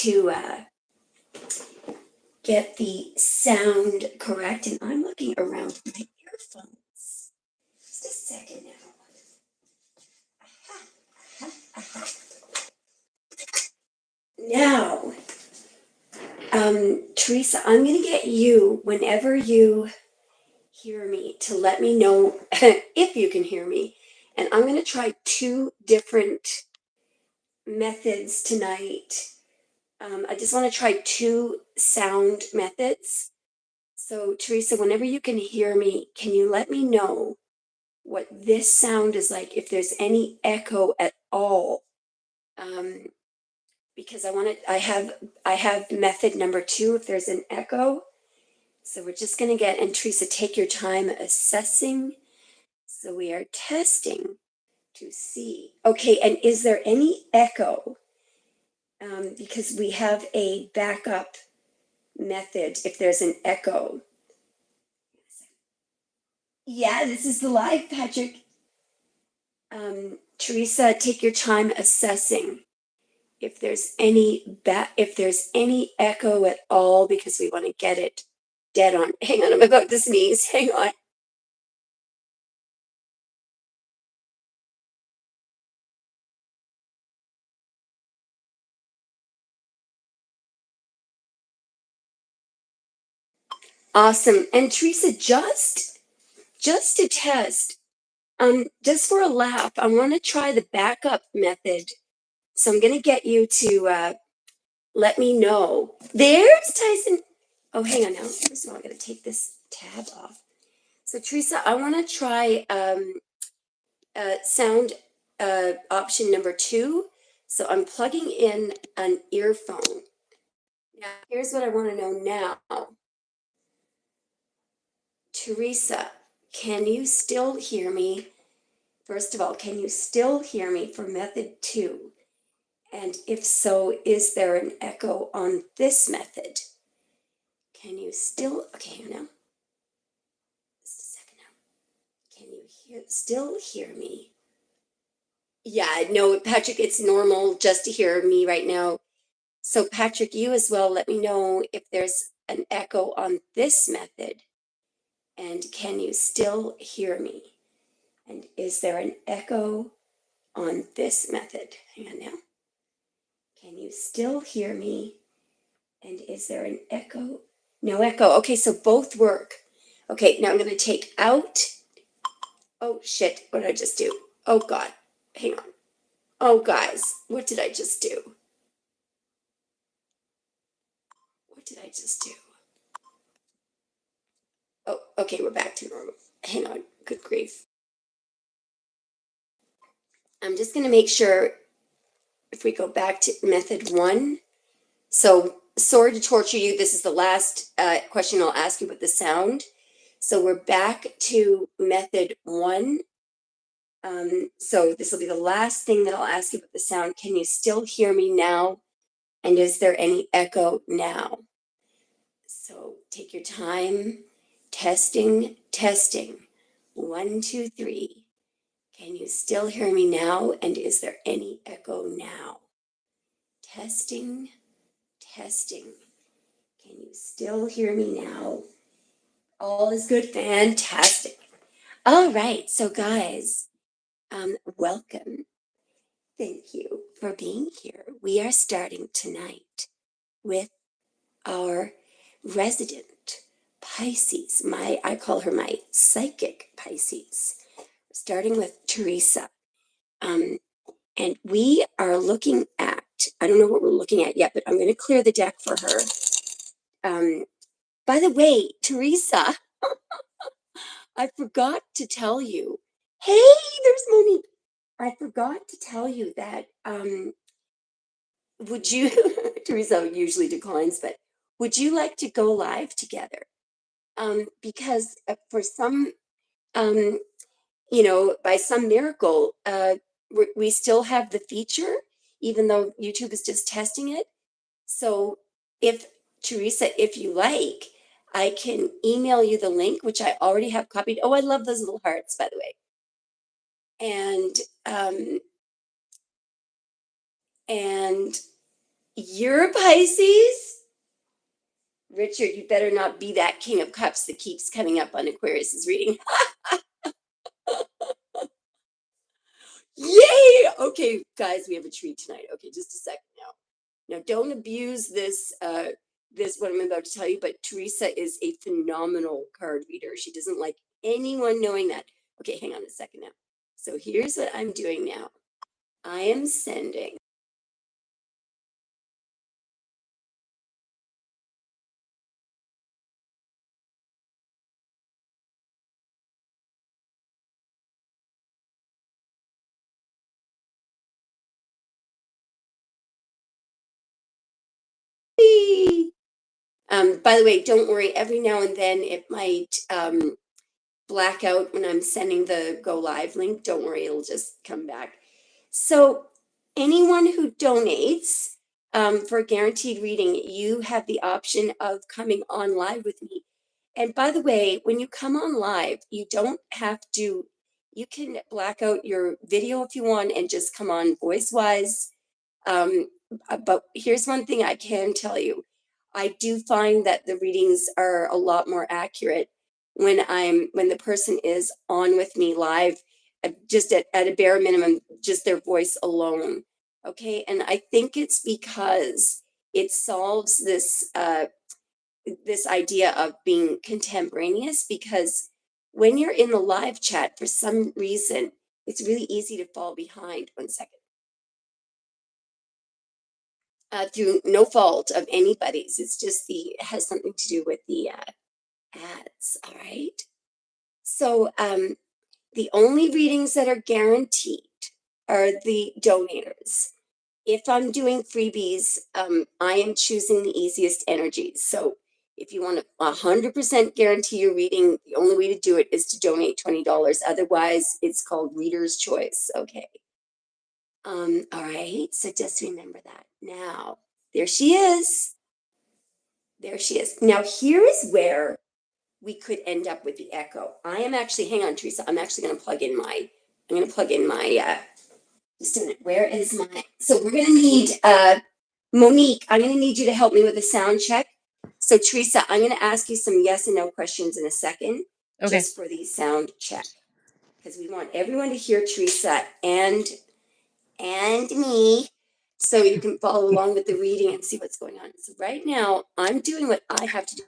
to get the sound correct, and I'm looking around for my earphones. Just a second now. Now, Teresa, I'm going to get you, whenever you hear me, to let me know if you can hear me. And I'm going to try two different methods tonight. I just want to try two sound methods. So, Teresa, whenever you can hear me, can you let me know what this sound is like, if there's any echo at all? Because I have method number 2, if there's an echo. So we're just going to get, and Teresa, take your time assessing. So we are testing to see. Okay, and is there any echo? Because we have a backup method if there's an echo. Yeah, this is the live, Patrick. Teresa, take your time assessing if there's any echo at all, because we want to get it dead on. Hang on, I'm about to sneeze. Hang on. Awesome. And Teresa, just to test, just for a laugh, I want to try the backup method. So I'm going to get you to let me know. There's Tyson. Oh, hang on now. First of all, I got to take this tab off. So Teresa, I want to try sound option number 2. So I'm plugging in an earphone. Now, here's what I want to know now. Teresa, can you still hear me? First of all, can you still hear me for method 2? And if so, is there an echo on this method? Can you still, okay, hang on now. Just a second now. Can you still hear me? Yeah, no, Patrick, it's normal just to hear me right now. So Patrick, you as well, let me know if there's an echo on this method. And can you still hear me? And is there an echo on this method? Hang on now. Can you still hear me? And is there an echo? No echo. Okay, so both work. Okay, now I'm going to take out. Oh, shit. What did I just do? Oh, God. Hang on. Oh, guys. What did I just do? What did I just do? Oh, okay, we're back to normal. Hang on. Good grief. I'm just going to make sure if we go back to method 1. So sorry to torture you. This is the last question I'll ask you with the sound. So we're back to method 1. So this will be the last thing that I'll ask you with the sound. Can you still hear me now? And is there any echo now? So take your time. Testing, testing. 1, 2, 3. Can you still hear me now? And is there any echo now? Testing, testing. Can you still hear me now? All is good. Fantastic. All right. So guys, welcome. Thank you for being here. We are starting tonight with our resident Pisces. I call her my psychic Pisces. Starting with Teresa. And we are looking at, I don't know what we're looking at yet, but I'm going to clear the deck for her. By the way, Teresa, I forgot to tell you. Hey, there's Monique. I forgot to tell you that, would you, Teresa usually declines, but would you like to go live together? Because for some, by some miracle, we still have the feature, even though YouTube is just testing it. So if, Teresa, if you like, I can email you the link, which I already have copied. Oh, I love those little hearts, by the way. And You're a Pisces? Richard, you better not be that King of Cups that keeps coming up on Aquarius's reading. Yay! Okay, guys, we have a treat tonight. Okay, just a second now. Now, don't abuse this what I'm about to tell you, but Teresa is a phenomenal card reader. She doesn't like anyone knowing that. Okay, hang on a second now. So here's what I'm doing now. I am sending by the way, don't worry, every now and then it might black out when I'm sending the go live link. Don't worry, it'll just come back. So anyone who donates for a guaranteed reading, you have the option of coming on live with me. And by the way, when you come on live, you don't have to, you can black out your video if you want and just come on voice wise. But here's one thing I can tell you. I do find that the readings are a lot more accurate when the person is on with me live, just at a bare minimum, just their voice alone. Okay. And I think it's because it solves this idea of being contemporaneous, because when you're in the live chat, for some reason, it's really easy to fall behind. One second. Through no fault of anybody's. It's just it has something to do with the ads. All right. So the only readings that are guaranteed are the donators. If I'm doing freebies, I am choosing the easiest energies. So if you want to 100% guarantee your reading, the only way to do it is to donate $20. Otherwise, it's called reader's choice. Okay. All right. So just remember that. Now, there she is. There she is. Now, here is where we could end up with the echo. I am actually, hang on, Teresa. I'm actually going to plug in my, just a minute. Where is my, so we're going to need, Monique, I'm going to need you to help me with a sound check. So, Teresa, I'm going to ask you some yes and no questions in a second, Okay. just for the sound check, because we want everyone to hear Teresa and me, so you can follow along with the reading and see what's going on. So right now, I'm doing what I have to do.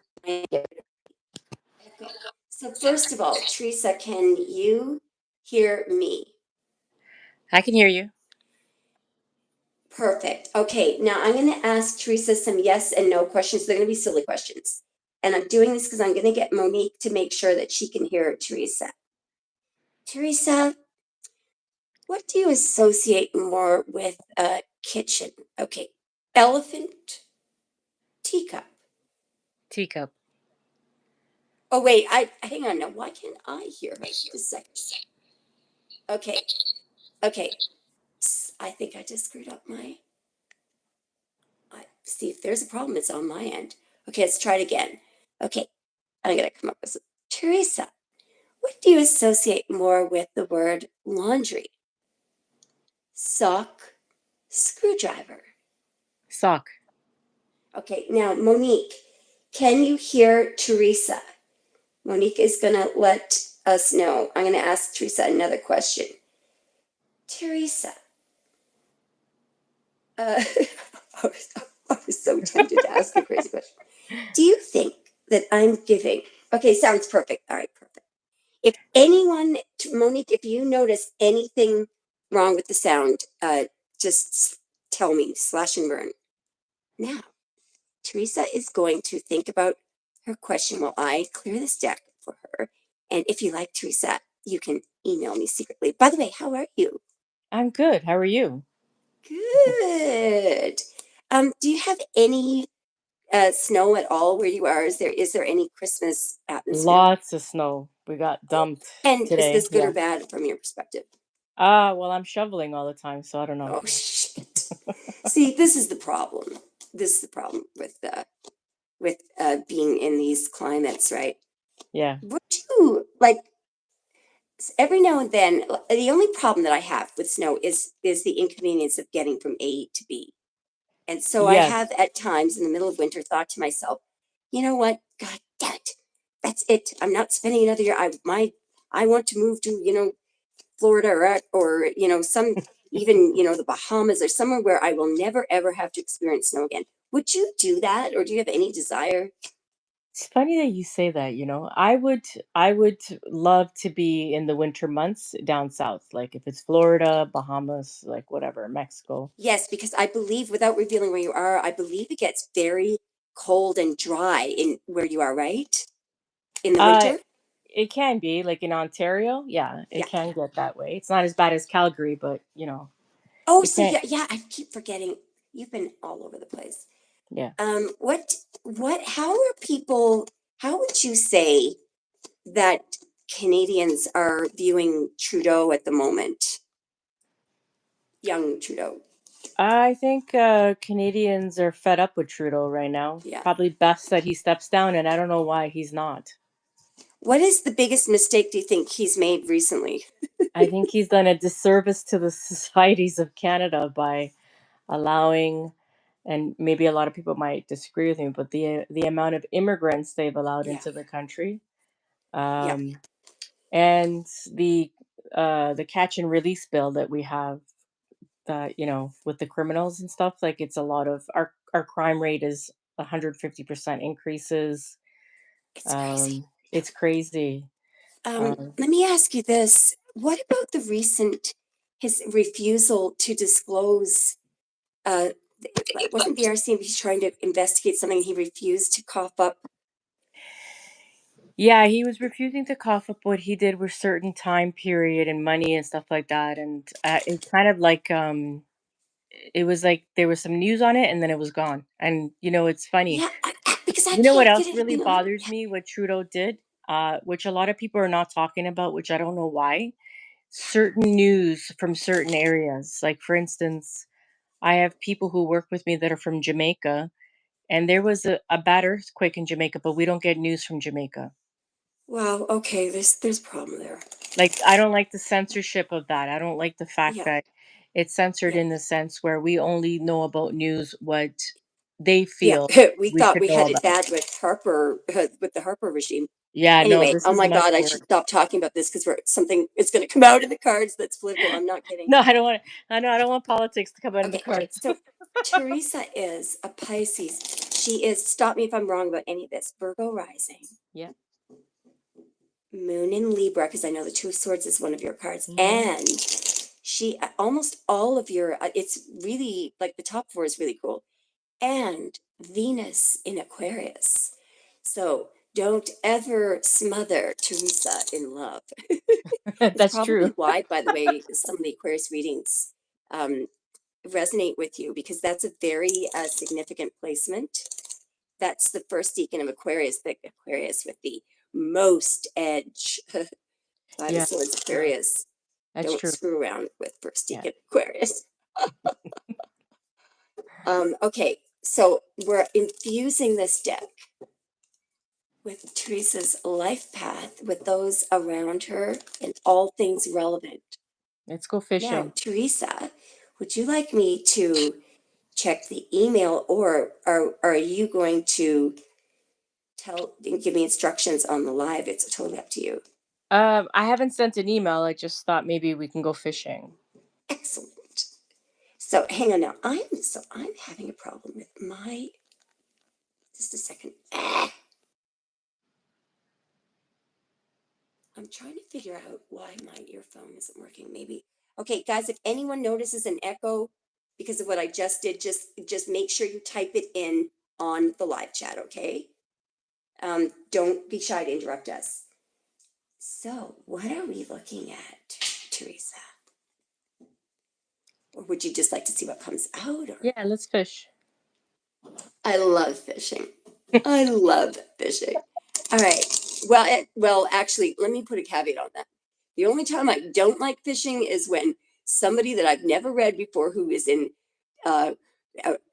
So first of all, Teresa, can you hear me? I can hear you. Perfect. Okay, now I'm going to ask Teresa some yes and no questions. They're going to be silly questions. And I'm doing this because I'm going to get Monique to make sure that she can hear Teresa. Teresa, what do you associate more with a kitchen? Okay, elephant, teacup. Teacup. Oh, wait, hang on now. Why can't I hear her? Just a second. Okay, okay. I think I just screwed up see if there's a problem, it's on my end. Okay, let's try it again. Okay, I'm gonna come up with some. Teresa, what do you associate more with the word laundry? Sock, screwdriver. Sock. Okay, now Monique, can you hear Teresa? Monique is gonna let us know. I'm gonna ask Teresa another question. Teresa, I was so tempted to ask a crazy question. Do you think that I'm giving? Okay, sounds perfect. All right, perfect. If anyone, Monique, if you notice anything wrong with the sound, just tell me, slash and burn. Now, Teresa is going to think about her question while I clear this deck for her. And if you like Teresa, you can email me secretly. By the way, how are you? I'm good. How are you? Good. Do you have any snow at all where you are? Is there any Christmas atmosphere? Lots of snow. We got dumped And is today. this good or Yeah. bad from your perspective? Well, I'm shoveling all the time, so I don't know. Oh shit! See, this is the problem. This is the problem with being in these climates, right? Yeah. Would you like every now and then? The only problem that I have with snow is the inconvenience of getting from A to B. And so I have Yes. at times in the middle of winter thought to myself, you know what? God damn it. That's it. I'm not spending another year. I want to move to, Florida or some even, the Bahamas or somewhere where I will never ever have to experience snow again. Would you do that or do you have any desire? It's funny that you say that, you know. I would love to be in the winter months down south, like if it's Florida, Bahamas, like whatever, Mexico. Yes, because I believe without revealing where you are, I believe it gets very cold and dry in where you are, right? In the Uh winter? it can be like in Ontario. Yeah, it Yeah. can get that way. It's not as bad as Calgary, but Oh, it so can't. yeah, yeah, I keep forgetting. You've been all over the place. Yeah. How are people, how would you say that Canadians are viewing Trudeau at the moment? Young Trudeau. I think Canadians are fed up with Trudeau right now. Yeah. Probably best that he steps down, and I don't know why he's not. What is the biggest mistake do you think he's made recently? I think he's done a disservice to the societies of Canada by allowing, and maybe a lot of people might disagree with me, but the amount of immigrants they've allowed Yeah. into the country, Yeah. um, and the catch and release bill that we have, that with the criminals and stuff, like it's a lot of our crime rate is 150% increases. It's crazy. Yeah. It's crazy. Um, Let me ask you this. What about his refusal to disclose, uh, wasn't the RCMP trying to investigate something he refused to cough up? yeah, he was refusing to cough up what he did with certain time period and money and stuff like that, and it's kind of like it was like there was some news on it and then it was gone. And it's funny. Yeah, because I You know what can't get else it, really bothers me? What Trudeau did, which a lot of people are not talking about, which I don't know why. Certain news from certain areas, like for instance, I have people who work with me that are from Jamaica, and there was a bad earthquake in Jamaica, but we don't get news from Jamaica. Wow, okay, there's a problem there. Like, I don't like the censorship of that. I don't like the fact Yeah, that it's censored yeah, in the sense where we only know about news what they yeah. feel We we thought should we know had it about. bad with Harper, with the Harper regime. Yeah, no, Anyway, this oh is my much God, I worse. should stop talking about this because we're something is going to come out in the cards that's political. I'm not kidding. No, I don't want. I know I don't want politics to come out of the Okay, cards. so Teresa is a Pisces. She is, stop me if I'm wrong about any of this, Virgo rising, Yeah. Moon in Libra, because I know the Two of Swords is one of your cards, Hmm. and she almost all of your, it's really like the top four is really cool, and Venus in Aquarius. So don't ever smother Teresa in love. It's That's true. probably why, by the way, some of the Aquarius readings um, resonate with you because that's a very significant placement. That's the first deacon of Aquarius, the Aquarius with the most edge. Five of Yeah. Swords Yeah. Aquarius. That's Don't true. screw around with first Yeah. deacon Aquarius. Okay, so we're infusing this deck with Teresa's life path with those around her and all things relevant. Let's go Now, fishing. Teresa, would you like me to check the email or are you going to give me instructions on the live? It's totally up to you. I haven't sent an email. I just thought maybe we can go fishing. Excellent. So hang on now. I'm having a problem with my, just a second. I'm trying to figure out why my earphone isn't working. Maybe. Okay, guys, if anyone notices an echo because of what I just did, just make sure you type it in on the live chat, okay? Don't be shy to interrupt us. So, what are we looking at, Teresa? Or would you just like to see what comes out? Or Yeah, let's fish. I love fishing. I love fishing. All right. Well, actually, let me put a caveat on that. The only time I don't like fishing is when somebody that I've never read before, who is in uh,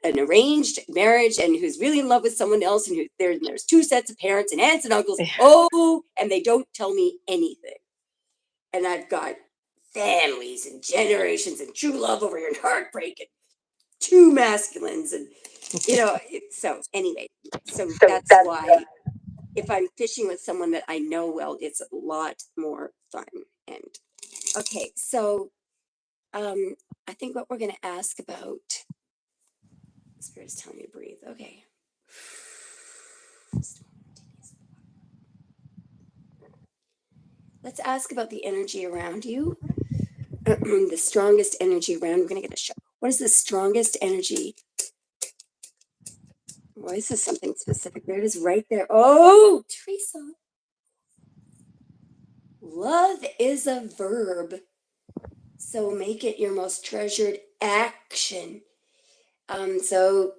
an arranged marriage and who's really in love with someone else, and there's two sets of parents and aunts and uncles. Oh, and they don't tell me anything. And I've got families and generations and true love over here and heartbreak. two masculines, and so anyway, so that's why if I'm fishing with someone that I know well, it's a lot more fun. And okay, so I think what we're going to ask about, Spirit's telling me to breathe. Okay. Let's ask about the energy around you. The strongest energy around. We're going to get a shot. What is the strongest energy? Boy, this is something specific. There it is right there. Oh, Teresa. Love is a verb. So make it your most treasured action. So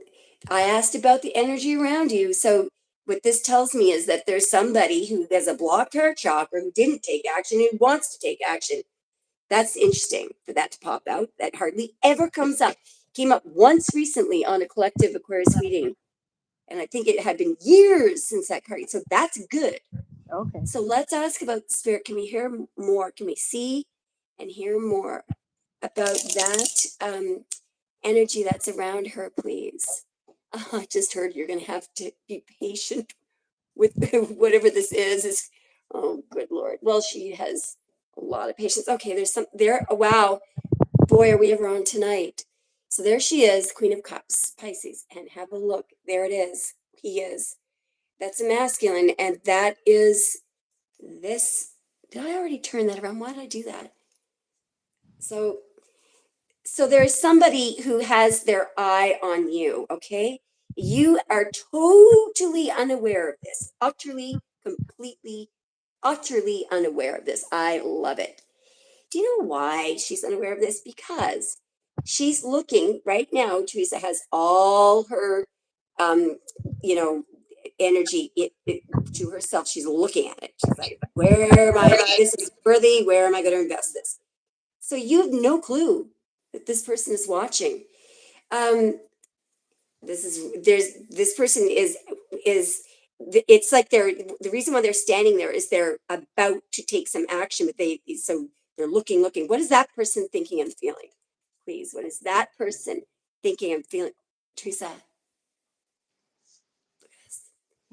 I asked about the energy around you. So what this tells me is that there's somebody who has a blocked heart chakra who didn't take action, who wants to take action. That's interesting for that to pop out. That hardly ever comes up. Came up once recently on a collective Aquarius reading. And I think it had been years since that card. So that's good. Okay. So let's ask about the spirit. Can we hear more? Can we see and hear more about that energy that's around her, please? I just heard you're going to have to be patient with whatever this is. Oh, good Lord. Well, she has a lot of patience. Okay, there's some there. Oh, wow. Boy, are we ever on tonight. So there she is, Queen of Cups, Pisces. And have a look. There it is. He is. That's a masculine. And that is this. Did I already turn that around? Why did I do that? So there's somebody who has their eye on you, okay? You are totally unaware of this, utterly, completely, utterly unaware of this. I love it. Do you know why she's unaware of this? Because she's looking right now. Teresa has all her, um, you know, energy to herself. She's looking at it. She's like, where am I? This is worthy. Where am I going to invest this? So you have no clue that this person is watching. This person is it's like the reason why they're standing there is they're about to take some action, but they're looking. What is that person thinking and feeling? Please, what is that person thinking and feeling? Teresa,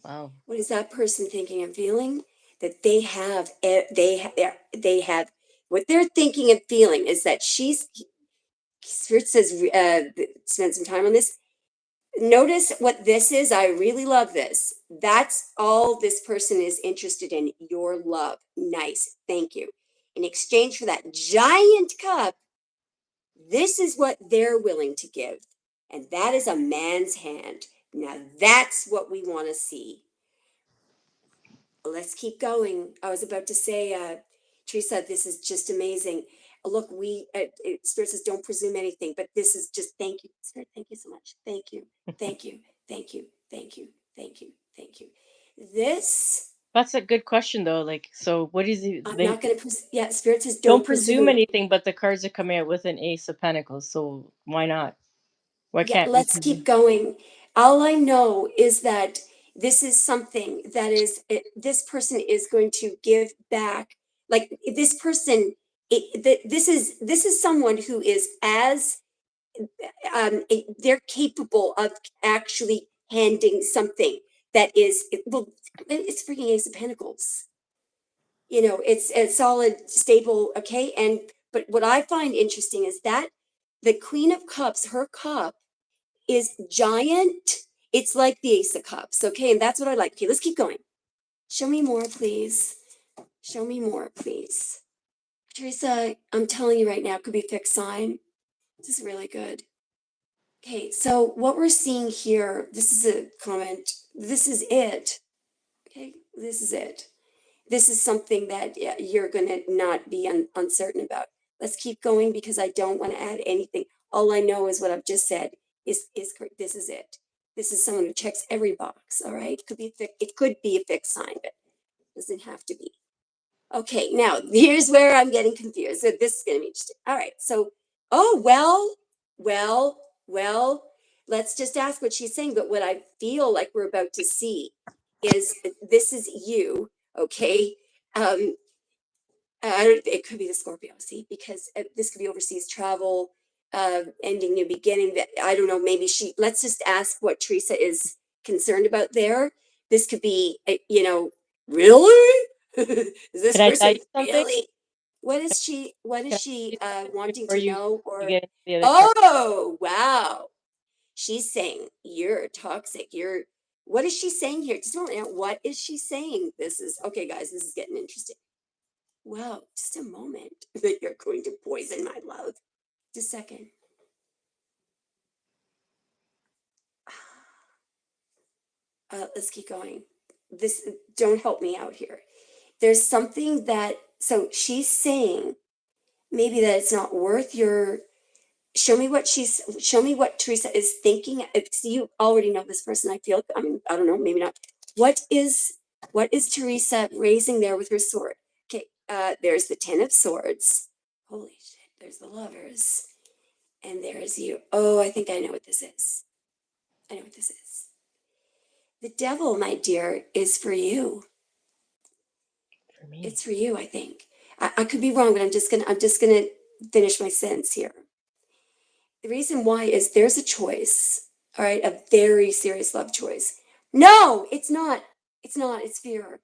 Wow. what is that person thinking and feeling? That they have what they're thinking and feeling is that Spirit says, spend some time on this. Notice what this is. I really love this. That's all this person is interested in, your love. Nice. Thank you. In exchange for that giant cup, this is what they're willing to give. And that is a man's hand. Now that's what we want to see. Let's keep going. I was about to say, Teresa, this is just amazing. Look, Spirit says, don't presume anything, but this is just thank you. Spirit, thank you so much. Thank you. Thank you. Thank you. Thank you. Thank you. Thank you. This, That's a good question though. Like, so what is he? I'm They not going to, yeah, Spirit says, don't don't presume presume. anything, but the cards are coming out with an Ace of Pentacles. So why not? Why Yeah, can't we let's keep presume? going. All I know is that this is something that this person is going to give back. Like this person, this is someone who is as they're capable of actually handing something that is well, it's freaking Ace of Pentacles. It's a solid, stable, okay. But what I find interesting is that the Queen of Cups, her cup is giant. It's like the Ace of Cups, okay? And that's what I like. Okay, let's keep going. Show me more, please. Show me more, please. Teresa, I'm telling you right now, it could be fixed sign. This is really good. Okay, so what we're seeing here, this is a comment. This is it. Okay, this is it. This is something that you're going to not be uncertain about. Let's keep going because I don't want to add anything. All I know is what I've just said is correct. This is it. This is someone who checks every box. All right, it could be a fixed sign, but it doesn't have to be. Okay, now here's where I'm getting confused. So this is going to be interesting. All right, so well. Let's just ask what she's saying. But what I feel like we're about to see is this is you. Okay, it could be the Scorpio. See, because this could be overseas travel. ending, new beginning. I don't know, maybe let's just ask what Teresa is concerned about there. This could be, really? Is this Can I tell person you something? really? What is Can I tell she you something wanting before to you know? you Or, get into the other chart? oh, wow. She's saying you're toxic. What is she saying here? Just don't know. What is she saying? This is, okay, guys, this is getting interesting. Wow, just a moment that you're going to poison my love. Just a second. Let's keep going. This, don't help me out here. There's something that, so she's saying maybe that it's not worth your, show me what Teresa is thinking. You already know this person, I feel. I mean, I don't know, maybe not. What is Teresa raising there with her sword? Okay, there's the Ten of Swords. Holy shit, there's the Lovers. And there's you. Oh, I think I know what this is. I know what this is. The Devil, my dear, is for you. For me. It's for you, I think. I could be wrong, but I'm just gonna finish my sentence here. The reason why is there's a choice, all right, a very serious love choice. No, it's not. It's not. It's fear.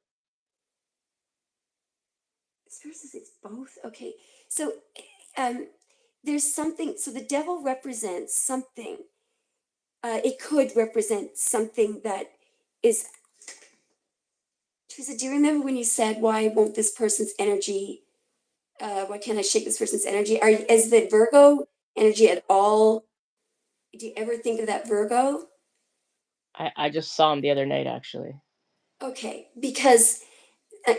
Fear says it's both. Okay, so um, there's something. So the devil represents something. It could represent something that is. Teresa, do you remember when you said, "Why won't this person's energy? Why can't I shake this person's energy?" Is the Virgo energy at all? Do you ever think of that Virgo? I just saw him the other night, actually. Okay, because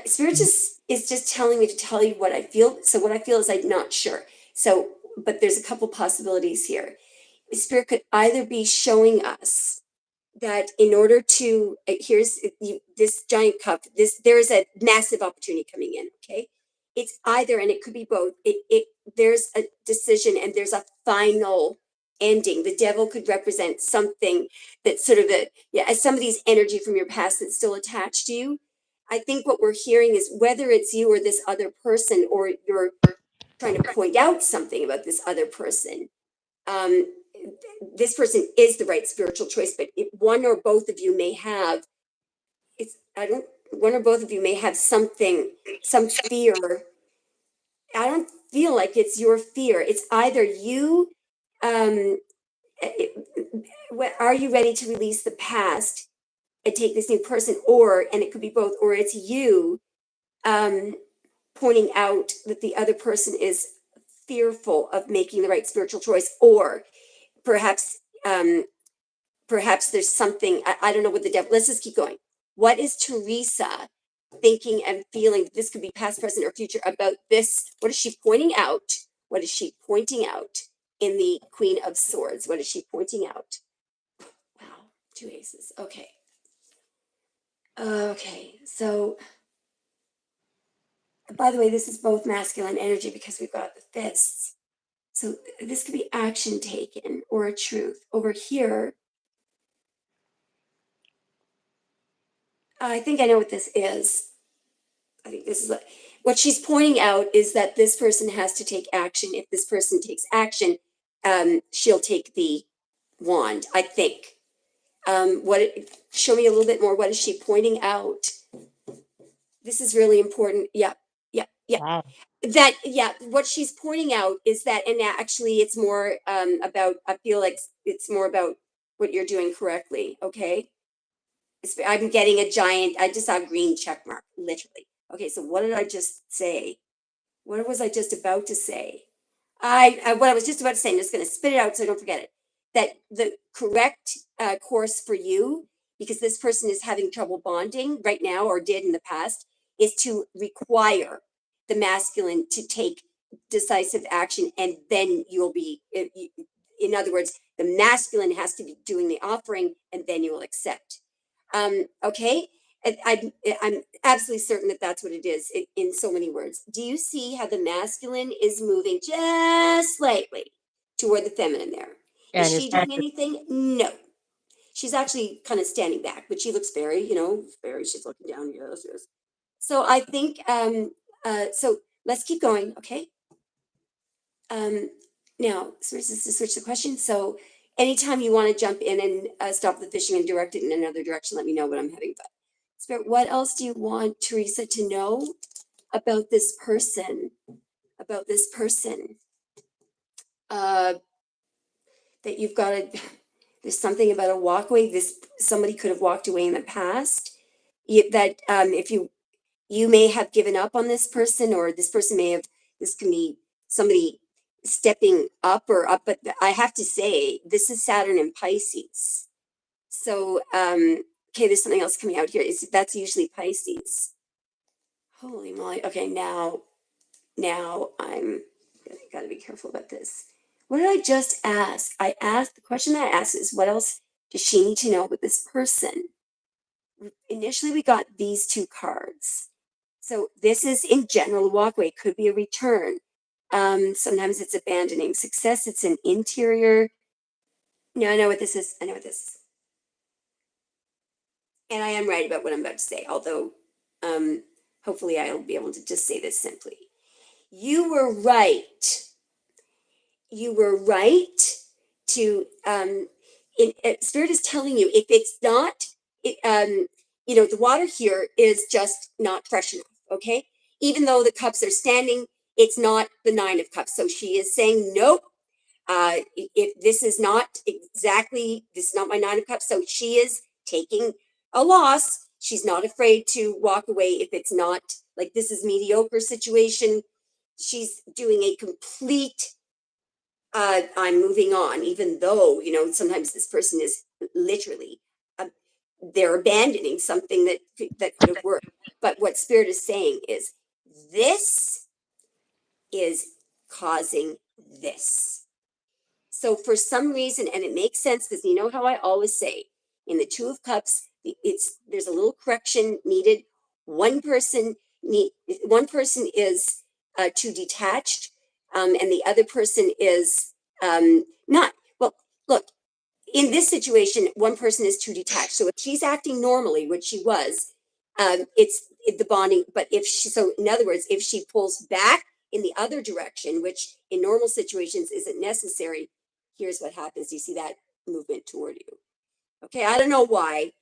spirit Mhm. is just telling me to tell you what I feel. So what I feel is I'm not sure. So, but there's a couple possibilities here. Spirit could either be showing us that in order to here's this giant cup, there is a massive opportunity coming in. Okay, it's either, and it could be both. There's a decision and there's a final ending. The devil could represent something that's sort of as somebody's energy from your past that's still attached to you. I think what we're hearing is whether it's you or this other person, or you're trying to point out something about this other person. Um, this person is the right spiritual choice, but one or both of you may have, it's, I don't, one or both of you may have something, some fear. I don't feel like it's your fear. It's either you, um, are you ready to release the past and take this new person, or, and it could be both, or it's you, um, pointing out that the other person is fearful of making the right spiritual choice, or perhaps perhaps there's something. I don't know what the devil. Let's just keep going. What is Teresa thinking and feeling? This could be past, present, or future about this. What is she pointing out? What is she pointing out in the Queen of Swords? What is she pointing out? Wow, two aces. Okay. Okay. So, by the way, this is both masculine energy because we've got the fists. So this could be action taken or a truth. Over here, I think I know what this is. I think this is what she's pointing out is that this person has to take action. If this person takes action, she'll take the wand, I think. Show me a little bit more. What is she pointing out? This is really important. Yeah, yeah, yeah. Wow. What she's pointing out is that, and actually it's more about, I feel like it's more about what you're doing correctly. Okay. I'm getting a giant, I just saw a green check mark, literally. Okay, so what did I just say? What was I just about to say? What I was just about to say, I'm just going to spit it out so I don't forget it. That the correct course for you, because this person is having trouble bonding right now or did in the past, is to require the masculine to take decisive action, and then you'll be, in other words, the masculine has to be doing the offering, and then you will accept. Okay, I'm absolutely certain that that's what it is in so many words. Do you see how the masculine is moving just slightly toward the feminine there? Is And his she doing anything? No. She's actually kind of standing back, but she looks very, she's looking down. Yes, yes. So I think, so let's keep going, okay? Um, Now, so just to switch the question. So anytime you want to jump in and stop the fishing and direct it in another direction, let me know, but I'm having fun. Spirit, what else do you want Teresa to know about this person? About this person? That you've got to, there's something about a walkway. Somebody could have walked away in the past. That if you may have given up on this person, or this person may have, this can be somebody stepping up or up, but I have to say, this is Saturn in Pisces. So, okay, there's something else coming out here. That's usually Pisces. Holy moly. Okay, now I'm gotta be careful about this. What did I just ask? The question that I asked is, what else does she need to know about this person? Initially, we got these two cards. So this is in general walkway, could be a return. Sometimes it's abandoning success. It's an interior. No, I know what this is. I know what this is. And I am right about what I'm about to say, although hopefully I'll be able to just say this simply. You were right. You were right to, Spirit is telling you, if it's not, the water here is just not fresh enough, okay? Even though the cups are standing, it's not the 9 of cups. So she is saying, nope, if this is not this is not my 9 of cups. So she is taking a loss. She's not afraid to walk away if it's not like this is mediocre situation. She's doing a complete, I'm moving on, even though, sometimes this person is literally, they're abandoning something that could have worked. But what Spirit is saying is, this is causing this. So for some reason, and it makes sense, because you know how I always say, in the 2 of Cups, there's a little correction needed. One person is too detached, and the other person is not. Well, look, in this situation, one person is too detached. So if she's acting normally, which she was, it's the bonding. But so in other words, if she pulls back in the other direction, which in normal situations isn't necessary, here's what happens. You see that movement toward you. Okay, I don't know why.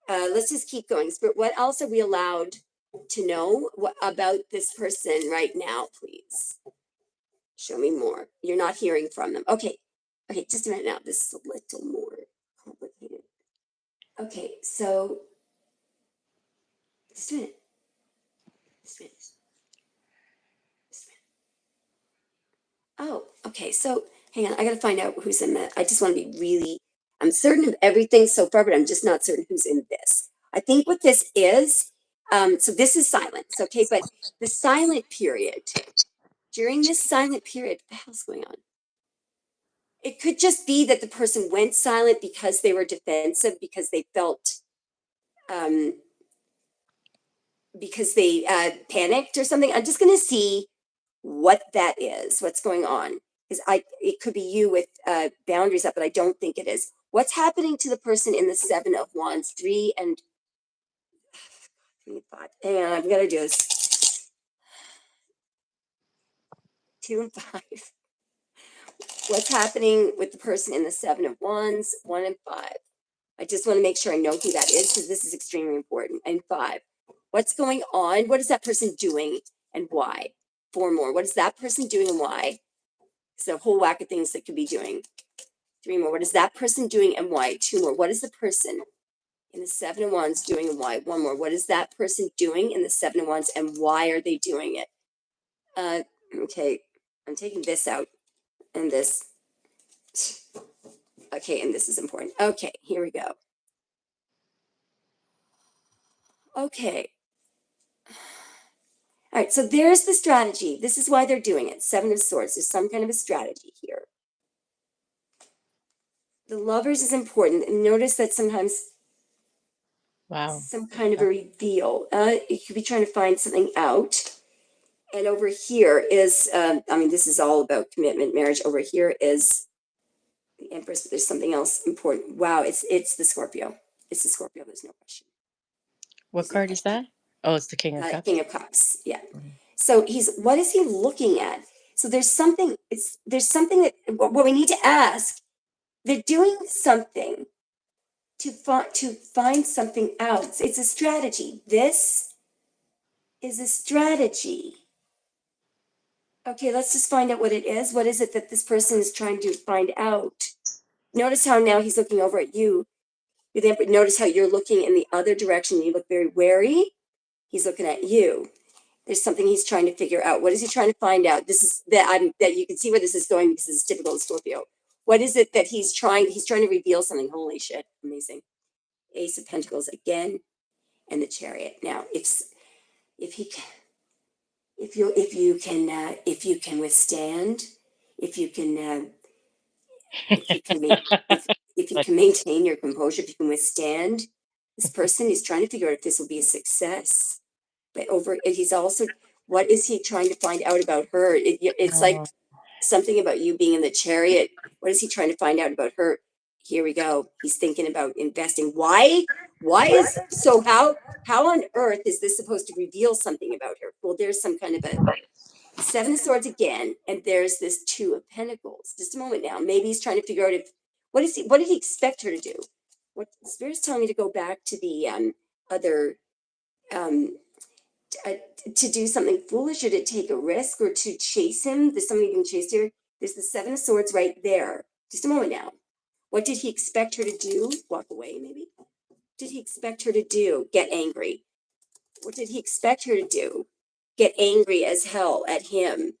Let's just keep going. But what else are we allowed to know about this person right now, please? Show me more. You're not hearing from them. Okay, just a minute now. This is a little more complicated. Okay, so just a minute. Just a minute. Just a minute. Oh, okay. So hang on. I got to find out who's in that. I just want to be really, I'm certain of everything so far, but I'm just not certain who's in this. I think what this is, so this is silence, okay? But the silent period, during this silent period, what the hell's going on? It could just be that the person went silent because they were defensive, because they felt, because they panicked or something. I'm just going to see what that is, what's going on. Because it could be you with boundaries up, but I don't think it is. What's happening to the person in the 7 of Wands, 3 and 5? Hang on, I've got to do this. 2 and 5. What's happening with the person in the 7 of Wands, 1 and 5? I just want to make sure I know who that is, because this is extremely important. And 5. What's going on? What is that person doing and why? 4 more. What is that person doing and why? It's a whole whack of things that could be doing. 3 more. What is that person doing and why? 2 more. What is the person in the 7 of Wands doing and why? 1 more. What is that person doing in the 7 of Wands and why are they doing it? Okay, I'm taking this out and this. Okay, and this is important. Okay, here we go. Okay. All right, so there's the strategy. This is why they're doing it. 7 of Swords. There's some kind of a strategy here. The Lovers is important. And notice that sometimes some kind of a reveal. You could be trying to find something out. And over here is, this is all about commitment, marriage. Over here is the Empress, but there's something else important. Wow, it's the Scorpio. It's the Scorpio. There's no question. What card is that? Oh, it's the King of Cups. King of Cups. Yeah. So what is he looking at? So there's something, there's something that, what we need to ask, they're doing something to find something out. It's a strategy. This is a strategy. Okay, let's just find out what it is. What is it that this person is trying to find out? Notice how now he's looking over at you. You then notice how you're looking in the other direction. You look very wary. He's looking at you. There's something he's trying to figure out. What is he trying to find out? This is that you can see where this is going because this is typical of Scorpio. What is it that he's trying to reveal something? Holy shit, amazing. Ace of Pentacles again, and the Chariot. Now, if he can, if you can withstand, if you can if you can make if you can maintain your composure, if you can withstand, this person is trying to figure out if this will be a success. But he's also, what is he trying to find out about her? It's like something about you being in the Chariot. What is he trying to find out about her? Here we go. He's thinking about investing. Why? How on earth is this supposed to reveal something about her? Well, there's some kind of a Seven of Swords again, and there's this Two of Pentacles. Just a moment now. Maybe he's trying to figure out what did he expect her to do? What Spirit's telling me to go back to the other um, uh, to do something foolish or to take a risk or to chase him. There's somebody being chased here. There's the Seven of Swords right there. Just a moment now. What did he expect her to do? Walk away, maybe? What did he expect her to do? Get angry. What did he expect her to do? Get angry as hell at him.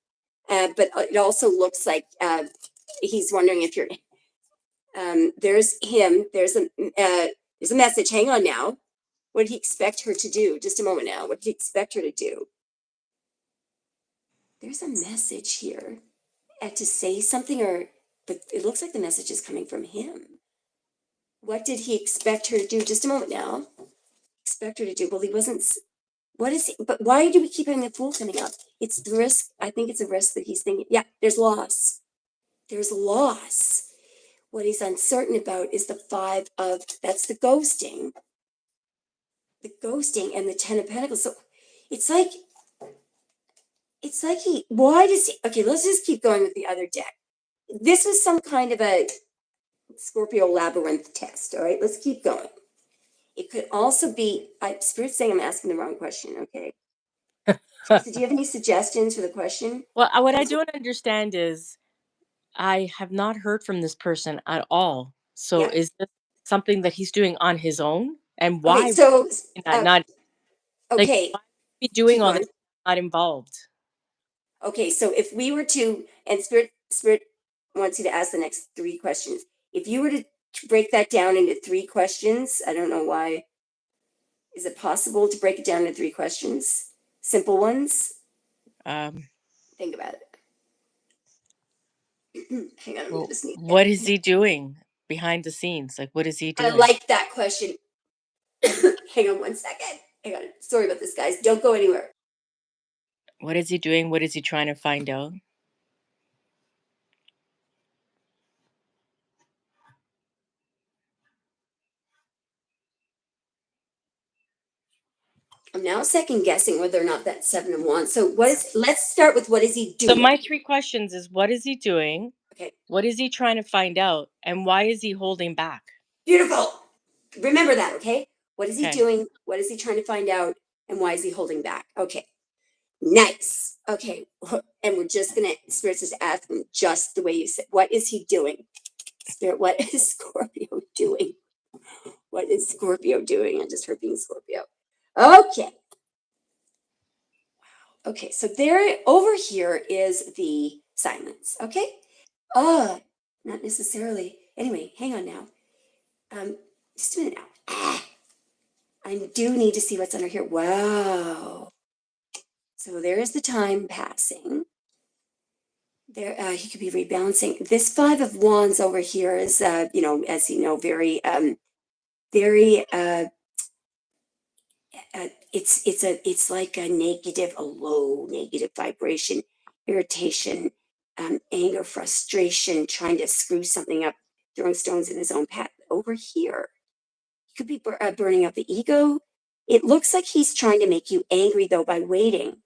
But it also looks like he's wondering if you're. There's him. There's a message. Hang on now. What did he expect her to do? Just a moment now. What did he expect her to do? There's a message here. To say something, but it looks like the message is coming from him. What did he expect her to do? Just a moment now. Expect her to do? Well, he wasn't. What is he? But why do we keep having the Fool coming up? It's the risk. I think it's a risk that he's thinking. Yeah, there's loss. There's loss. What he's uncertain about is the that's the ghosting. The ghosting and the Ten of Pentacles. So it's like okay, let's just keep going with the other deck. This was some kind of a Scorpio labyrinth test. All right, let's keep going. It could also be, Spirit's saying I'm asking the wrong question. Okay. Teresa, do you have any suggestions for the question? Well, what I don't understand is I have not heard from this person at all. So Yeah. is this something that he's doing on his own? And Okay, why so not like okay, why is he doing keep all going. this not involved? Okay, so if we were to, and Spirit wants you to ask the next three questions. If you were to break that down into three questions, I don't know why. Is it possible to break it down into three questions? Simple ones? Think about it. Hang on, I'm gonna Well, just need what is he doing behind the scenes? Like what is he I doing? like that question. Hang on one second. Hang on. Sorry about this, guys. Don't go anywhere. What is he doing? What is he trying to find out? I'm now second guessing whether or not that's Seven of Wands. So let's start with what is he So doing? my three questions is what is he doing? Okay, What is he trying to find out? And why is he holding back? beautiful. Remember that, okay? What is he Okay. doing? What is he trying to find out? And why is he holding back? Okay, nice. Okay, and we're just gonna, Spirit says, ask him just the way you said. What is he doing? Spirit, what is Scorpio doing? What is Scorpio doing? I just heard being Scorpio. Okay. Okay, so there over here is the silence. Okay. Not necessarily. Anyway, hang on now. Just a minute now. I do need to see what's under here. Wow. So there is the time passing. There, he could be rebalancing. This Five of Wands over here is, as you know, very. It's like a low negative vibration, irritation, anger, frustration, trying to screw something up, throwing stones in his own path. Over here, he could be burning up the ego. It looks like he's trying to make you angry though by waiting.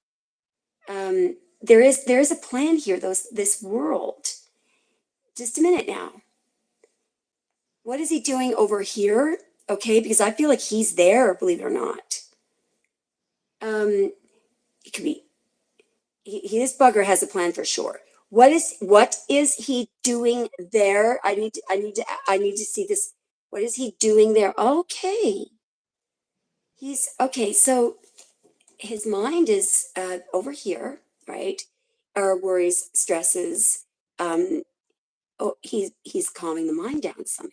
there is a plan here, this world. Just a minute now. What is he doing over here? Okay, because I feel like he's there, believe it or not. It could be this bugger has a plan for sure. What is he doing there? I need to see this. What is he doing there? Okay. He's okay, so his mind is over here, right? Our worries, stresses. Oh, he's calming the mind down somehow.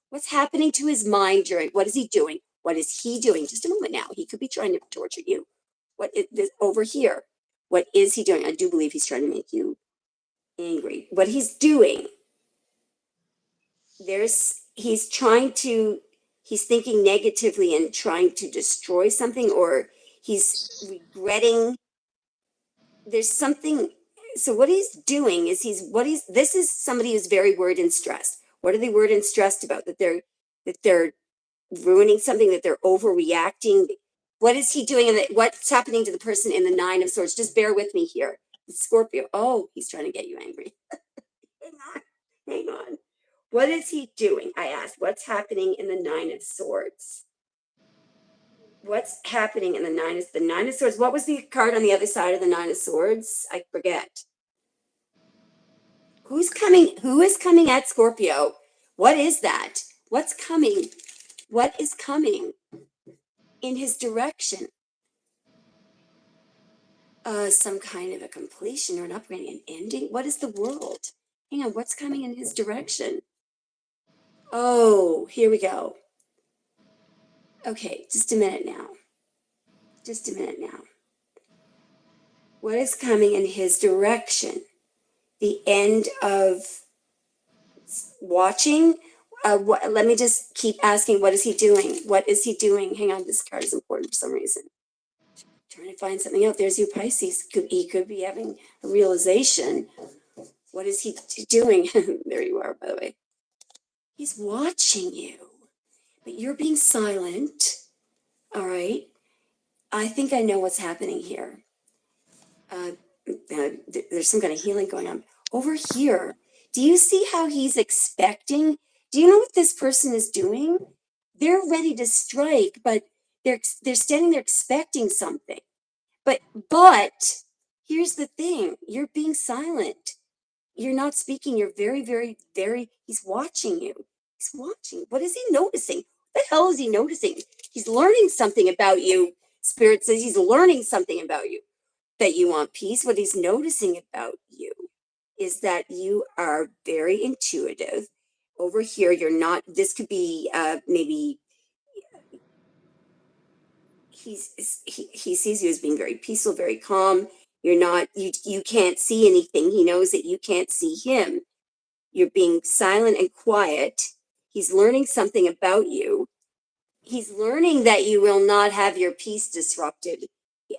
What's happening to his mind during? What is he doing? What is he doing? Just a moment now. He could be trying to torture you. What is this over here? What is he doing? I do believe he's trying to make you angry. What he's doing, he's thinking negatively and trying to destroy something, or he's regretting. There's something. So what he's doing is this is somebody who's very worried and stressed. What are they worried and stressed about? That they're ruining something, that they're overreacting. What is he doing? And what's happening to the person in the Nine of Swords? Just bear with me here. Scorpio. Oh, he's trying to get you angry. Hang on. Hang on. What is he doing? I asked. What's happening in the Nine of Swords? What's happening in the Nine of Swords? What was the card on the other side of the Nine of Swords? I forget. Who's coming? Who is coming at Scorpio? What is that? What's coming? What is coming in his direction? Some kind of a completion or an upgrading, an ending. What is the world? Hang on, what's coming in his direction? Oh, here we go. Okay, just a minute now. Just a minute now. What is coming in his direction? The end of watching? Let me just keep asking, what is he doing? What is he doing? Hang on, this card is important for some reason. Trying to find something out. There's you, Pisces. He could be having a realization. What is he doing? There you are, by the way. He's watching you, but you're being silent. All right. I think I know what's happening here. There's some kind of healing going on over here. Do you see how he's expecting? Do you know what this person is doing? They're ready to strike, but they're standing there expecting something. But here's the thing: you're being silent. You're not speaking. You're very, very, very. He's watching you. He's watching. What is he noticing? What the hell is he noticing? He's learning something about you. Spirit says he's learning something about you. That you want peace. What he's noticing about you is that you are very intuitive. Over here, you're not. This could be maybe he sees you as being very peaceful, very calm. You're not. You can't see anything. He knows that you can't see him. You're being silent and quiet. He's learning something about you. He's learning that you will not have your peace disrupted.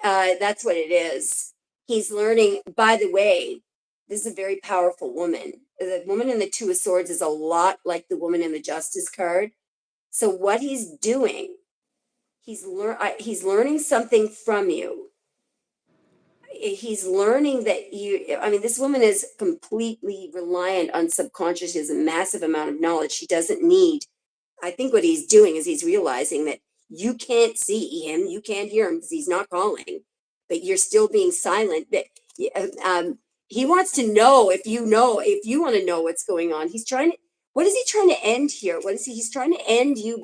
That's what it is. He's learning, by the way, this is a very powerful woman. The woman in the Two of Swords is a lot like the woman in the Justice card. So what he's doing, he's learning something from you. He's learning that this woman is completely reliant on subconscious. She has a massive amount of knowledge. She doesn't need. I think what he's doing is he's realizing that you can't see him, you can't hear him because he's not calling, but you're still being silent. But he wants to know if you want to know what's going on. What is he trying to end here? He's trying to end you.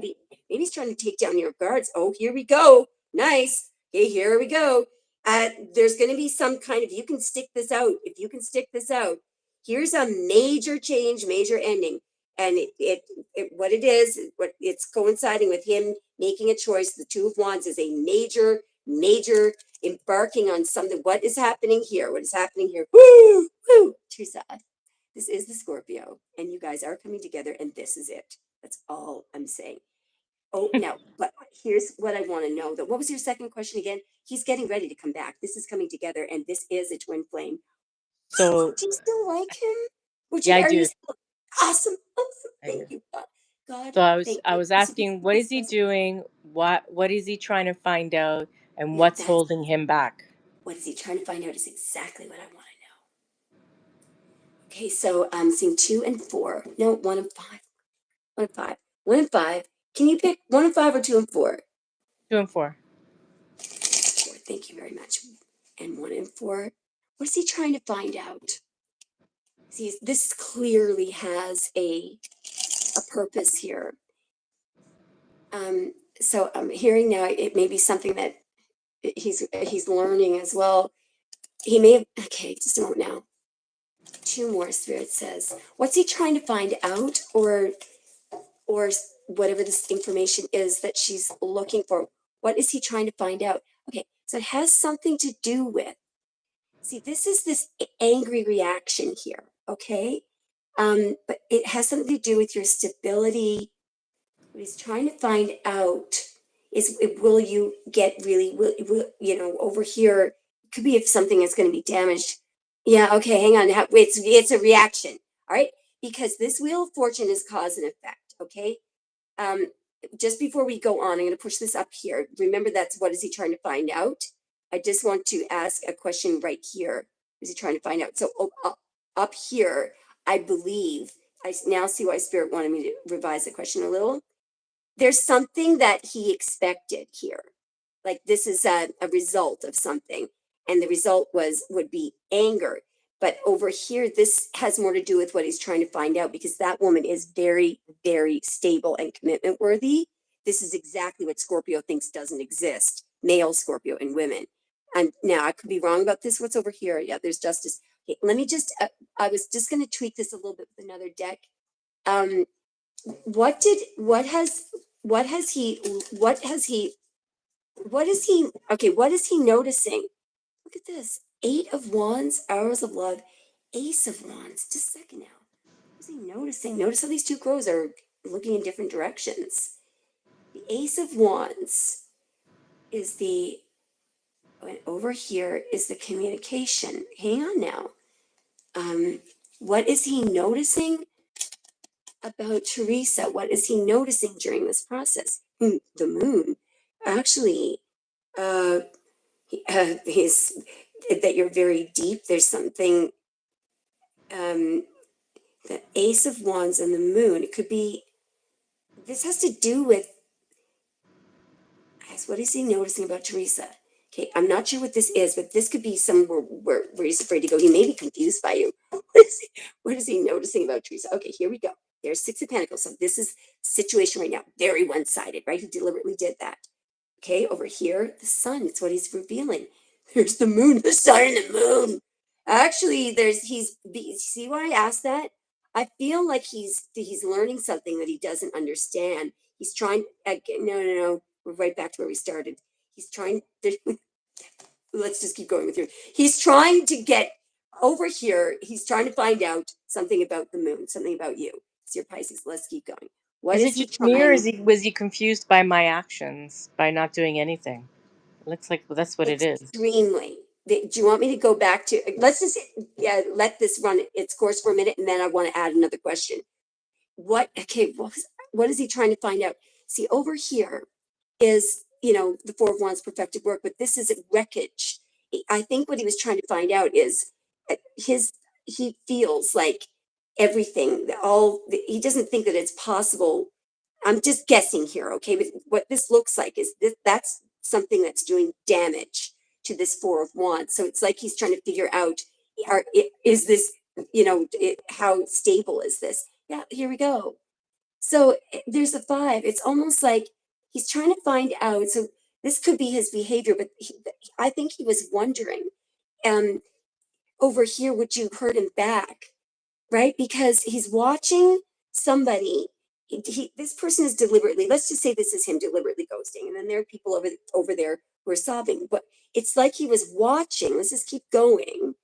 Maybe he's trying to take down your guards. Oh, here we go. Nice. Okay, here we go. There's going to be some kind of, you can stick this out. If you can stick this out, here's a major change, major ending. And what it is, what it's coinciding with him making a choice. The Two of Wands is a major, major embarking on something. What is happening here? What is happening here? Woo, woo, too sad. This is the Scorpio, and you guys are coming together, and this is it. That's all I'm saying. Oh, now, but here's what I want to know. What was your second question again? He's getting ready to come back. This is coming together, and this is a twin flame. So Do you still like him? yeah, I Are you do. still awesome? Awesome. I do. Thank you, God. God, So thank I you. was This will be asking, what is he doing? What is he trying to find out, and yeah, what's holding him back? what is he trying to find out is exactly what I want to know. Okay, so I'm seeing 2 and 4. No, 1 and 5. 1 and 5. 1 and 5. Can you pick 1 and 5 or 2 and 4? 2 and 4. 4. Thank you very much. And 1 and 4. What is he trying to find out? See, this clearly has a purpose here. So I'm hearing now it may be something that he's learning as well. He may have, okay, just a moment now. 2 more, Spirit says. What's he trying to find out, or whatever this information is that she's looking for? What is he trying to find out? Okay, so it has something to do with, see, this is this angry reaction here, okay? But it has something to do with your stability. What he's trying to find out is, will you get really, will over here, it could be if something is going to be damaged. Yeah, okay, hang on. It's a reaction, all right? Because this Wheel of Fortune is cause and effect, okay? Um, just before we go on, I'm going to push this up here. Remember, that's what is he trying to find out? I just want to ask a question right here. Is he trying to find out? So up here, I believe, I now see why Spirit wanted me to revise the question a little. There's something that he expected here. Like this is a result of something. And the result would be anger. But over here, this has more to do with what he's trying to find out, because that woman is very, very stable and commitment worthy. This is exactly what Scorpio thinks doesn't exist, male Scorpio and women. And now I could be wrong about this. What's over here? Yeah, there's justice. Okay, let me just, I was just going to tweak this a little bit with another deck. What is he noticing? Look at this. 8 of Wands, Arrows of Love, Ace of Wands. Just a second now. What is he noticing? Notice how these two crows are looking in different directions. The Ace of Wands is and over here is the communication. Hang on now. What is he noticing about Teresa? What is he noticing during this process? The Moon. Actually, he's that you're very deep. There's something, the Ace of Wands and the Moon. It could be, this has to do with, guys, what is he noticing about Teresa? Okay, I'm not sure what this is, but this could be somewhere where he's afraid to go. He may be confused by you. What is he noticing about Teresa? Okay, here we go. There's 6 of Pentacles. So this is situation right now. Very one-sided, right? He deliberately did that. Okay, over here, the Sun. It's what he's revealing. There's the Moon, the Sun, and the Moon. Actually, see why I asked that? I feel like he's learning something that he doesn't understand. He's trying. No. We're right back to where we started. He's trying. Let's just keep going with you. He's trying to get over here. He's trying to find out something about the Moon, something about you. It's your Pisces. Let's keep going. What Is is it he just me, or trying? was he confused by my actions by not doing anything? It looks like that's what it is. Extremely. Do you want me to go back to, let's just let this run its course for a minute, and then I want to add another question. What is he trying to find out? See, over here is, the 4 of Wands, perfected work, but this is wreckage. I think what he was trying to find out is he feels like everything, he doesn't think that it's possible. I'm just guessing here, okay? But what this looks like is that's something that's doing damage to this 4 of Wands. So it's like he's trying to figure out, is this, how stable is this? Yeah, here we go. So there's a 5. It's almost like he's trying to find out. So this could be his behavior, but I think he was wondering, over here, would you hurt him back? Right? Because he's watching somebody. This person is deliberately, let's just say this is him deliberately ghosting, and then there are people over there who are sobbing. But it's like he was watching. Let's just keep going,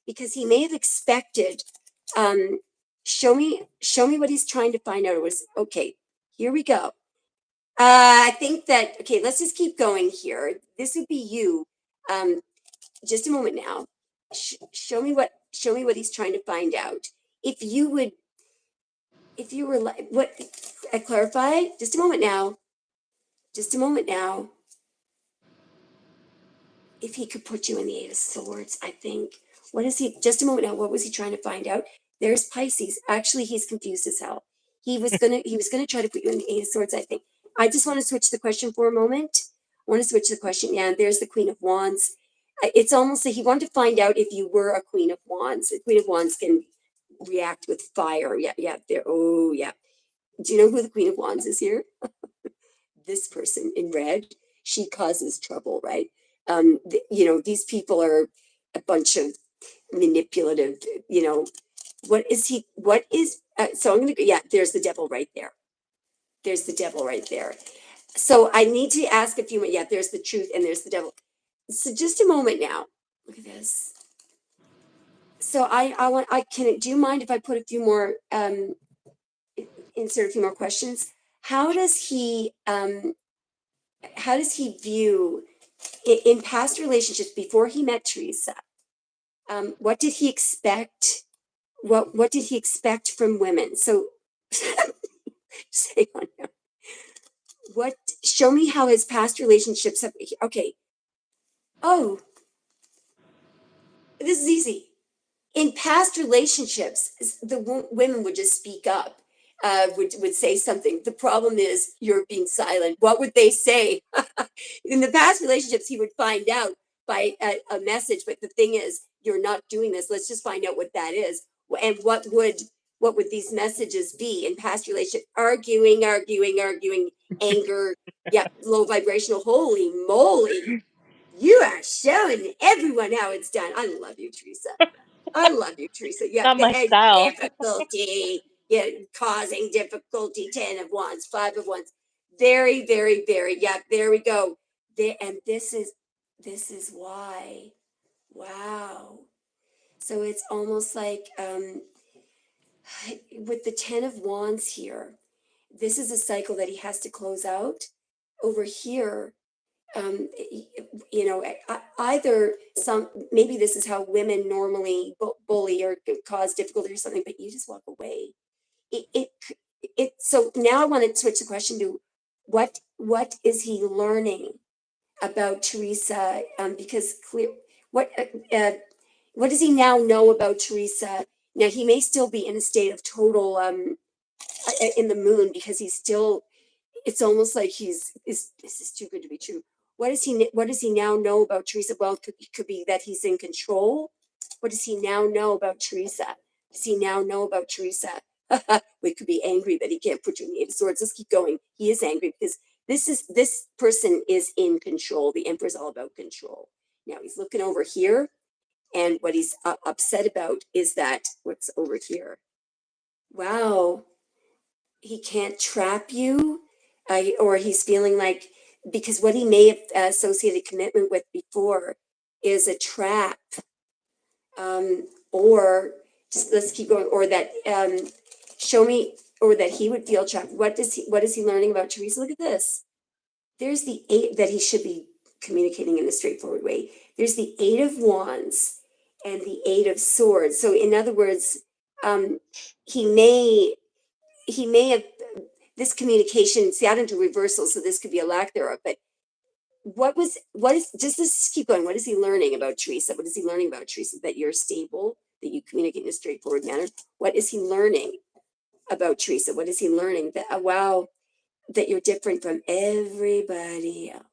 because he may have expected, show me what he's trying to find out. It was, okay, here we go. I think that, okay, let's just keep going here. This would be you. Just a moment now. Show me what he's trying to find out. If you were like, what, I clarify, just a moment now. if he could put you in the Eight of Swords, I think. What is he? Just a moment now. What was he trying to find out? There's Pisces. Actually, he's confused as hell. He was gonna try to put you in the Eight of Swords, I think. I just want to switch the question for a moment. I want to switch the question. Yeah, there's the Queen of Wands. It's almost like he wanted to find out if you were a Queen of Wands. A Queen of Wands can react with fire. Yeah, yeah. There. Oh, yeah. Do you know who the Queen of Wands is here? This person in red. She causes trouble, right? These people are a bunch of manipulative. You know, what is he? What is? So I'm gonna go. Yeah, there's the devil right there. There's the devil right there. So I need to ask a few more. Yeah, there's the truth and there's the devil. So just a moment now. Look at this. So I can. Do you mind if I put a few more? Insert a few more questions. How does he? How does he view in past relationships before he met Teresa? What did he expect? What did he expect from women? So, say on now. What? Show me how his past relationships have. Okay. Oh, this is easy. In past relationships, the women would just speak up, would say something. The problem is you're being silent. What would they say? In the past relationships, he would find out by a message. But the thing is, you're not doing this. Let's just find out what that is. And what would these messages be in past relationships? Arguing, anger. Yeah, low vibrational. Holy moly! You are showing everyone how it's done. I love you, Teresa. I love you, Teresa. Yeah, Not my and style. difficulty, yeah, causing difficulty. 10 of Wands, 5 of Wands. Very, very, very. Yeah, there we go. There, and this is why. Wow. So it's almost like with the 10 of Wands here. This is a cycle that he has to close out. Over here, either maybe this is how women normally bully or cause difficulty or something, but you just walk away. So now I want to switch the question to what is he learning about Teresa? Because what what does he now know about Teresa? Now he may still be in a state of total in the moon because he's still, it's almost like this is too good to be true. What does he now know about Teresa? Well, it could be that he's in control. What does he now know about Teresa? Does he now know about Teresa? We could be angry that he can't put you in the Eight of Swords. Let's keep going. He is angry because this person is in control. The Emperor's all about control. Now he's looking over here, and what he's upset about is that what's over here. Wow, he can't trap you, or he's feeling like, because what he may have associated commitment with before is a trap, or just let's keep going, or that show me, or that he would feel trapped. What is he learning about Teresa? Look at this. There's the 8 that he should be communicating in a straightforward way. There's the 8 of Wands and the 8 of Swords. So in other words, he may have this communication, see, I don't do reversal, so this could be a lack thereof, but just let's keep going. What is he learning about Teresa? What is he learning about Teresa? That you're stable, that you communicate in a straightforward manner. What is he learning about Teresa? What is he learning? That, wow, that you're different from everybody else.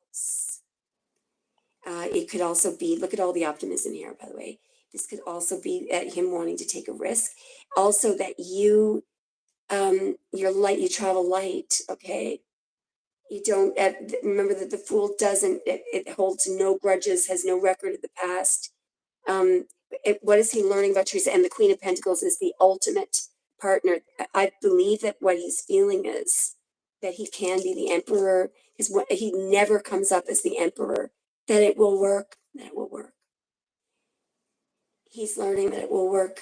It could also be, look at all the optimism here, by the way. This could also be him wanting to take a risk. Also that you're light, you travel light, okay? You don't remember that the Fool doesn't, it holds no grudges, has no record of the past. What is he learning about Teresa? And the Queen of Pentacles is the ultimate partner. I believe that what he's feeling is that he can be the Emperor, because he never comes up as the Emperor, that it will work, He's learning that it will work,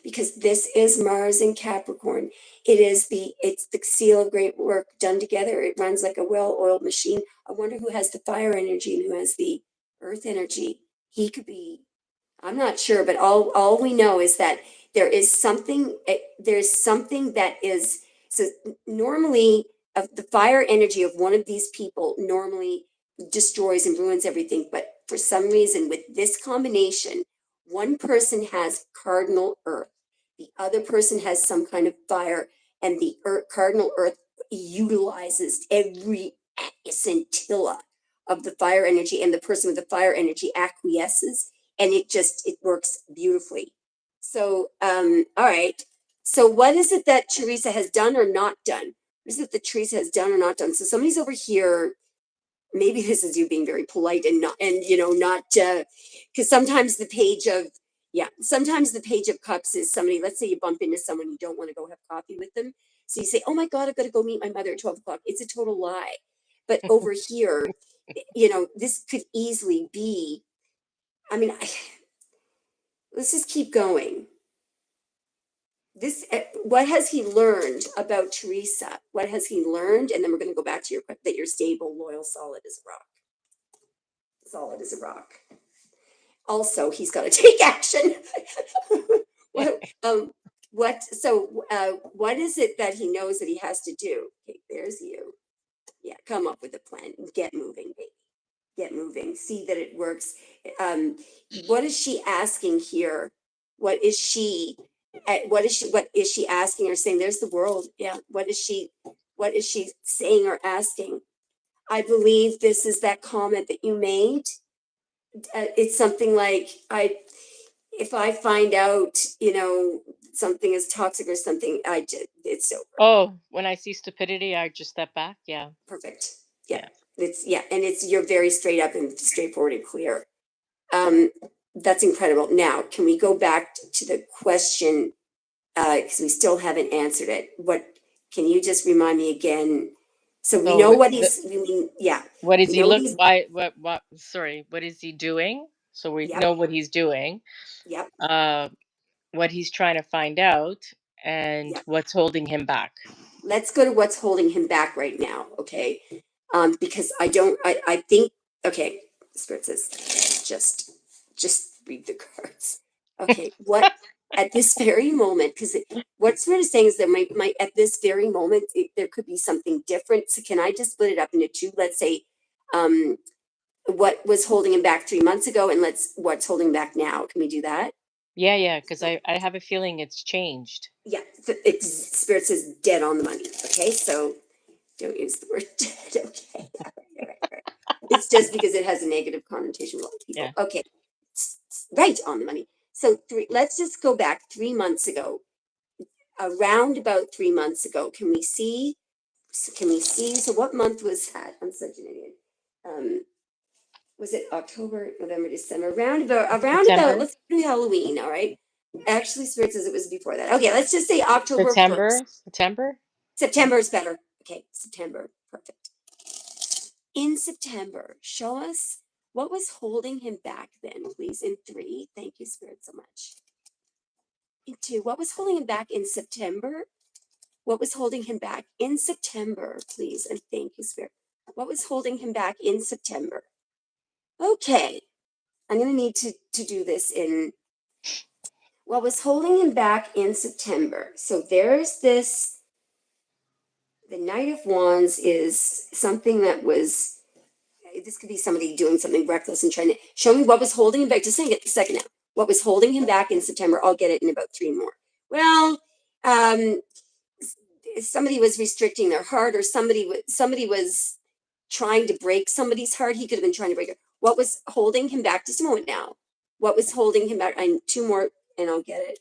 because this is Mars in Capricorn. It's the seal of great work done together. It runs like a well-oiled machine. I wonder who has the fire energy and who has the earth energy. He could be, I'm not sure, but all we know is that there's something that is, so normally of the fire energy of one of these people normally destroys and ruins everything, but for some reason with this combination, one person has cardinal earth, the other person has some kind of fire, and the cardinal earth utilizes every scintilla of the fire energy, and the person with the fire energy acquiesces, and it works beautifully. So all right, so what is it that Teresa has done or not done? What is it that Teresa has done or not done? So somebody's over here. Maybe this is you being very polite and not, and not, because sometimes the page of cups is somebody. Let's say you bump into someone you don't want to go have coffee with them, so you say, "Oh my God, I've got to go meet my mother at 12 o'clock." It's a total lie. But over here, this could easily be. I mean, let's just keep going. What has he learned about Teresa? What has he learned? And then we're going to go back to that you're stable, loyal, solid as a rock. Solid as a rock. Also, he's got to take action. What is it that he knows that he has to do? Okay, there's you. Yeah, come up with a plan and get moving, baby. Get moving. See that it works. What is she asking here? What is she asking or saying? There's the world. Yeah. What is she saying or asking? I believe this is that comment that you made. It's something like, if I find out, something is toxic or something, it's over. Oh, when I see stupidity, I just step back. Yeah. Perfect. Yeah. Yeah. And you're very straight up and straightforward and clear. That's incredible. Now, can we go back to the question? Because we still haven't answered it. Can you just remind me again? So we know what what is we he know look? he's, Why? What? Sorry. What is he doing? So we yep, know what he's doing. yep, Uh, what he's trying to find out, and yep. what's holding him back. Let's go to what's holding him back right now, okay? Because I think, okay, Spirit says, just read the cards. Okay, what at this very moment, because what Spirit is saying is that my at this very moment, there could be something different. So can I just split it up into two? Let's say, what was holding him back 3 months ago, and what's holding him back now. Can we do that? Yeah. Because So, I have a feeling it's changed. yeah, Spirit says dead on the money. Okay, so don't use the word dead. Okay. All right. It's just because it has a negative connotation with a lot of people. Yeah. Okay. Right on the money. So let's just go back 3 months ago. Around about 3 months ago. Can we see? So what month was that? I'm such an idiot. Was it October, November, December? Around about September. let's do Halloween, all right? Actually, Spirit says it was before that. Okay, let's just say October 1st. September. September is better. Okay, September. Perfect. In September, show us what was holding him back then, please. In 3, thank you, Spirit, so much. In 2, what was holding him back in September? What was holding him back in September, please? And thank you, Spirit. What was holding him back in September? Okay, I'm going to need to do this in what was holding him back in September. So there's this. The Knight of Wands is something that was. This could be somebody doing something reckless and trying to show me what was holding him back. Just saying it a second now. What was holding him back in September? I'll get it in about 3 more. Well, somebody was restricting their heart, or somebody was trying to break somebody's heart. He could have been trying to break it. What was holding him back? Just a moment now. What was holding him back? I'm 2 more, and I'll get it.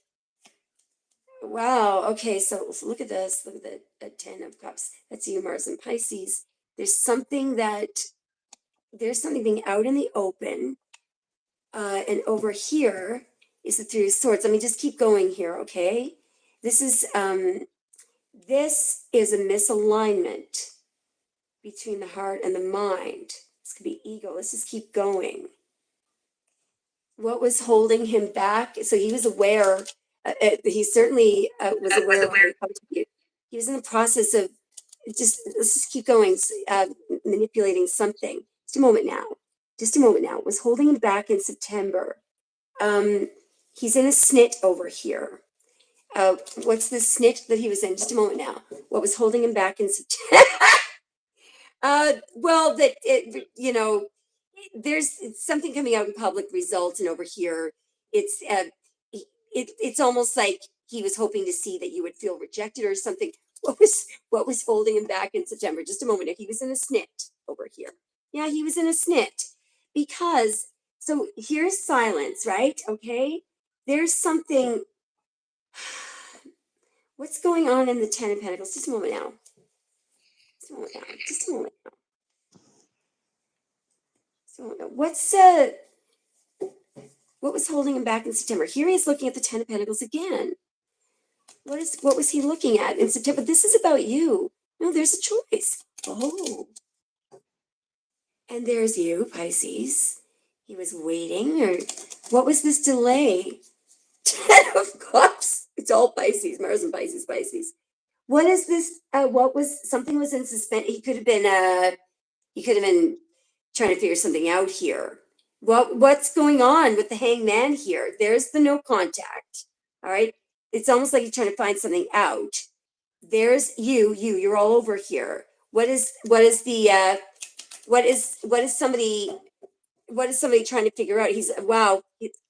Wow. Okay. So look at this. Look at the 10 of Cups. That's you, Mars and Pisces. There's something being out in the open, and over here is the 3 of Swords. Let me just keep going here, okay? This is a misalignment between the heart and the mind. This could be ego. Let's just keep going. What was holding him back? So he was aware. He certainly was aware of how he was in the process of let's just keep going, manipulating something. Just a moment now. It was holding him back in September. He's in a snit over here. What's the snit that he was in? Just a moment now. What was holding him back in September? Well, there's something coming out in public results, and over here, it's it's almost like he was hoping to see that you would feel rejected or something. What was holding him back in September? Just a moment. If he was in a snit over here, yeah, he was in a snit because so here's silence, right? Okay, there's something. What's going on in the Ten of Pentacles? Just a moment now. Just a moment now. Just a moment now. So what was holding him back in September? Here he is looking at the Ten of Pentacles again. What was he looking at in September? This is about you. No, there's a choice. Oh. And there's you, Pisces. He was waiting, or what was this delay? Ten of Cups. It's all Pisces, Mars and Pisces, Pisces. What is this? What was something was in suspense? He could have been trying to figure something out here. What's going on with the Hangman here? There's the no contact. All right. It's almost like you're trying to find something out. There's you're all over here. What is somebody trying to figure out? He's wow,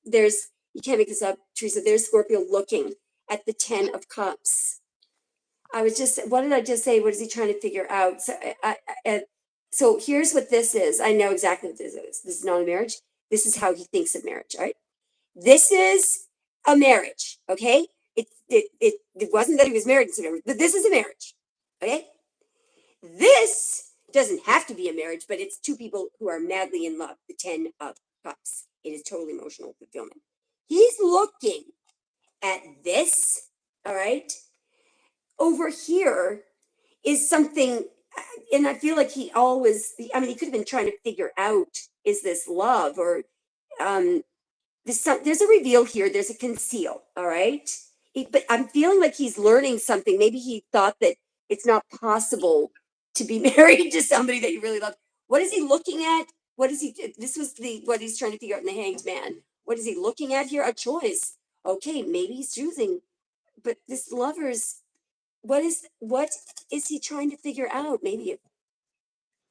there's you can't make this up, Teresa. There's Scorpio looking at the 10 of Cups. What did I just say? What is he trying to figure out? So here's what this is. I know exactly what this is. This is not a marriage. This is how he thinks of marriage. All right. This is a marriage. Okay. It wasn't that he was married in September, but this is a marriage. Okay. This doesn't have to be a marriage, but it's two people who are madly in love. The 10 of Cups. It is totally emotional fulfillment. He's looking at this. All right. Over here is something, and I feel like he could have been trying to figure out, is this love or there's a reveal here, there's a conceal, all right? But I'm feeling like he's learning something. Maybe he thought that it's not possible to be married to somebody that you really love. What is he looking at? This was what he's trying to figure out in the Hanged Man. What is he looking at here? A choice. Okay, maybe he's choosing, but this lover's, what is he trying to figure out? Maybe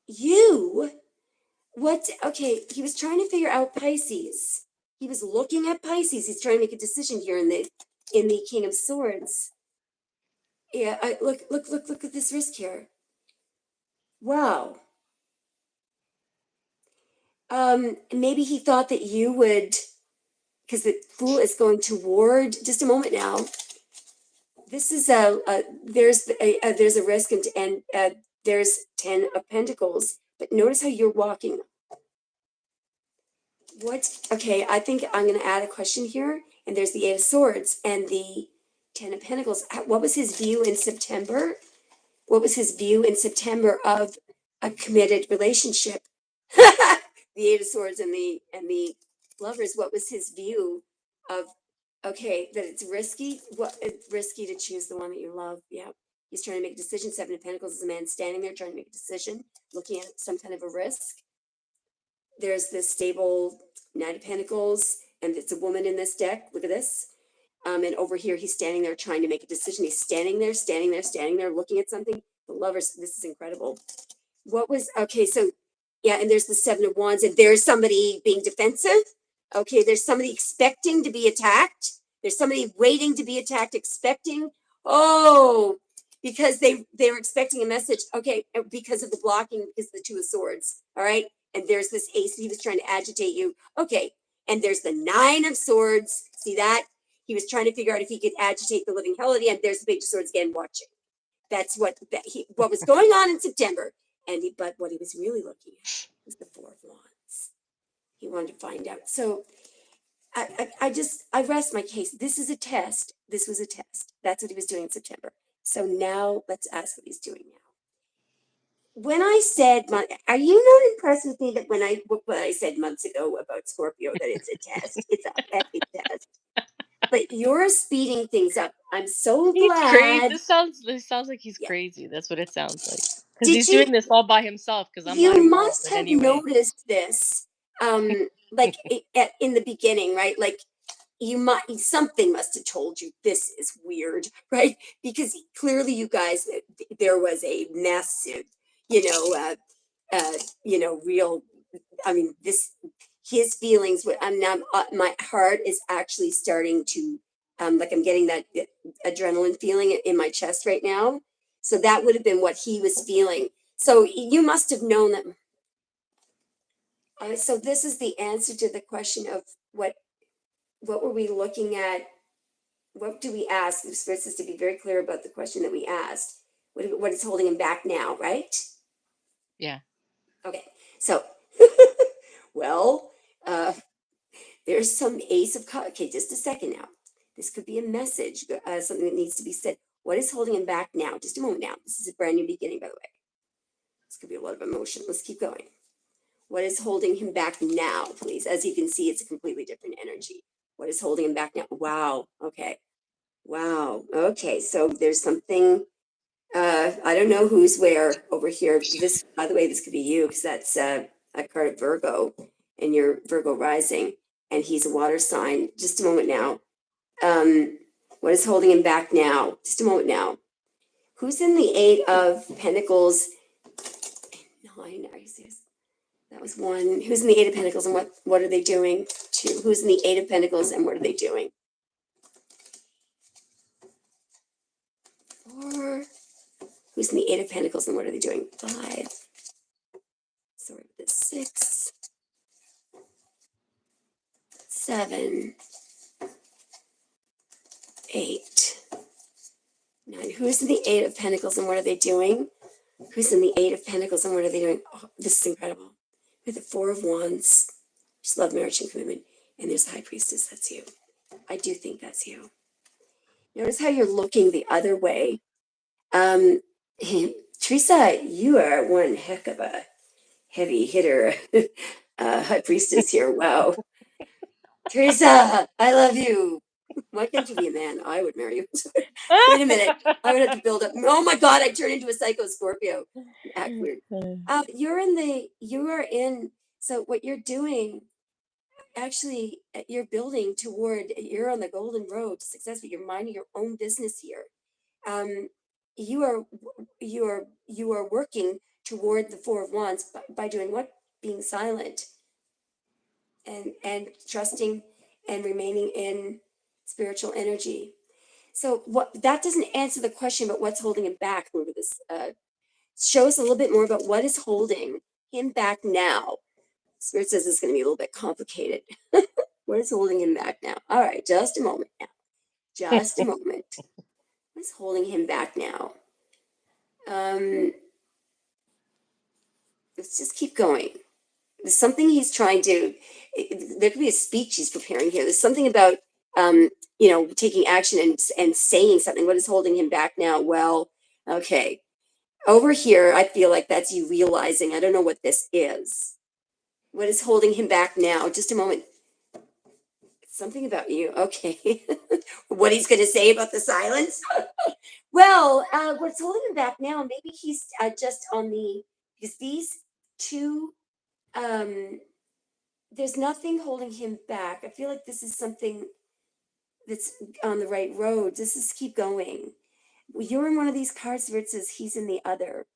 you, okay, he was trying to figure out Pisces. He was looking at Pisces. He's trying to make a decision here in the King of Swords. Yeah, look at this risk here. Wow. Maybe he thought that you would, because the Fool is going toward, just a moment now. This is there's a risk, and there's 10 of Pentacles, but notice how you're walking. Okay, I think I'm going to add a question here, and there's the 8 of Swords and the 10 of Pentacles. What was his view in September? What was his view in September of a committed relationship? The 8 of Swords and the Lovers. What was his view of, okay, that it's risky? It's risky to choose the one that you love. Yeah. He's trying to make a decision. 7 of Pentacles is a man standing there trying to make a decision, looking at some kind of a risk. There's this stable 9 of Pentacles, and it's a woman in this deck. Look at this. And over here, he's standing there trying to make a decision. He's standing there, looking at something. The Lovers, this is incredible. Okay, so, yeah, and there's the 7 of Wands, and there's somebody being defensive. Okay, there's somebody expecting to be attacked. There's somebody waiting to be attacked, expecting. Oh, because they were expecting a message. Okay, because of the blocking, because of the 2 of Swords. All right, and there's this Ace. He was trying to agitate you. Okay, and there's the 9 of Swords. See that? He was trying to figure out if he could agitate the living hell out of you, and there's the Page of Swords again watching. That's what was going on in September. But what he was really looking at was the 4 of Wands. He wanted to find out. So I rest my case. This is a test. This was a test. That's what he was doing in September. So now let's ask what he's doing now. When I said, are you not impressed with me that when I said months ago about Scorpio, that it's a test? It's a epic test. But you're speeding things up. I'm so He's crazy. glad. This sounds like he's Yeah. crazy. That's what it sounds like. Because Did he's you? doing this all by himself. Because I'm not You involved must in have any way. noticed this, like in the beginning, right? Like something must have told you this is weird, right? Because clearly, you guys, there was a massive, real I mean, his feelings, I'm now, my heart is actually starting to, like I'm getting that adrenaline feeling in my chest right now. So that would have been what he was feeling. So you must have known that. So this is the answer to the question of what were we looking at? What do we ask? We're supposed to be very clear about the question that we asked. What is holding him back now, right? Yeah. Okay, so, well, uh, there's some ace of cups. Okay, just a second now. This could be a message, something that needs to be said. What is holding him back now? Just a moment now. This is a brand new beginning, by the way. This could be a lot of emotion. Let's keep going. What is holding him back now, please? As you can see, it's a completely different energy. What is holding him back now? Wow. Okay. Wow. Okay. So there's something. I don't know who's where over here. This, by the way, this could be you because that's a card of Virgo, and you're Virgo rising, and he's a water sign. Just a moment now. What is holding him back now? Just a moment now. Who's in the Eight of Pentacles? Nine. That was one. Who's in the Eight of Pentacles and what are they doing? Two. Who's in the Eight of Pentacles and what are they doing? Four. Who's in the Eight of Pentacles and what are they doing? Five. Sorry, the six. Seven. Eight. Nine. Who's in the Eight of Pentacles and what are they doing? Who's in the Eight of Pentacles and what are they doing? Oh, this is incredible. With the Four of Wands. Just love, marriage, and commitment. And there's the High Priestess. That's you. I do think that's you. Notice how you're looking the other way. Teresa, you are one heck of a heavy hitter. High Priestess here. Wow. Teresa, I love you. Why can't you be a man? I would marry you. Wait a minute. I would have to build up. Oh my God, I turned into a psycho Scorpio. Act weird. You are in, so what you're doing, actually, you're building toward, you're on the golden road to success, but you're minding your own business here. Um, you are, you are working toward the Four of Wands by doing what? Being silent and trusting and remaining in spiritual energy. So what that doesn't answer the question, but what's holding him back? Remember this. Show us a little bit more about what is holding him back now. Spirit says it's going to be a little bit complicated. What is holding him back now? All right, just a moment now. Just a moment. What's holding him back now? Let's just keep going. There's something he's trying to. There could be a speech he's preparing here. There's something about taking action and saying something. What is holding him back now? Well, okay. Over here, I feel like that's you realizing. I don't know what this is. What is holding him back now? Just a moment. Something about you. Okay. What he's going to say about the silence? Well, what's holding him back now? Maybe he's just on the, because these two, there's nothing holding him back. I feel like this is something that's on the right road. Just keep going. You're in one of these cards where it says he's in the other.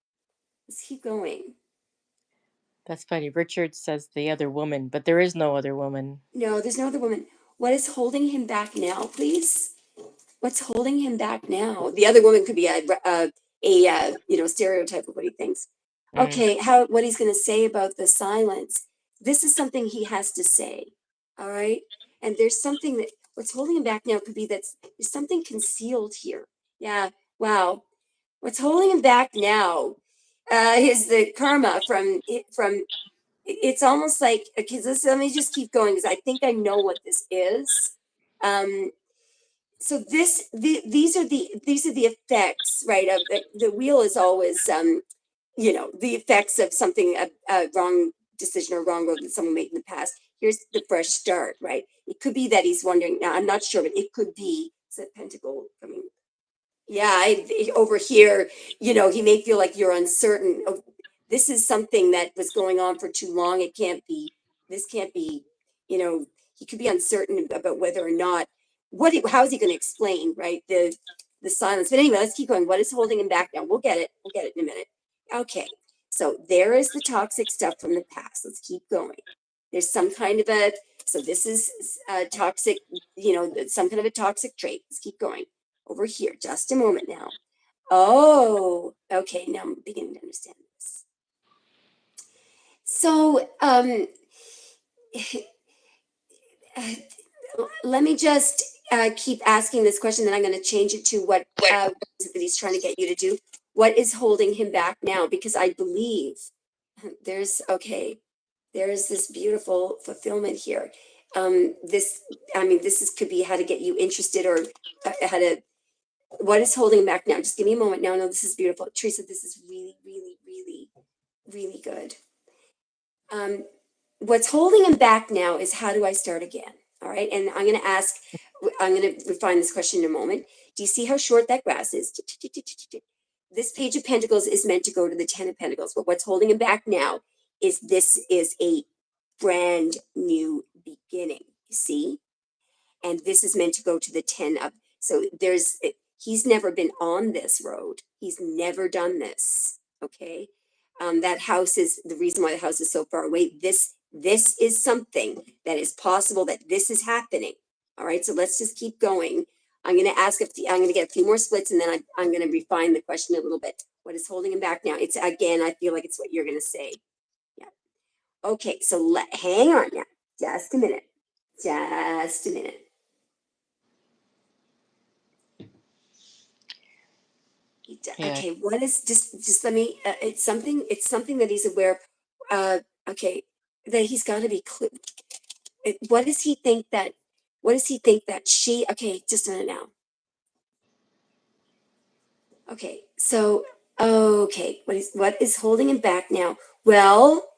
Let's keep going. That's funny. Richard says the other woman, but there is no other woman. No, there's no other woman. What is holding him back now, please? What's holding him back now? The other woman could be a stereotype of what he thinks. Okay, what he's going to say about the silence. This is something he has to say. All right, and there's something that what's holding him back now could be that there's something concealed here. Yeah. Wow. What's holding him back now is the karma from. It's almost like because let me just keep going because I think I know what this is. So these are the effects, right? Of the wheel is always the effects of something a wrong decision or wrong road that someone made in the past. Here's the fresh start, right? It could be that he's wondering. Now I'm not sure, but it could be. Is that pentacle coming? Yeah, over here, he may feel like you're uncertain. Oh, this is something that was going on for too long. It can't be. This can't be. He could be uncertain about whether or not how is he going to explain, right? The silence. But anyway, let's keep going. What is holding him back now? We'll get it. We'll get it in a minute. Okay. So there is the toxic stuff from the past. Let's keep going. There's some kind of a, so this is toxic, some kind of a toxic trait. Let's keep going. Over here, just a moment now. Oh, okay, now I'm beginning to understand this. So, let me just keep asking this question, then I'm going to change it to what that he's trying to get you to do. What is holding him back now? Because I believe there's this beautiful fulfillment here. This could be how to get you interested, or how to, what is holding him back now? Just give me a moment now. No, this is beautiful. Teresa, this is really, really, really, really good. What's holding him back now is, how do I start again? All right. And I'm going to refine this question in a moment. Do you see how short that grass is? This Page of Pentacles is meant to go to the Ten of Pentacles, but what's holding him back now is this is a brand new beginning. You see? And this is meant to go to the 10 of, so he's never been on this road. He's never done this. Okay. That house is the reason why the house is so far away. This is something that is possible, that this is happening. All right. So let's just keep going. I'm going to I'm going to get a few more splits, and then I'm going to refine the question a little bit. What is holding him back now? It's, again, I feel like it's what you're going to say. Yeah. Okay. So hang on now. Just a minute. Just a minute. Yeah. Okay, what is, just let me, it's something that he's aware of. Okay, that he's got to be clear. What does he think that she, okay, just a minute now. Okay, so, okay, what is holding him back now? Well,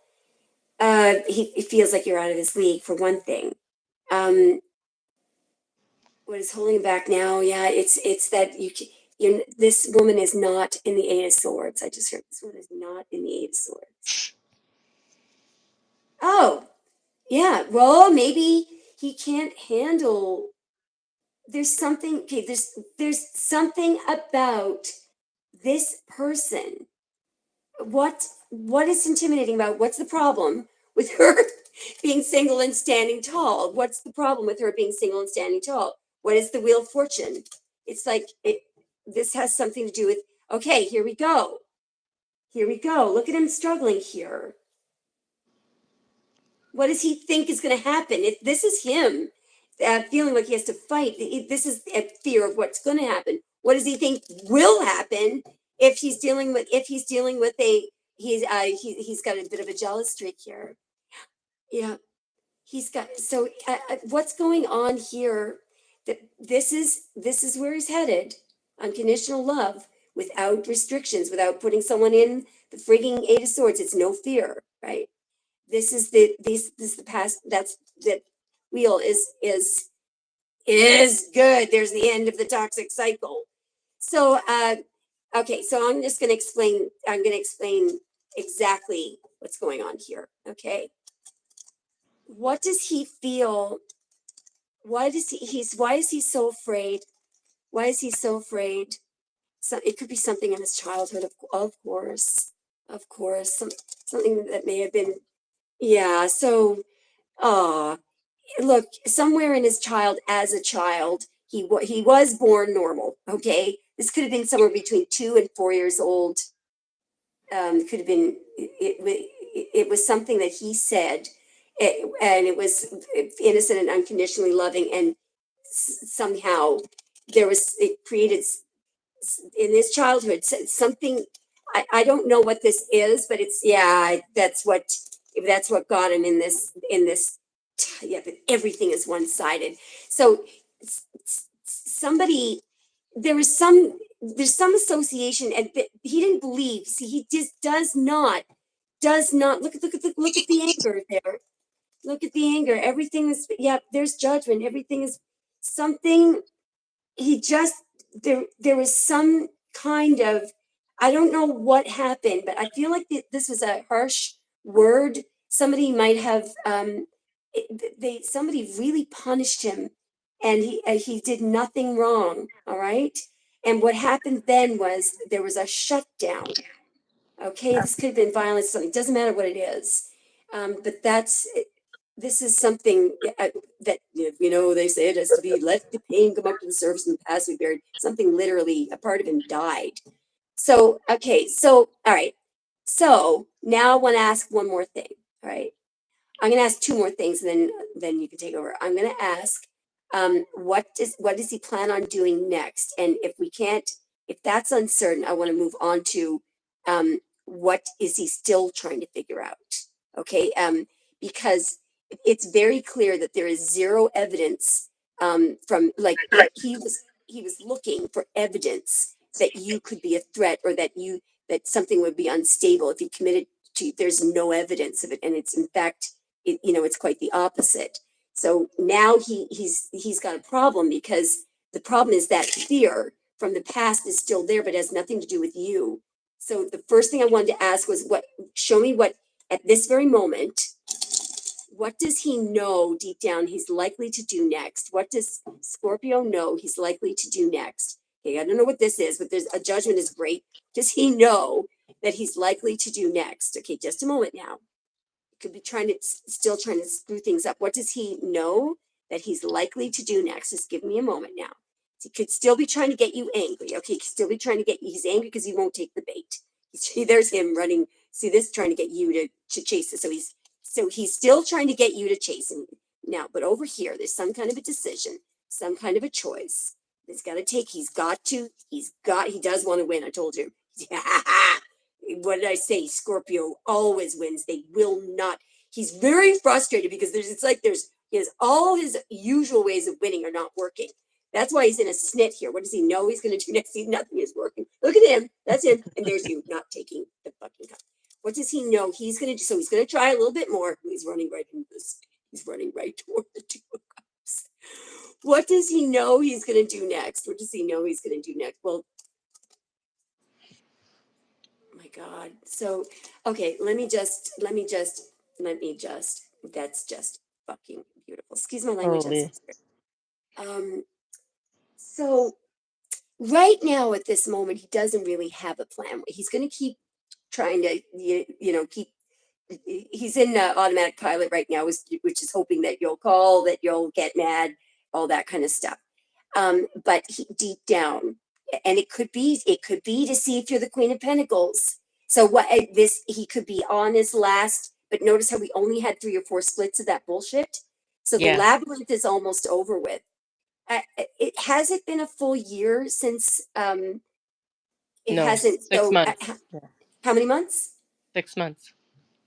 he feels like you're out of his league, for one thing. What is holding him back now? Yeah, it's that this woman is not in the Eight of Swords. I just heard this woman is not in the Eight of Swords. Oh, yeah. Well, maybe he can't handle. There's something. Okay, there's something about this person. What is intimidating about? What's the problem with her being single and standing tall? What's the problem with her being single and standing tall? What is the Wheel of Fortune? It's like this has something to do with. Okay, here we go. Here we go. Look at him struggling here. What does he think is going to happen? If this is him feeling like he has to fight, this is a fear of what's going to happen. What does he think will happen if he's dealing with he's got a bit of a jealous streak here. Yeah, he's got, so what's going on here? That this is where he's headed. Unconditional love without restrictions, without putting someone in the frigging Eight of Swords. It's no fear, right? This is the past. That's that wheel is good. There's the end of the toxic cycle. So okay, so I'm just going to explain. I'm going to explain exactly what's going on here. Okay, what does he feel? Why is he so afraid? Why is he so afraid? So it could be something in his childhood, of course, something that may have been. Yeah. So, look, somewhere in his as a child, he was born normal. Okay, this could have been somewhere between 2 and 4 years old. Could have been it was something that he said, and it was innocent and unconditionally loving, and somehow it created in his childhood something. I don't know what this is, but it's, yeah, that's what got him in this yeah, but everything is one-sided. So somebody, there's some association, and he didn't believe. See, he just does not look at the anger there. Look at the anger. Everything is, yeah, there's judgment. Everything is something. He just, there was some kind of, I don't know what happened, but I feel like this was a harsh word. Somebody might have somebody really punished him, and he did nothing wrong. All right. And what happened then was there was a shutdown. Okay, this could have been violence, something, doesn't matter what it is. But this is something that, they say it has to be, let the pain come up to the surface and the past be buried. Something literally, a part of him died. So, okay, so, all right. So now I want to ask one more thing. All right. I'm going to ask two more things, and then you can take over. I'm going to ask, what does he plan on doing next? And if that's uncertain, I want to move on to, what is he still trying to figure out? Okay, because it's very clear that there is zero evidence, from, like, he was looking for evidence that you could be a threat, or that something would be unstable if he committed to. There's no evidence of it, and it's, in fact, it's quite the opposite. So now he's got a problem, because the problem is that fear from the past is still there, but has nothing to do with you. So the first thing I wanted to ask was, show me what, at this very moment, what does he know deep down he's likely to do next? What does Scorpio know he's likely to do next? Okay, I don't know what this is, but there's a judgment is great. Does he know that he's likely to do next? Okay, just a moment now. Could be still trying to screw things up. What does he know that he's likely to do next? Just give me a moment now. He could still be trying to get you angry. Okay, he could still be trying to get you. He's angry because he won't take the bait. There's him running. See this, trying to get you to chase it. So he's still trying to get you to chase him now. But over here, there's some kind of a decision, some kind of a choice. He's got to take. He does want to win. I told you. What did I say? Scorpio always wins. They will not. He's very frustrated because he has all his usual ways of winning are not working. That's why he's in a snit here. What does he know he's going to do next? Nothing is working. Look at him. That's him. And there's you not taking the fucking cup. What does he know he's going to do? So he's going to try a little bit more. He's running right into this. He's running right toward the two of cups. What does he know he's going to do next? What does he know he's going to do next? Well, my God. So, okay, that's just fucking beautiful. Excuse my language. I'm so Totally. sorry. So right now at this moment, he doesn't really have a plan. He's going to keep trying to, keep, he's in automatic pilot right now, which is hoping that you'll call, that you'll get mad, all that kind of stuff. But deep down, and it could be to see if you're the Queen of Pentacles. So he could be on his last, but notice how we only had 3 or 4 splits of that bullshit. So the Yeah. labyrinth is almost over with. It hasn't been a full year since, it No. hasn't. 6 months. Yeah. How many months? 6 months.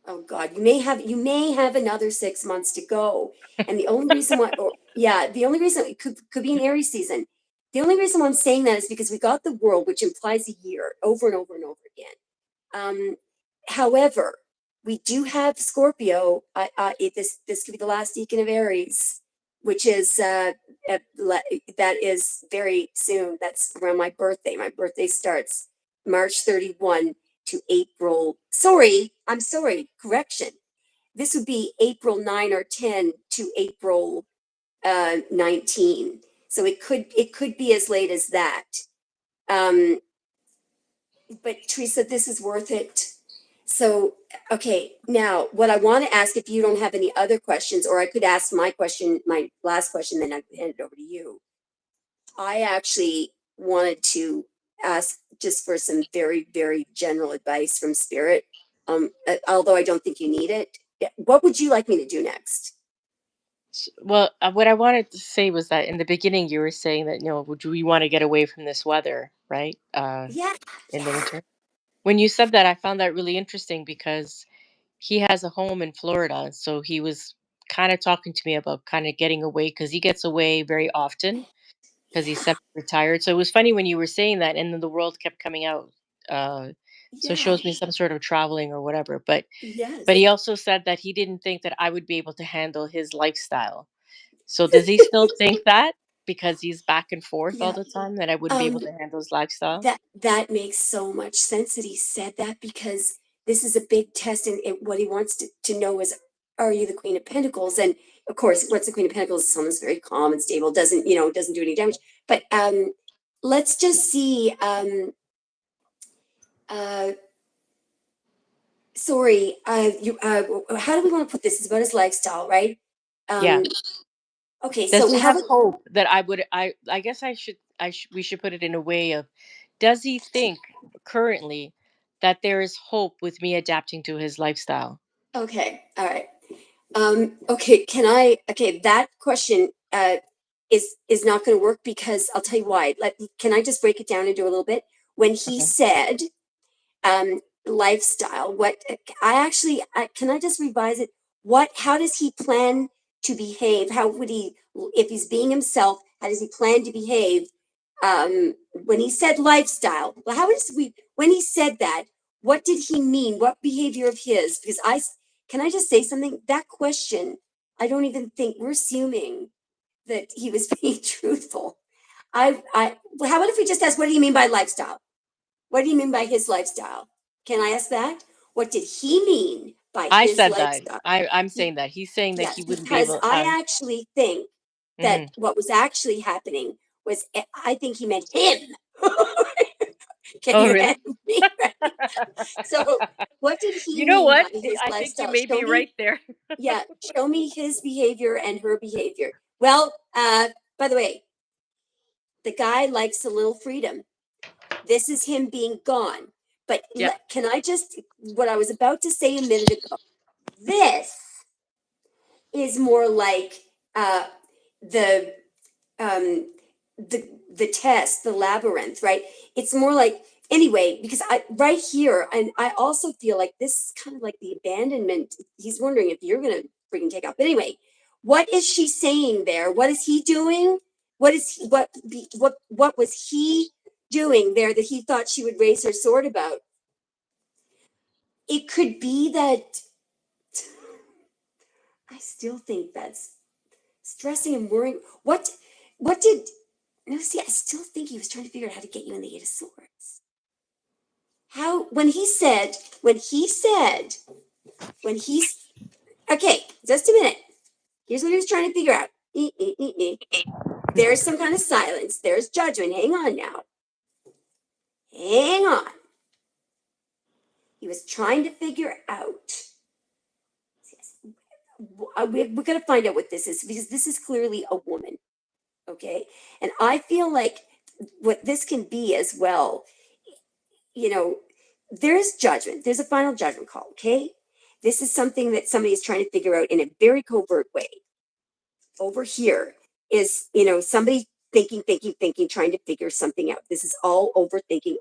Oh God, you may have another 6 months to go. And the only reason why, the only reason it could be an Aries season. The only reason why I'm saying that is because we got the world, which implies a year over and over and over again. However, we do have Scorpio. This could be the last decan of Aries, which is that is very soon. That's around my birthday. My birthday starts March 31 to April. I'm sorry. Correction. This would be April 9 or 10 to April 19. So it could be as late as that. But Teresa, this is worth it. So, okay, now what I want to ask, if you don't have any other questions, or I could ask my last question, then I could hand it over to you. I actually wanted to ask just for some very, very general advice from Spirit. Although I don't think you need it. What would you like me to do next? Well, what I wanted to say was that in the beginning you were saying that, would we want to get away from this weather, right? Yeah, In the yeah, winter. When you said that, I found that really interesting because he has a home in Florida. So he was kind of talking to me about kind of getting away because he gets away very often because he's yeah, semi-retired. So it was funny when you were saying that, and then the world kept coming out. Uh, so it yeah. shows me some sort of traveling or whatever. But Yes. he also said that he didn't think that I would be able to handle his lifestyle. So does he still think that because he's back and forth all Yeah. the time that I wouldn't be able Um, to handle his lifestyle? that makes so much sense that he said that, because this is a big test, and what he wants to know is, are you the Queen of Pentacles? And of course, what's the Queen of Pentacles? Someone who's very calm and stable, doesn't do any damage. But let's just see. Uh, sorry, how do we want to put this? It's about his lifestyle, right? Yeah. Um, okay, Does so he how have about, hope that I guess we should put it in a way of, does he think currently that there is hope with me adapting to his lifestyle? okay, all right. Okay, okay, that question is not going to work because I'll tell you why. Can I just break it down and do a little bit? When he Okay. said lifestyle, can I just revise it? How does he plan to behave? How would he, if he's being himself, how does he plan to behave? When he said lifestyle, well, when he said that, what did he mean? What behavior of his? Because can I just say something? That question, I don't even think we're assuming that he was being truthful. How about if we just ask, what do you mean by lifestyle? What do you mean by his lifestyle? Can I ask that? What did he mean by I his said that. lifestyle? I'm Be- saying that. He's saying that Yeah, he wouldn't be because able I actually think that Mhm. what was actually happening was, I think he meant him. Can Oh, you really? handle me? Right? So, what did he You know mean what? by his I think you lifestyle? may Show be me, right there. yeah, show me his behavior and her behavior. Well, by the way, the guy likes a little freedom. This is him being gone. But Yeah. can I just, what I was about to say a minute ago, this is more like uh, the the test, the labyrinth, right? It's more like, anyway, because I right here, and I also feel like this is kind of like the abandonment. He's wondering if you're gonna freaking take off. But anyway, what is she saying there? What is he doing? What was he doing there that he thought she would raise her sword about? It could be that I still think that's stressing and worrying. What did no see? I still think he was trying to figure out how to get you in the Eight of Swords. How when he's okay, just a minute. Here's what he was trying to figure out. There's some kind of silence. There's judgment. Hang on now. Hang on. He was trying to figure out. We're going to find out what this is because this is clearly a woman. Okay. And I feel like what this can be as well, you know, there's judgment, there's a final judgment call. Okay. This is something that somebody is trying to figure out in a very covert way. Over here is, somebody thinking, trying to figure something out. This is all overthinking,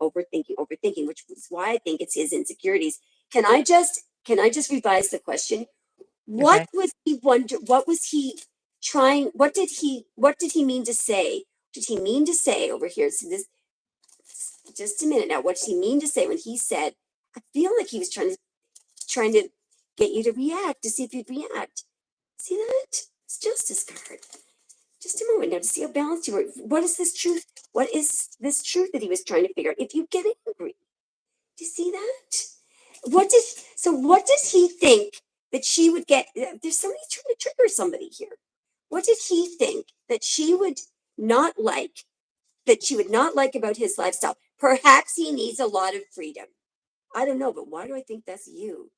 which is why I think it's his insecurities. Can I just revise the question? What Okay. was he wonder? What was he trying? What did he mean to say? Did he mean to say over here? So this, just a minute now. What did he mean to say when he said? I feel like he was trying to get you to react to see if you'd react. See that? It's justice card. Just a moment now to see how balanced you were. What is this truth? What is this truth that he was trying to figure out? If you get angry, do you see that? What does he think that she would get? There's somebody trying to trigger somebody here. What did he think that she would not like about his lifestyle? Perhaps he needs a lot of freedom. I don't know, but why do I think that's you?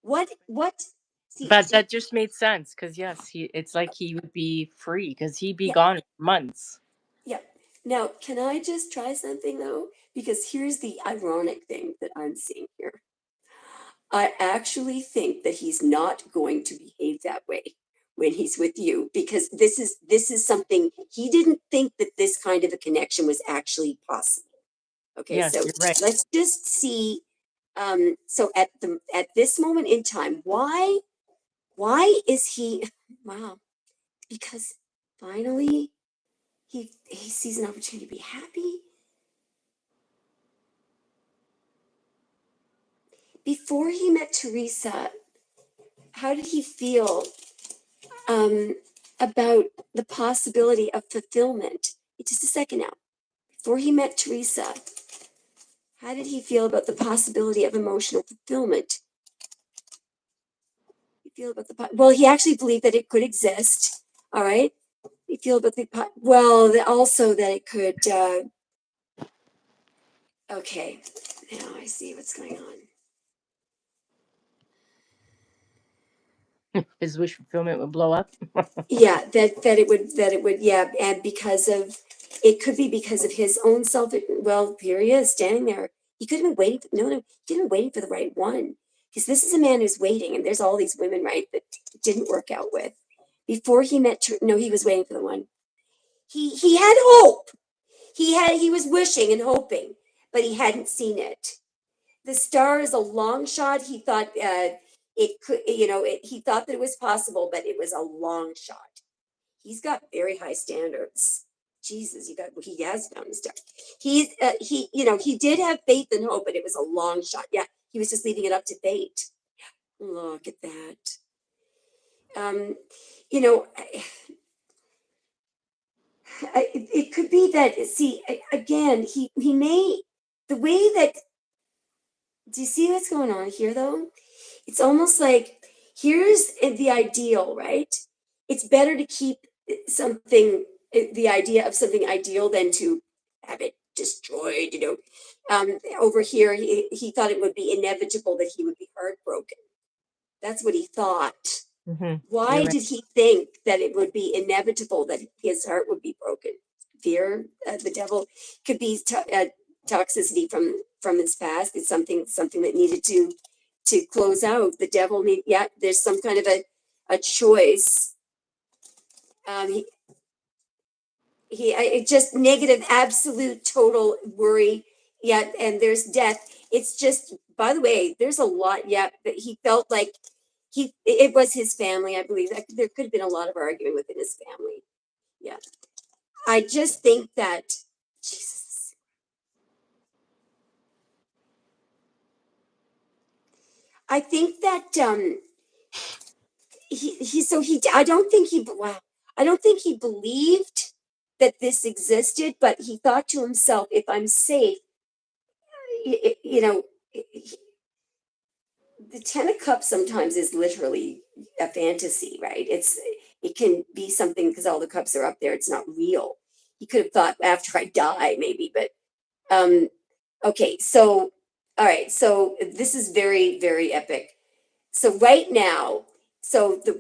What see, But that just made sense because yes, it's like he would be free because he'd be yeah, gone for months. yeah. Now, can I just try something though? Because here's the ironic thing that I'm seeing here. I actually think that he's not going to behave that way when he's with you because this is something he didn't think that this kind of a connection was actually possible. Okay, Yes, so you're right. let's just see. So at this moment in time, why is he? Wow, because finally he sees an opportunity to be happy. Before he met Teresa, how did he feel um, about the possibility of fulfillment? Just a second now. Before he met Teresa, how did he feel about the possibility of emotional fulfillment? You feel about well, he actually believed that it could exist. All right. You feel about also that it could. Okay, now I see what's going on. His wish fulfillment would blow up. Yeah, that it would, yeah, and because of, it could be because of his own self. Well, here he is standing there. He could have been waiting. No, no, he could have been waiting for the right one. Because this is a man who's waiting, and there's all these women, right, that didn't work out with. Before he met, no, he was waiting for the one. He had hope. He was wishing and hoping, but he hadn't seen it. The star is a long shot. He thought it could, he thought that it was possible, but it was a long shot. He's got very high standards. Jesus, he has found his star. He did have faith and hope, but it was a long shot. Yeah, he was just leaving it up to fate. Look at that. Um, you know, it could be that. See, again, he may, the way that. Do you see what's going on here, though? It's almost like, here's the ideal, right? It's better to keep something, the idea of something ideal, than to have it destroyed. Over here, he thought it would be inevitable that he would be heartbroken. That's what he thought. You're Why right. did he think that it would be inevitable that his heart would be broken? Fear, the devil, could be toxicity from his past. It's something that needed to close out. The devil need, yeah. There's some kind of a choice. It just negative, absolute, total worry. Yeah, and there's death. It's just, by the way, there's a lot. Yeah, that he felt like it was his family. I believe that there could have been a lot of arguing within his family. Yeah, I just think that, Jesus. I think that I don't think wow, I don't think he believed that this existed, but he thought to himself, if I'm safe, you know, the Ten of Cups sometimes is literally a fantasy, right? It can be something because all the cups are up there. It's not real. He could have thought after I die, maybe, but okay. So, all right. So this is very, very epic. So right now,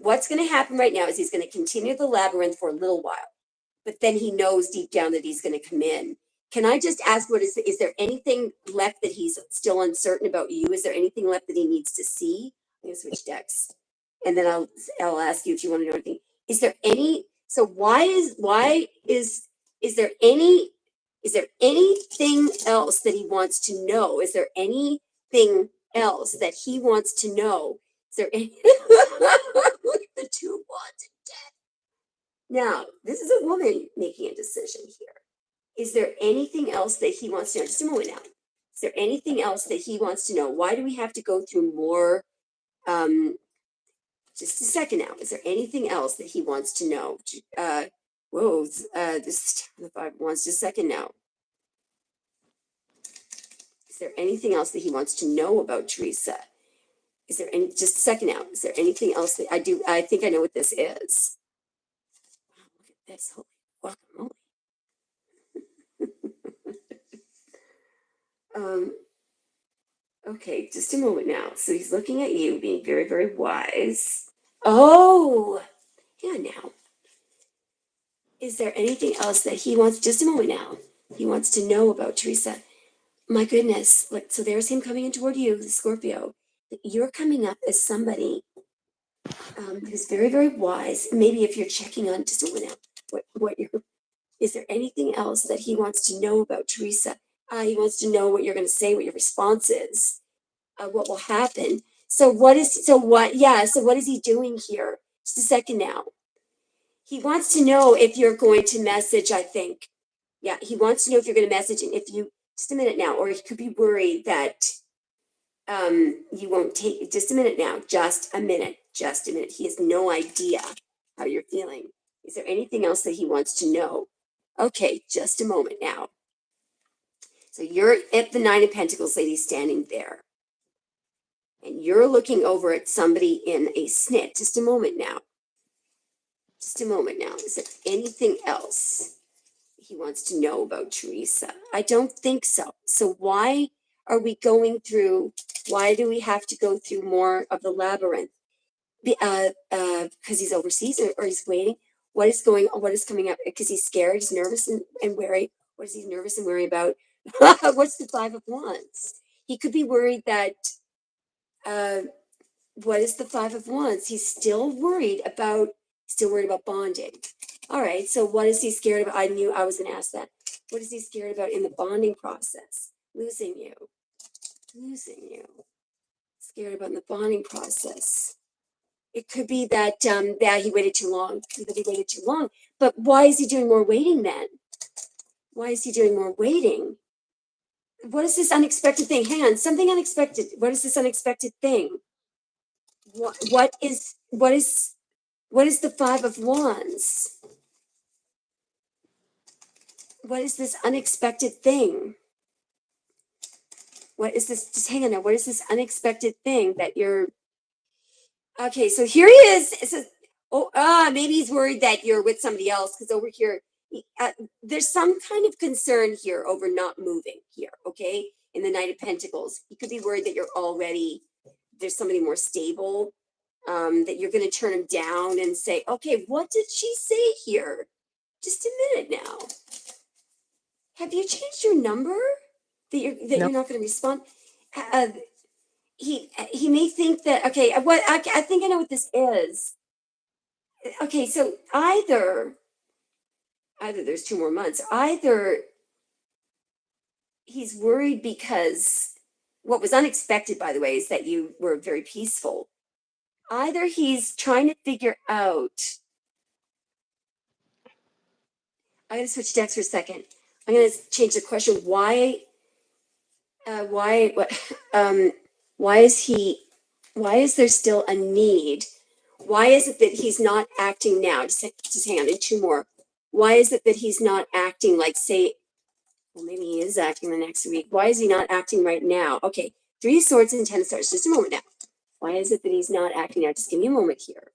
what's going to happen right now is he's going to continue the labyrinth for a little while, but then he knows deep down that he's going to come in. Can I just ask, is there anything left that he's still uncertain about you? Is there anything left that he needs to see? I'm going to switch decks, and then I'll ask you if you want to know anything. Is there any? So is there any? Is there anything else that he wants to know? Is there anything else that he wants to know? Is there any? Look at the two wands. Now, this is a woman making a decision here. Is there anything else that he wants to know? Just a moment now. Is there anything else that he wants to know? Why do we have to go through more? Just a second now. Is there anything else that he wants to know? Whoa, this is the five wants. Just a second now. Is there anything else that he wants to know about Teresa? Is there any, just a second now. Is there anything else that I think I know what this is. Look at this. Holy guacamole. Okay, just a moment now. So he's looking at you, being very, very wise. Oh, yeah, now. Is there anything else that he wants? Just a moment now. He wants to know about Teresa. My goodness. Look, so there's him coming in toward you, the Scorpio. You're coming up as somebody who's very, very wise. Maybe if you're checking on, just a moment now, is there anything else that he wants to know about Teresa? He wants to know what you're going to say, what your response is, what will happen. So what is he doing here? Just a second now. He wants to know if you're going to message, I think. Yeah, he wants to know if you're going to message, and if you, just a minute now, or he could be worried that you won't take, just a minute now, just a minute. He has no idea how you're feeling. Is there anything else that he wants to know? Okay, just a moment now. So you're at the Nine of Pentacles lady standing there. And you're looking over at somebody in a snit. Just a moment now. Just a moment now. Is there anything else he wants to know about Teresa? I don't think so. So why are we going through, why do we have to go through more of the labyrinth? because he's overseas or he's waiting. What is coming up? Because he's scared, he's nervous and wary. What is he nervous and wary about? What's the Five of Wands? He could be worried that, uh, what is the Five of Wands? He's still worried about bonding. All right, so what is he scared about? I knew I was going to ask that. What is he scared about in the bonding process? Losing you. Scared about in the bonding process. It could be that he waited too long. But why is he doing more waiting then? Why is he doing more waiting? What is this unexpected thing? Hang on, something unexpected. What is this unexpected thing? What is the Five of Wands? What is this unexpected thing? What is this? Just hang on now. What is this unexpected thing that you're? Okay, so here he is. It says, maybe he's worried that you're with somebody else because over here, there's some kind of concern here over not moving here. Okay, in the Knight of Pentacles, he could be worried that there's somebody more stable, that you're going to turn him down and say, okay, what did she say here? Just a minute now. Have you changed your number that you're No. not going to respond? He may think that, okay, I think I know what this is. Okay, so either there's 2 more months. Either he's worried because what was unexpected, by the way, is that you were very peaceful. Either he's trying to figure out. I'm going to switch decks for a second. I'm going to change the question. Why is there still a need? Why is it that he's not acting now? Just hang on, and 2 more. Why is it that he's not acting like, say, well, maybe he is acting the next week. Why is he not acting right now? Okay, 3 of Swords and 10 of Swords. Just a moment now. Why is it that he's not acting now? Just give me a moment here.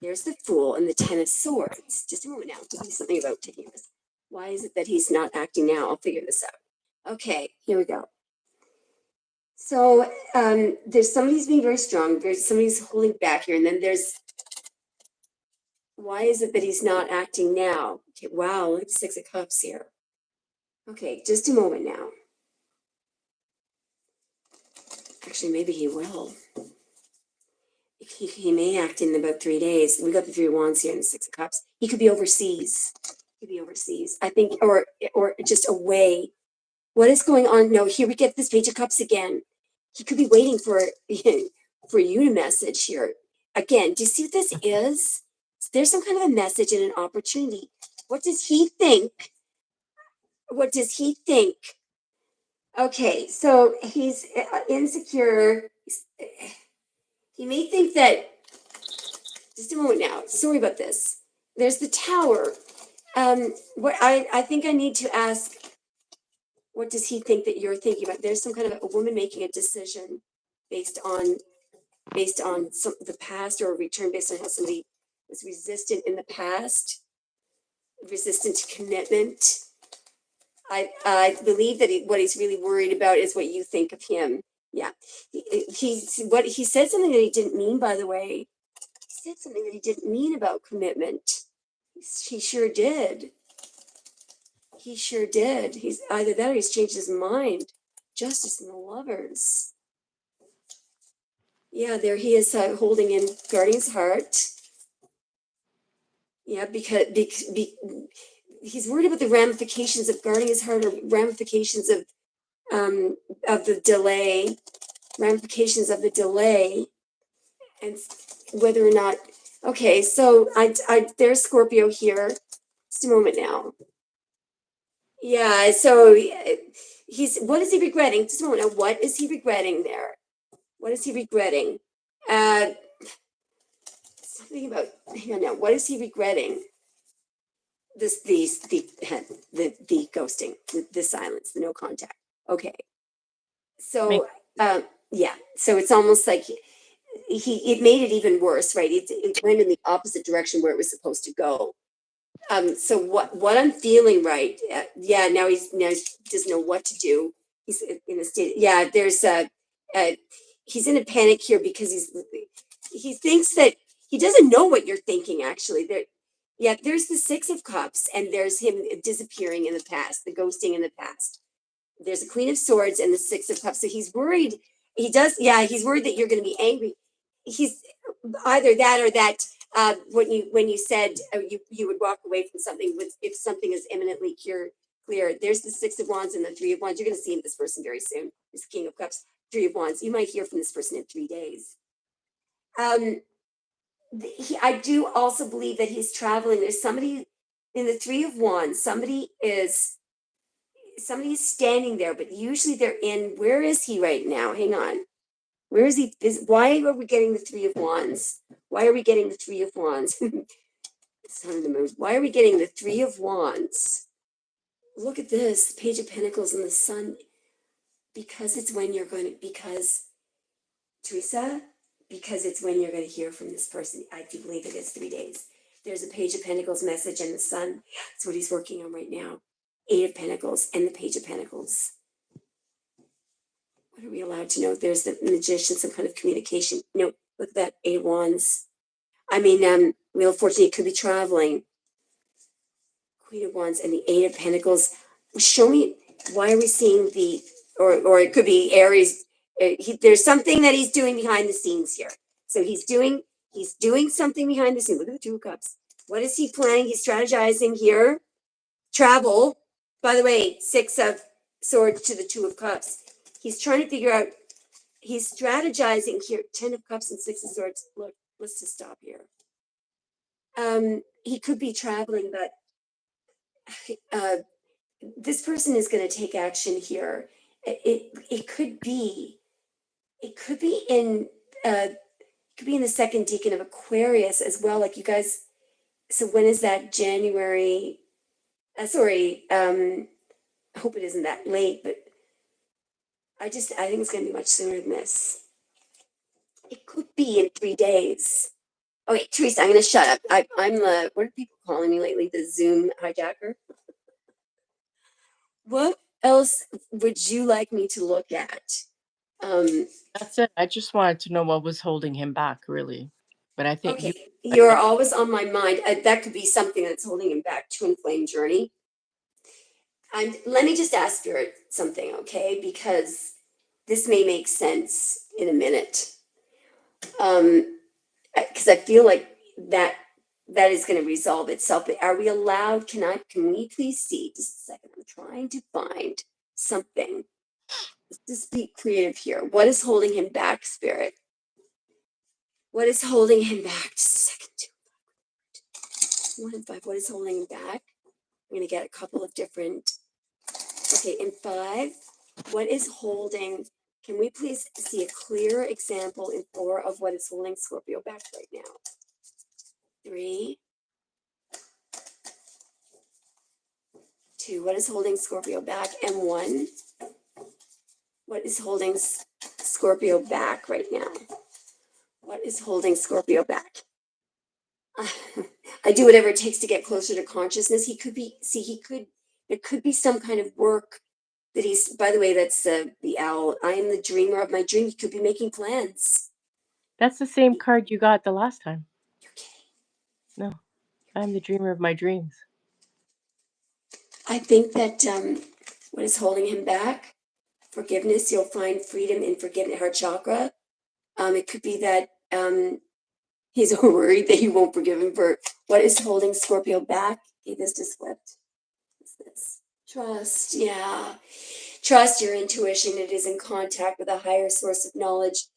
There's the Fool and the 10 of Swords. Just a moment now. Tell me something about taking this. Why is it that he's not acting now? I'll figure this out. Okay, here we go. So there's somebody's being very strong. There's somebody's holding back here. And then there's, why is it that he's not acting now? Okay, wow, look at the 6 of Cups here. Okay, just a moment now. Actually, maybe he will. He may act in about 3 days. We got the 3 of Wands here and the 6 of Cups. He could be overseas. I think, or just away. What is going on? No, here we get this Page of Cups again. He could be waiting for you to message here. Again, do you see what this is? There's some kind of a message and an opportunity. What does he think? Okay, so he's insecure. He may think that, just a moment now, sorry about this. There's the Tower. What I think I need to ask, what does he think that you're thinking about? There's some kind of a woman making a decision based on the past, or a return based on how somebody was resistant in the past, resistant to commitment. I believe that what he's really worried about is what you think of him. Yeah, he said something that he didn't mean. By the way, he said something that he didn't mean about commitment. He sure did. He's either that or he's changed his mind. Justice and the Lovers. Yeah, there he is, holding in, guarding his heart. Yeah, because he's worried about the ramifications of guarding his heart, or ramifications of the delay, and whether or not. Okay, so there's Scorpio here. Just a moment now. Yeah, so what is he regretting? Just a moment now. What is he regretting there? What is he regretting? Something about, hang on now. What is he regretting? The ghosting, the silence, the no contact. Okay. So yeah. So it's almost like it made it even worse, right? It went in the opposite direction where it was supposed to go. So what I'm feeling, right? Yeah. Now he doesn't know what to do. He's in a state. Yeah. There's he's in a panic here because he thinks that he doesn't know what you're thinking, actually. Yeah, there's the Six of Cups, and there's him disappearing in the past, the ghosting in the past. There's a Queen of Swords and the Six of Cups. So he's worried. He's worried that you're going to be angry. He's either that or that. When you said you would walk away from something with if something is imminently clear. There's the Six of Wands and the Three of Wands. You're going to see this person very soon. There's the King of Cups, Three of Wands. You might hear from this person in 3 days. I do also believe that he's traveling. There's somebody in the Three of Wands. Somebody is standing there, but usually they're in. Where is he right now? Hang on. Where is he? Why are we getting the Three of Wands? Why are we getting the Three of Wands? It's on the move. Why are we getting the Three of Wands? Look at this Page of Pentacles and the Sun. Because it's when you're going to. Because Teresa. Because it's when you're going to hear from this person. I do believe it is 3 days. There's a Page of Pentacles message and the Sun. That's what he's working on right now. Eight of Pentacles and the Page of Pentacles. What are we allowed to know? There's the Magician, some kind of communication. No, look at that, Eight of Wands. I mean, Wheel of Fortune, it could be traveling. Queen of Wands and the Eight of Pentacles. Show me, why are we seeing or it could be Aries. There's something that he's doing behind the scenes here. So he's doing something behind the scenes. Look at the Two of Cups. What is he planning? He's strategizing here. Travel. By the way, Six of Swords to the Two of Cups. He's trying to figure out, he's strategizing here. 10 of Cups and Six of Swords. Look, let's just stop here. He could be traveling, but this person is going to take action here. It could be in the second decan of Aquarius as well. Like you guys. So when is that? January? I hope it isn't that late, but I think it's going to be much sooner than this. It could be in 3 days. Okay, Teresa, I'm going to shut up. I'm the, what are people calling me lately? The Zoom hijacker? What else would you like me to look at? That's it. I just wanted to know what was holding him back, really. But I think okay, you're always on my mind. That could be something that's holding him back. Twin flame journey. And let me just ask Spirit something, okay? Because this may make sense in a minute. Because I feel like that is going to resolve itself. But are we allowed? Can we please see? Just a second. I'm trying to find something. Let's just be creative here. What is holding him back, Spirit? What is holding him back? Just a second. 1 and 5. What is holding him back? I'm going to get a couple of different. Okay, in 5, what is holding? Can we please see a clear example in 4 of what is holding Scorpio back right now? 3, 2, what is holding Scorpio back? And 1, what is holding Scorpio back right now? What is holding Scorpio back? I do whatever it takes to get closer to consciousness. There could be some kind of work that by the way, that's the owl. I am the dreamer of my dream. He could be making plans. that's the same card you got the last time. You're kidding. No, I'm the dreamer of my dreams. I think that what is holding him back? Forgiveness. You'll find freedom in forgiveness. Heart chakra. It could be that he's worried that you won't forgive him for what is holding Scorpio back. Okay, this just flipped. What's this? Trust. Yeah. Trust your intuition. It is in contact with a higher source of knowledge.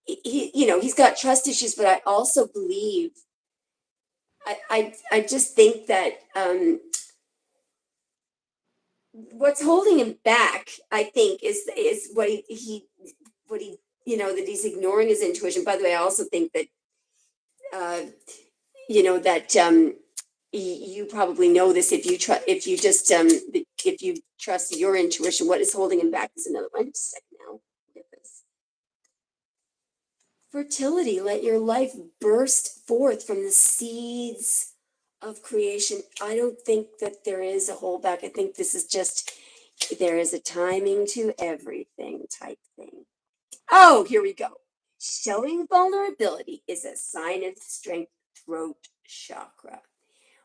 He's got trust issues, but I also believe, I just think that what's holding him back, I think, is what he that he's ignoring his intuition. By the way, I also think that you probably know this if you trust your intuition. What is holding him back is another one. Just a second now. Look at this. Fertility. Let your life burst forth from the seeds of creation. I don't think that there is a holdback. I think this is just, there is a timing to everything type thing. Oh, here we go. Showing vulnerability is a sign of strength, throat chakra.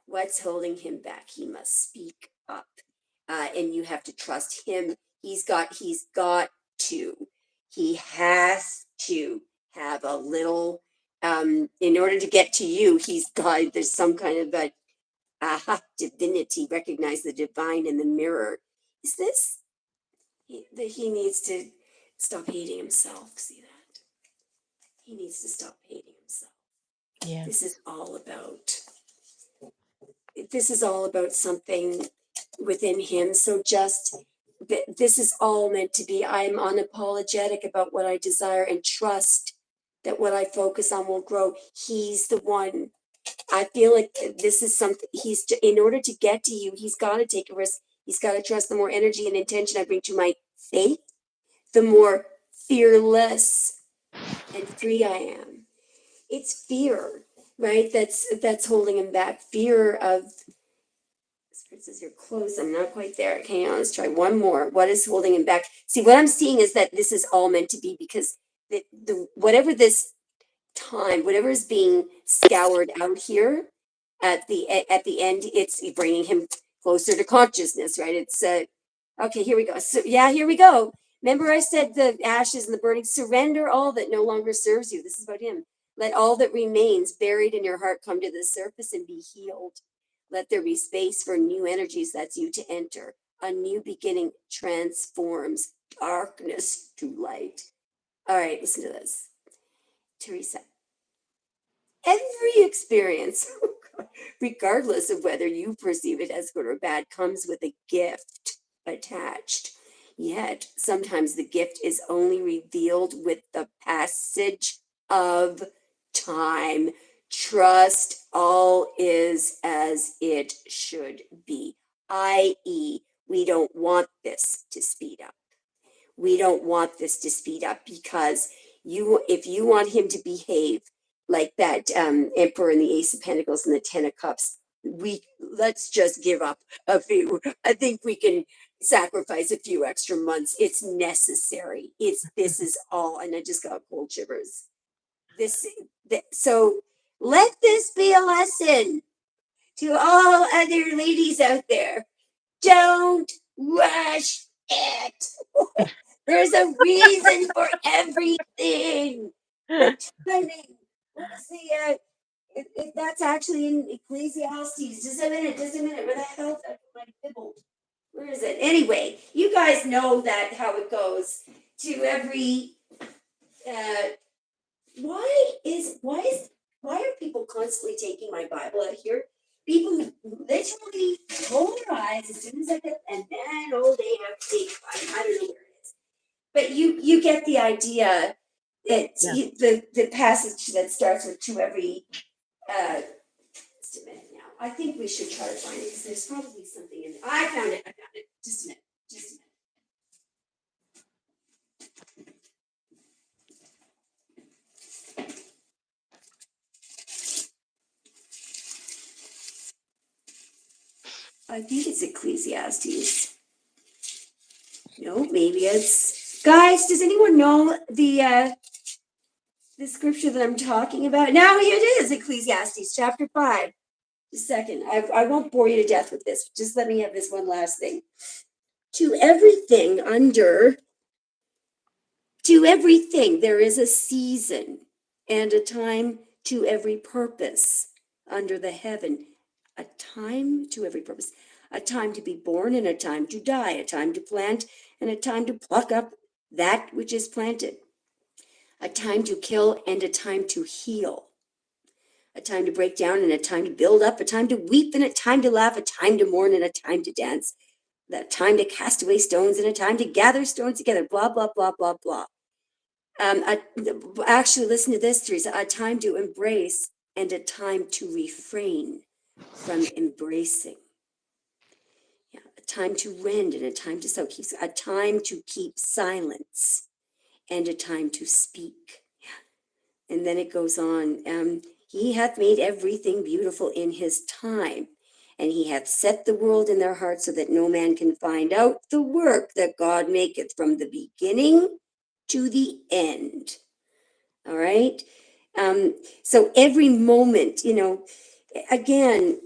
What's holding him back? He must speak up. And you have to trust him. He's got to, he has to have a little, in order to get to you, there's some kind of a aha divinity, recognize the divine in the mirror. Is this, that he needs to stop hating himself? See that? He needs to stop hating himself. Yeah. This is all about something within him. So just this is all meant to be. I'm unapologetic about what I desire and trust that what I focus on will grow. He's the one. I feel like this is something in order to get to you, he's got to take a risk. He's got to trust. The more energy and intention I bring to my faith, the more fearless and free I am. It's fear, right? That's holding him back. Fear of, Spirit says you're close. I'm not quite there. Okay, let's try one more. What is holding him back? See, what I'm seeing is that this is all meant to be, because the whatever this time, whatever is being scoured out here at the end, it's bringing him closer to consciousness, right? It's okay. Here we go. So yeah, here we go. Remember, I said the ashes and the burning. Surrender all that no longer serves you. This is about him. Let all that remains buried in your heart come to the surface and be healed. Let there be space for new energies. That's you to enter. A new beginning transforms darkness to light. All right, listen to this. Teresa, every experience, regardless of whether you perceive it as good or bad, comes with a gift attached. Yet, sometimes the gift is only revealed with the passage of time. Trust all is as it should be, i.e., we don't want this to speed up. We don't want this to speed up, because if you want him to behave like that emperor in the Ace of Pentacles and the Ten of Cups, let's just give up a few. I think we can sacrifice a few extra months. It's necessary. This is all, and I just got cold shivers. So let this be a lesson to all other ladies out there. Don't rush it. There's a reason for everything. The timing. What is that's actually in Ecclesiastes. Just a minute. Where the hell did I pibbled? Where is it? Anyway, you guys know that how it goes. To every why are people constantly taking my Bible out here? People who literally roll their eyes as soon as I get, and then they have to take it. I don't know where it is, but you get the idea. The passage that starts with to every. Just a minute now. I think we should try to find it, because there's probably something in there. I found it. Just a minute. I think it's Ecclesiastes. No, maybe it's. Guys, does anyone know the scripture that I'm talking about? Now it is Ecclesiastes chapter 5. Just a second. I won't bore you to death with this. Just let me have this one last thing. To everything there is a season and a time to every purpose under the heaven. A time to every purpose. A time to be born and a time to die. A time to plant and a time to pluck up that which is planted. A time to kill and a time to heal. A time to break down and a time to build up. A time to weep and a time to laugh. A time to mourn and a time to dance. A time to cast away stones and a time to gather stones together. Blah, blah, blah, blah, blah. Actually, listen to this, Teresa. A time to embrace and a time to refrain from embracing. Yeah, a time to rend and a time to sow. A time to keep silence and a time to speak. Yeah. And then it goes on. He hath made everything beautiful in his time, and he hath set the world in their hearts, so that no man can find out the work that God maketh from the beginning to the end. All right. So every moment, again,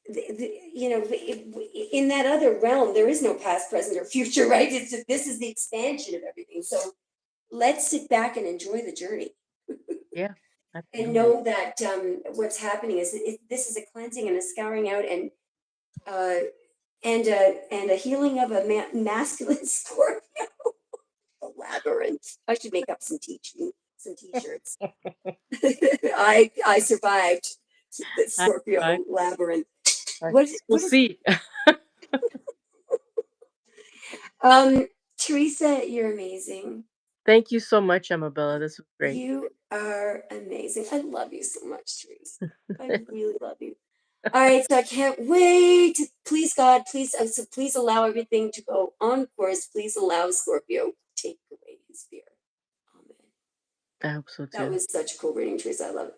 in that other realm, there is no past, present, or future, right? This is the expansion of everything. So let's sit back and enjoy the journey Yeah, and absolutely. know that what's happening is this is a cleansing and a scouring out uh, and a healing of a masculine Scorpio. A labyrinth. I should make up some t-shirts. I survived the I, I, Scorpio labyrinth. I, we'll What is see. um Teresa, you're amazing. Thank you so much, Amabella. This was great. You are amazing. I love you so much, Teresa. I really love you. All right, so I can't wait. Please, God, please, so please allow everything to go on course. Please allow Scorpio to take away his fear. Amen. I hope so That too. was such a cool reading, Teresa. I love it.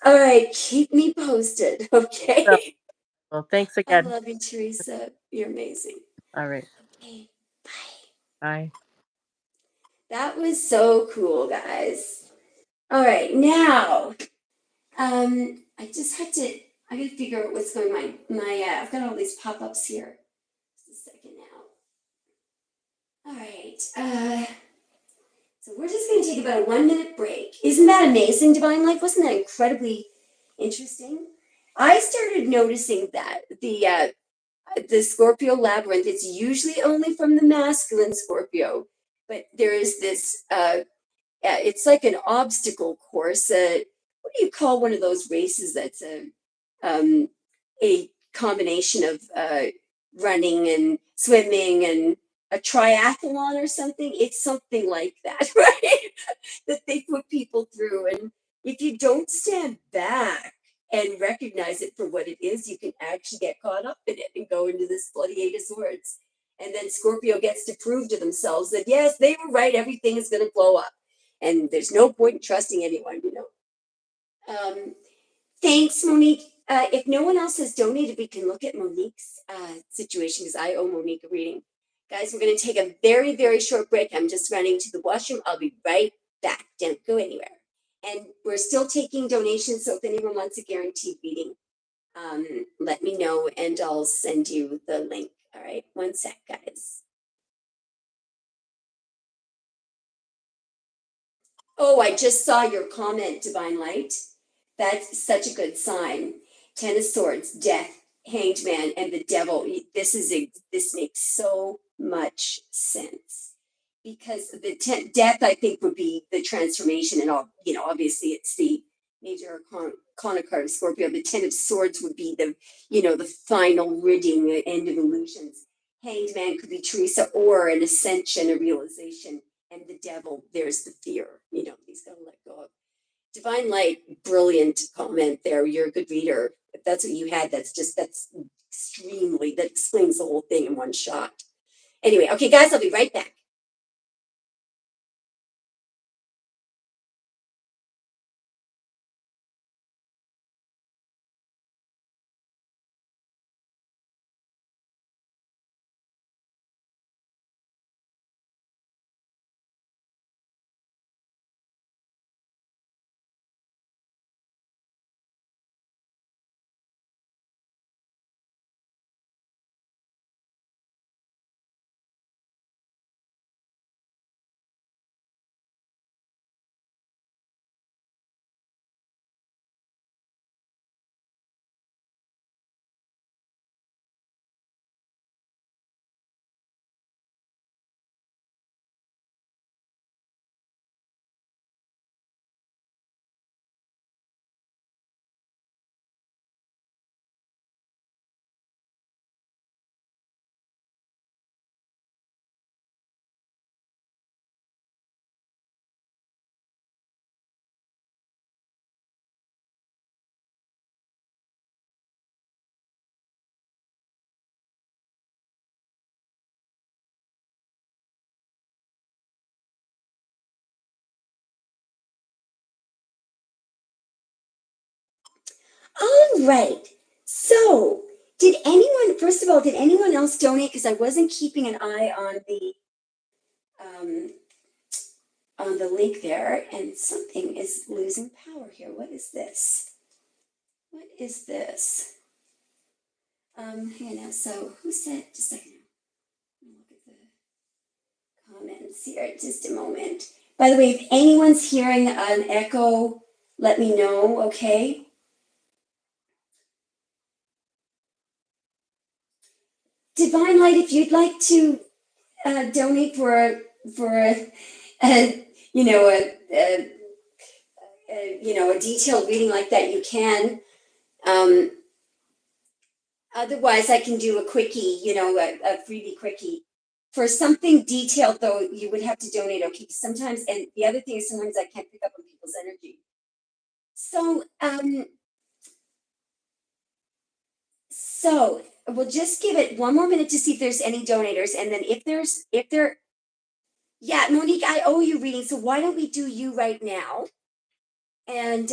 All right, keep me posted, So, okay? well, thanks I again. love you, Teresa. You're amazing. All right. Okay, bye. Bye. That was so cool, guys. All right, now, I just had to. I gotta figure out what's going on. I've got all these pop-ups here. Just a second now. All right. So we're just gonna take about a 1 minute break. Isn't that amazing, Divine Life? Wasn't that incredibly interesting? I started noticing that the Scorpio labyrinth, it's usually only from the masculine Scorpio, but there is this it's like an obstacle course. What do you call one of those races that's um, a combination of running and swimming and a triathlon or something? It's something like that, right? That they put people through. And if you don't stand back and recognize it for what it is, you can actually get caught up in it and go into this bloody Eight of Swords. And then Scorpio gets to prove to themselves that, yes, they were right. Everything is going to blow up. And there's no point in trusting anyone. Thanks, Monique. If no one else has donated, we can look at Monique's situation because I owe Monique a reading. Guys, we're going to take a very, very short break. I'm just running to the washroom. I'll be right back. Don't go anywhere. And we're still taking donations, so if anyone wants a guaranteed reading, let me know and I'll send you the link. All right, 1 sec, guys. Oh, I just saw your comment, Divine Light. That's such a good sign. Ten of Swords, Death, Hanged Man, and the Devil. This makes so much sense because death, I think, would be the transformation, and all. Obviously, it's the major arcana card of Scorpio. The Ten of Swords would be the final ridding, the end of illusions. Hanged Man could be Teresa, or an ascension, a realization, and the devil, there's the fear. He's got to let go of. Divine Light, brilliant comment there. You're a good reader. If that's what you had, that's that explains the whole thing in one shot. Anyway, okay, guys, I'll be right back. All right. So, first of all, did anyone else donate? Because I wasn't keeping an eye on the um, on the link there, and something is losing power here. What is this? What is this? Hang on now. So who said, just a second. Look at the comments here. Just a moment. By the way, if anyone's hearing an echo, let me know, okay? Divine Light, if you'd like to donate for a you know a detailed reading like that, you can. Um, Otherwise, I can do a quickie, a freebie quickie. For something detailed, though, you would have to donate. Okay, sometimes, and the other thing is sometimes I can't pick up on people's energy. So we'll just give it one more minute to see if there's any donators, and then if there, yeah, Monique, I owe you reading, so why don't we do you right now? And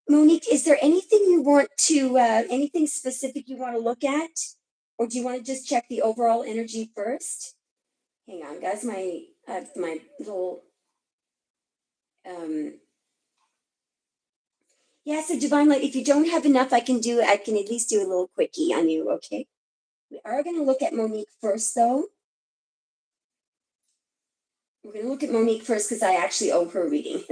Monique, is there anything you want to, anything specific you want to look at, or do you want to just check the overall energy first? Hang on, guys, my little yeah. So Divine Light, if you don't have enough, I can at least do a little quickie on you. Okay, we are going to look at Monique first, though. We're going to look at Monique first because I actually owe her reading.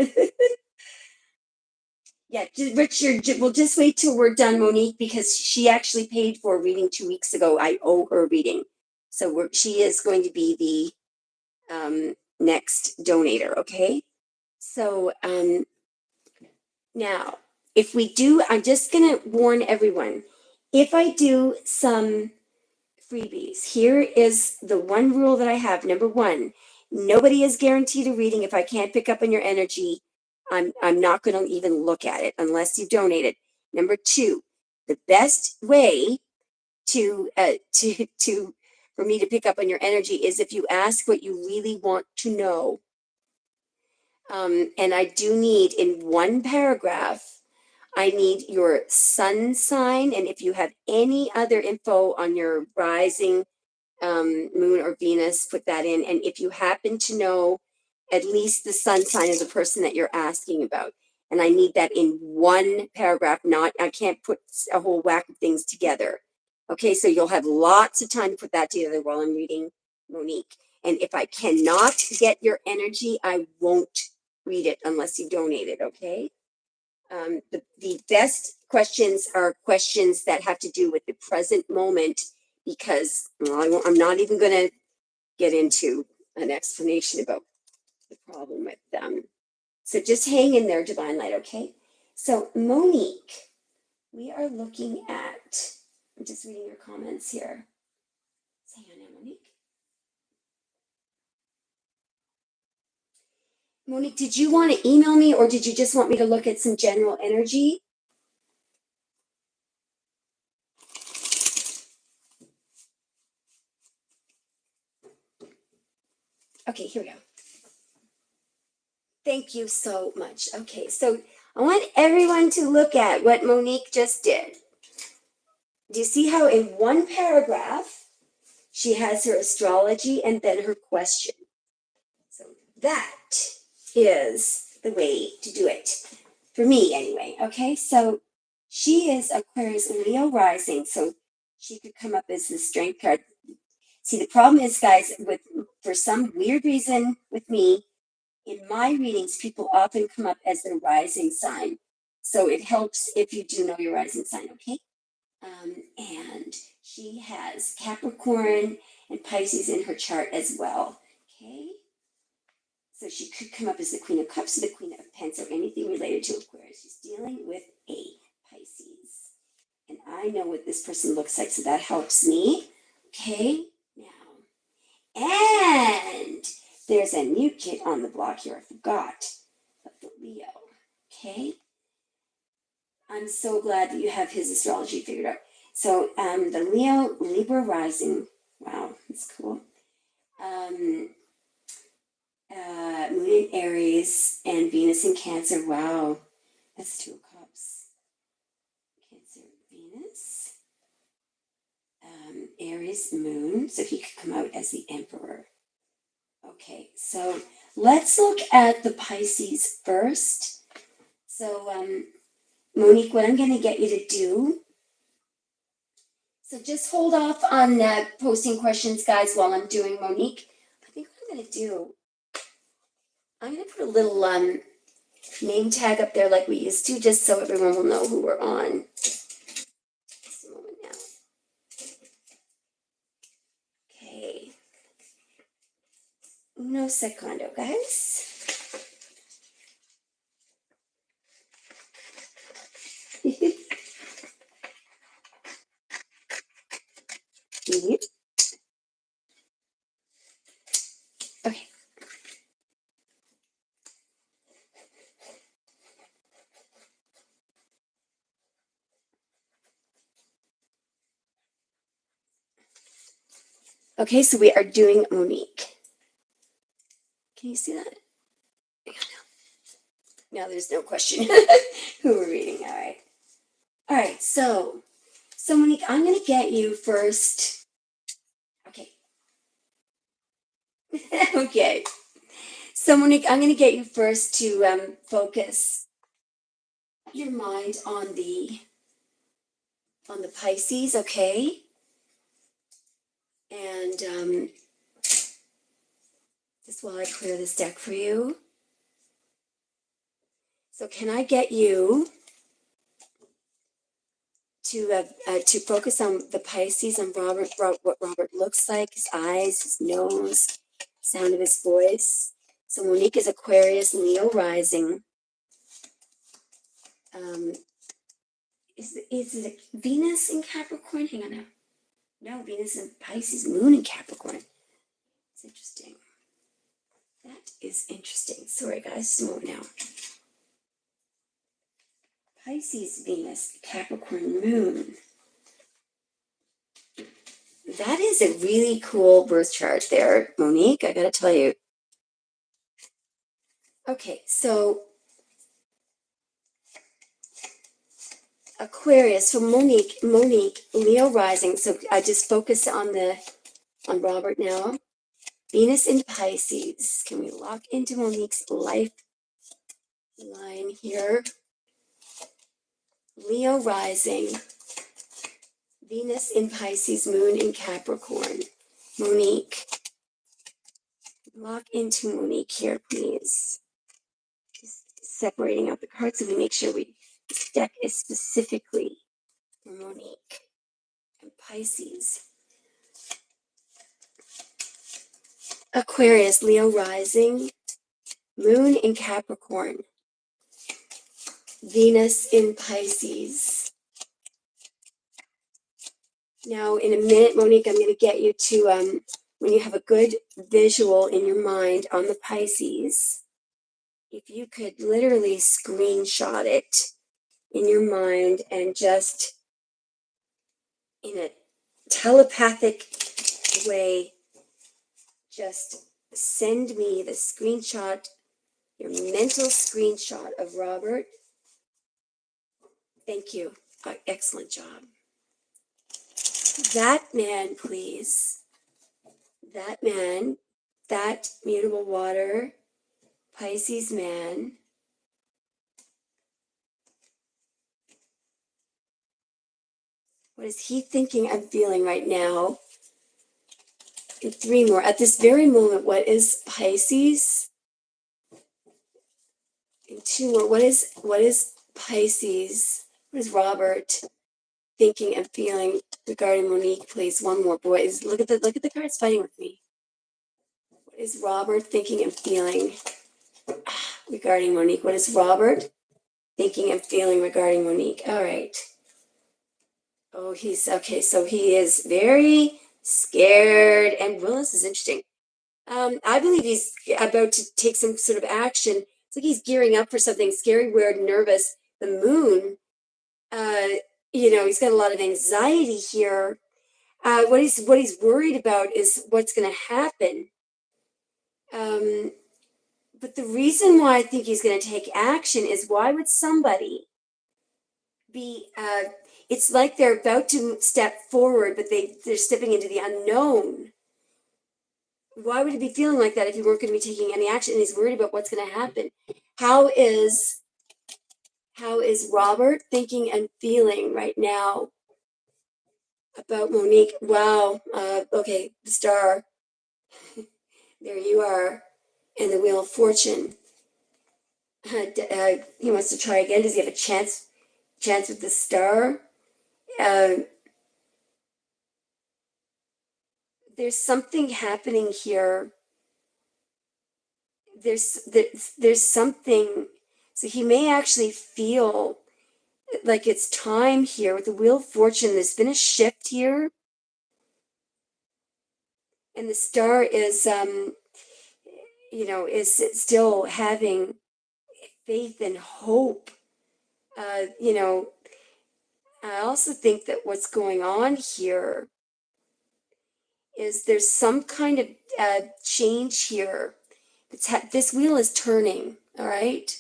Yeah, Richard, we'll just wait till we're done, Monique, because she actually paid for a reading 2 weeks ago. I owe her reading. So she is going to be the next donator, okay? So now, if we do, I'm just going to warn everyone, if I do some freebies, here is the one rule that I have. Number one, nobody is guaranteed a reading. If I can't pick up on your energy, I'm not going to even look at it unless you donate it. Number two, the best way to for me to pick up on your energy is if you ask what you really want to know. And I do need, in one paragraph, I need your sun sign, and if you have any other info on your rising, moon or Venus, put that in. And if you happen to know at least the sun sign of the person that you're asking about, and I need that in one paragraph, I can't put a whole whack of things together. Okay, so you'll have lots of time to put that together while I'm reading Monique. And if I cannot get your energy, I won't read it unless you donate it, okay? The best questions are questions that have to do with the present moment, because I'm not even going to get into an explanation about the problem with them. So just hang in there, Divine Light, okay? So Monique, we are looking at, I'm just reading your comments here. So hang on now, Monique. Monique, did you want to email me, or did you just want me to look at some general energy? Okay, here we go. Thank you so much. Okay, so I want everyone to look at what Monique just did. Do you see how in one paragraph she has her astrology and then her question? So that is the way to do it, for me anyway. Okay, so she is Aquarius and Leo rising, so she could come up as the strength card. See, the problem is, guys, for some weird reason with me, in my readings, people often come up as their rising sign. So it helps if you do know your rising sign, okay? And she has Capricorn and Pisces in her chart as well, okay? So she could come up as the Queen of Cups or the Queen of Pentacles or anything related to Aquarius. She's dealing with a Pisces. And I know what this person looks like, so that helps me, okay? Now, and there's a new kid on the block here. I forgot of the Leo. Okay. I'm so glad that you have his astrology figured out. So the Leo Libra rising. Wow, that's cool. Moon in Aries and Venus in Cancer. Wow, that's Two of Cups. Cancer, Venus. Aries Moon. So he could come out as the Emperor. Okay, so let's look at the Pisces first. So, Monique, what I'm going to get you to do, so just hold off on posting questions, guys, while I'm doing Monique. I think what I'm going to do, I'm going to put a little name tag up there like we used to, just so everyone will know who we're on. Just a moment now. Okay. Uno secondo, guys. Yep. Okay. Okay, so we are doing Monique. Can you see that? Now there's no question who we're reading. All right. All right, so Monique, I'm going to get you first. Okay. Okay. So Monique, I'm going to get you first to focus your mind on the Pisces, okay? And just while I clear this deck for you. So can I get you to focus on the Pisces and what Robert looks like, his eyes, his nose, sound of his voice. So Monique is Aquarius, Leo rising. Is it Venus in Capricorn? Hang on now. No, Venus in Pisces, Moon in Capricorn. It's interesting. That is interesting. Sorry, guys, just a moment now. Pisces, Venus, Capricorn, Moon. That is a really cool birth chart there, Monique. I gotta tell you. Okay, so Aquarius, so Monique, Leo rising. So I just focus on Robert now. Venus in Pisces. Can we lock into Monique's life line here? Leo rising. Venus in Pisces, Moon in Capricorn. Monique. Lock into Monique here, please. Just separating out the cards so we make sure this deck is specifically for Monique and Pisces. Aquarius, Leo rising, Moon in Capricorn, Venus in Pisces. Now, in a minute, Monique, I'm going to get you to, when you have a good visual in your mind on the Pisces, if you could literally screenshot it in your mind and just in a telepathic way, just send me the screenshot, your mental screenshot of Robert. Thank you. Excellent job. That man, please. That man, that mutable water, Pisces man. What is he thinking and feeling right now? And 3 more. At this very moment, what is Pisces? And 2 more. What is Pisces? What is Robert thinking and feeling regarding Monique, please? 1 more, boys. Look at the cards fighting with me. What is Robert thinking and feeling regarding Monique? What is Robert thinking and feeling regarding Monique? All right. Oh, he's okay. So he is very scared. And Willis is interesting. I believe he's about to take some sort of action. It's like he's gearing up for something scary, weird, nervous. The moon, he's got a lot of anxiety here. What he's worried about is what's going to happen. But the reason why I think he's going to take action is, why would somebody be? It's like they're about to step forward, but they're stepping into the unknown. Why would he be feeling like that if he weren't going to be taking any action and he's worried about what's going to happen? How is how is Robert thinking and feeling right now about Monique? Wow. Okay, the star. There you are. And the Wheel of Fortune. He wants to try again. Does he have a chance with the star? Uh, there's something happening here. There's something. So he may actually feel like it's time here with the Wheel of Fortune. There's been a shift here, and the star is is still having faith and hope. You know, I also think that what's going on here is there's some kind of change here. This wheel is turning, all right?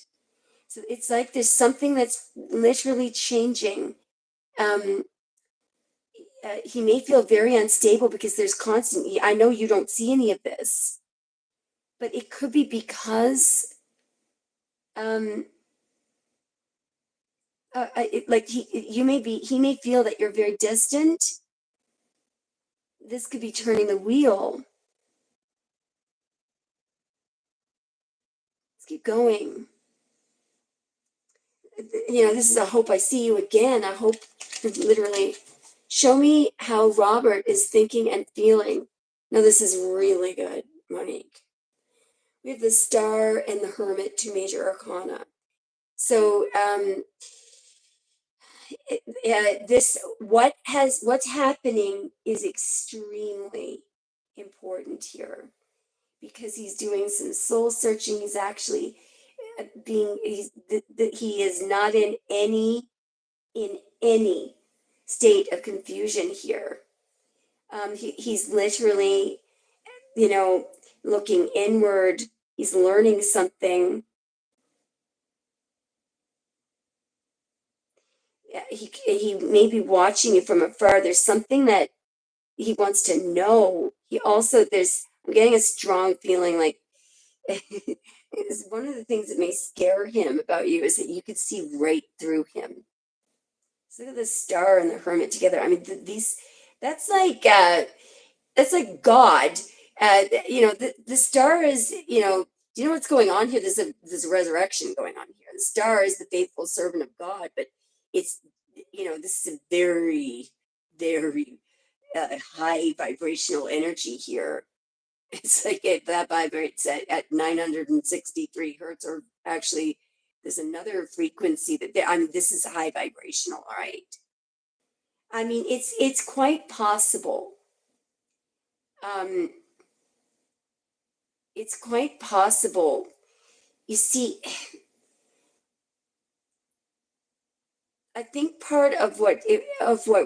So it's like there's something that's literally changing. Um, he may feel very unstable because there's constant. I know you don't see any of this, but it could be because um, like he may feel that you're very distant. This could be turning the wheel. Let's keep going. This is a hope I see you again. I hope, literally. Show me how Robert is thinking and feeling. No, this is really good, Monique. We have the Star and the Hermit, two major arcana. So, what's happening is extremely important here because he's doing some soul searching. He's actually he is not in any state of confusion here. He's literally, looking inward. He's learning something. He may be watching you from afar. There's something that he wants to know. I'm getting a strong feeling like it's one of the things that may scare him about you is that you could see right through him. So look at the Star and the Hermit together. I mean, that's like that's like God. The star is, do you know what's going on here? There's a resurrection going on here. The star is the faithful servant of God, but it's, this is a very, very high vibrational energy here. It's like that vibrates at 963 hertz, or actually, there's another frequency this is high vibrational, all right? I mean, it's quite possible. Um, it's quite possible. You see, I think part of what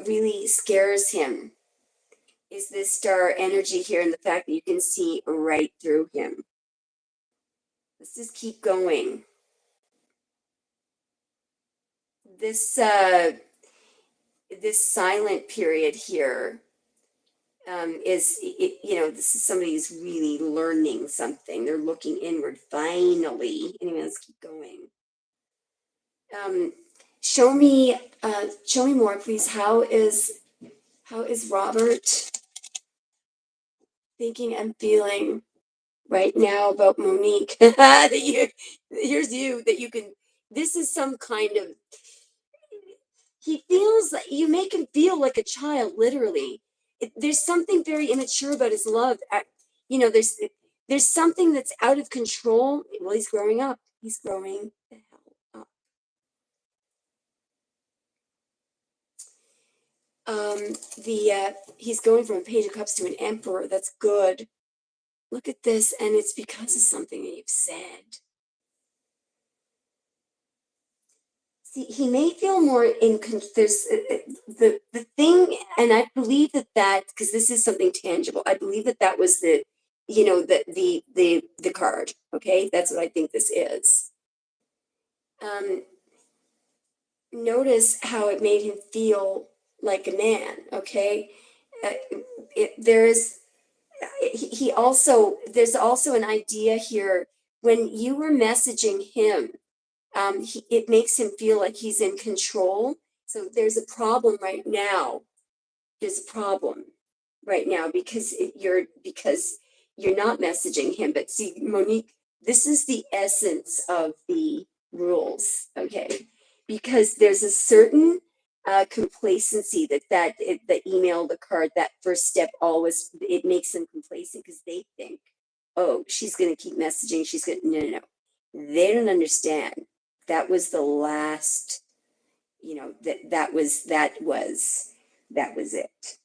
really scares him is this star energy here and the fact that you can see right through him. Let's just keep going. This this silent period here this is somebody who's really learning something. They're looking inward finally. Anyway, let's keep going. Um, show me more, please. How is Robert thinking and feeling right now about Monique? Here's you that you can. This is some kind of. He feels like you make him feel like a child, literally. There's something very immature about his love. There's something that's out of control. Well, he's growing up. He's growing the hell up. He's going from a Page of Cups to an Emperor. That's good. Look at this, and it's because of something that you've said. See, he may feel more there's the thing, and I believe that because this is something tangible. I believe that was the card. Okay, that's what I think this is. Notice how it made him feel like a man. Okay, there is he also, there's also an idea here when you were messaging him, it makes him feel like he's in control. So there's a problem right now. There's a problem right now because you're not messaging him. But see, Monique, this is the essence of the rules, okay? Because there's a certain complacency the email, the card, that first step always, it makes them complacent because they think, oh, she's going to keep messaging. She's going to, no, no, no. They don't understand. That was the last, that was it.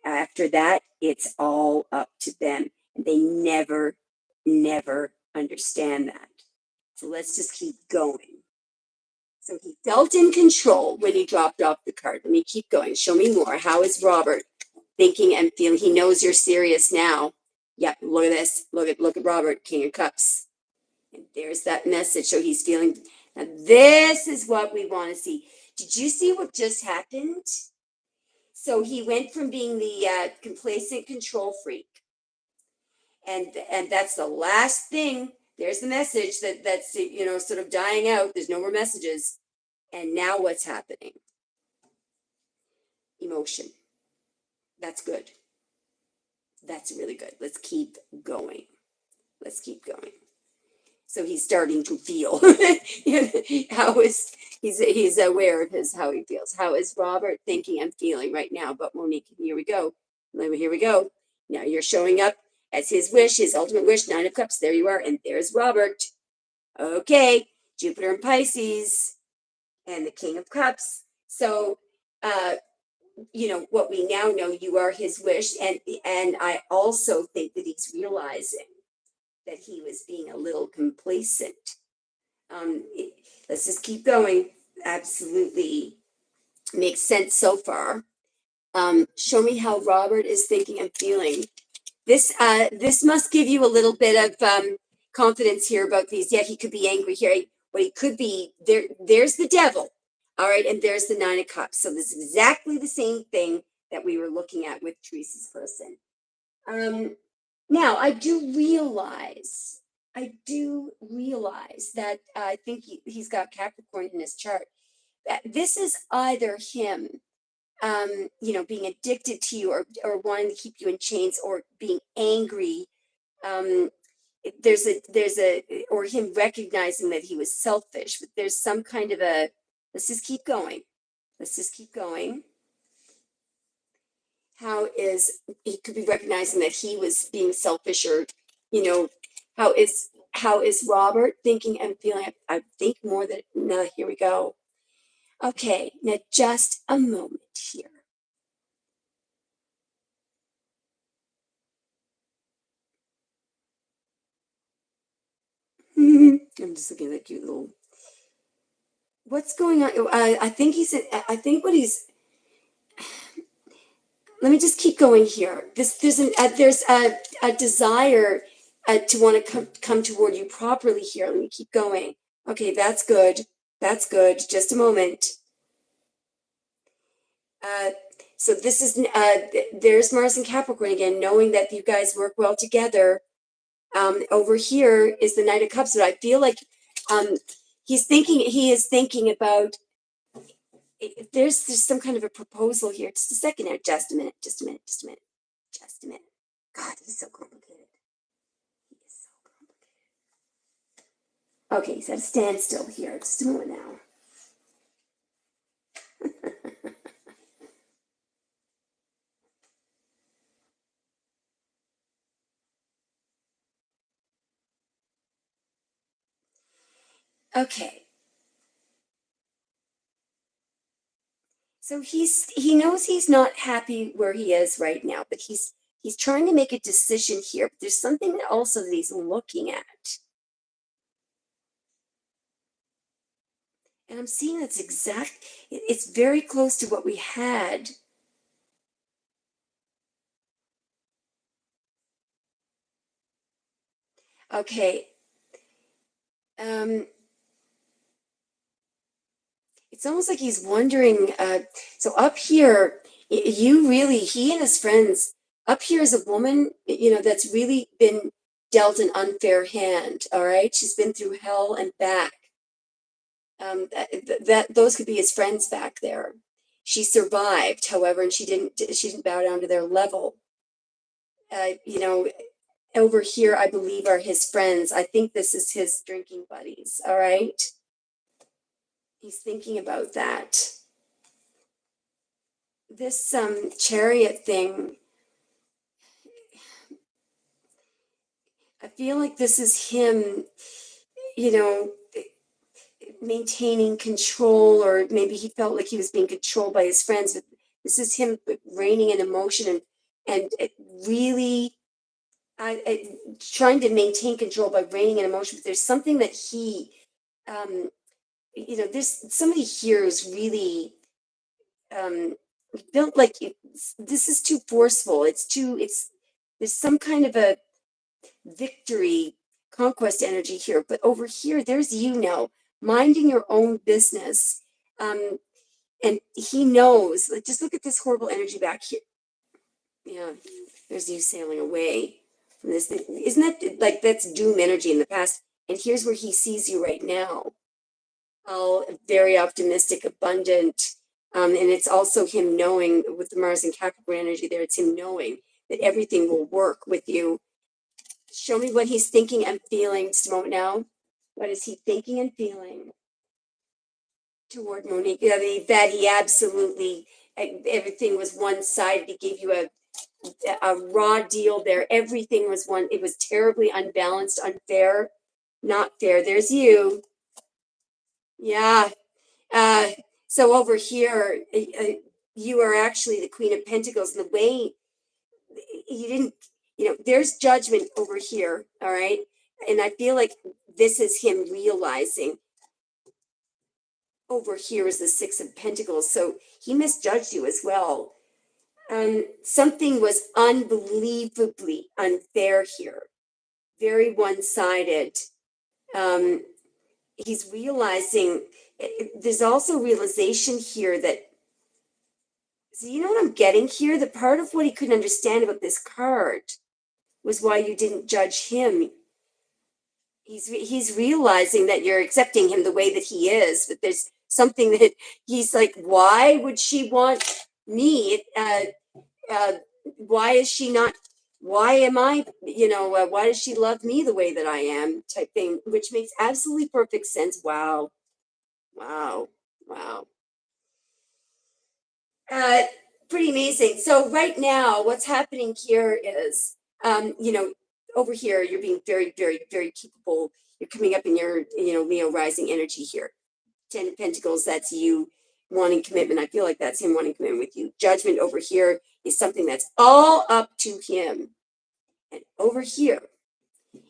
After that, it's all up to them. And they never understand that. So let's just keep going. So he felt in control when he dropped off the card. Let me keep going. Show me more. How is Robert thinking and feeling? He knows you're serious now. Yep, look at this. Look at Robert, King of Cups. And there's that message. So he's feeling. Now this is what we want to see. Did you see what just happened? So he went from being the complacent control freak, and that's the last thing. There's the message that's sort of dying out. There's no more messages, and now what's happening? Emotion. That's good. That's really good. Let's keep going. Let's keep going. So he's starting to feel. He's aware of how he feels. How is Robert thinking and feeling right now? But Monique, here we go. Here we go. Now you're showing up as his wish, his ultimate wish, 9 of Cups. There you are. And there's Robert. Okay. Jupiter and Pisces and the King of Cups. So, what we now know, you are his wish. And I also think that he's realizing that he was being a little complacent. Let's just keep going. Absolutely makes sense so far. Show me how Robert is thinking and feeling. This must give you a little bit of confidence here about these. Yeah, he could be angry here. What he could be, there's the devil. All right, and there's the 9 of Cups. So this is exactly the same thing that we were looking at with Teresa's person. Now, I do realize that I think he's got Capricorn in his chart. That this is either him, being addicted to you or wanting to keep you in chains, or being angry. There's or him recognizing that he was selfish. But there's some kind of a. Let's just keep going. How is he could be recognizing that he was being selfish, or how is Robert thinking and feeling? I think more that no, here we go. Okay, now just a moment here. I'm just looking at that cute little. What's going on? I think what he's. Let me just keep going here. There's a desire to want to come toward you properly here. Let me keep going. Okay, that's good. Just a moment. So this is there's Mars and Capricorn again, knowing that you guys work well together. Over here is the Knight of Cups, but I feel like he is thinking about. There's some kind of a proposal here. Just a second there. Just a minute. God, he's so complicated. Okay, he's at a standstill here. Just a moment now. Okay. So he knows he's not happy where he is right now, but he's trying to make a decision here. But there's something also that he's looking at. And I'm seeing it's very close to what we had. Okay. It's almost like he's wondering. So up here, he and his friends Up here is a woman, that's really been dealt an unfair hand. All right. She's been through hell and back. Those could be his friends back there. She survived, however, and she didn't bow down to their level. You know, over here, I believe are his friends. I think this is his drinking buddies. All right. He's thinking about that. This chariot thing, I feel like this is him, you know, maintaining control, or maybe he felt like he was being controlled by his friends, but this is him reining in emotion and really trying to maintain control by reining in emotion. But there's something that he, there's somebody here who's really built like this is too forceful. There's some kind of a victory conquest energy here, but over here there's you now minding your own business, and he knows, like, just look at this horrible energy back here. Yeah, there's you sailing away from this thing. Isn't that like, that's doom energy in the past, and here's where he sees you right now, all very optimistic, abundant, and it's also him knowing, with the Mars and Capricorn energy there, it's him knowing that everything will work with you. Show me what he's thinking and feeling just a moment now. What is he thinking and feeling toward Monique? Yeah, that he absolutely, everything was one-sided. He gave you a raw deal there. Everything was one. It was terribly unbalanced, unfair, not fair. There's you. Yeah. So over here, you are actually the Queen of Pentacles. And the way you didn't, there's judgment over here. All right. And I feel like this is him realizing over here is the Six of Pentacles. So he misjudged you as well. Something was unbelievably unfair here, very one-sided. He's realizing, there's also realization here that, so you know what I'm getting here? The part of what he couldn't understand about this card was why you didn't judge him. He's realizing that you're accepting him the way that he is, but there's something that he's like, why would she want me? Why is she not? Why am I? Why does she love me the way that I am? Type thing, which makes absolutely perfect sense. Wow, wow, wow. Uh, Pretty amazing. So right now, what's happening here is, over here, you're being very, very, very capable. You're coming up in your, Leo rising energy here. 10 of Pentacles, that's you wanting commitment. I feel like that's him wanting commitment with you. Judgment over here is something that's all up to him. And over here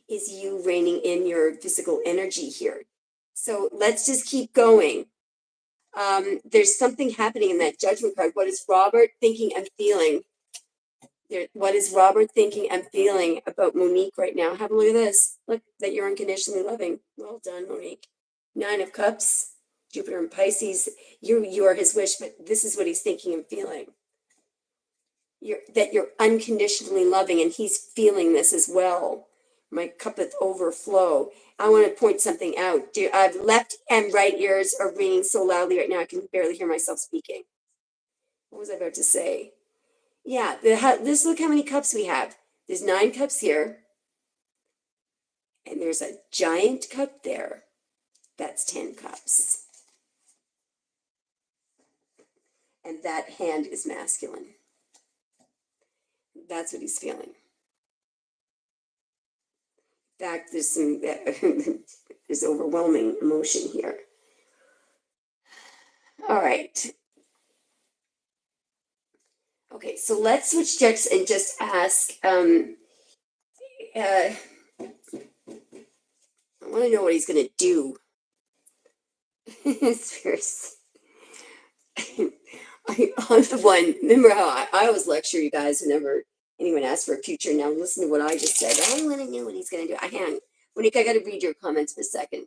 is you reigning in your physical energy here. So let's just keep going. There's something happening in that judgment card. What is Robert thinking and feeling? What is Robert thinking and feeling about Monique right now? Have a look at this. Look, that you're unconditionally loving. Well done, Monique. 9 of Cups, Jupiter and Pisces. You are his wish, but this is what he's thinking and feeling. That you're unconditionally loving, and he's feeling this as well. My cup of overflow. I want to point something out. Left and right ears are ringing so loudly right now, I can barely hear myself speaking. What was I about to say? Yeah, look how many cups we have. There's 9 cups here, and there's a giant cup there. That's 10 cups. And that hand is masculine. That's what he's feeling. In fact, there's overwhelming emotion here. All right. Okay, so let's switch decks and just ask. I want to know what he's going to do. Seriously. I'm the one. Remember how I always lecture you guys whenever anyone asks for a future. Now listen to what I just said. I want to know what he's going to do. Monique, I got to read your comments for a second.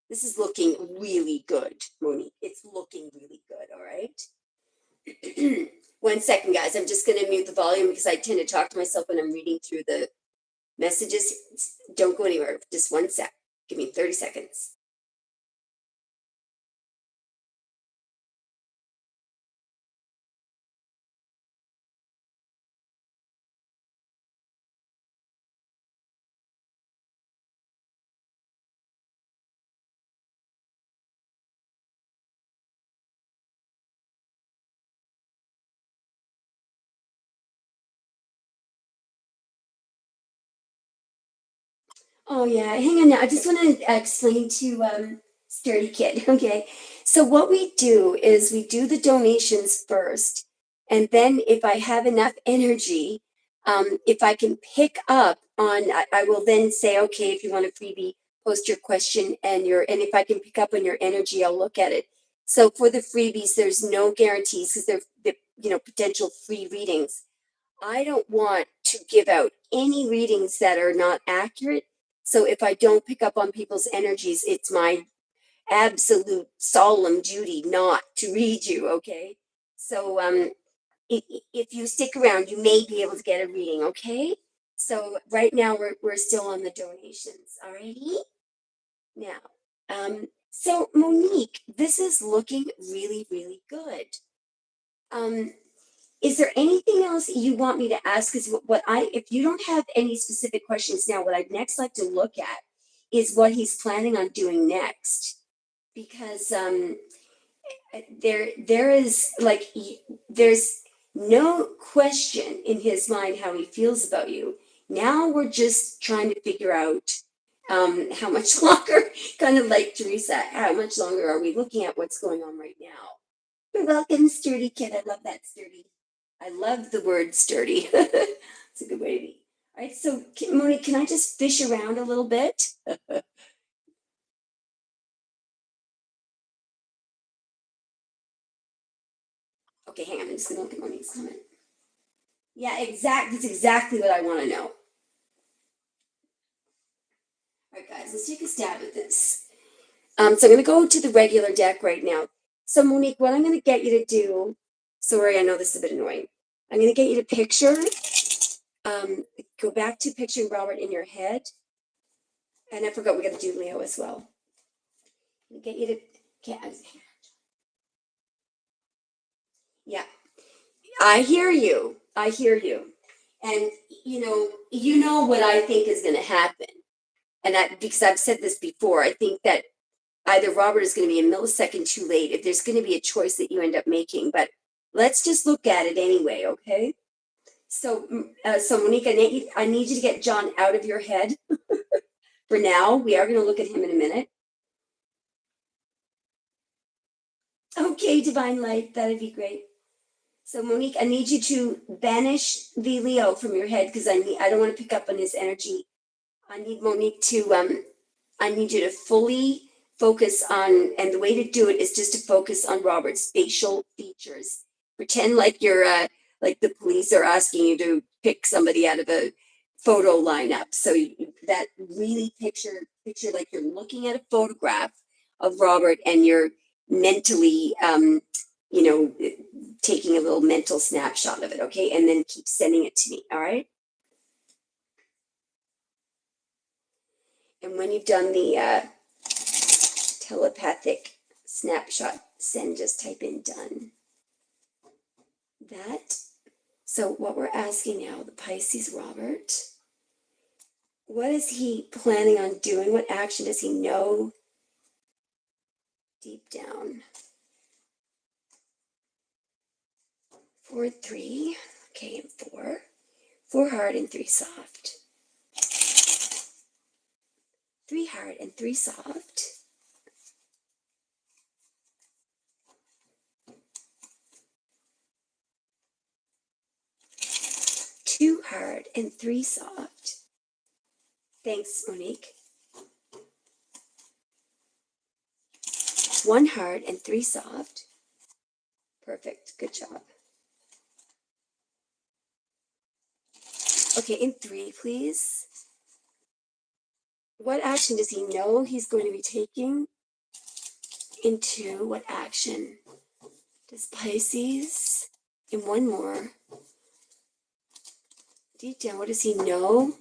This is looking really good, Monique. It's looking really good, all right? 1 second, guys. I'm just going to mute the volume because I tend to talk to myself when I'm reading through the messages. Don't go anywhere. Just 1 sec. Give me 30 seconds. Oh yeah, hang on now. I just want to explain to Sturdy Kid. Okay, so what we do is we do the donations first, and then if I have enough energy, if I can pick up on, I will then say, okay, if you want a freebie, post your question and if I can pick up on your energy, I'll look at it. So for the freebies, there's no guarantees because they're potential free readings. I don't want to give out any readings that are not accurate. So if I don't pick up on people's energies, it's my absolute solemn duty not to read you, okay? So if you stick around, you may be able to get a reading, okay? So right now we're still on the donations, alrighty? Now, so Monique, this is looking really, really good. Is there anything else you want me to ask? Because if you don't have any specific questions now, what I'd next like to look at is what he's planning on doing next. Because there is there's no question in his mind how he feels about you. Now we're just trying to figure out how much longer, kind of like Teresa, how much longer are we looking at what's going on right now? You're welcome, Sturdy Kid. I love that, Sturdy. I love the word sturdy. It's a good way to be. All right, so Monique, can I just fish around a little bit? Okay, hang on. I'm just gonna look at Monique's comment. Yeah, That's exactly what I want to know. All right, guys, let's take a stab at this. So I'm gonna go to the regular deck right now. So Monique, what I'm gonna get you to do. Sorry, I know this is a bit annoying. I'm gonna get you to picture. Go back to picturing Robert in your head. And I forgot we got to do Leo as well. Get you to yeah. I hear you. I hear you. And you know what I think is going to happen. And because I've said this before, I think that either Robert is going to be a millisecond too late if there's going to be a choice that you end up making. But let's just look at it anyway, okay? So, Monique, I need you to get John out of your head for now. We are going to look at him in a minute. Okay, Divine Light, that'd be great. So Monique, I need you to banish the Leo from your head because I don't want to pick up on his energy. I need Monique to I need you to fully focus on, and the way to do it is just to focus on Robert's facial features. Pretend like you're like the police are asking you to pick somebody out of a photo lineup. So that really picture like you're looking at a photograph of Robert and you're mentally you know taking a little mental snapshot of it, okay? And then keep sending it to me, all right? And when you've done the telepathic snapshot send, just type in done. That. So what we're asking now, the Pisces Robert, what is he planning on doing? What action does he know deep down? 4, 3, okay, and 4. 4 hard and 3 soft. 3 hard and 3 soft. 2 hard and 3 soft. Thanks, Monique. 1 hard and 3 soft. Perfect. Good job. Okay, in 3, please. What action does he know he's going to be taking? In 2, what action does Pisces And one more. Deep down, what does he know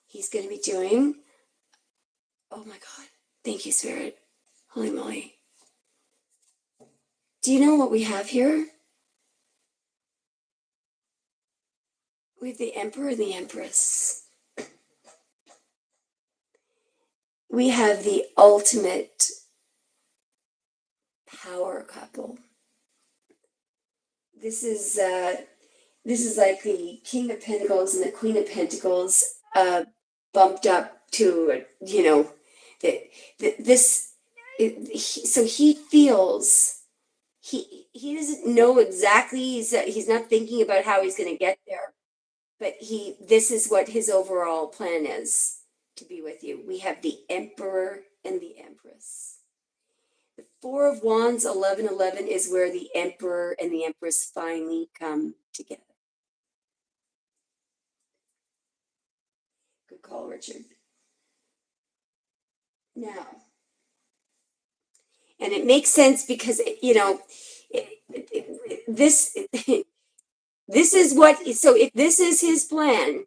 he's going to be doing? Oh my God. Thank you, Spirit. Holy moly. Do you know what we have here? We have the Emperor and the Empress. We have the ultimate power couple. This is like the King of Pentacles and the Queen of Pentacles bumped up to, this. So he feels he doesn't know exactly. He's not thinking about how he's going to get there, but this is what his overall plan is, to be with you. We have the Emperor and the Empress. The Four of Wands, 1111, is where the Emperor and the Empress finally come together. Good call, Richard. Now, and it makes sense because, this this is what, so if this is his plan,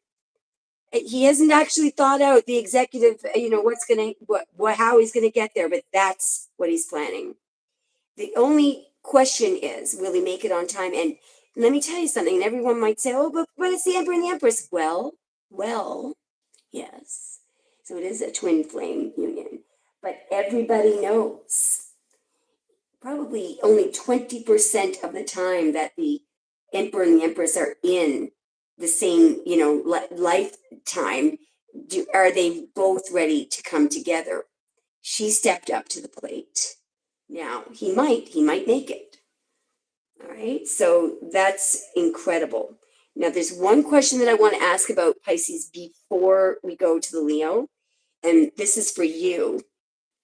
he hasn't actually thought out the executive, what's going to, how he's going to get there, but that's what he's planning. The only question is, will he make it on time? And let me tell you something, and everyone might say, oh, but it's the Emperor and the Empress. Well, yes. So it is a twin flame union, but everybody knows probably only 20% of the time that the Emperor and the Empress are in the same, lifetime, are they both ready to come together? She stepped up to the plate. Now, he might make it. All right, so that's incredible. Now, there's one question that I want to ask about Pisces before we go to the Leo, and this is for you.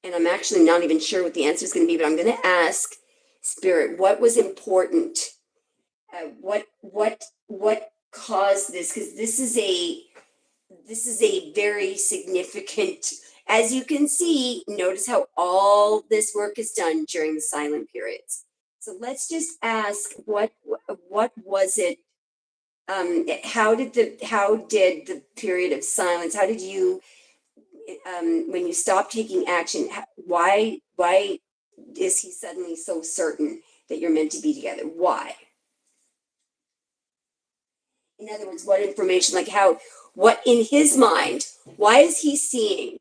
And I'm actually not even sure what the answer is going to be, but I'm going to ask Spirit, what was important? What caused this? Because this is a very significant. As you can see, notice how all this work is done during the silent periods. So let's just ask, what was it? How did the period of silence? How did you? When you stop taking action, why is he suddenly so certain that you're meant to be together? Why? In other words, what information, what in his mind, why is he seeing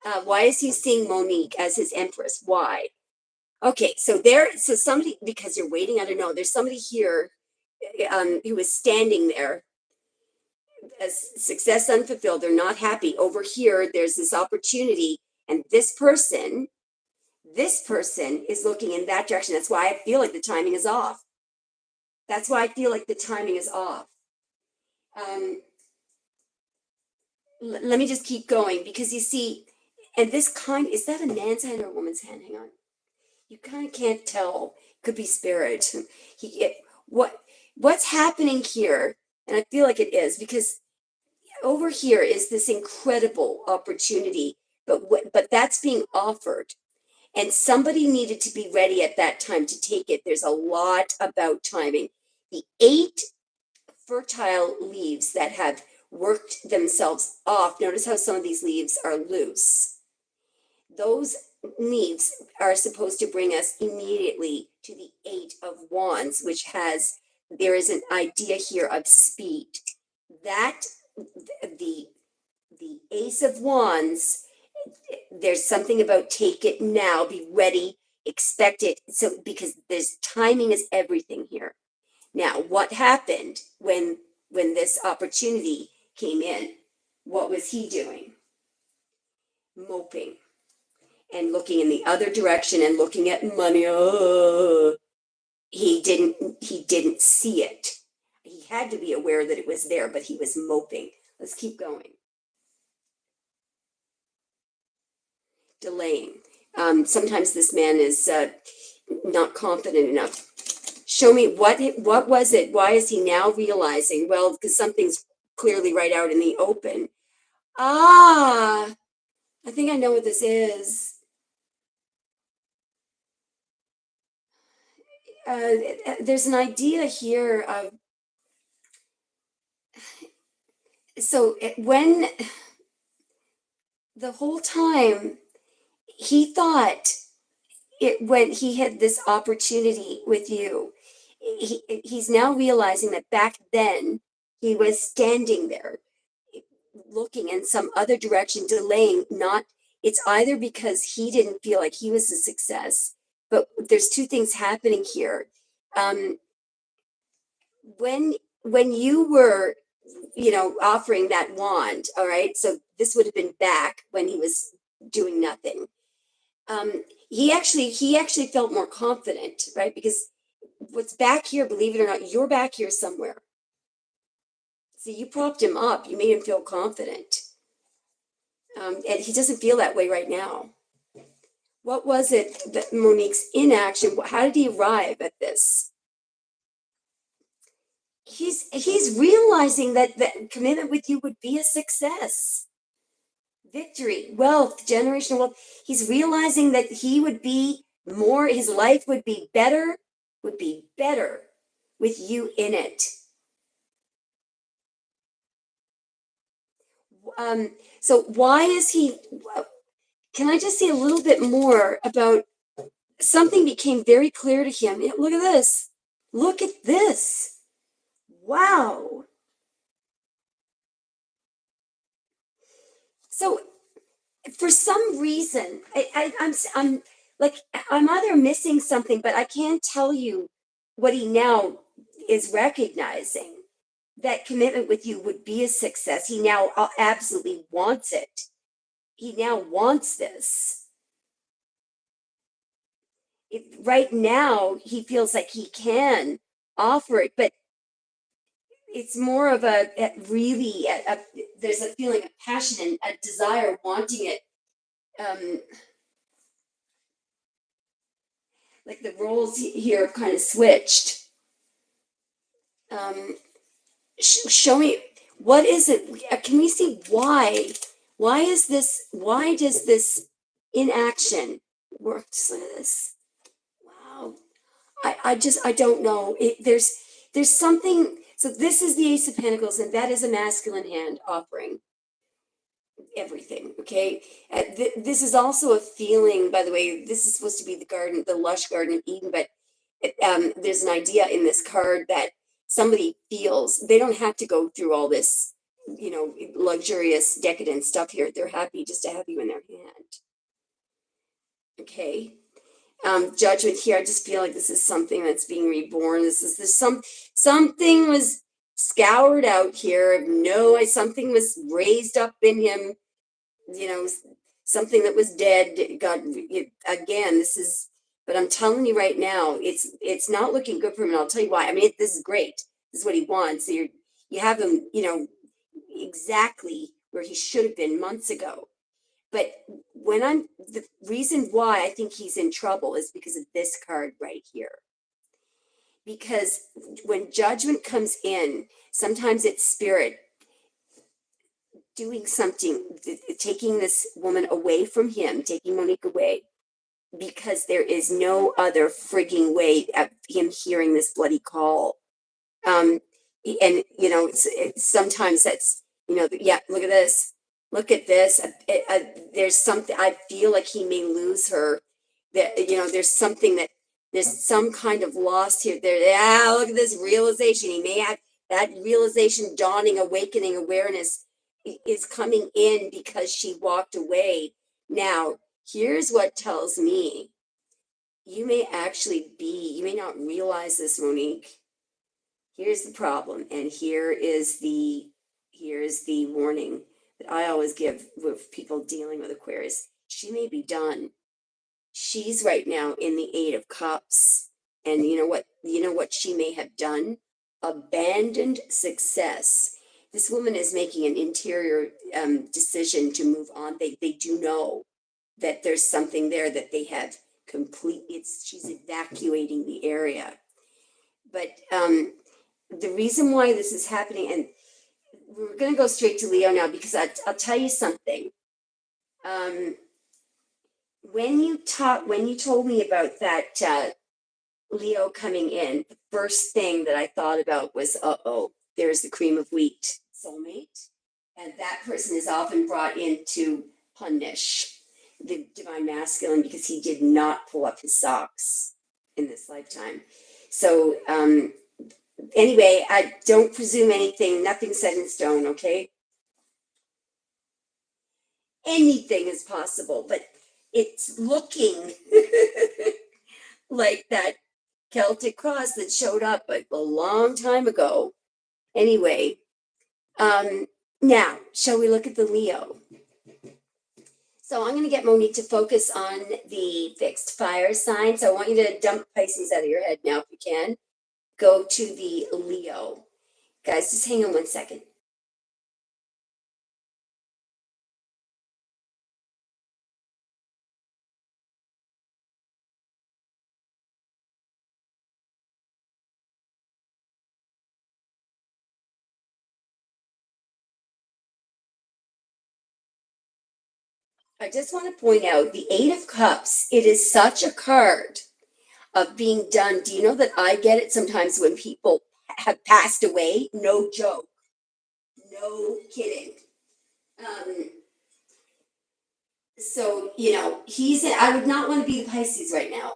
Monique as his empress? Why? Okay, so somebody, because you're waiting, I don't know, there's somebody here who is standing there as success unfulfilled. They're not happy. Over here, there's this opportunity, and this person is looking in that direction. That's why I feel like the timing is off. Let me just keep going, because you see, and is that a man's hand or a woman's hand? Hang on. You kind of can't tell. Could be spirit. What's happening here, and I feel like it is, because over here is this incredible opportunity, but that's being offered, and somebody needed to be ready at that time to take it. There's a lot about timing. The 8 fertile leaves that have worked themselves off. Notice how some of these leaves are loose. Those leaves are supposed to bring us immediately to the 8 of Wands, there is an idea here of speed. That the Ace of Wands, there's something about take it now, be ready, expect it. So because there's timing is everything here. Now, what happened when this opportunity came in? What was he doing? Moping and looking in the other direction and looking at money. He didn't see it. He had to be aware that it was there, but he was moping. Let's keep going. Delaying. Sometimes this man is not confident enough. Show me what was it? Why is he now realizing? Well, because something's clearly right out in the open. I think I know what this is. there's an idea here of, when the whole time he thought when he had this opportunity with you, he's now realizing that back then he was standing there looking in some other direction, delaying. Not, it's either because he didn't feel like he was a success, but there's two things happening here. um, when you were, offering that wand, all right, so this would have been back when he was doing nothing. He actually felt more confident, right? Because what's back here, believe it or not, you're back here somewhere. So you propped him up, you made him feel confident. And he doesn't feel that way right now. What was it that Monique's inaction? How did he arrive at this? He's realizing that commitment with you would be a success. Victory, wealth, generational wealth. He's realizing that he would be more, his life would be better with you in it. So why is he, can I just say a little bit more about something became very clear to him? Look at this. Look at this. Wow. So for some reason, I'm like, I'm either missing something, but I can't tell you what he now is recognizing. That commitment with you would be a success. He now absolutely wants it. He now wants this. Right now, he feels like he can offer it, but it's more of there's a feeling of passion and a desire, wanting it. Um, like the roles here have kind of switched. Um, show me, what is it? Can we see why? Why is this? Why does this inaction work? Just look at this. Wow. I don't know. There's something. So this is the Ace of Pentacles, and that is a masculine hand offering everything. Okay. This is also a feeling. By the way, this is supposed to be the lush Garden of Eden, but there's an idea in this card that somebody feels they don't have to go through all this, luxurious, decadent stuff here. They're happy just to have you in their hand. Okay. Judgment here. I just feel like this is something that's being reborn. Something was scoured out here. No, something was raised up in him. Something that was dead got again. But I'm telling you right now, it's not looking good for him. And I'll tell you why. I mean, this is great. This is what he wants. So you have him, exactly where he should have been months ago. But the reason why I think he's in trouble is because of this card right here. Because when judgment comes in, sometimes it's spirit doing something, taking this woman away from him, taking Monique away, because there is no other frigging way of him hearing this bloody call. And sometimes that's, yeah, look at this. Look at this. There's something, I feel like he may lose her. That, there's some kind of loss here. Look at this realization. He may have that realization, dawning, awakening, awareness is coming in because she walked away. Now, here's what tells me you may not realize this, Monique. Here's the problem, and here's the warning that I always give with people dealing with Aquarius. She may be done. She's right now in the Eight of Cups, and you know what she may have done? Abandoned success. This woman is making an interior decision to move on. They do know that there's something there that they have she's evacuating the area. But the reason why this is happening, and we're going to go straight to Leo now, because I'll tell you something. When you told me about that Leo coming in, the first thing that I thought about was, there's the cream of wheat soulmate. And that person is often brought in to punish the divine masculine because he did not pull up his socks in this lifetime. So, anyway, I don't presume anything, nothing set in stone, okay? Anything is possible, but it's looking like that Celtic cross that showed up a long time ago. Anyway, now, shall we look at the Leo? So I'm going to get Monique to focus on the fixed fire sign. So I want you to dump Pisces out of your head now if you can. Go to the Leo. Guys, just hang on 1 second. I just want to point out the Eight of Cups. It is such a card of being done. Do you know that I get it sometimes when people have passed away? No joke. No kidding. Um, so, I would not want to be the Pisces right now.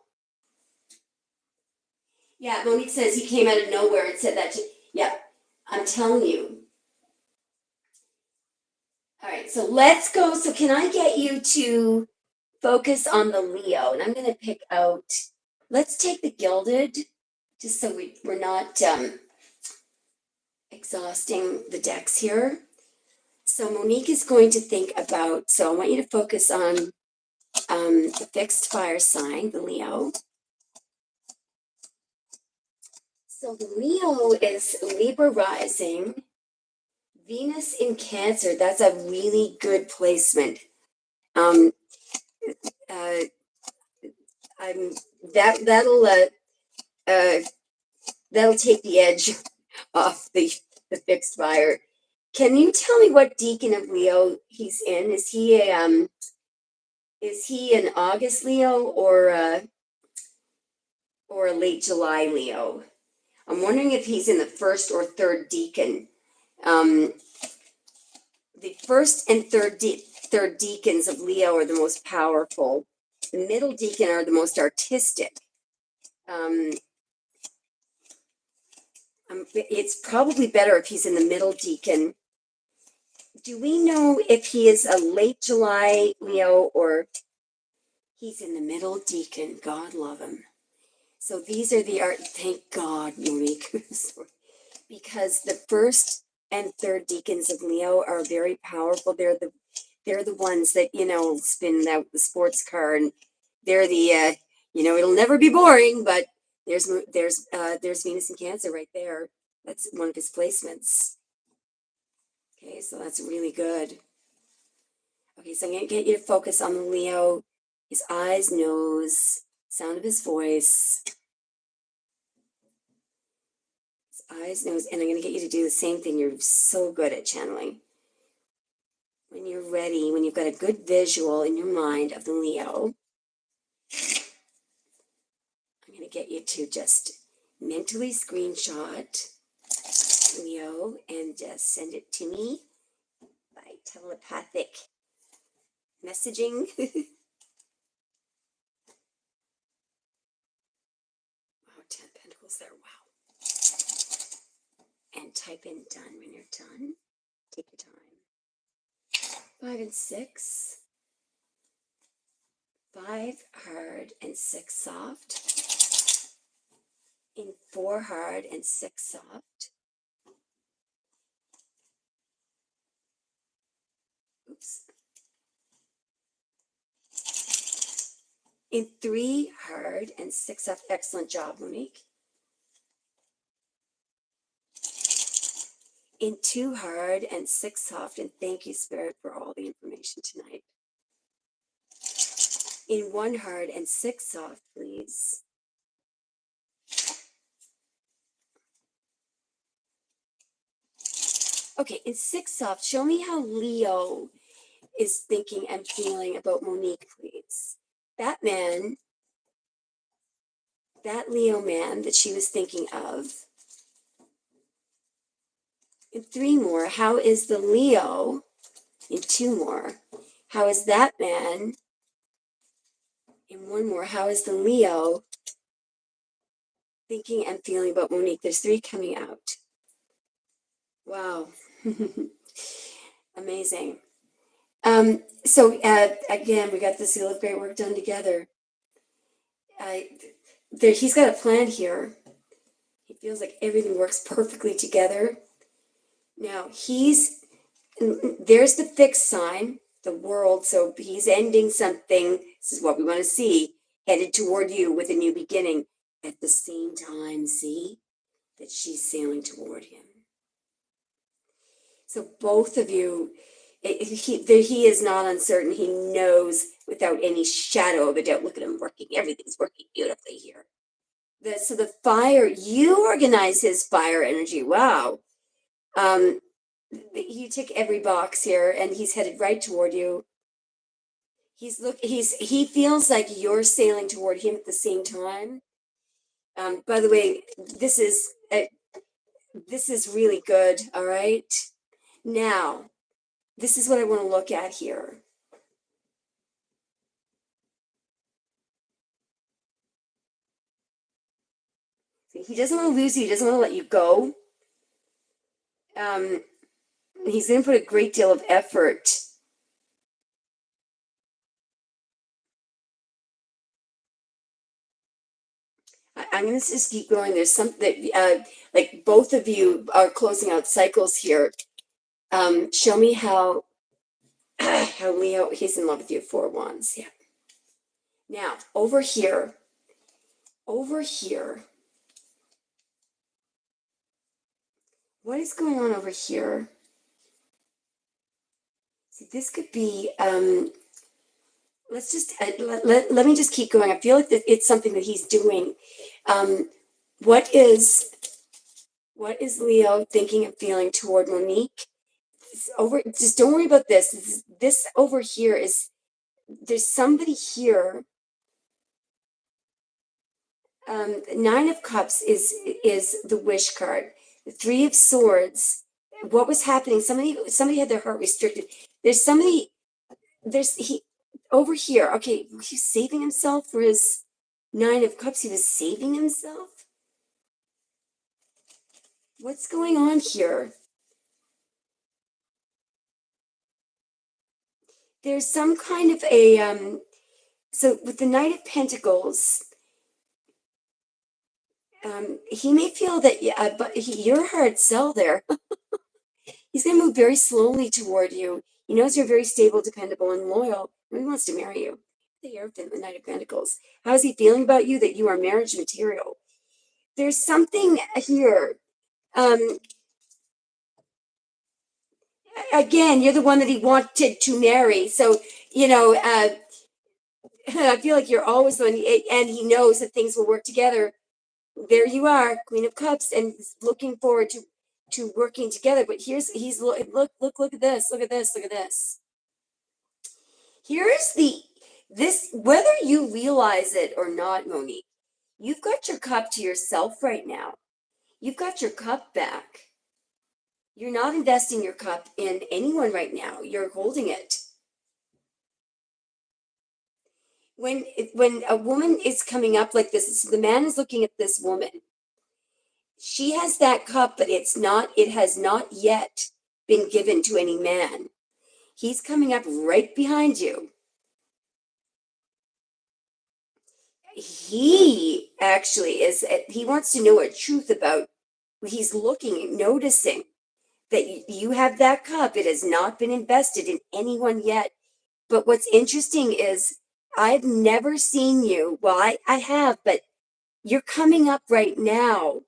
Yeah, Monique says he came out of nowhere and said that. Yeah, I'm telling you. All right, so let's go. So can I get you to focus on the Leo? And I'm going to pick out, let's take the Gilded, just so we're not exhausting the decks here. So Monique is going to think about, so I want you to focus on the fixed fire sign, the Leo. So the Leo is Libra rising, Venus in Cancer. That's a really good placement. Um, uh, I'm uh, that'll take the edge off the fixed fire. Can you tell me what decan of Leo he's in? Is he an August Leo or a late July Leo? I'm wondering if he's in the first or third decan. The first and third decans of Leo are the most powerful. The middle decan are the most artistic. It's probably better if he's in the middle decan. Do we know if he is a late July Leo or he's in the middle decan? God love him. So these are the art. Thank God, Monique. Because the first and third decans of Leo are very powerful. They're the ones that spin out the sports car, and they're the it'll never be boring. But there's Venus in Cancer right there. That's one of his placements. Okay, so that's really good. Okay, so I'm gonna get you to focus on the Leo, his eyes, nose, sound of his voice. Eyes, nose, and I'm going to get you to do the same thing. You're so good at channeling. When you're ready, when you've got a good visual in your mind of the Leo, I'm going to get you to just mentally screenshot Leo and just send it to me by telepathic messaging. Wow, 10 Pentacles there. Wow. And type in done when you're done. Take your time. 5 and 6. 5 hard and 6 soft. In 4 hard and 6 soft. Oops. In 3 hard and 6 soft. Excellent job, Monique. In 2 hard and 6 soft. And thank you, Spirit, for all the information tonight. In 1 hard and 6 soft, please. Okay, in 6 soft, show me how Leo is thinking and feeling about Monique, please. Batman that Leo man that she was thinking of. And three more. How is the Leo? And two more. How is that man? And one more. How is the Leo thinking and feeling about Monique? There's three coming out. Wow. Amazing. So again, we got the seal of great work done together. He's got a plan here. He feels like everything works perfectly together. Now there's the fixed sign, the world. So he's ending something. This is what we want to see, headed toward you with a new beginning. At the same time, see that she's sailing toward him. So both of you, he is not uncertain. He knows without any shadow of a doubt. Look at him working. Everything's working beautifully here. So the fire, you organize his fire energy. Wow. You tick every box here, and he's headed right toward you. He feels like you're sailing toward him at the same time. By the way, this is really good. All right. Now, this is what I want to look at here. He doesn't want to lose you. He doesn't want to let you go. He's going to put a great deal of effort. I'm going to just keep going. There's something like both of you are closing out cycles here. Show me how Leo, he's in love with you, 4 wands. Yeah. Now, over here, what is going on over here? See, this could be, let's just, let me just keep going. I feel like it's something that he's doing. What is Leo thinking and feeling toward Monique? Just don't worry about this. This over here is, there's somebody here. 9 of Cups is the wish card. The 3 of Swords. What was happening? Somebody had their heart restricted. He over here. Okay, he's saving himself for his 9 of Cups. He was saving himself. What's going on here? There's some kind of a so with the Knight of Pentacles, he may feel that you're a hard sell there. He's going to move very slowly toward you. He knows you're very stable, dependable, and loyal. And he wants to marry you. The Hierophant, the Knight of Pentacles. How is he feeling about you? That you are marriage material. There's something here. Again, you're the one that he wanted to marry. So, I feel like you're always the one, and he knows that things will work together. There you are, Queen of Cups, and he's looking forward to working together. But he's look at this, look at this, look at this. Here's this, whether you realize it or not, Monique, you've got your cup to yourself right now. You've got your cup back. You're not investing your cup in anyone right now. You're holding it. When a woman is coming up like this, the man is looking at this woman. She has that cup, but it has not yet been given to any man. He's coming up right behind you. He actually he wants to know a truth about, he's looking, noticing that you have that cup. It has not been invested in anyone yet. But what's interesting is I've never seen you. Well, I have, but you're coming up right now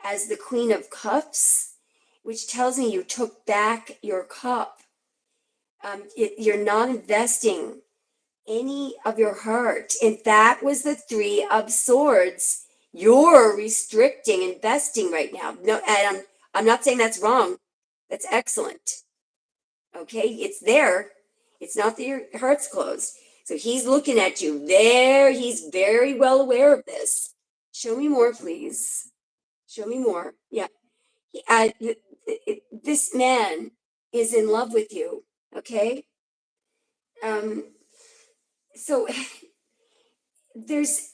as the Queen of Cups, which tells me you took back your cup. You're not investing any of your heart. And that was the 3 of Swords. You're restricting investing right now. No, and I'm not saying that's wrong. That's excellent. Okay, it's there. It's not that your heart's closed. So he's looking at you there. He's very well aware of this. Show me more, please. Show me more. Yeah. This man is in love with you. Okay. Um, so there's,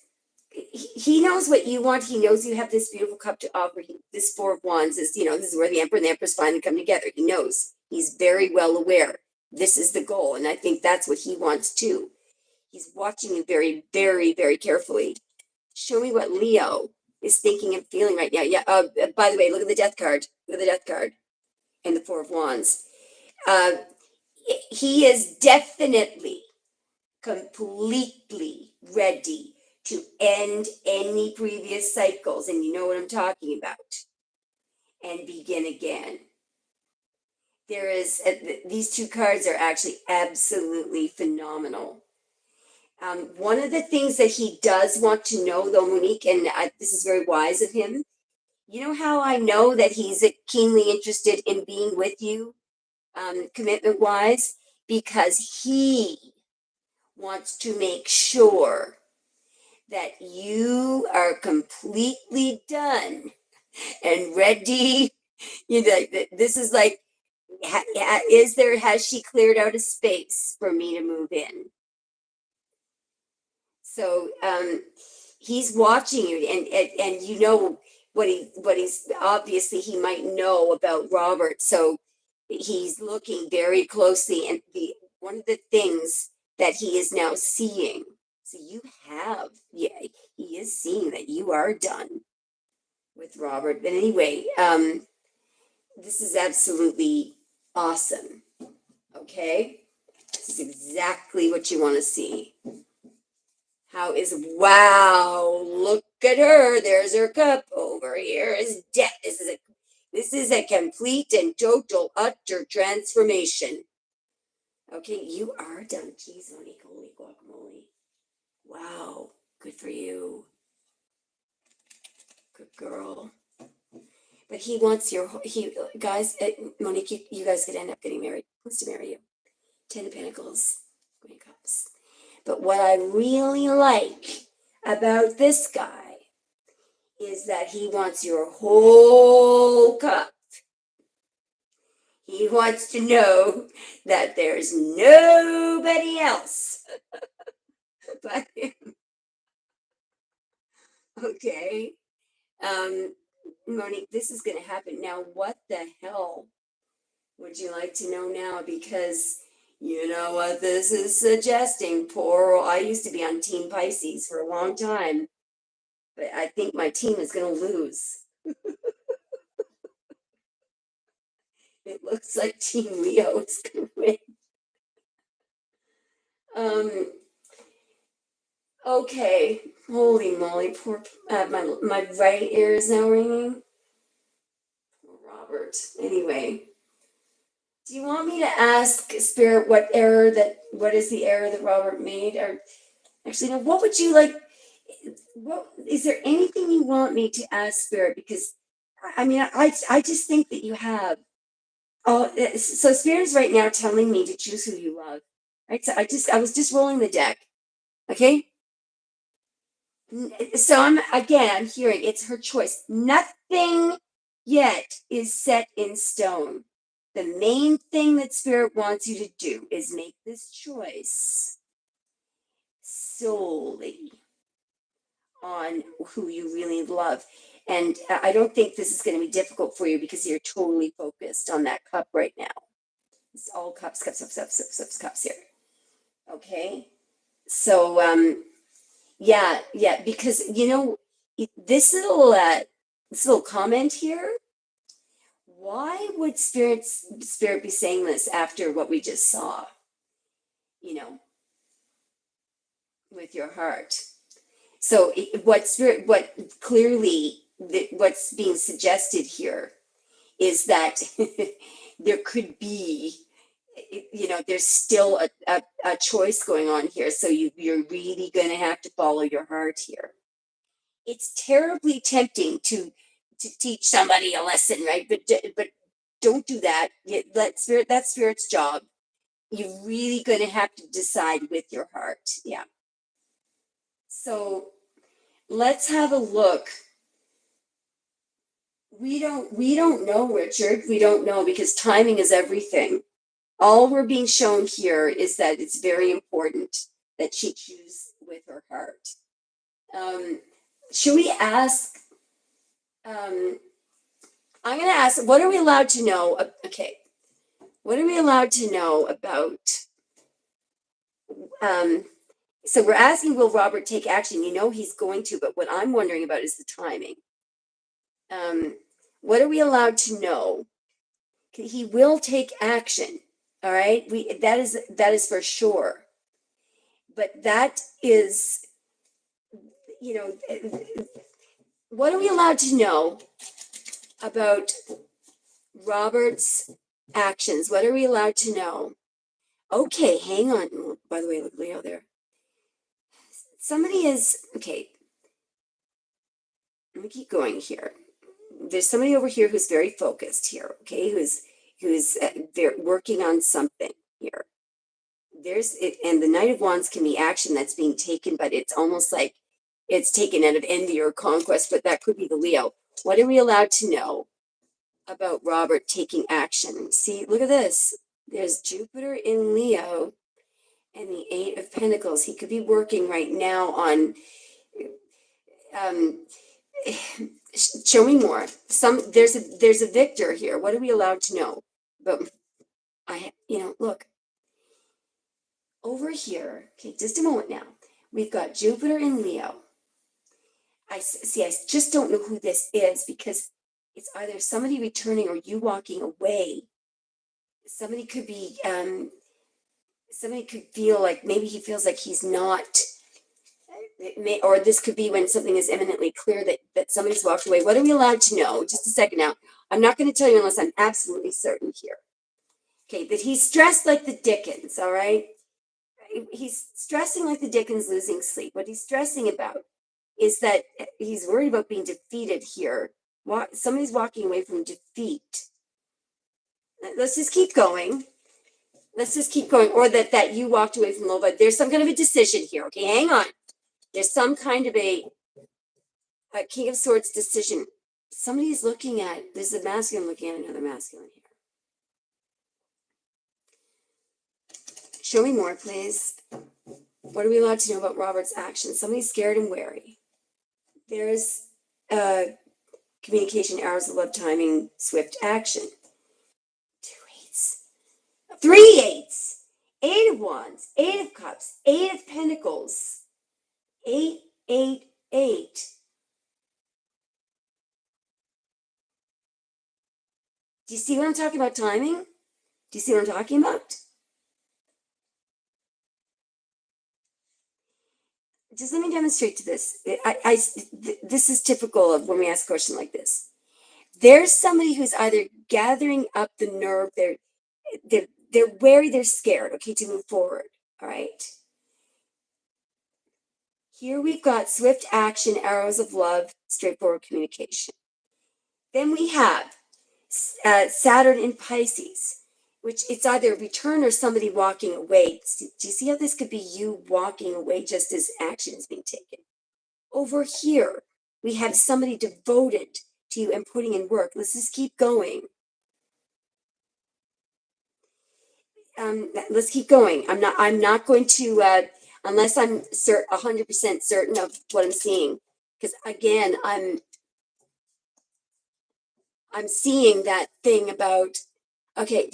he knows what you want. He knows you have this beautiful cup to offer. This Four of Wands is, this is where the Emperor and the Empress finally come together. He knows. He's very well aware. This is the goal. And I think that's what he wants too. He's watching you very, very, very carefully. Show me what Leo is thinking and feeling right now. Yeah. By the way, look at the Death card. Look at the Death card and the Four of Wands. Uh, he is definitely completely ready to end any previous cycles, and you know what I'm talking about, and begin again. There is these two cards are actually absolutely phenomenal. One of the things that he does want to know, though, Monique, and this is very wise of him, you know how I know that he's keenly interested in being with you, commitment wise? Because he wants to make sure that you are completely done and ready. This is like, has she cleared out a space for me to move in? So he's watching you, and you know what he's obviously he might know about Robert. So he's looking very closely, and one of the things that he is now seeing. So yeah, he is seeing that you are done with Robert. But anyway, this is absolutely awesome. Okay, this is exactly what you want to see. Wow, look at her. There's her cup. Over here is death. This is a complete and total utter transformation. Okay, you are done. Jeez, Monique, holy guacamole. Wow, good for you. Good girl. But he wants guys, Monique, you guys could end up getting married. He wants to marry you. 10 of Pentacles, Queen of Cups. But what I really like about this guy is that he wants your whole cup. He wants to know that there's nobody else but him. Okay. Monique, this is going to happen. Now, what the hell would you like to know now? Because you know what this is suggesting. I used to be on Team Pisces for a long time, but I think my team is going to lose. It looks like Team Leo is going to win. Okay. Holy moly, poor my right ear is now ringing. Poor Robert. Anyway, do you want me to ask Spirit what is the error that Robert made? Or actually, no, what would you like? What is there anything you want me to ask Spirit? Because I mean, I just think that you have. Oh, so Spirit is right now telling me to choose who you love. Right. So I was just rolling the deck. Okay. So I'm hearing it's her choice. Nothing yet is set in stone. The main thing that Spirit wants you to do is make this choice solely on who you really love. And I don't think this is going to be difficult for you because you're totally focused on that cup right now. It's all cups, cups, cups, cups, cups, cups, cups here. Okay. So, yeah, because this little comment here. Why would spirit be saying this after what we just saw? With your heart. So what clearly what's being suggested here is that there could be, there's still a choice going on here. So you're really going to have to follow your heart here. It's terribly tempting to teach somebody a lesson, right? But don't do that. That's Spirit's job. You're really going to have to decide with your heart. Yeah. So let's have a look. We don't know, Richard. We don't know because timing is everything. All we're being shown here is that it's very important that she choose with her heart. Um, should we ask? I'm going to ask, what are we allowed to know? Okay, what are we allowed to know about? Um, so we're asking, will Robert take action? You know he's going to, but what I'm wondering about is the timing. What are we allowed to know? He will take action. All right, that is for sure. But that is, you know, what are we allowed to know about Robert's actions? What are we allowed to know? Okay, hang on. Oh, by the way, look, Leo there. Somebody is, okay, let me keep going here. There's somebody over here who's very focused here, okay, who's they're working on something here. There's it, and the Knight of Wands can be action that's being taken, but it's almost like it's taken out of envy or conquest, but that could be the Leo. What are we allowed to know about Robert taking action? See, look at this. There's Jupiter in Leo and the Eight of Pentacles. He could be working right now on um show me more. There's a victor here. What are we allowed to know? But look over here. Okay, just a moment now. We've got Jupiter in Leo. I just don't know who this is because it's either somebody returning or you walking away. Somebody could be somebody could feel like maybe he feels like he's not. Or this could be when something is eminently clear that somebody's walked away. What are we allowed to know? Just a second now. I'm not going to tell you unless I'm absolutely certain here. Okay, that he's stressed like the Dickens, all right? He's stressing like the Dickens, losing sleep. What he's stressing about is that he's worried about being defeated here. Somebody's walking away from defeat. Let's just keep going. Or that you walked away from Lova. There's some kind of a decision here. Okay, hang on. There's some kind of a King of Swords decision. Somebody's looking at, there's a masculine looking at another masculine here. Show me more, please. What are we allowed to know about Robert's actions? Somebody's scared and wary. There's communication, arrows of love, timing, swift action. 2 8s. 3 8s. 8 of Wands, 8 of Cups, 8 of Pentacles. 8, 8, 8. Do you see what I'm talking about timing? Do you see what I'm talking about? Just let me demonstrate to this. This is typical of when we ask a question like this. There's somebody who's either gathering up the nerve, they're wary, they're scared, okay, to move forward. All right. Here we've got swift action, arrows of love, straightforward communication. Then we have Saturn in Pisces, which it's either a return or somebody walking away. Do you see how this could be you walking away just as action is being taken? Over here, we have somebody devoted to you and putting in work. Let's just keep going. Let's keep going. I'm not going to, unless I'm 100% certain of what I'm seeing. Because again, I'm seeing that thing about, okay,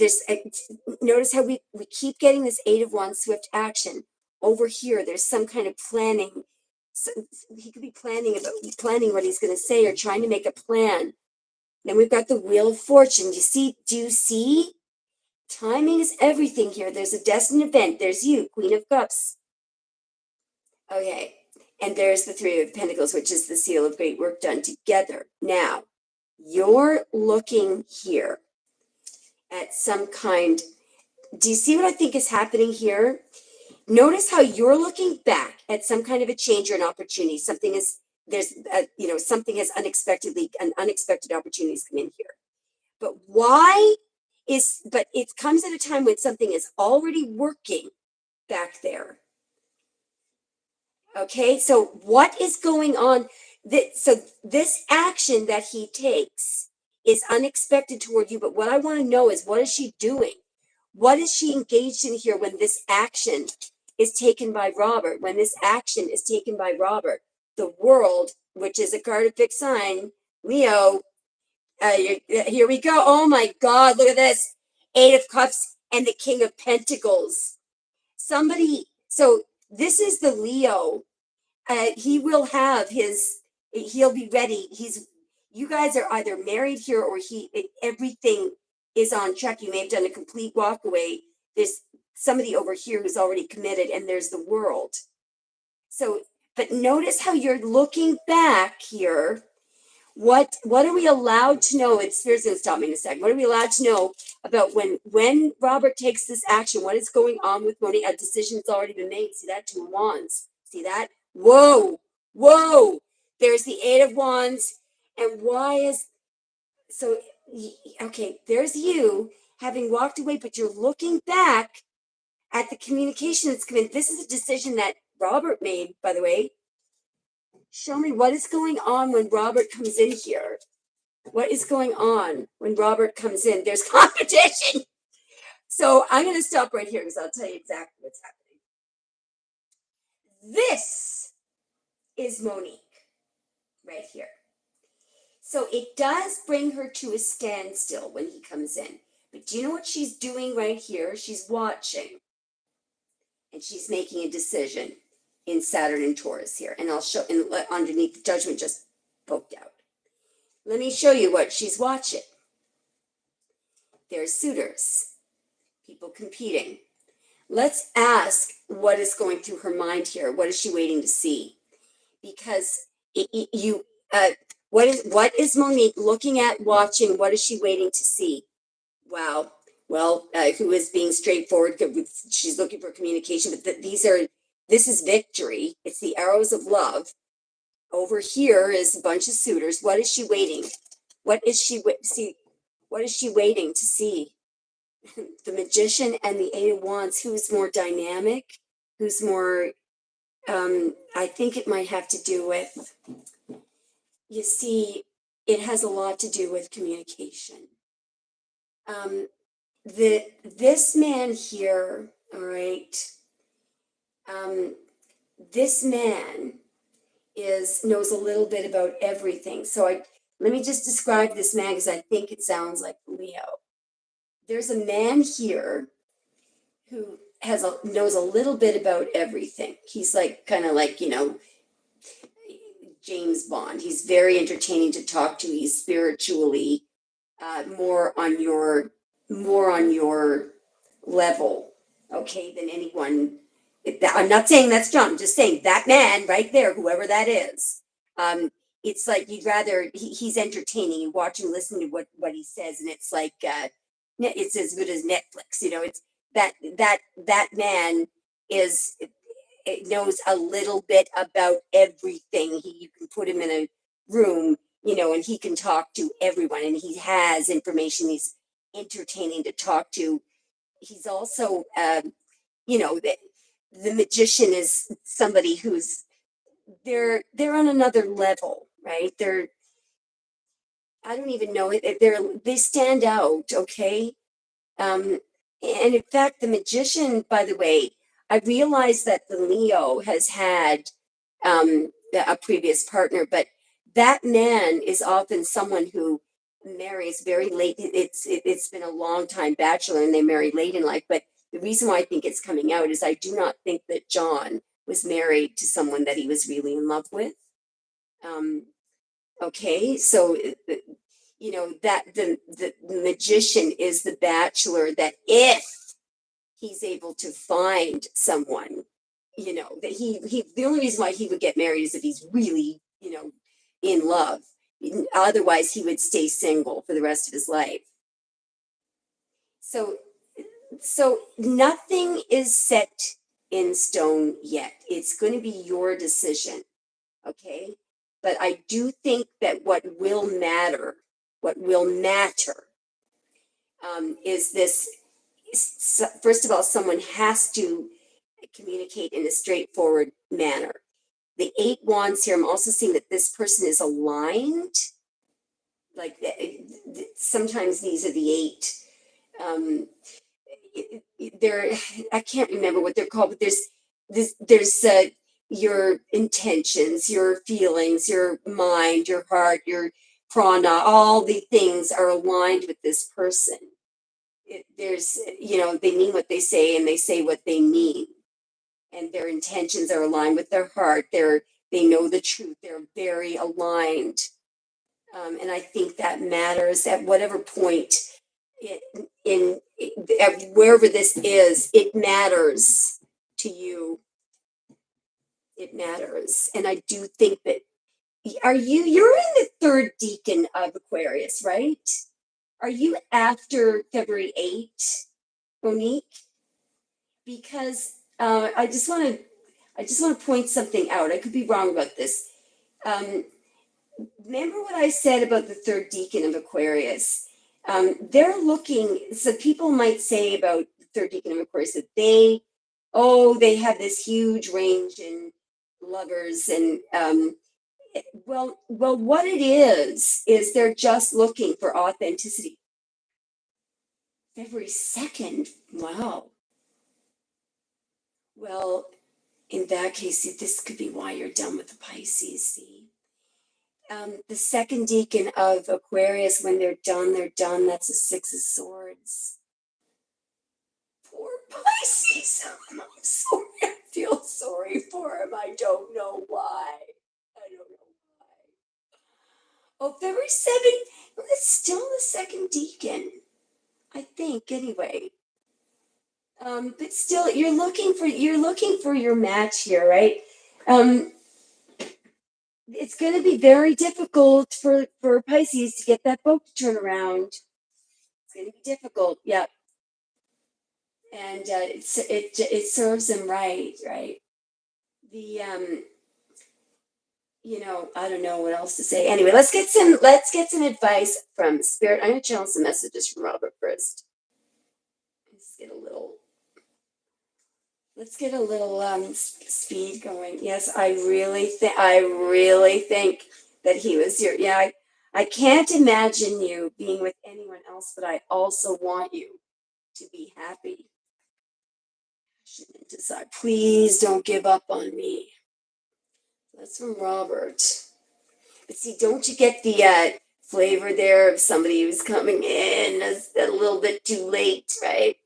notice how we keep getting this 8 of Wands swift action. Over here, there's some kind of planning. So he could be planning what he's going to say or trying to make a plan. Then we've got the Wheel of Fortune. Do you see? Timing is everything here. There's a destined event. There's you, Queen of Cups. Okay. And there's the Three of Pentacles, which is the seal of great work done together. Now, you're looking here at some kind. Do you see what I think is happening here? Notice how you're looking back at some kind of a change or an opportunity. Something has unexpected opportunities come in here. But it comes at a time when something is already working back there. Okay, so what is going on? So this action that he takes is unexpected toward you, but what I want to know is, what is she doing? What is she engaged in here when this action is taken by Robert? When this action is taken by Robert, the world, which is a card of fixed sign, Leo, here we go. Oh my God, look at this. Eight of Cups and the King of Pentacles. So this is the Leo. He will have he'll be ready. You guys are either married here, or everything is on track. You may have done a complete walk away. There's somebody over here who's already committed, and there's the world. So, but notice how you're looking back here. What are we allowed to know? It's Spirit's gonna stop me in a second. What are we allowed to know about when Robert takes this action? What is going on with Moni? A decision's already been made. See that? Two of Wands. See that? Whoa, whoa. There's the Eight of Wands. And why is so okay, there's you having walked away, but you're looking back at the communication that's coming. This is a decision that Robert made, by the way. Show me what is going on when Robert comes in here. What is going on when Robert comes in? There's competition. So I'm going to stop right here because I'll tell you exactly what's happening. This is Monique right here. So it does bring her to a standstill when he comes in. But do you know what she's doing right here? She's watching. And she's making a decision in Saturn and Taurus here. And I'll show, and underneath the judgment just poked out. Let me show you what she's watching. There's suitors, people competing. Let's ask what is going through her mind here. What is she waiting to see? Because what is Monique looking at, watching? What is she waiting to see? Wow. Well, who is being straightforward? She's looking for communication, but this is victory. It's the arrows of love. Over here is a bunch of suitors. What is she waiting? What is she waiting to see? The Magician and the Eight of Wands. Who's more dynamic? Who's more? I think it might have to do with. You see, it has a lot to do with communication. This man here, all right. This man knows a little bit about everything. So let me just describe this man because I think it sounds like Leo. There's a man here who knows a little bit about everything. He's like kind of like, James Bond. He's very entertaining to talk to. He's spiritually more on your level, okay, than anyone. I'm not saying that's John. I'm just saying that man right there, whoever that is. It's like you'd rather he's entertaining. You watch and listen to what he says, and it's like it's as good as Netflix. It's that man is it knows a little bit about everything. You can put him in a room, and he can talk to everyone, and he has information. He's entertaining to talk to. He's also, the Magician is somebody who's they're on another level, right? I don't even know it. They stand out, okay? And in fact, the Magician, by the way, I realize that the Leo has had a previous partner, but that man is often someone who marries very late. It's been a long time bachelor, and they marry late in life. But the reason why I think it's coming out is I do not think that John was married to someone that he was really in love with. Okay, so that the Magician is the bachelor that if he's able to find someone, that he the only reason why he would get married is if he's really, in love. Otherwise, he would stay single for the rest of his life. So nothing is set in stone yet. It's going to be your decision, okay? But I do think that what will matter, is this. First of all, someone has to communicate in a straightforward manner. the 8 wands here, I'm also seeing that this person is aligned. Like sometimes these are the 8. Um, they're, I can't remember what they're called, but there's your intentions, your feelings, your mind, your heart, your prana, all the things are aligned with this person. They mean what they say and they say what they mean, and their intentions are aligned with their heart. They know the truth. They're very aligned. And I think that matters at whatever point wherever this is, it matters to you. It matters. And I do think that you're in the third decan of Aquarius, right? Are you after February 8th, Monique? Because I just want to point something out. I could be wrong about this. Um, Remember what I said about the third decan of Aquarius? They're looking, so people might say about the third decan of Aquarius that they have this huge range in lovers, and what it is they're just looking for authenticity. February 2nd, wow. Well, in that case, this could be why you're done with the Pisces, see? The second decan of Aquarius, when they're done, they're done. That's a 6 of Swords. Poor Pisces. I'm sorry. I feel sorry for him. I don't know why. I don't know why. Oh, February 7th. Well, it's still the second decan, I think, anyway. But still, you're looking for your match here, right? It's going to be very difficult for Pisces to get that boat to turn around. It's going to be difficult, yeah. And it serves them right. The I don't know what else to say. Anyway, let's get some advice from Spirit. I'm going to channel some messages from Robert first. Let's get a little speed going. Yes, I really think that he was your. Yeah, I can't imagine you being with anyone else, but I also want you to be happy. Desire. Please don't give up on me. That's from Robert. But see, don't you get the flavor there of somebody who's coming in a little bit too late, right?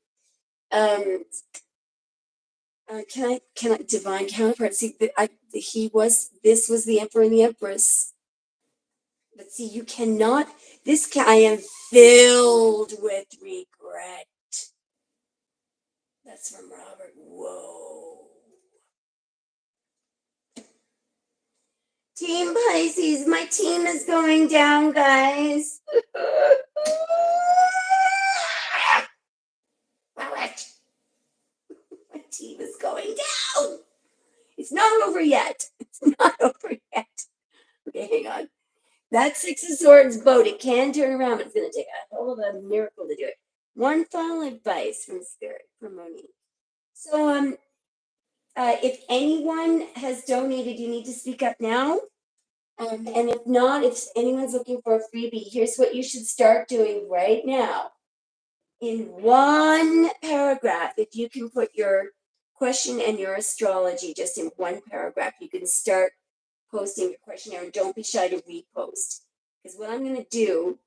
Can I divine counterpart? See, this was the Emperor and the Empress. But see, you cannot. I am filled with regret. That's from Robert. Whoa. Team Pisces, my team is going down, guys. My team is going down. It's not over yet. It's not over yet. Okay, hang on. That 6 of Swords boat, it can turn around, but it's going to take a hell of a miracle to do it. One final advice from Spirit, from Monique. So, if anyone has donated, you need to speak up now. And if not, if anyone's looking for a freebie, here's what you should start doing right now. In one paragraph, if you can put your question and your astrology just in one paragraph, you can start posting your questionnaire, and don't be shy to repost. Because what I'm going to do,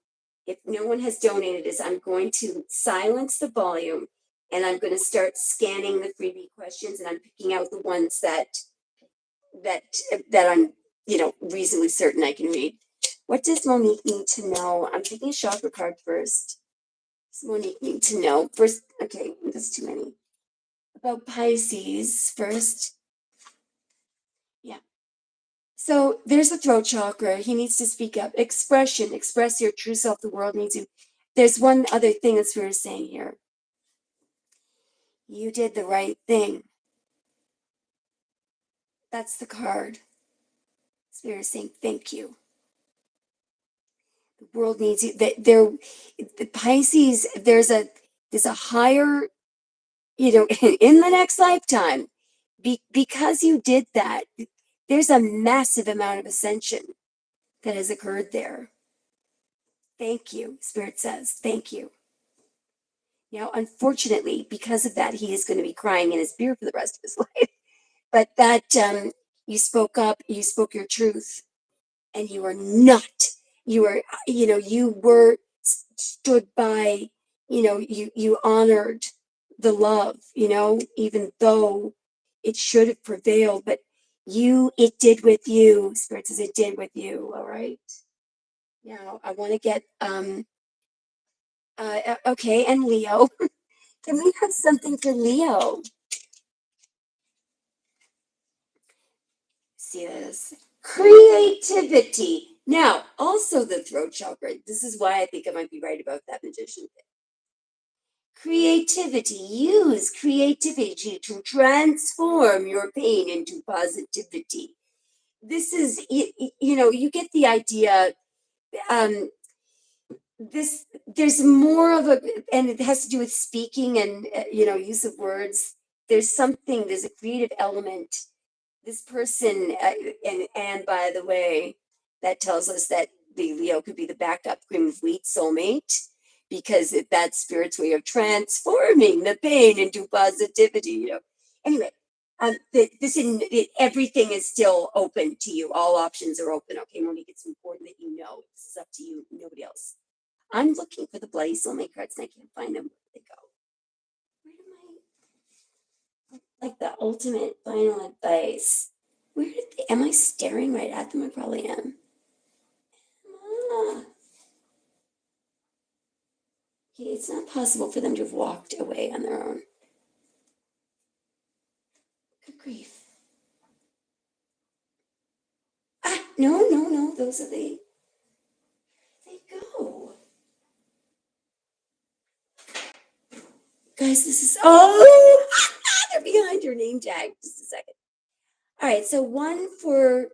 if no one has donated, is I'm going to silence the volume and I'm going to start scanning the freebie questions, and I'm picking out the ones that I'm reasonably certain I can read. What does Monique need to know? I'm taking a chakra card first. Does Monique need to know? First, okay, that's too many. About Pisces first. Yeah. So there's the throat chakra. He needs to speak up. Expression. Express your true self. The world needs you. There's one other thing that's we're saying here. You did the right thing. That's the card. Spirit is saying thank you. The world needs you. The Pisces, there's a higher, in the next lifetime, because you did that, There's a massive amount of ascension that has occurred there. Thank you, Spirit says. Thank you. Now, unfortunately, because of that, he is going to be crying in his beer for the rest of his life. But that you spoke up, you spoke your truth, and you are not. You are, you were stood by. You honored the love. Even though it should have prevailed, but it did with you. Spirit says it did with you. All right. Now I want to get okay, and Leo. Can we have something for Leo? See this? Creativity. Now, also the throat chakra. This is why I think I might be right about that magician thing. Creativity. Use creativity to transform your pain into positivity. This is, you get the idea. There's more of a, and it has to do with speaking and, use of words. There's a creative element. This person, and by the way, that tells us that the Leo could be the backup cream of wheat soulmate, because that's Spirit's way of transforming the pain into positivity. Anyway, everything is still open to you. All options are open. Okay, Monique, it's important that you know this is up to you, nobody else. I'm looking for the bloody soulmate cards and I can't find them. Where they go? Where am I? Like the ultimate final advice. Where did they? Am I staring right at them? I probably am. Ah. Okay, it's not possible for them to have walked away on their own. Good grief. Ah, no. Those are the. Where did they go? Guys, this is. Oh! They're behind your name tag. Just a second. All right, so one for.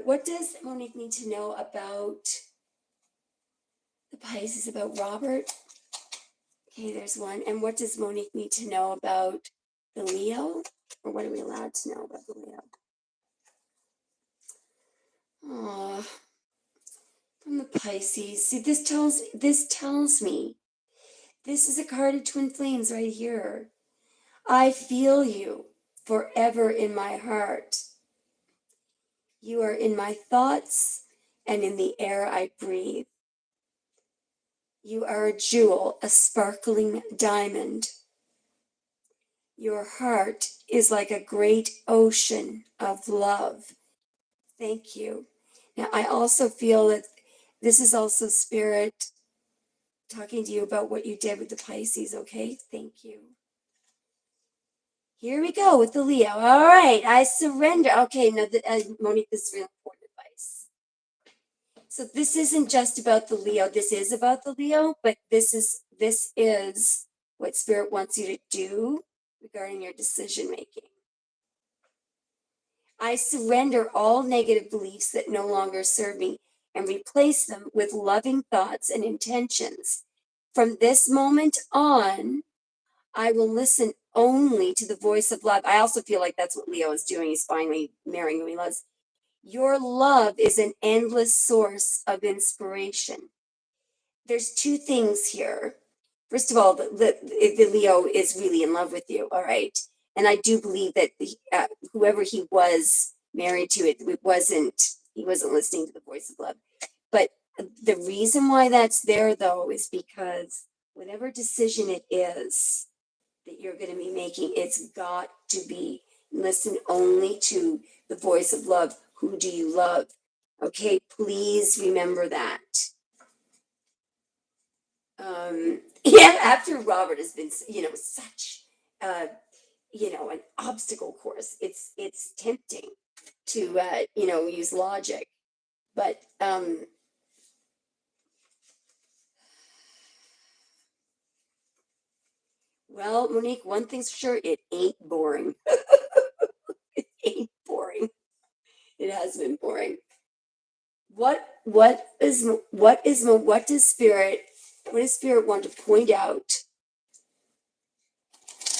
What does Monique need to know about the Pisces, about Robert? Okay, there's one. And what does Monique need to know about the Leo? Or what are we allowed to know about the Leo? Aw, from the Pisces. See, this tells me. This is a card of twin flames right here. I feel you forever in my heart. You are in my thoughts and in the air I breathe. You are a jewel, a sparkling diamond. Your heart is like a great ocean of love. Thank you. Now, I also feel that this is also Spirit talking to you about what you did with the Pisces, okay? Thank you. Here we go with the Leo. All right, I surrender. Okay, now, Monique, this is really important advice. So this isn't just about the Leo. This is about the Leo, but this is what Spirit wants you to do regarding your decision making. I surrender all negative beliefs that no longer serve me and replace them with loving thoughts and intentions. From this moment on, I will listen only to the voice of love. I also feel like that's what Leo is doing. He's finally marrying who he loves. Your love is an endless source of inspiration. There's two things here. First of all, the Leo is really in love with you, all right? And I do believe that whoever he was married to, he wasn't listening to the voice of love. But the reason why that's there, though, is because whatever decision it is that you're going to be making, it's got to be listen only to the voice of love. Who do you love? Okay, please remember that. Yeah, after Robert has been, such, an obstacle course, it's tempting to, use logic, but, well, Monique, one thing's for sure, it ain't boring. It ain't boring. It has been boring. What does Spirit want to point out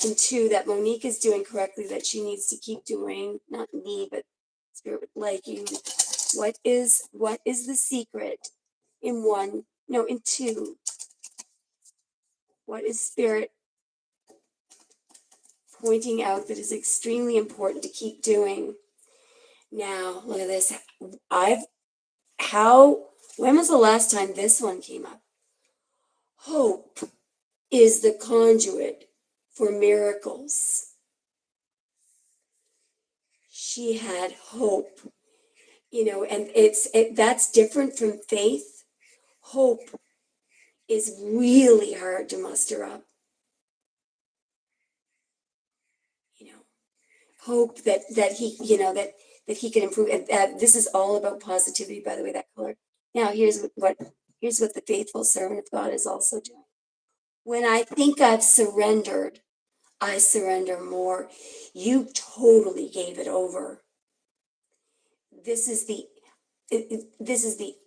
and two, that Monique is doing correctly, that she needs to keep doing, not me, but Spirit would like you. What is the secret in one? No, in two. What is Spirit pointing out that is extremely important to keep doing? Now, look at this. When was the last time this one came up? Hope is the conduit for miracles. She had hope, and that's different from faith. Hope is really hard to muster up. Hope that he can improve. And this is all about positivity, by the way, that color. Now, here's what the faithful servant of God is also doing. When I think I've surrendered, I surrender more. You totally gave it over. This is the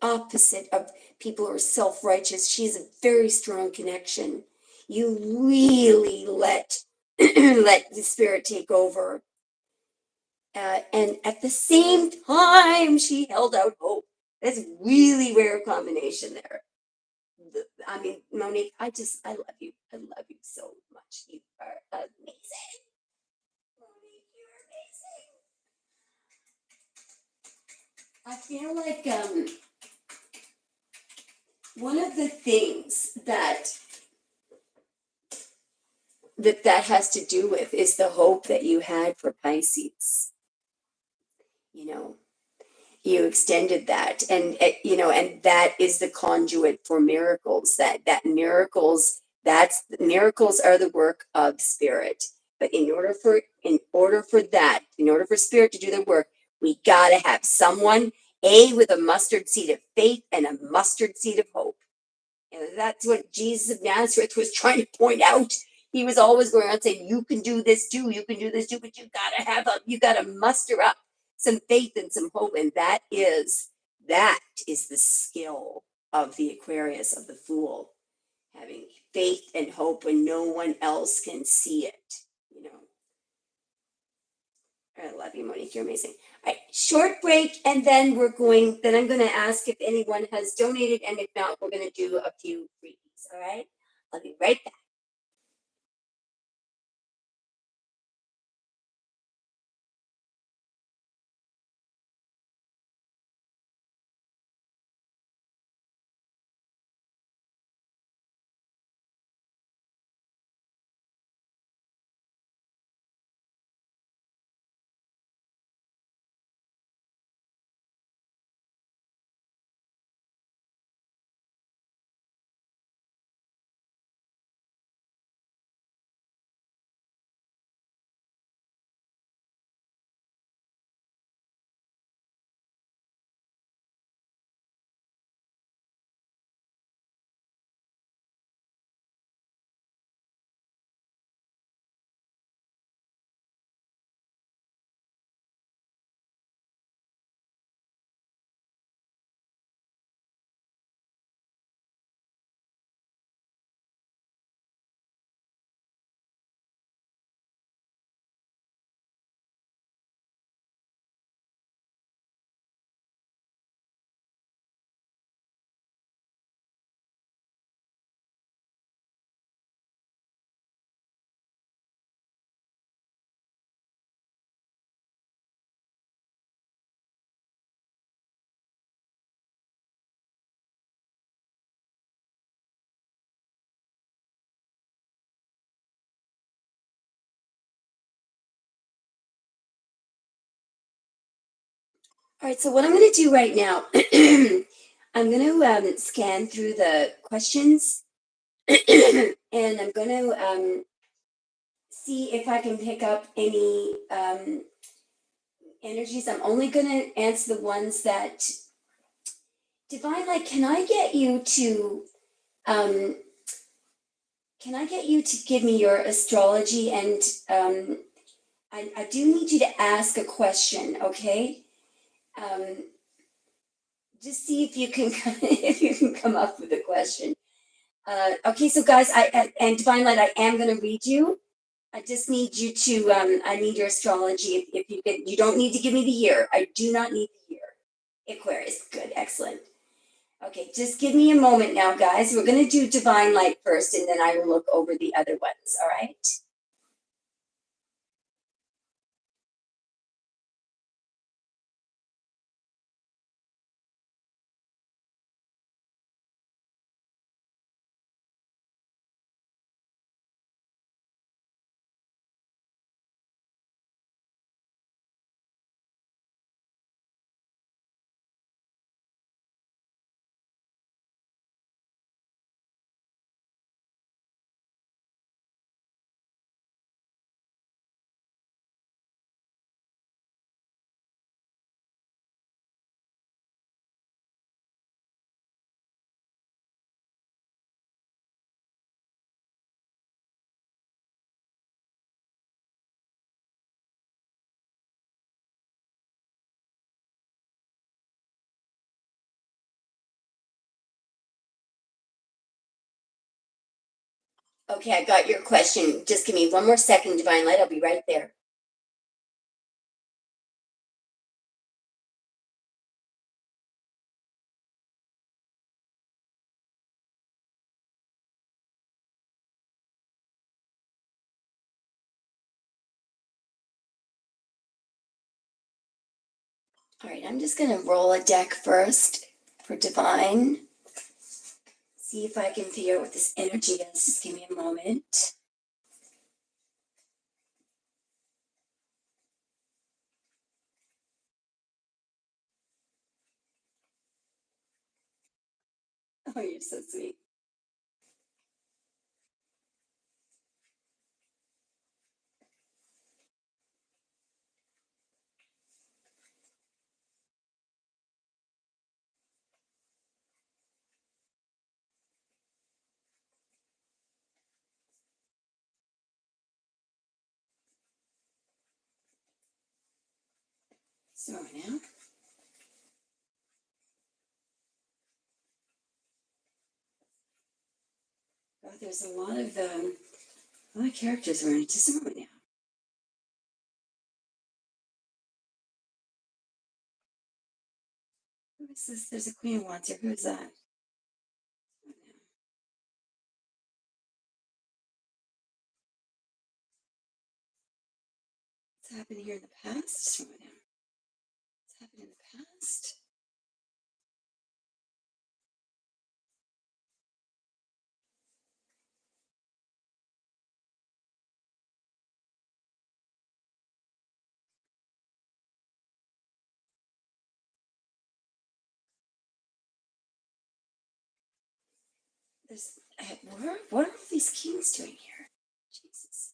opposite of people who are self-righteous. She's a very strong connection. You really let the Spirit take over. And at the same time, she held out hope. That's really rare combination there. Monique, I love you. I love you so much. You are amazing. Monique, you're amazing. I feel like one of the things that has to do with is the hope that you had for Pisces. You extended that, and and that is the conduit for miracles. That miracles are the work of Spirit. But in order for Spirit to do the work, we gotta have someone with a mustard seed of faith and a mustard seed of hope. And that's what Jesus of Nazareth was trying to point out. He was always going around saying, "You can do this too. You can do this too." But you gotta muster up some faith and some hope, and that is the skill of the Aquarius, of the Fool, having faith and hope when no one else can see it. I love you, Monique. You're amazing. All right, short break, and then I'm going to ask if anyone has donated, and if not, we're going to do a few freebies. All right, I'll be right back. All right, so what I'm going to do right now, I'm going to scan through the questions, and I'm going to see if I can pick up any energies. I'm only going to answer the ones that Divine Light. Can I get you to give me your astrology? And I do need you to ask a question, okay? Just see if you can come up with a question. Okay, so guys, and Divine Light, I am going to read you. I just need you to, I need your astrology. If you can, you don't need to give me the year. I do not need the year. Aquarius, good, excellent. Okay, just give me a moment now, guys. We're going to do divine light first, and then I will look over the other ones, all right? Okay, I got your question. Just give me one more second, divine light. I'll be right there. All right, I'm just going to roll a deck first for divine. See if I can figure out what this energy is. Just give me a moment. Oh, you're so sweet. So now, oh, there's a lot of characters around it. Just a moment now. Who is this? There's a Queen of Wands here. Who is that? What's happened here in the past? Just a moment now. What's happened in the past? There's, what are all these kings doing here? Jesus.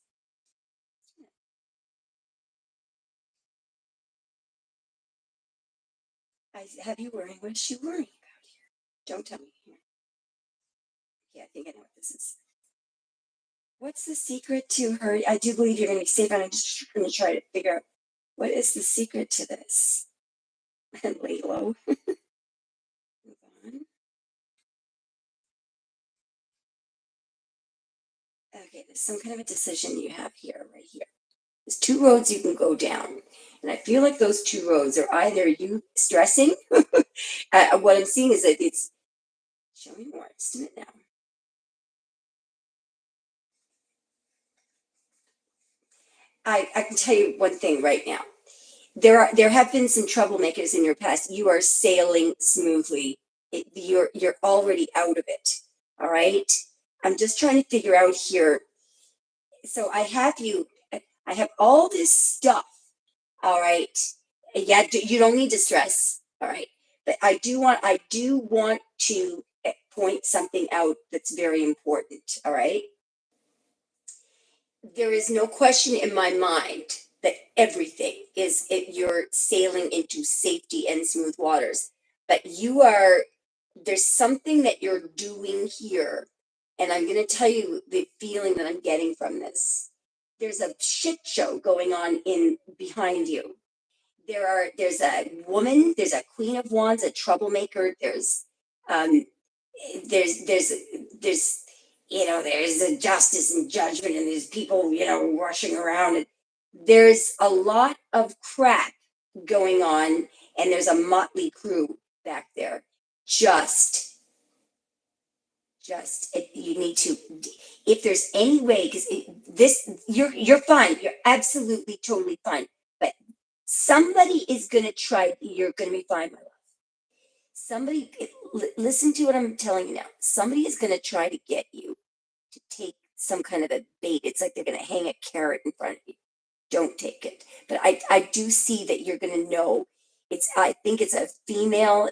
I have you worrying. What is she worrying about here? Don't tell me here. Yeah, I think I know what this is. What's the secret to her? I do believe you're going to be safe, and I'm just going to try to figure out what is the secret to this. And lay low. Move on. Okay, there's some kind of a decision you have here, right here. There's two roads you can go down. And I feel like those two roads are either you stressing. What I'm seeing is that it's, show me more, just a minute now. I can tell you one thing right now. There have been some troublemakers in your past. You are sailing smoothly. You're already out of it. All right. I'm just trying to figure out here. So I have all this stuff. All right. Yeah, you don't need to stress. All right. But I do want to point something out that's very important. All right. There is no question in my mind that everything is you're sailing into safety and smooth waters. But there's something that you're doing here. And I'm going to tell you the feeling that I'm getting from this. There's a shit show going on in behind you. There's a woman, there's a Queen of Wands, a troublemaker. Um, there's there's a justice and judgment and there's people, rushing around. And there's a lot of crap going on, and there's a motley crew back there. Just, you need to, if there's any way, because you're fine. You're absolutely, totally fine. But somebody is going to try, you're going to be fine, my love. Somebody, listen to what I'm telling you now. Somebody is going to try to get you to take some kind of a bait. It's like they're going to hang a carrot in front of you. Don't take it. But I do see that you're going to know. I think it's a female.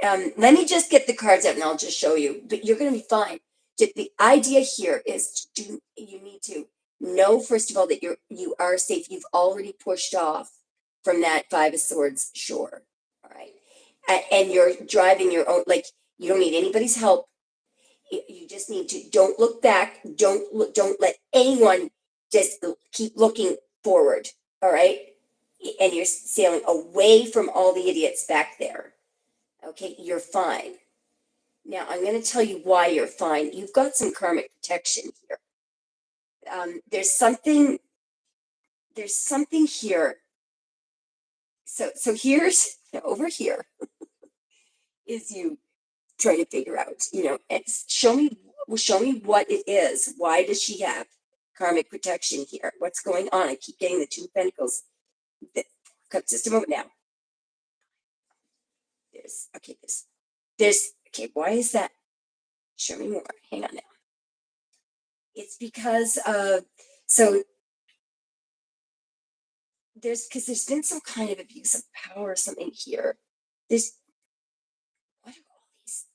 Let me just get the cards out and I'll just show you. But you're going to be fine. The idea here is you need to know, first of all, that you are safe. You've already pushed off from that Five of Swords shore. All right. And you're driving your own, like, you don't need anybody's help. You just need to, don't look back. Don't let anyone, just keep looking forward. All right. And you're sailing away from all the idiots back there. Okay. You're fine. Now I'm going to tell you why you're fine. You've got some karmic protection here. There's something here. So here's over here is you trying to figure out, show me what it is. Why does she have karmic protection here? What's going on? I keep getting the Two of Pentacles. Just a moment now. Okay, why is that? Show me more. Hang on now. It's because of, so there's been some kind of abuse of power or something here. There's, what are all these?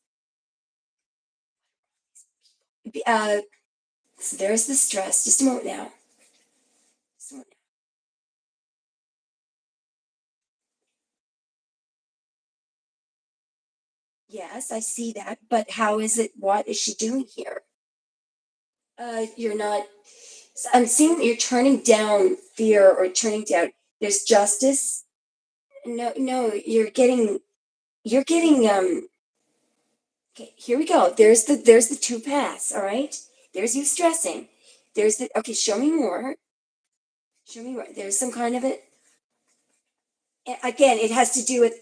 So there's the stress. Just a moment now. Just a moment now. Yes, I see that, but how is it? What is she doing here? You're not. I'm seeing that you're turning down fear or turning down. There's justice. No, you're getting. Okay, here we go. There's the two paths. All right. There's you stressing. Okay. Show me more. Show me more. There's some kind of it. Again, it has to do with.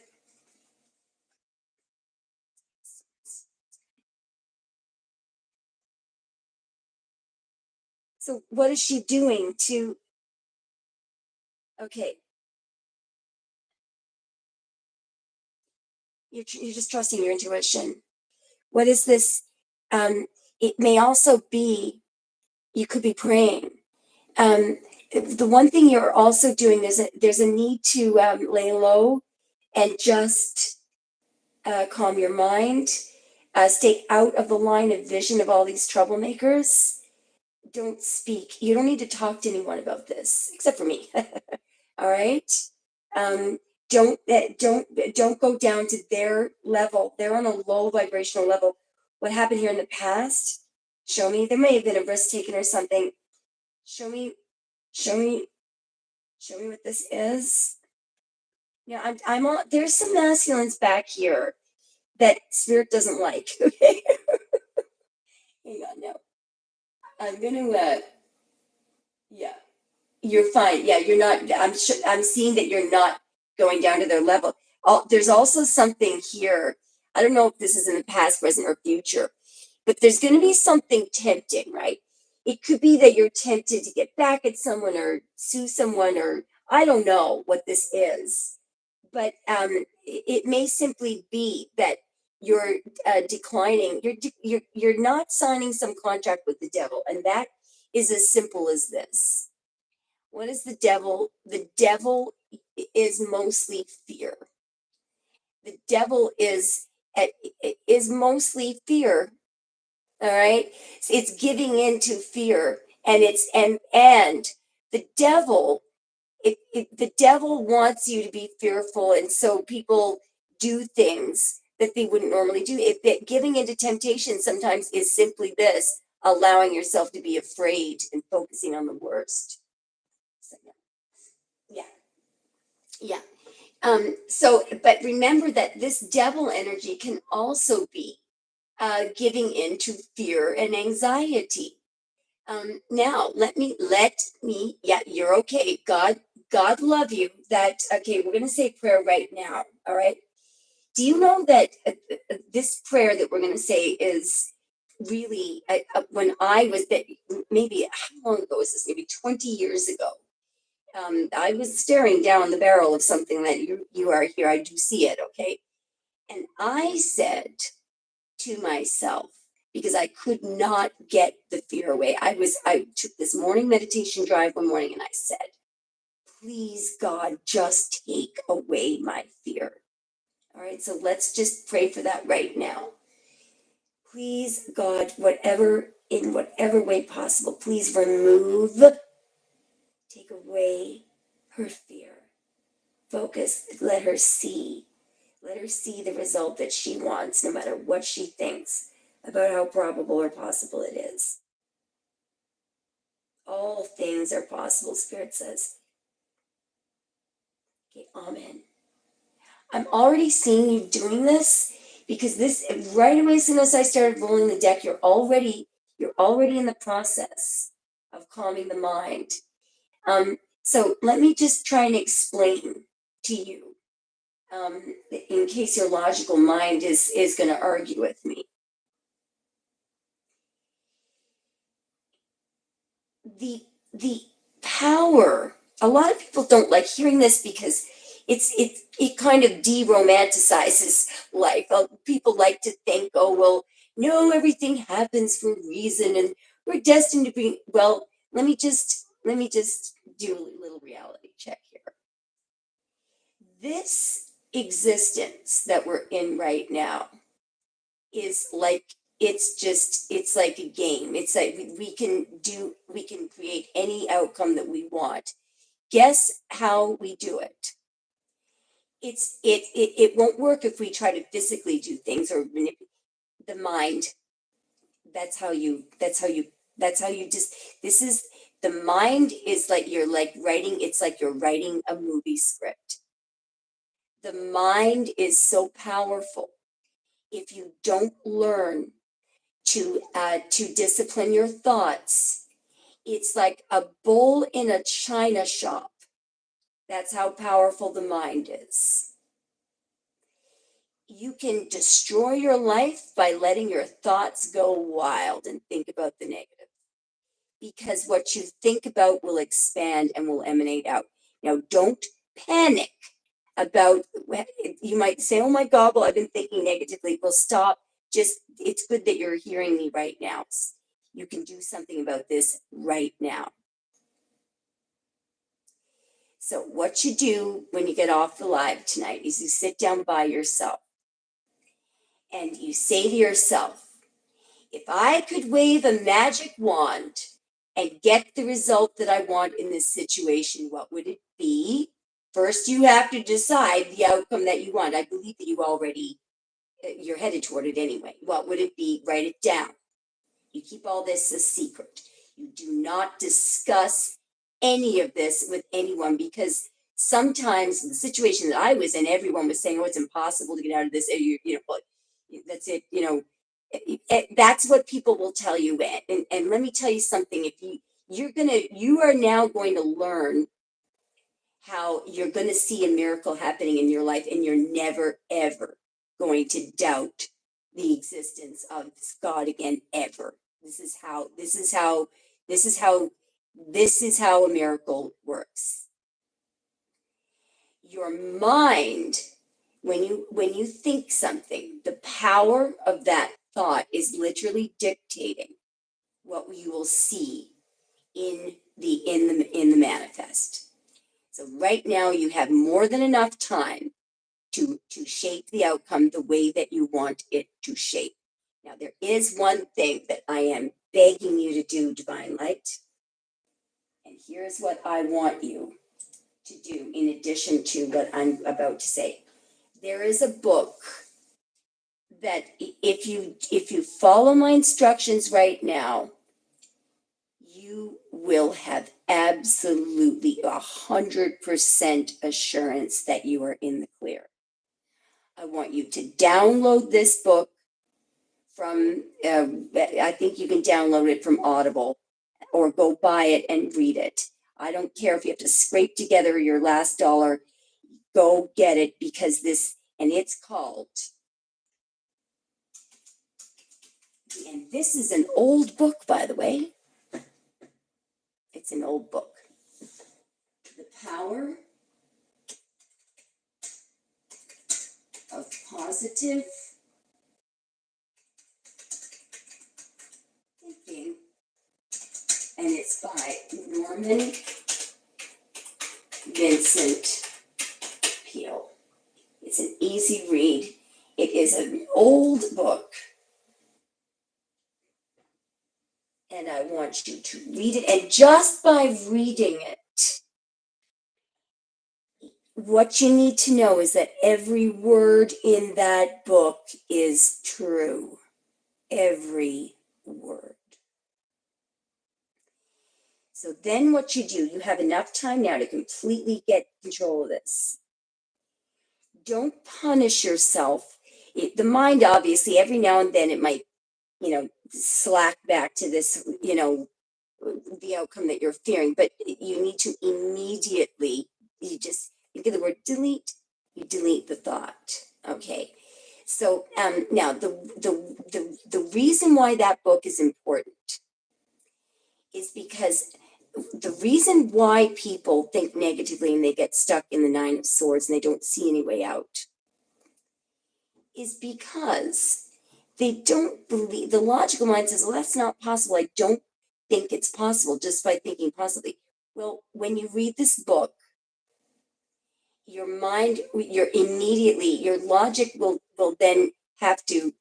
So what is she doing to? Okay, you're just trusting your intuition. What is this? It may also be, you could be praying. The one thing you're also doing, there's a need to lay low and just calm your mind. Stay out of the line of vision of all these troublemakers. Don't speak. You don't need to talk to anyone about this except for me. All right. Um, don't go down to their level. They're on a low vibrational level. What happened here in the past? Show me. There may have been a risk taken or something. Show me. Show me. Show me what this is. Yeah, I'm on. There's some masculines back here that spirit doesn't like. Okay. Hang on now. I'm gonna. Yeah. You're fine. Yeah, you're not. I'm seeing that you're not going down to their level. There's also something here. I don't know if this is in the past, present, or future, but there's going to be something tempting, right? It could be that you're tempted to get back at someone or sue someone, or I don't know what this is, but it may simply be that you're declining. You're not signing some contract with the devil, and that is as simple as this. What is the devil? The devil is mostly fear. The devil is mostly fear. All right. It's giving into fear, and the devil. The devil wants you to be fearful, and so people do things that they wouldn't normally do. That giving into temptation sometimes is simply this: allowing yourself to be afraid and focusing on the worst. So, yeah. Yeah. So, but remember that this devil energy can also be giving in to fear and anxiety. Now let me, yeah, you're okay. God love you. Okay, we're going to say prayer right now. All right. Do you know that this prayer that we're going to say is really, when I was that, maybe how long ago was this? Maybe 20 years ago. I was staring down the barrel of something that you are here. I do see it. Okay. And I said to myself, because I could not get the fear away. I took this morning meditation drive one morning and I said, please God, just take away my fear. All right, so let's just pray for that right now. Please God, in whatever way possible, please take away her fear. Focus, let her see the result that she wants, no matter what she thinks about how probable or possible it is. All things are possible, Spirit says. Okay, amen. I'm already seeing you doing this, because this right away, as soon as I started rolling the deck, you're already in the process of calming the mind. So let me just try and explain to you, in case your logical mind is going to argue with me. The power, a lot of people don't like hearing this because it kind of de-romanticizes life. People like to think, oh well, no, everything happens for a reason and we're destined to be. Well, let me just do a little reality check here. This existence that we're in right now is like, it's like a game. It's like we can create any outcome that we want. Guess how we do it? It won't work if we try to physically do things or manipulate the mind. That's how you just, this is, the mind is like you're like writing, it's like you're writing a movie script. The mind is so powerful. If you don't learn to discipline your thoughts, it's like a bull in a china shop. That's how powerful the mind is. You can destroy your life by letting your thoughts go wild and think about the negative, because what you think about will expand and will emanate out. Now, don't panic about, you might say, oh my God, well, I've been thinking negatively. Well, stop. Just, it's good that you're hearing me right now. You can do something about this right now. So what you do when you get off the live tonight is you sit down by yourself and you say to yourself, if I could wave a magic wand and get the result that I want in this situation, what would it be? First, you have to decide the outcome that you want. I believe that you're headed toward it anyway. What would it be? Write it down. You keep all this a secret. You do not discuss any of this with anyone, because sometimes the situation that I was in, everyone was saying, oh, it's impossible to get out of this. That's it. That's what people will tell you. And let me tell you something. If you are now going to learn how you're going to see a miracle happening in your life, and you're never, ever going to doubt the existence of God again, ever. This is how a miracle works. Your mind, when you think something, the power of that thought is literally dictating what you will see in the manifest. So right now you have more than enough time to shape the outcome the way that you want it to shape. Now, there is one thing that I am begging you to do, Divine Light. And here's what I want you to do in addition to what I'm about to say. There is a book that if you follow my instructions right now, you will have absolutely 100% assurance that you are in the clear. I want you to download this book from, I think you can download it from Audible or go buy it and read it. I don't care if you have to scrape together your last dollar, go get it because and it's called, and this is an old book, by the way. It's an old book. The Power of Positive Thinking, and it's by Norman Vincent Peale. It's an easy read. It is an old book, and I want you to read it. And just by reading it, what you need to know is that every word in that book is true. Every word. So then what you do, you have enough time now to completely get control of this. Don't punish yourself. The mind, obviously, every now and then it might, slack back to this, the outcome that you're fearing, but you need to immediately, you just think of the word delete, you delete the thought. Okay. So now the reason why that book is important is because the reason why people think negatively and they get stuck in the Nine of Swords and they don't see any way out is because they don't believe, the logical mind says, well, that's not possible. I don't think it's possible just by thinking possibly. Well, when you read this book, your mind, your logic will then have to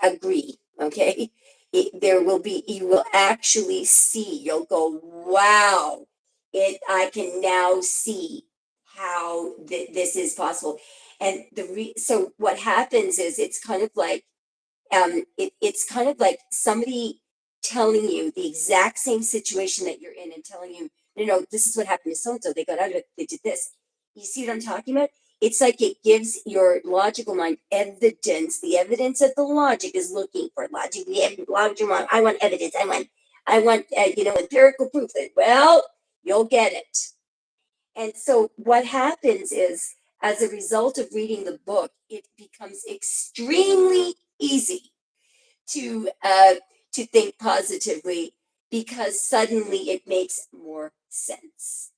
agree, okay? You will actually see, you'll go, wow, I can now see how this is possible. And so what happens is it's kind of like, it's kind of like somebody telling you the exact same situation that you're in and telling you, no, this is what happened to so-and-so. They got out of it, they did this. You see what I'm talking about? It's like it gives your logical mind evidence, the evidence that the logic is looking for. Logical mind, I want evidence. I want empirical proof. Well, you'll get it. And so what happens is, as a result of reading the book, it becomes extremely easy to think positively because suddenly it makes more sense.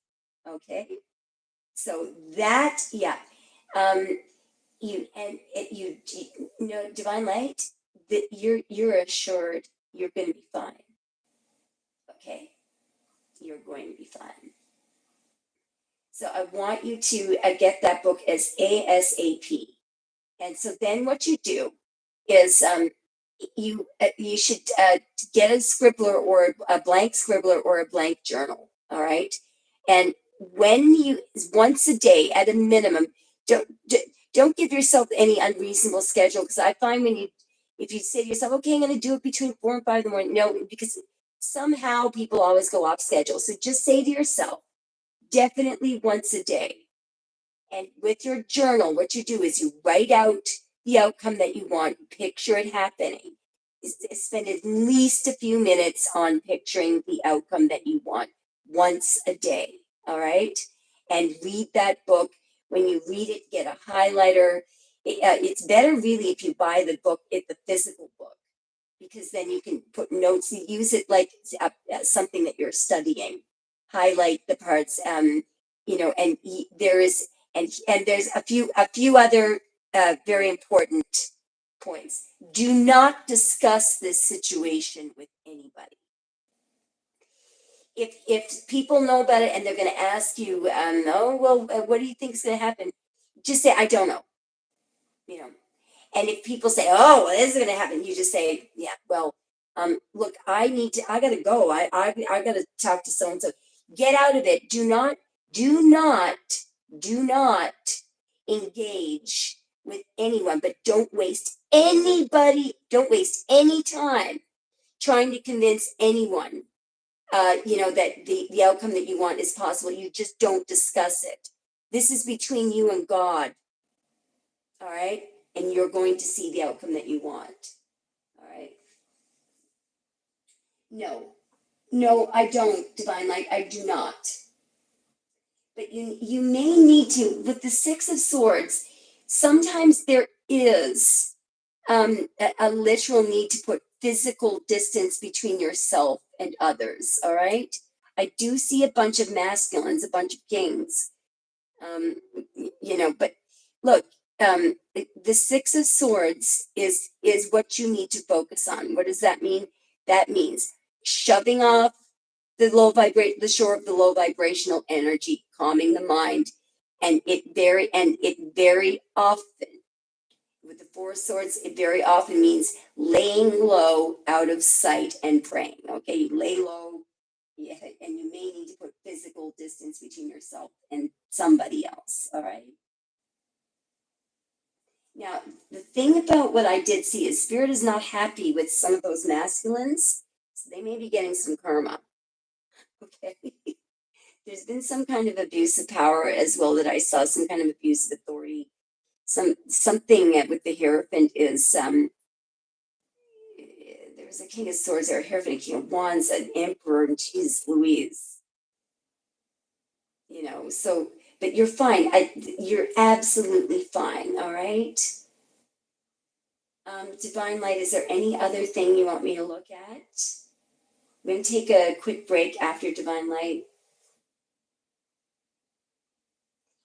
Okay, so that divine light, that you're assured you're going to be fine. Okay, you're going to be fine. So I want you to get that book as ASAP. And so then what you do is you should get a scribbler or a blank scribbler or a blank journal. All right. And once a day at a minimum, don't give yourself any unreasonable schedule. Because I find if you say to yourself, okay, I'm going to do it between 4 and 5 in the morning. No, because somehow people always go off schedule. So just say to yourself, definitely once a day. And with your journal, what you do is you write out the outcome that you want, picture it happening. Spend at least a few minutes on picturing the outcome that you want once a day. All right. And read that book. When you read it, get a highlighter. It's better, really, if you buy the book, the physical book, because then you can put notes. You use it like something that you're studying. Highlight the parts, and there's a few other very important points. Do not discuss this situation with anybody. If people know about it and they're going to ask you, what do you think is going to happen? Just say, I don't know. And if people say, oh, well, this is going to happen, you just say, yeah, well, look, I got to go. I got to talk to so-and-so. Get out of it. Do not engage with anyone, but don't waste any time trying to convince anyone, that the outcome that you want is possible. You just don't discuss it. This is between you and God. All right. And you're going to see the outcome that you want. All right. No, no, I don't, Divine Light. I do not. But you may need to with the Six of Swords. Sometimes there is a literal need to put physical distance between yourself and others. All right. I do see a bunch of masculines, a bunch of kings. Um, but look, the Six of Swords is what you need to focus on. What does that mean? That means shoving off the shore of the low vibrational energy, calming the mind, and it very often with the Four of Swords, it very often means laying low out of sight and praying. Okay, you lay low, yeah, and you may need to put physical distance between yourself and somebody else. All right. Now, the thing about what I did see is Spirit is not happy with some of those masculines, so they may be getting some karma. Okay. There's been some kind of abuse of power as well that I saw, some kind of abuse of authority. Something with the Hierophant is there was a King of Swords there, a Hierophant, a King of Wands, an Emperor, and geez Louise. So but you're fine. You're absolutely fine, all right? Divine Light, is there any other thing you want me to look at? I'm going to take a quick break after Divine Light.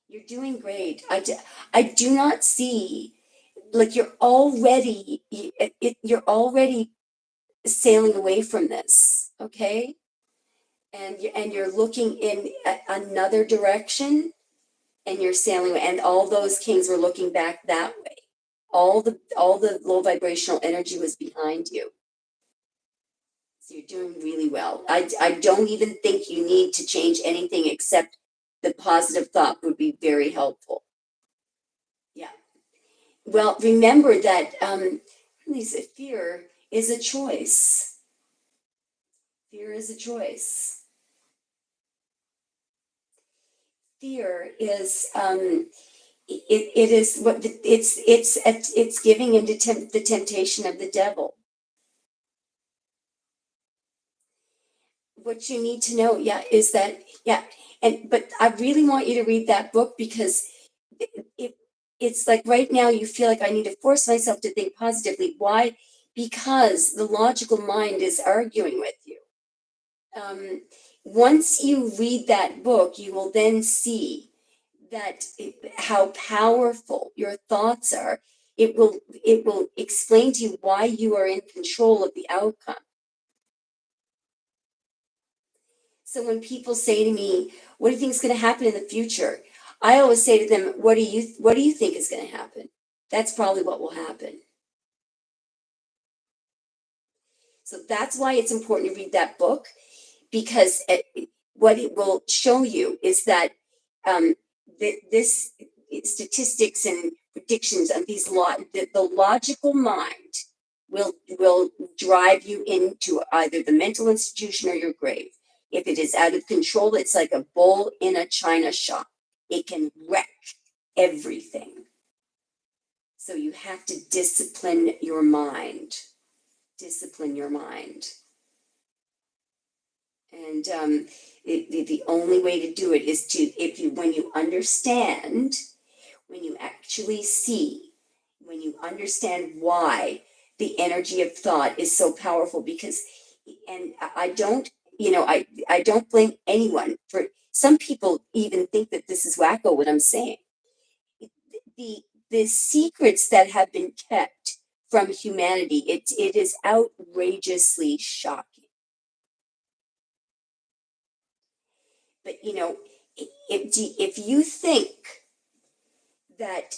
You're doing great. I do not see, like you're already sailing away from this, okay? And you're looking in another direction, and you're sailing away, and all those kings were looking back that way. All the low vibrational energy was behind you. So you're doing really well. I don't even think you need to change anything except the positive thought would be very helpful. Yeah. Well, remember that fear is a choice. Fear is a choice. Fear is it is what it's giving into the temptation of the devil. What you need to know, yeah, is that, yeah, but I really want you to read that book because it it's like right now you feel like I need to force myself to think positively. Why? Because the logical mind is arguing with you. Once you read that book, you will then see that how powerful your thoughts are. It will explain to you why you are in control of the outcome. So when people say to me, "What do you think is going to happen in the future?" I always say to them, "What do you think is going to happen? That's probably what will happen." So that's why it's important to read that book, because what it will show you is that um, this statistics and predictions of the logical mind will drive you into either the mental institution or your grave. If it is out of control, it's like a bull in a china shop. It can wreck everything. So you have to discipline your mind. Discipline your mind. And the only way to do it is when you understand, when you actually see, when you understand why the energy of thought is so powerful. Because, and I don't, I don't blame anyone for. Some people even think that this is wacko what I'm saying. The the secrets that have been kept from humanity, it is outrageously shocking. But if you think that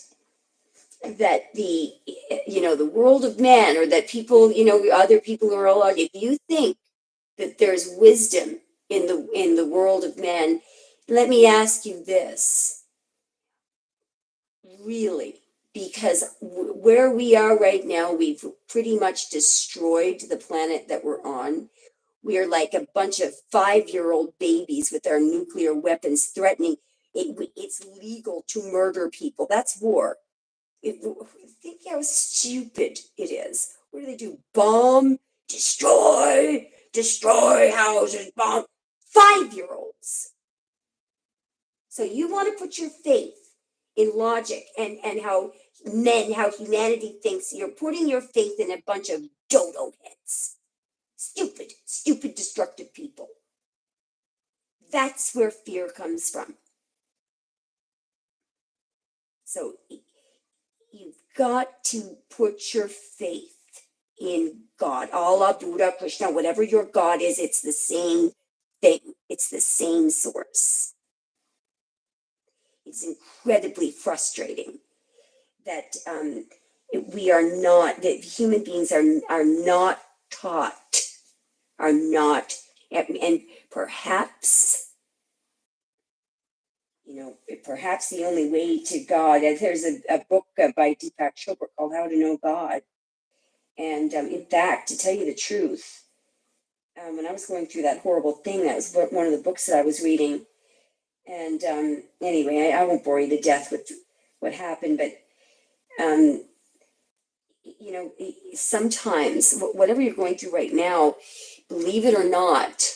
the world of man, or that people, other people are all, if you think that there's wisdom in the world of man, let me ask you this, really, because where we are right now, we've pretty much destroyed the planet that we're on. We are like a bunch of 5-year-old babies with our nuclear weapons threatening. It's legal to murder people. That's war. Think how stupid it is. What do they do? Bomb, destroy. destroy houses, bomb 5-year-olds. So you want to put your faith in logic and how humanity thinks. You're putting your faith in a bunch of dodo heads. Stupid, destructive people. That's where fear comes from. So you've got to put your faith in God. Allah, Buddha, Krishna, whatever your God is, it's the same thing. It's the same source. It's incredibly frustrating that we are not, that human beings are not taught, are not, and perhaps, perhaps the only way to God, there's a book by Deepak Chopra called How to Know God. And in fact, to tell you the truth, when I was going through that horrible thing, that was one of the books that I was reading. And anyway, I won't bore you to death with what happened, but sometimes whatever you're going through right now, believe it or not,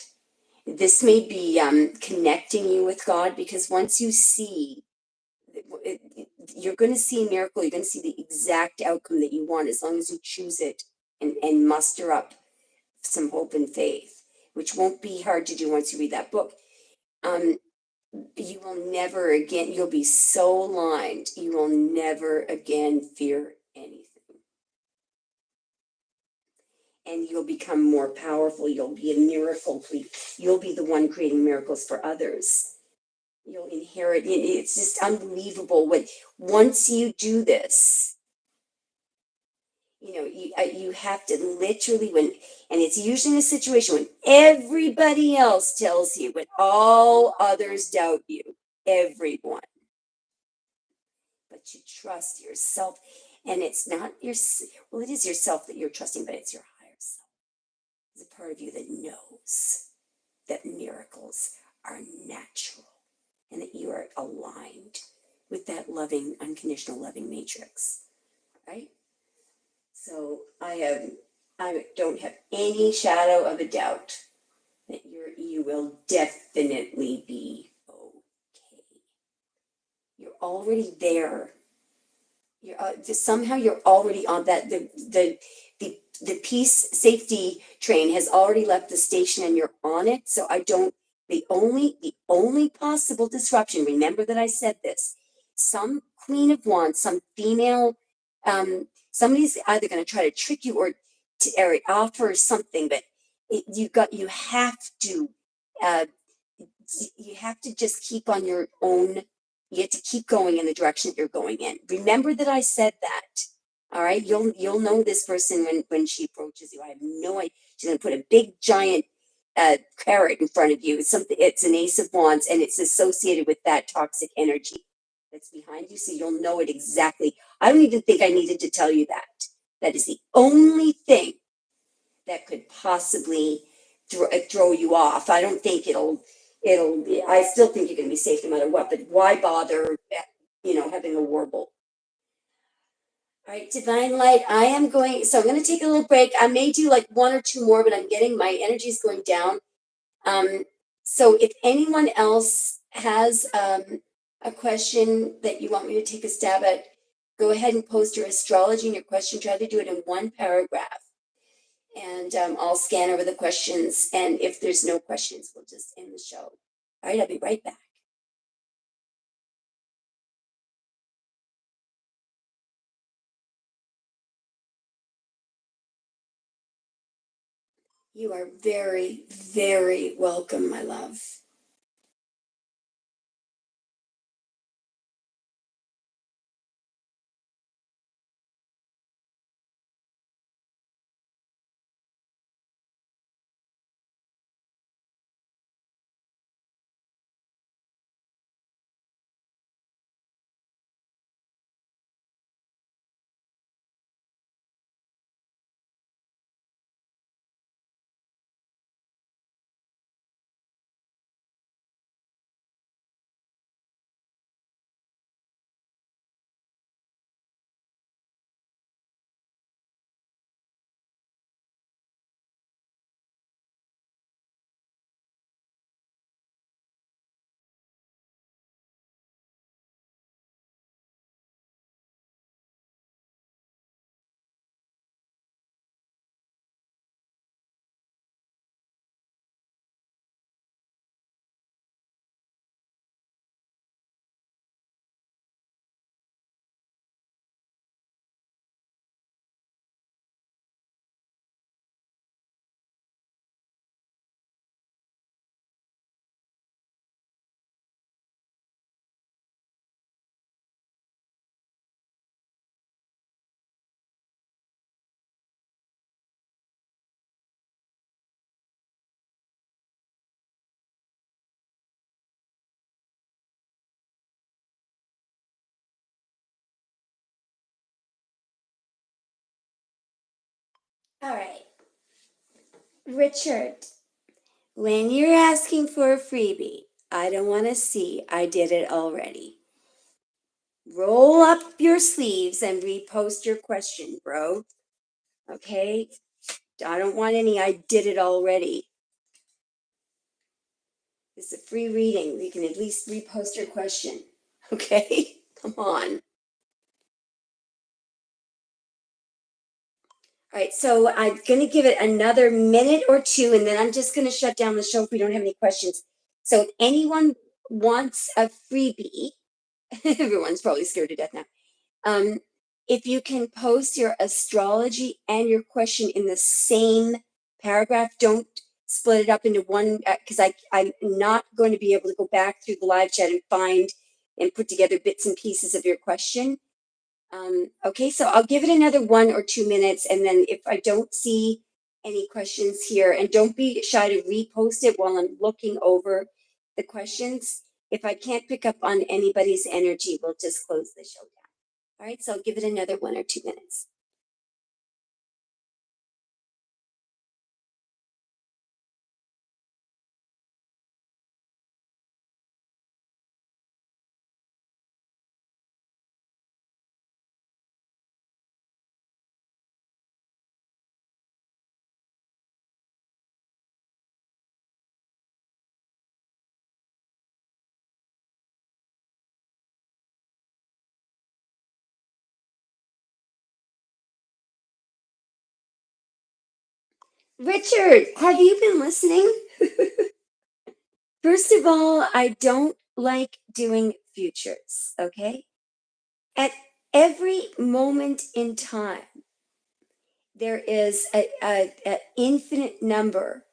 this may be connecting you with God, because once you see, you're going to see a miracle. You're going to see the exact outcome that you want, as long as you choose it and muster up some hope and faith, which won't be hard to do once you read that book. You will never again, you'll be so aligned, you will never again fear anything. And you'll become more powerful. You'll be a miracle. You'll be the one creating miracles for others. You'll inherit. It's just unbelievable. Once you do this, you have to literally, and it's usually in a situation when everybody else tells you, when all others doubt you, everyone. But you trust yourself, and it's not well, it is yourself that you're trusting, but it's your higher self. There's a part of you that knows that miracles are natural and that you are aligned with that loving, unconditional loving matrix, right? So I don't have any shadow of a doubt that you will definitely be okay. You're already there. Somehow you're already on that. The peace safety train has already left the station and you're on it. So the only possible disruption, remember that I said this, some queen of wands, some female, somebody's either going to try to trick you or offer something, but you have to, uh, you have to just keep on your own. You have to keep going in the direction that you're going in. Remember that I said that. All right, you'll know this person when she approaches you. I have no idea. She's gonna put a big giant carrot in front of you. It's an ace of wands, and it's associated with that toxic energy that's behind you. So you'll know it exactly. I don't even think I needed to tell you that. That is the only thing that could possibly throw you off. I don't think I still think you're going to be safe no matter what, but why bother, having a warble? All right, divine light, I'm going to take a little break. I may do like one or two more, but my energy is going down. So if anyone else has a question that you want me to take a stab at, go ahead and post your astrology and your question. Try to do it in one paragraph. And I'll scan over the questions. And if there's no questions, we'll just end the show. All right, I'll be right back. You are very, very welcome, my love. All right. Richard, when you're asking for a freebie, I don't want to see. I did it already. Roll up your sleeves and repost your question, bro. Okay? I don't want any. I did it already. It's a free reading. You can at least repost your question. Okay? Come on. All right, so I'm going to give it another minute or two, and then I'm just going to shut down the show if we don't have any questions. So if anyone wants a freebie, everyone's probably scared to death now. Um, if you can post your astrology and your question in the same paragraph, don't split it up into one, because I'm not going to be able to go back through the live chat and find and put together bits and pieces of your question. Okay, so I'll give it another 1 or 2 minutes, and then if I don't see any questions here, and don't be shy to repost it while I'm looking over the questions. If I can't pick up on anybody's energy, we'll just close the show down. All right, so I'll give it another 1 or 2 minutes. Richard, have you been listening? First of all, I don't like doing futures, okay? At every moment in time, there is a infinite number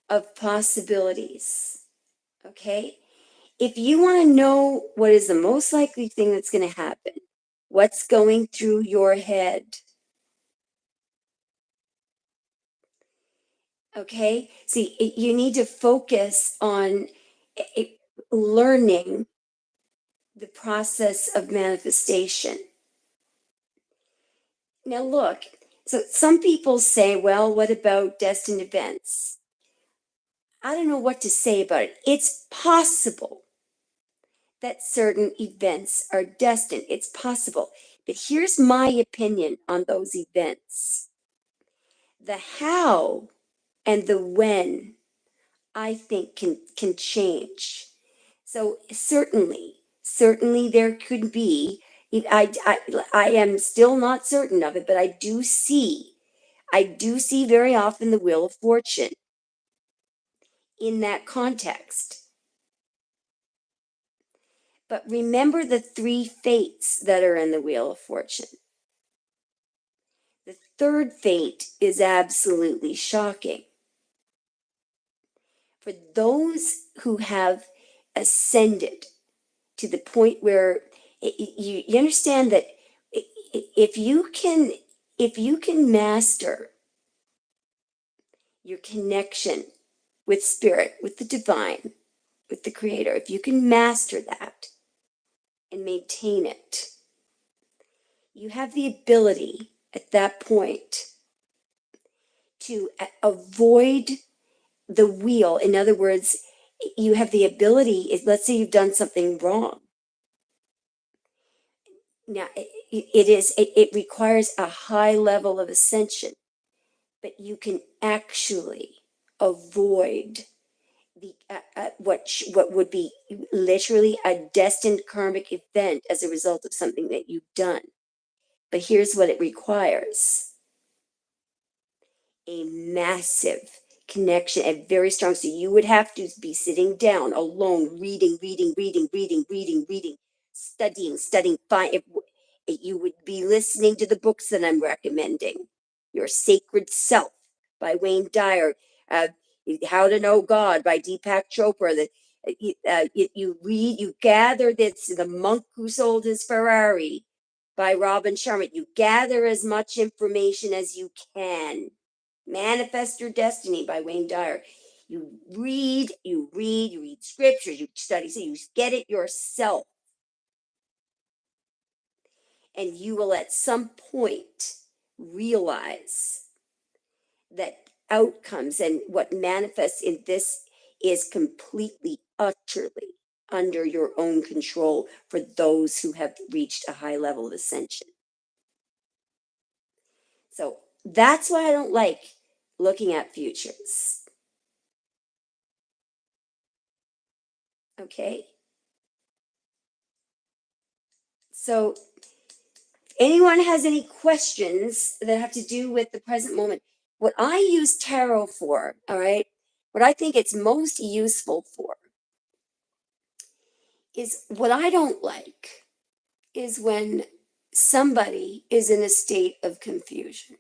of possibilities, okay? If you want to know what is the most likely thing that's going to happen, what's going through your head, okay? See, you need to focus on learning the process of manifestation. Now, look, so some people say, well, what about destined events? I don't know what to say about it. It's possible that certain events are destined. It's possible. But here's my opinion on those events. The how and the when, I think, can change. So certainly there could be, I am still not certain of it, but I do see very often the wheel of fortune in that context. But remember the three fates that are in the wheel of fortune. The third fate is absolutely shocking. For those who have ascended to the point where you understand that if you can master your connection with spirit, with the divine, with the creator, if you can master that and maintain it, you have the ability at that point to avoid the wheel. In other words, you have the ability, let's say you've done something wrong. Now, it requires a high level of ascension, but you can actually avoid the what would be literally a destined karmic event as a result of something that you've done. But here's what it requires: a massive connection and very strong. So you would have to be sitting down alone, reading, studying. Fine. If you would be listening to the books that I'm recommending, Your Sacred Self by Wayne Dyer, uh, How to Know God by Deepak Chopra. You read, you gather this, The Monk Who Sold His Ferrari by Robin Sharma. You gather as much information as you can. Manifest Your Destiny by Wayne Dyer. You read scriptures, you study, so you get it yourself. And you will at some point realize that outcomes and what manifests in this is completely, utterly under your own control for those who have reached a high level of ascension. So that's why I don't like looking at futures. Okay? So, anyone has any questions that have to do with the present moment? What I use tarot for, all right, what I think it's most useful for is what I don't like is when somebody is in a state of confusion.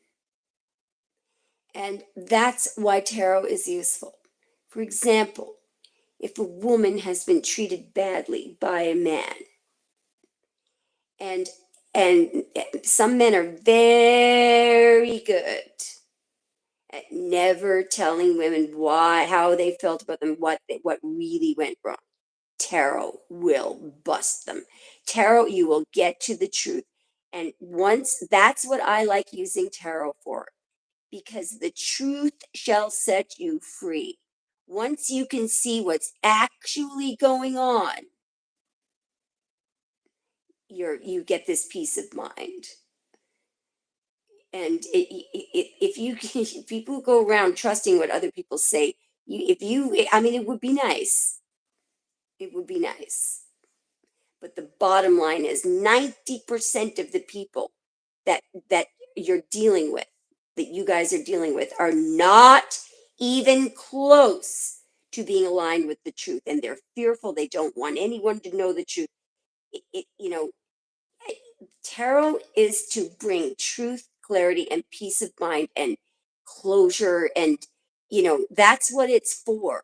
And that's why tarot is useful. For example, if a woman has been treated badly by a man, and and some men are very good at never telling women how they felt about them, what really went wrong. Tarot will bust them. Tarot, you will get to the truth. And once that's what I like using tarot for, because the truth shall set you free. Once you can see what's actually going on, you get this peace of mind. And if you if people go around trusting what other people say, I mean, it would be nice. It would be nice. But the bottom line is 90% of the people that you're dealing with, that you guys are dealing with, are not even close to being aligned with the truth. And they're fearful. They don't want anyone to know the truth. You know, tarot is to bring truth, clarity, and peace of mind and closure. And, that's what it's for.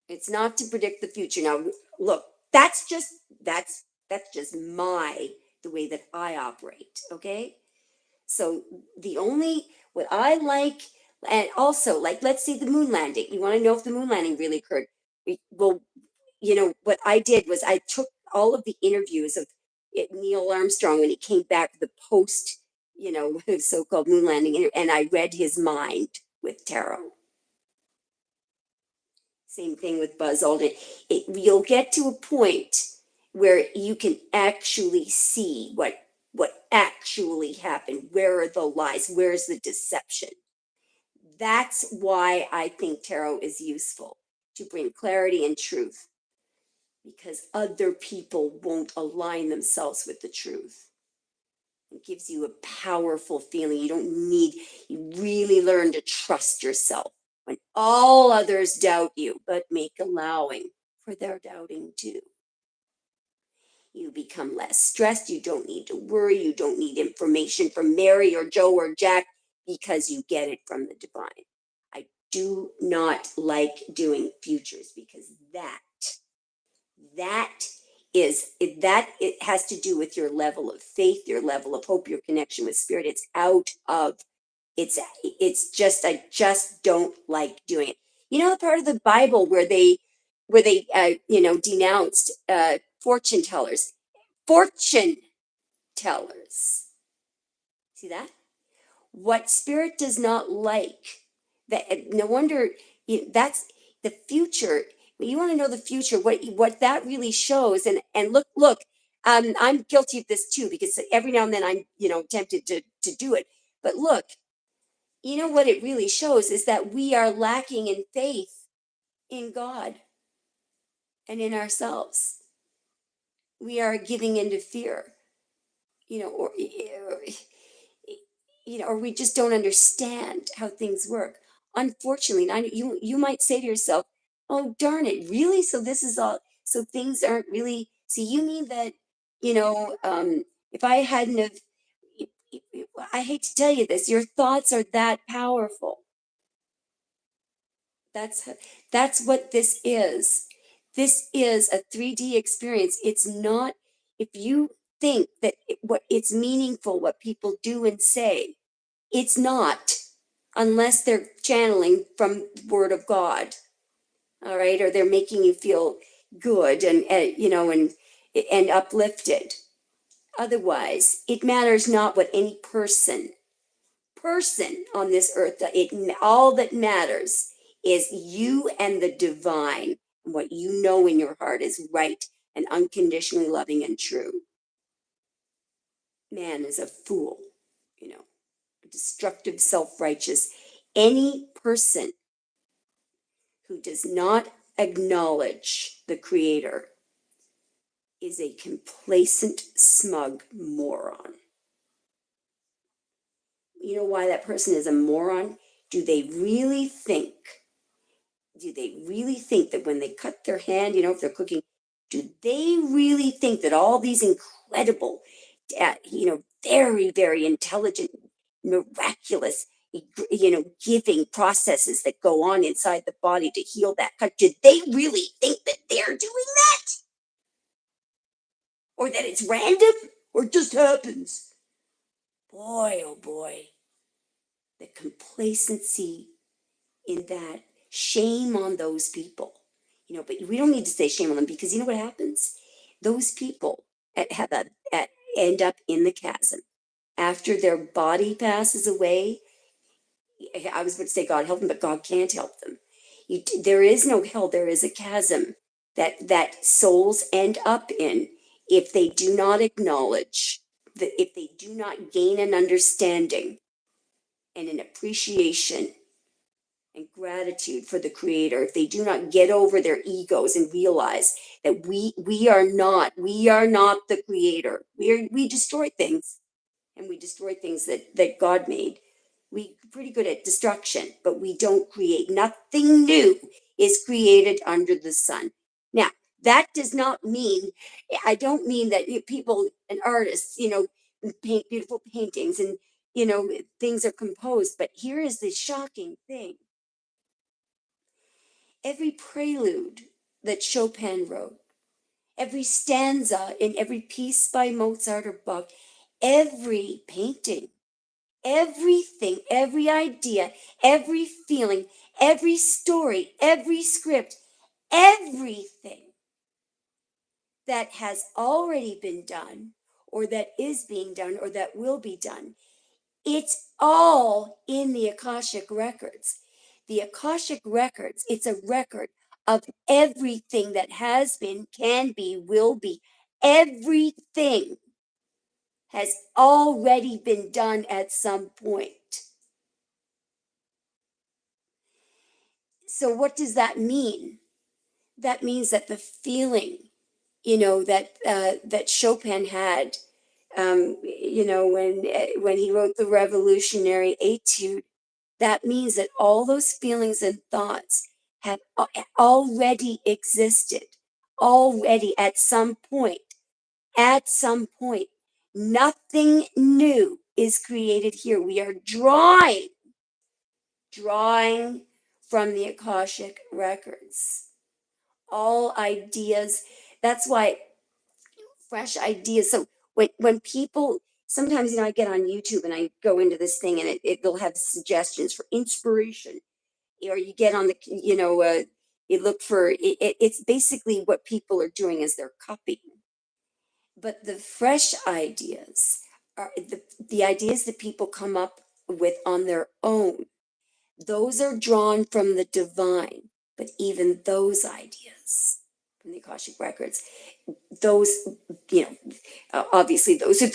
It's not to predict the future. Now, look, that's just the way that I operate. Okay. So what I like, and also, like, let's say the moon landing. You want to know if the moon landing really occurred? Well, what I did was I took all of the interviews of Neil Armstrong when he came back, the post, so-called moon landing, and I read his mind with tarot. Same thing with Buzz Aldrin. You'll get to a point where you can actually see what actually happened. Where are the lies? Where's the deception? That's why I think tarot is useful, to bring clarity and truth, because other people won't align themselves with the truth. It gives you a powerful feeling. You really learn to trust yourself when all others doubt you, but make allowing for their doubting too. You become less stressed. You don't need to worry. You don't need information from Mary or Joe or Jack, because you get it from the divine. I do not like doing futures, because that it has to do with your level of faith, your level of hope, your connection with spirit. I just don't like doing it. The part of the Bible where they denounced fortune tellers. See that? What spirit does not like, that no wonder, that's the future. When you want to know the future, what that really shows, and look, I'm guilty of this too, because every now and then I'm tempted to do it. But look, what it really shows is that we are lacking in faith in God and in ourselves. We are giving into fear, or we just don't understand how things work. Unfortunately, you might say to yourself, "Oh, darn it, really? So this is all. So things aren't really. So you mean that, if I hadn't have, I hate to tell you this, your thoughts are that powerful. That's that's what this is. This is a 3D experience. It's not. If you think that it's meaningful what people do and say, it's not, unless they're channeling from the Word of God. All right, or they're making you feel good and uplifted. Otherwise, it matters not what any person person on this earth, all that matters is you and the divine, and what you know in your heart is right and unconditionally loving and true. Man is a fool, you know, destructive, self-righteous. Any person who does not acknowledge the creator is a complacent, smug moron. You know why that person is a moron? Do they really think that when they cut their hand, if they're cooking, do they really think that all these incredible, very, very intelligent, miraculous, giving processes that go on inside the body to heal that cut, do they really think that they're doing that? Or that it's random? Or just happens? Boy, oh boy, the complacency in that. Shame on those people, but we don't need to say shame on them, because you know what happens? Those people end up in the chasm after their body passes away. I was about to say God help them, but God can't help them. There is no hell. There is a chasm that souls end up in if they do not acknowledge, that if they do not gain an understanding and an appreciation and gratitude for the creator, if they do not get over their egos and realize that we are not the creator. We destroy things, and we destroy things that God made. We pretty good at destruction, but we don't create. Nothing new is created under the sun. Now, that does not mean, I don't mean that people and artists, paint beautiful paintings and things are composed, but here is the shocking thing. Every prelude that Chopin wrote, every stanza in every piece by Mozart or Bach, every painting, everything, every idea, every feeling, every story, every script, everything that has already been done, or that is being done, or that will be done, it's all in the Akashic records. The Akashic records, it's a record of everything that has been, can be, will be. Everything has already been done at some point. So what does that mean? That means that the feeling, that Chopin had, when he wrote the Revolutionary Etude, that means that all those feelings and thoughts have already existed, already at some point. At some point, nothing new is created here. We are drawing from the Akashic records. All ideas. That's why fresh ideas. So when people sometimes, I get on YouTube and I go into this thing, and it'll have suggestions for inspiration, or you get on the, you look for it's basically what people are doing is they're copying. But the fresh ideas are the ideas that people come up with on their own. Those are drawn from the divine. But even those ideas from the Akashic records, those, obviously those are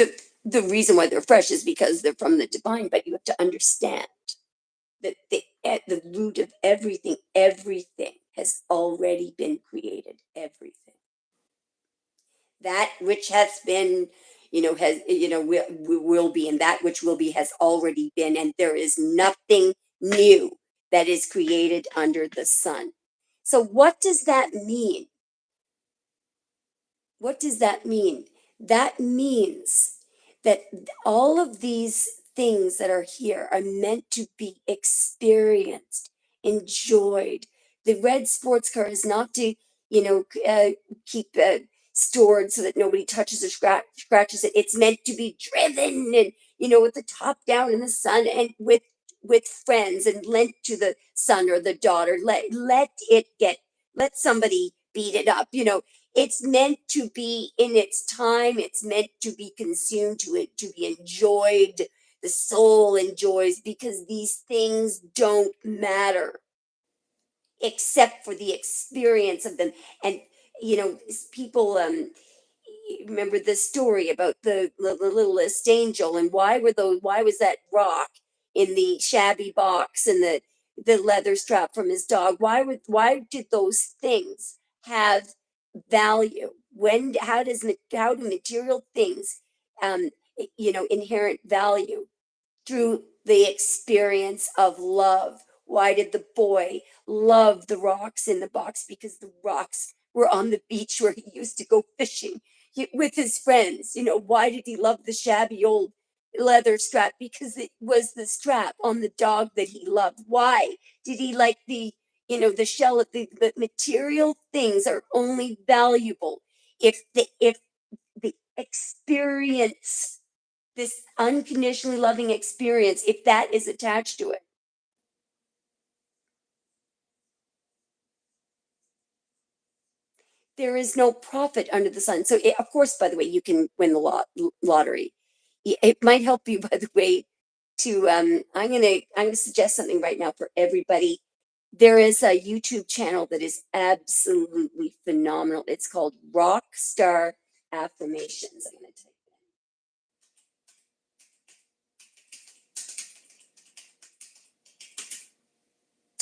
the reason why they're fresh is because they're from the divine. But you have to understand that at the root of everything has already been created. Everything. That which has been, will be, and that which will be has already been, and there is nothing new that is created under the sun. So what does that mean? What does that mean? That means that all of these things that are here are meant to be experienced, enjoyed. The red sports car is not to, keep stored so that nobody touches or scratches it. It's meant to be driven and, with the top down in the sun, and with friends, and lent to the son or the daughter. Let somebody beat it up. It's meant to be in its time. It's meant to be consumed, to be enjoyed, the soul enjoys, because these things don't matter except for the experience of them. And people, you remember the story about the littlest angel, and why was that rock in the shabby box, and the leather strap from his dog? Why did those things have value? How do material things inherent value? Through the experience of love. Why did the boy love the rocks in the box? Because the rocks were on the beach where he used to go fishing with his friends. Why did he love the shabby old leather strap? Because it was the strap on the dog that he loved. Why did he like the shell of the material things are only valuable if the experience, this unconditionally loving experience, if that is attached to it. There is no profit under the sun. So, of course, by the way, you can win the lottery. It might help you, by the way, to I'm gonna suggest something right now for everybody. There is a YouTube channel that is absolutely phenomenal. It's called Rockstar Affirmations. I'm gonna type.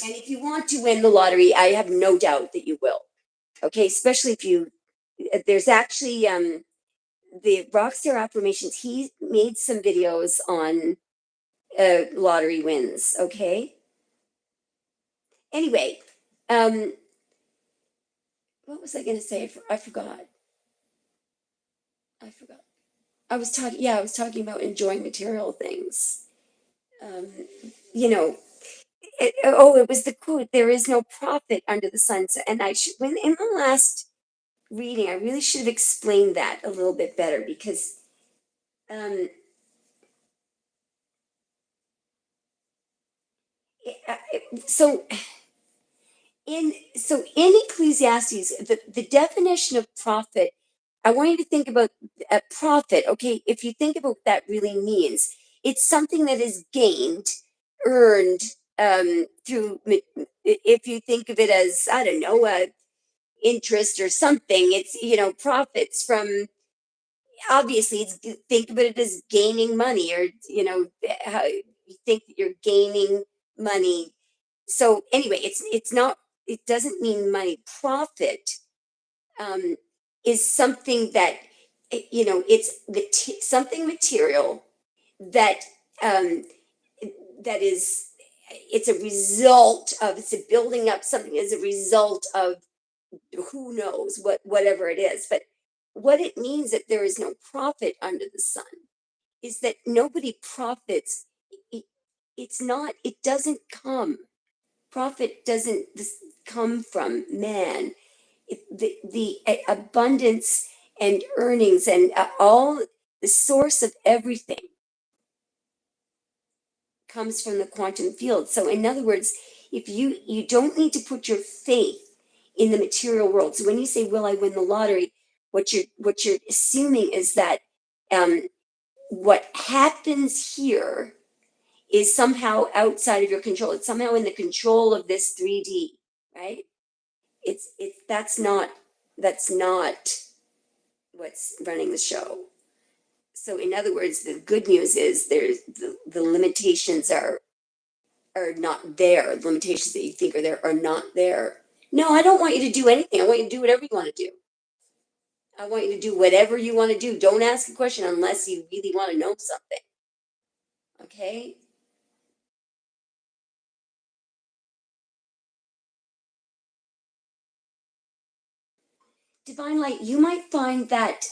And if you want to win the lottery, I have no doubt that you will. Okay, especially if there's actually the Rockstar Affirmations. He made some videos on lottery wins. Okay. Anyway, um, what was I going to say? I forgot. I forgot. I was talking. Yeah, I was talking about enjoying material things. Um, you know, it was the quote. There is no profit under the sun. And I should, when in the last reading, I really should have explained that a little bit better, because um, so in Ecclesiastes, the definition of profit, I want you to think about a profit. Okay, if you think about what that really means, it's something that is gained, earned, through. If you think of it as, I don't know, interest or something, it's profits from. Obviously, think of it as gaining money, or how you think that you're gaining money. So anyway, it's not, it doesn't mean money. Profit um, is something that it's something material that um, that is, it's a result of, it's a building up something as a result of who knows whatever it is. But what it means that there is no profit under the sun is that nobody profits. it, it's not, it doesn't come, profit doesn't come from man. The abundance and earnings and all, the source of everything comes from the quantum field. So in other words, if you don't need to put your faith in the material world. So when you say, will I win the lottery, what you're assuming is that what happens here is somehow outside of your control. It's somehow in the control of this 3D, right? It's that's not what's running the show. So in other words, the good news is there's the limitations are not there. The limitations that you think are there are not there. No, I don't want you to do anything. I want you to do whatever you want to do. I want you to do whatever you want to do. Don't ask a question unless you really want to know something. Okay? Divine Light, you might find that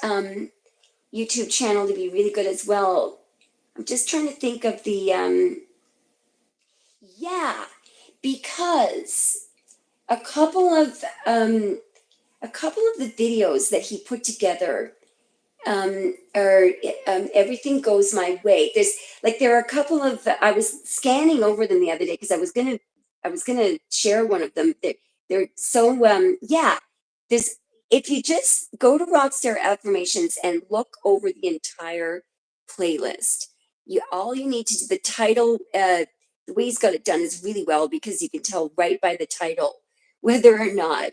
YouTube channel to be really good as well. I'm just trying to think of the yeah, because a couple of um a couple of the videos that he put together are everything goes my way. There are a couple of, I was scanning over them the other day because I was gonna share one of them. They're so yeah. There's, if you just go to Rockstar Affirmations and look over the entire playlist, all you need to do, the title, the way he's got it done is really well because you can tell right by the title whether or not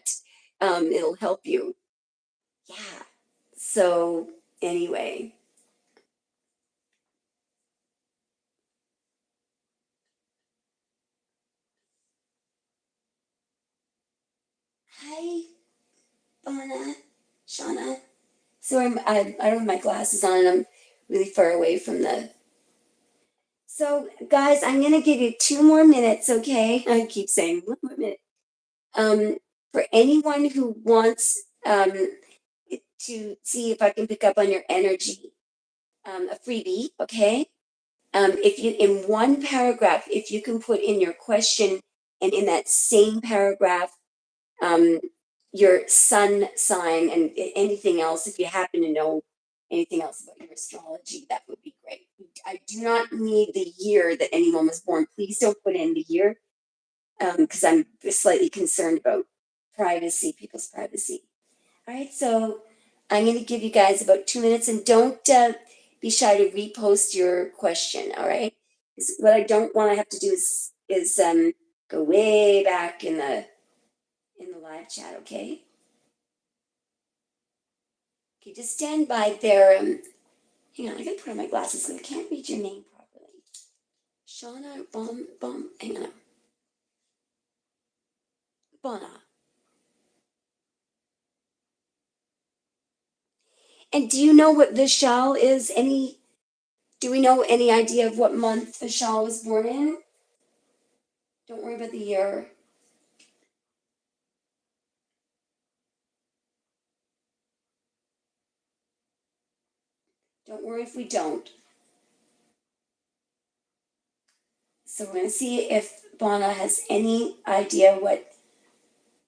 it'll help you. Yeah. So anyway, hi, Anna, Shauna. So I don't have my glasses on and I'm really far away from the. So guys, I'm gonna give you 2 more minutes, okay? I keep saying 1 more minute. Um, for anyone who wants to see if I can pick up on your energy, a freebie, okay? If you, in one paragraph, if you can put in your question and in that same paragraph, um, your sun sign and anything else, if you happen to know anything else about your astrology, that would be great. I do not need the year that anyone was born. Please don't put in the year because I'm slightly concerned about privacy, people's privacy. All right, so I'm going to give you guys about 2 minutes and don't be shy to repost your question. All right, 'cause what I don't want to have to do is go way back in the live chat. Okay. Okay, just stand by there. Hang on, I gotta put on my glasses because I can't read your name properly. Shauna hang on. Bona. And do you know what Vishal is? Do we know any idea of what month Vishal was born in? Don't worry about the year. Don't worry if we don't. So we're gonna see if Bona has any idea what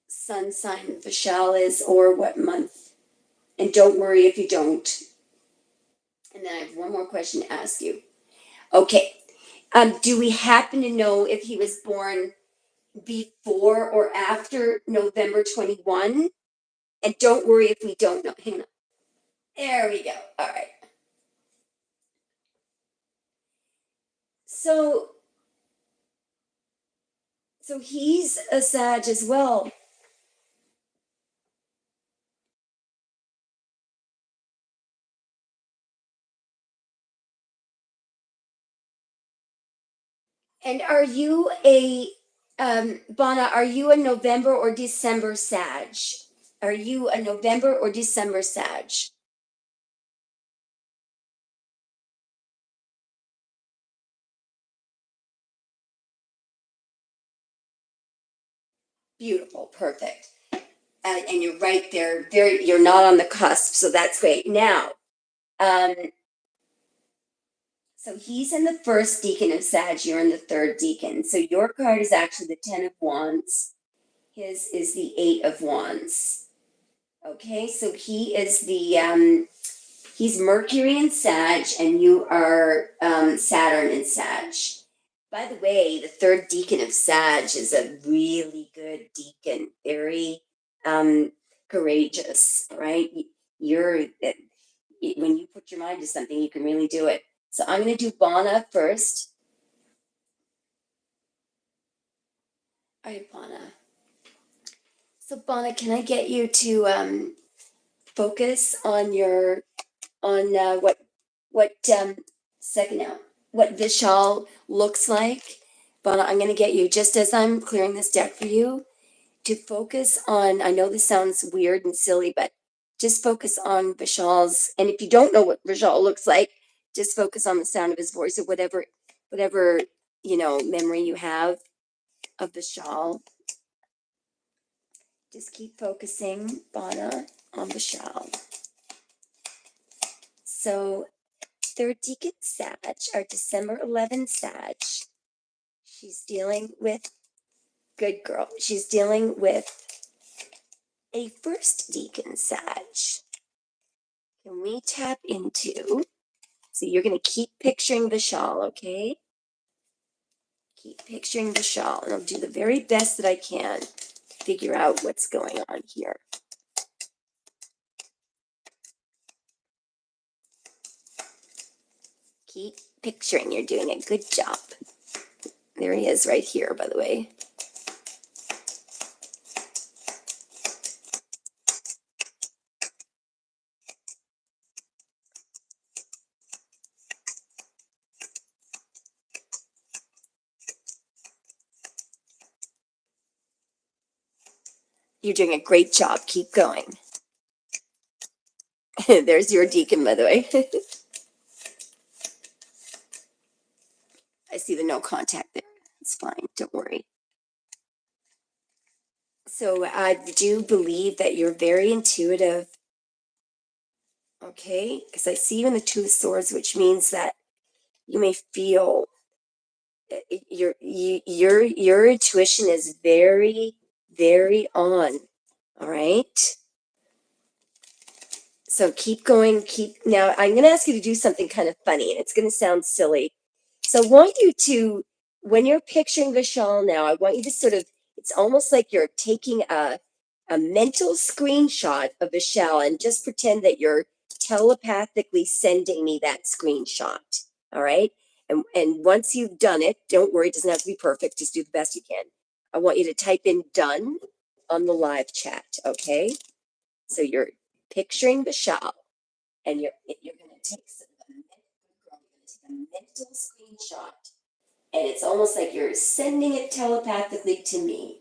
sun sign Vishal is or what month. And don't worry if you don't. And then I have one more question to ask you. Okay. Do we happen to know if he was born before or after November 21? And don't worry if we don't know. Hang on. There we go. All right. So he's a Sag as well. And are you Bona, are you a November or December Sag? Are you a November or December Sag? Beautiful, perfect. And you're right there. You're not on the cusp, so that's great. Now, um, so he's in the first decan of Sag, you're in the third decan. So your card is actually the Ten of Wands. His is the Eight of Wands. Okay, so he is he's Mercury in Sag, and you are Saturn in Sag. By the way, the third decan of Sag is a really good decan, very courageous, right? You're when you put your mind to something, you can really do it. So I'm going to do Bona first. All right, Bona. So Bona, can I get you to focus on your on what second now what Vishal looks like? Bona, I'm going to get you just as I'm clearing this deck for you to focus on. I know this sounds weird and silly, but just focus on Vishal's. And if you don't know what Vishal looks like, just focus on the sound of his voice or whatever memory you have of Vishal. Just keep focusing, Bana, on Vishal. So, third decan Sag, our December 11 Sag. She's dealing with, good girl, she's dealing with a first decan Sag. Can we tap into, so you're going to keep picturing Vishal, okay? Keep picturing Vishal, and I'll do the very best that I can to figure out what's going on here. Keep picturing. You're doing a good job. There he is right here, by the way. You're doing a great job. Keep going. There's your deacon, by the way. I see the no contact there. It's fine. Don't worry. So I do believe that you're very intuitive. Okay, because I see you in the Two of Swords, which means that you may feel your intuition is very, very on. All right. So keep going. Now I'm going to ask you to do something kind of funny, and it's going to sound silly. So I want you to, when you're picturing Vishal now, I want you to sort of, it's almost like you're taking a mental screenshot of Vishal and just pretend that you're telepathically sending me that screenshot. All right. And once you've done it, don't worry, it doesn't have to be perfect. Just do the best you can. I want you to type in done on the live chat. Okay. So you're picturing Vishal and you're going to take a mental screenshot, and it's almost like you're sending it telepathically to me.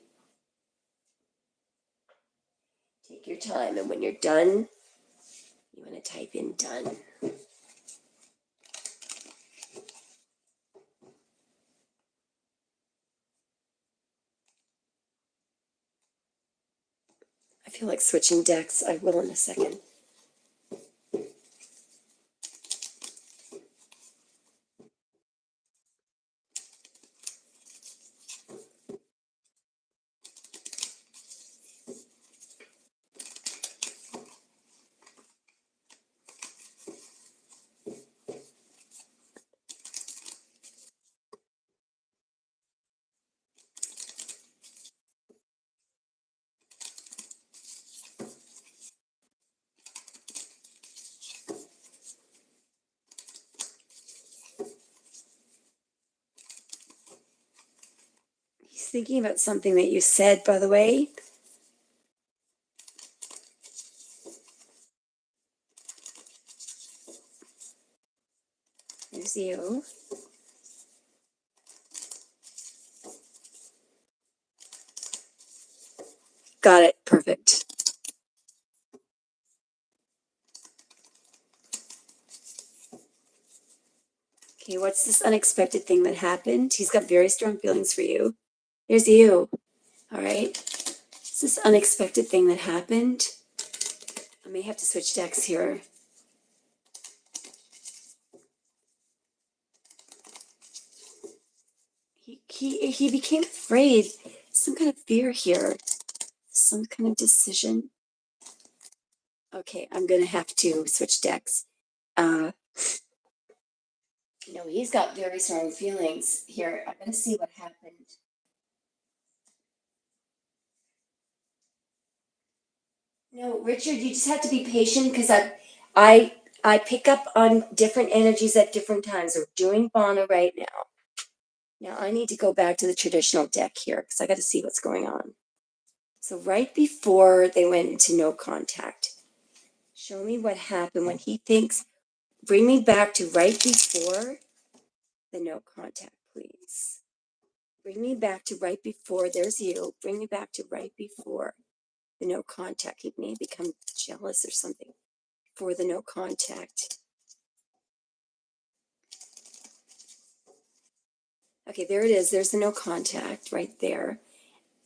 Take your time, and when you're done, you want to type in done. I feel like switching decks. I will in a second. He's thinking about something that you said, by the way. There's you. Got it. Perfect. Okay, what's this unexpected thing that happened? He's got very strong feelings for you. There's you. All right. What's this unexpected thing that happened? I may have to switch decks here. He became afraid. Some kind of fear here. Some kind of decision. Okay, I'm gonna have to switch decks. No, he's got very strong feelings here. I'm gonna see what happened. No, Richard, you just have to be patient because I I pick up on different energies at different times. We're doing Bana right now. Now I need to go back to the traditional deck here because I got to see what's going on. So right before they went into no contact, show me what happened when he thinks. Bring me back to right before the no contact, please. Bring me back to right before. There's you. Bring me back to right before the no contact. He may become jealous or something for the no contact. Okay, there it is. There's the no contact right there.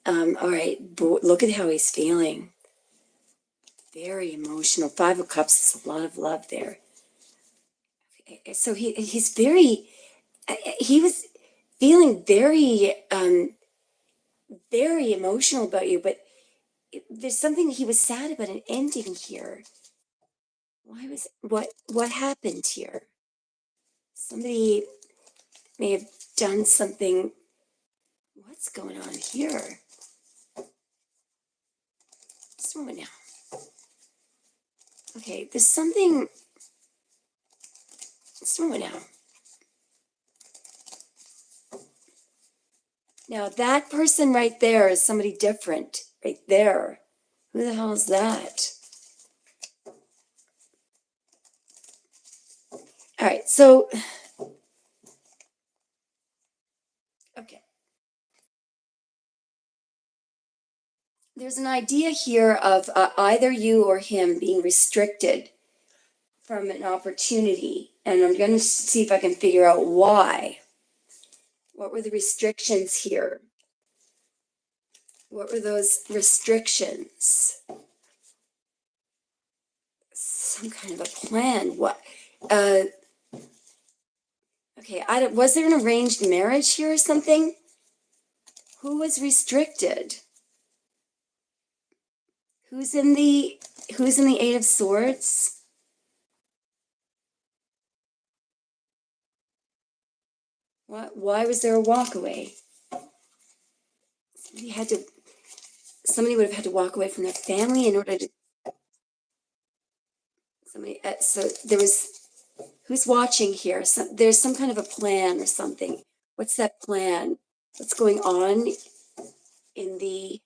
All right, look at how he's feeling. Very emotional. Five of Cups is a lot of love there. So he's very. He was feeling very emotional about you, but there's something he was sad about an ending here. Why was what happened here? Somebody may have done something. What's going on here? Just a moment now. Okay, there's something. Just a moment now. Now that person right there is somebody different, right there. Who the hell is that? All right, so, okay. There's an idea here of either you or him being restricted from an opportunity, and I'm going to see if I can figure out why. What were the restrictions here? What were those restrictions? Some kind of a plan. What? Uh, okay, I don't, was there an arranged marriage here or something? Who was restricted? Who's in the Eight of Swords? What? Why was there a walkaway? Somebody would have had to walk away from their family in order to somebody. So there was. Who's watching here? There's some kind of a plan or something. What's that plan? What's going on in the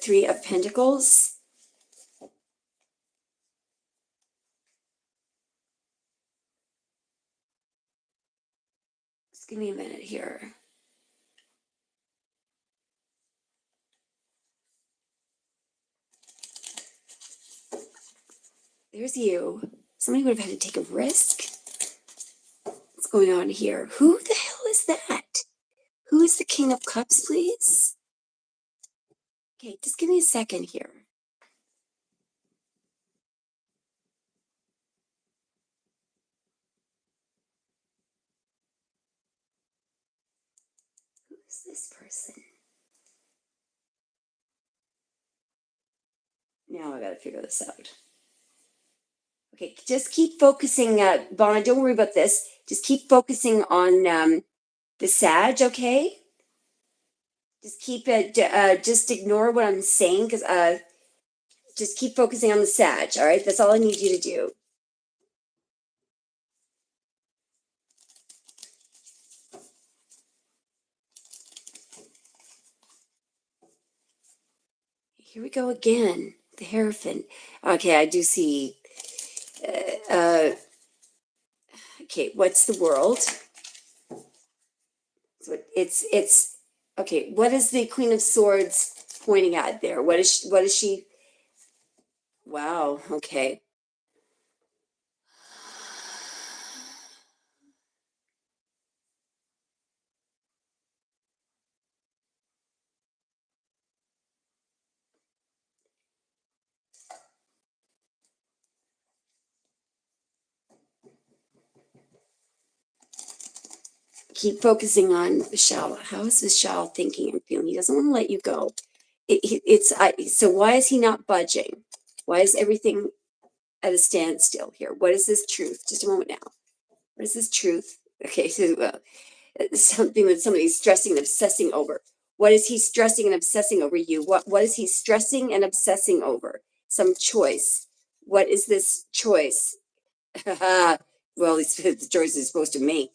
Three of Pentacles? Just give me a minute here. There's you. Somebody would have had to take a risk. What's going on here? Who the hell is that? Who is the King of Cups, please? Okay, just give me a second here. Who is this person? Now I gotta figure this out. Okay, just keep focusing, Vonna, don't worry about this. Just keep focusing on the Sag, okay? Just keep it, just ignore what I'm saying, because just keep focusing on the Sag, all right? That's all I need you to do. Here we go again, the Hierophant. Okay, I do see, okay, what's the world? So it's, okay, what is the Queen of Swords pointing at there? What is she? Wow, okay. Keep focusing on Vishal. How is Vishal thinking and feeling? He doesn't want to let you go. So why is he not budging? Why is everything at a standstill here? What is this truth? Just a moment now. What is this truth? Okay, so something that somebody's stressing and obsessing over. What is he stressing and obsessing over you? What is he stressing and obsessing over? Some choice. What is this choice? Well, the choice is supposed to make.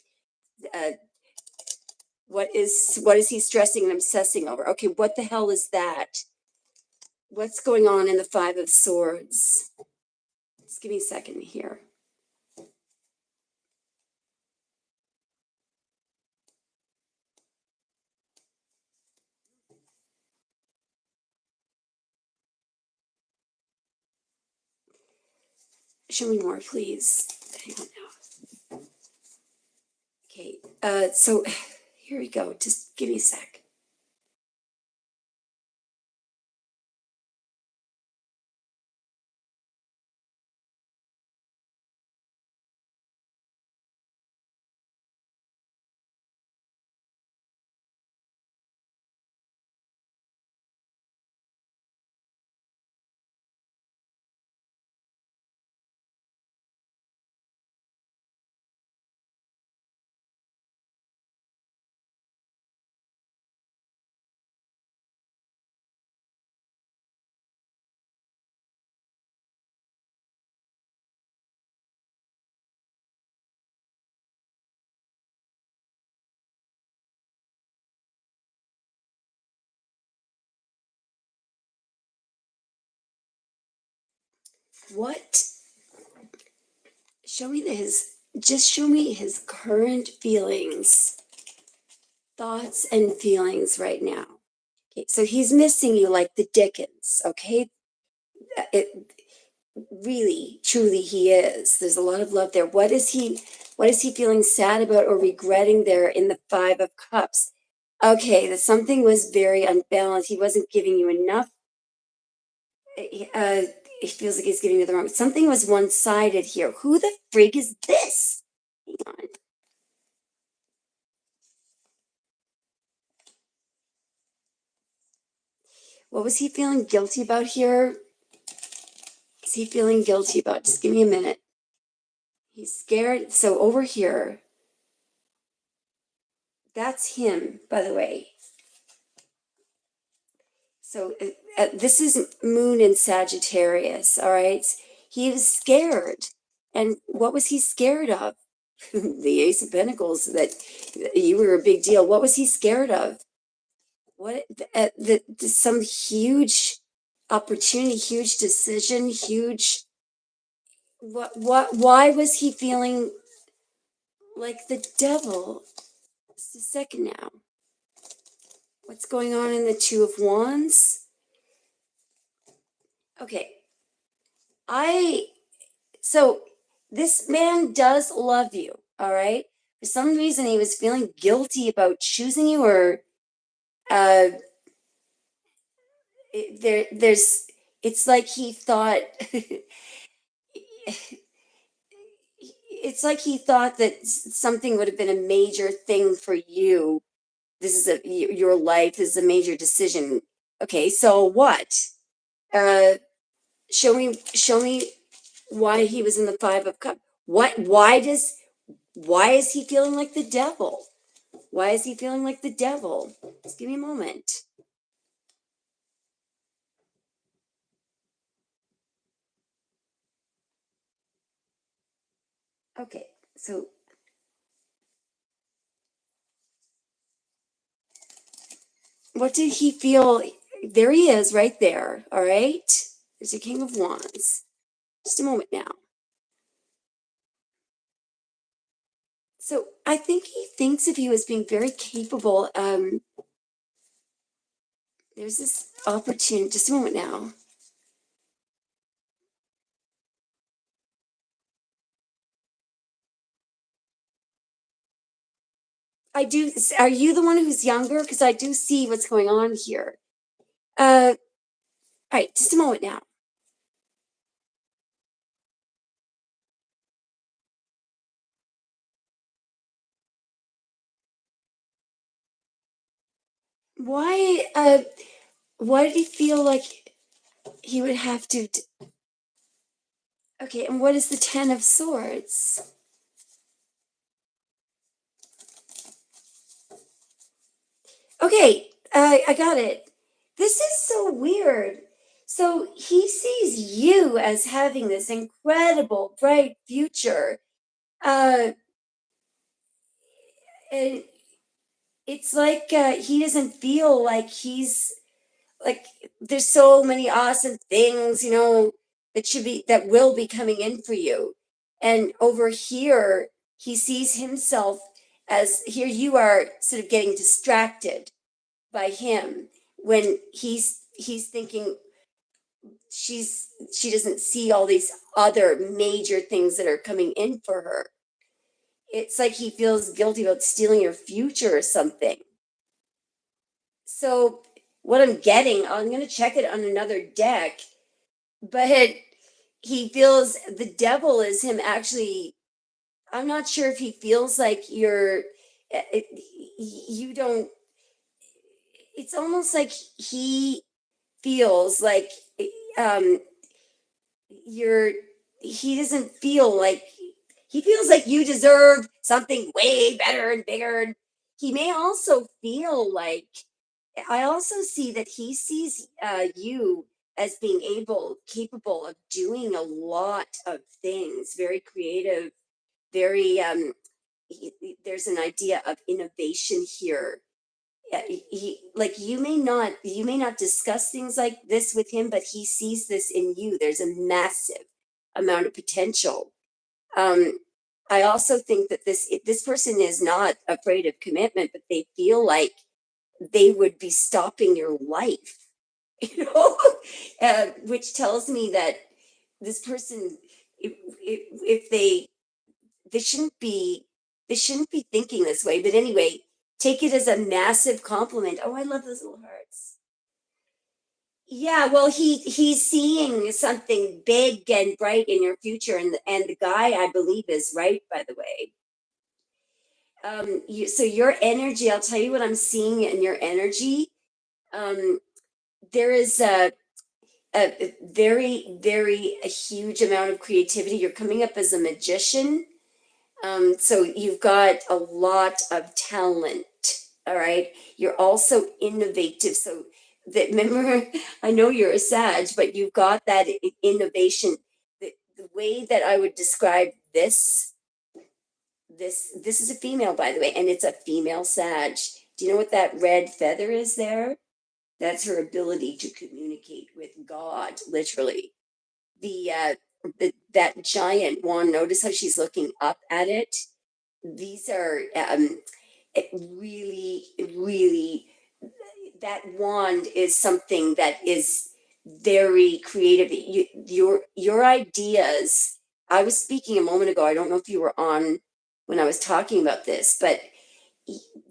Uh, what is he stressing and obsessing over? Okay, what the hell is that? What's going on in the Five of Swords? Just give me a second here. Show me more, please. Hang on now. Okay, so here we go. Just give me a sec. What? Show me just show me his current feelings, thoughts, and feelings right now. Okay, so he's missing you like the Dickens, okay? It really, truly he is. There's a lot of love there. What is he feeling sad about or regretting there in the Five of Cups? Okay, that something was very unbalanced. He wasn't giving you enough. Uh, it feels like he's giving you the wrong. Something was one-sided here. Who the frig is this? Hang on. What was he feeling guilty about here? Is he feeling guilty about? Just give me a minute. He's scared. So over here, that's him, by the way. So this is Moon in Sagittarius, all right? He was scared. And what was he scared of? The Ace of Pentacles, that you were a big deal. What was he scared of? What some huge opportunity, huge decision, huge why was he feeling like the devil? Just a second now. What's going on in the Two of Wands? Okay. So this man does love you, all right? For some reason he was feeling guilty about choosing you, or uh there's it's like he thought it's like he thought that something would have been a major thing for you. This is your life. This is a major decision. Okay, so what? Uh, show me why he was in the Five of Cups. What? Why is he feeling like the devil? Why is he feeling like the devil? Just give me a moment. Okay, so what did he feel? There he is, right there. All right, there's your King of Wands. Just a moment now. So I think he thinks of you as being very capable. There's this opportunity. Just a moment now. I do. Are you the one who's younger? Because I do see what's going on here. All right, just a moment now. Why? Why did he feel like he would have to? Okay, and what is the Ten of Swords? Okay, I got it. This is so weird. So he sees you as having this incredible, bright future. Uh, and it's like he doesn't feel like he's like there's so many awesome things, that will be coming in for you. And over here, he sees himself as here you are sort of getting distracted by him when he's thinking she doesn't see all these other major things that are coming in for her. It's like he feels guilty about stealing your future or something. So what I'm going to check it on another deck, but he feels the devil is him actually. I'm not sure if he feels like you don't, it's almost like he feels like um, you're, he doesn't feel like, he feels like you deserve something way better and bigger. And he may also feel like, I also see that he sees you as being capable of doing a lot of things, very creative, very, there's an idea of innovation here. Like you may not discuss things like this with him, but he sees this in you. There's a massive amount of potential. Um, I also think that this person is not afraid of commitment, but they feel like they would be stopping your life, you know, which tells me that this person, if they shouldn't be, they shouldn't be thinking this way. But anyway, take it as a massive compliment. Oh, I love those little hearts. Yeah, well, he's seeing something big and bright in your future, and the guy, I believe, is right. By the way, so your energy, I'll tell you what I'm seeing in your energy. Um, there is a very a huge amount of creativity. You're coming up as a magician. So you've got a lot of talent. All right. You're also innovative. So that, remember, I know you're a Sag, but you've got that innovation. The way that I would describe this is a female, by the way, and it's a female Sag. Do you know what that red feather is there? That's her ability to communicate with God, literally. That giant wand, notice how she's looking up at it. These are really, that wand is something that is very creative. Your ideas, I was speaking a moment ago, I don't know if you were on when I was talking about this, but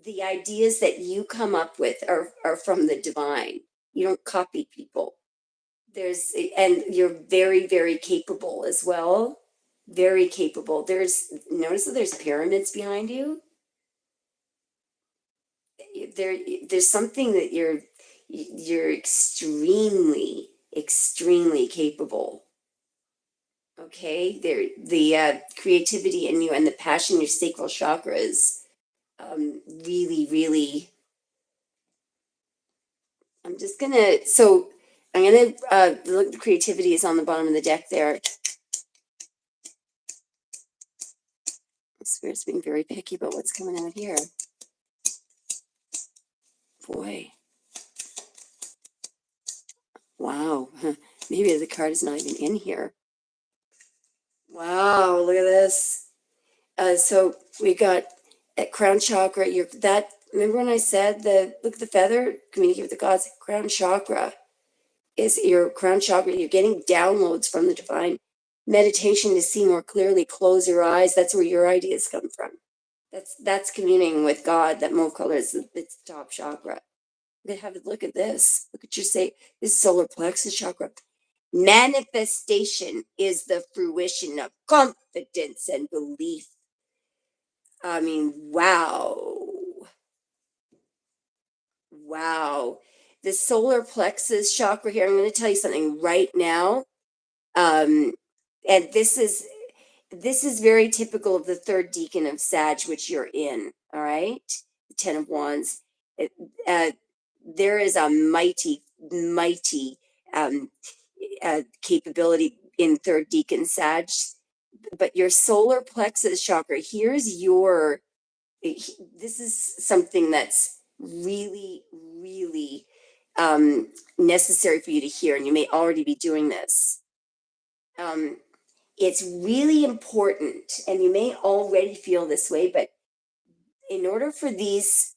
the ideas that you come up with are from the divine. You don't copy people. And you're very capable as well. Very capable. Notice that there's pyramids behind you. There's something that you're extremely capable. Okay, the creativity in you and the passion, your sacral chakra is really. I'm gonna look. The creativity is on the bottom of the deck there. Spirit's being very picky about what's coming out here. Boy, wow. Maybe the card is not even in here. Wow, look at this. So we got at crown chakra. Remember when I said look at the feather, communicate with the gods. Crown chakra is your crown chakra. You're getting downloads from the divine. Meditation to see more clearly. Close your eyes. That's where your ideas come from. That's communing with God. That mauve color is it's the top chakra. Look at this. Look at this is solar plexus chakra. Manifestation is the fruition of confidence and belief. I mean, wow. Wow. The solar plexus chakra here, I'm going to tell you something right now. And this is very typical of the third decan of Sag, which you're in. All right. The 10 of Wands. It, uh, there is a mighty um, capability in third decan Sag, but your solar plexus chakra, this is something that's really necessary for you to hear, and you may already be doing this. It's really important, and you may already feel this way, but in order for these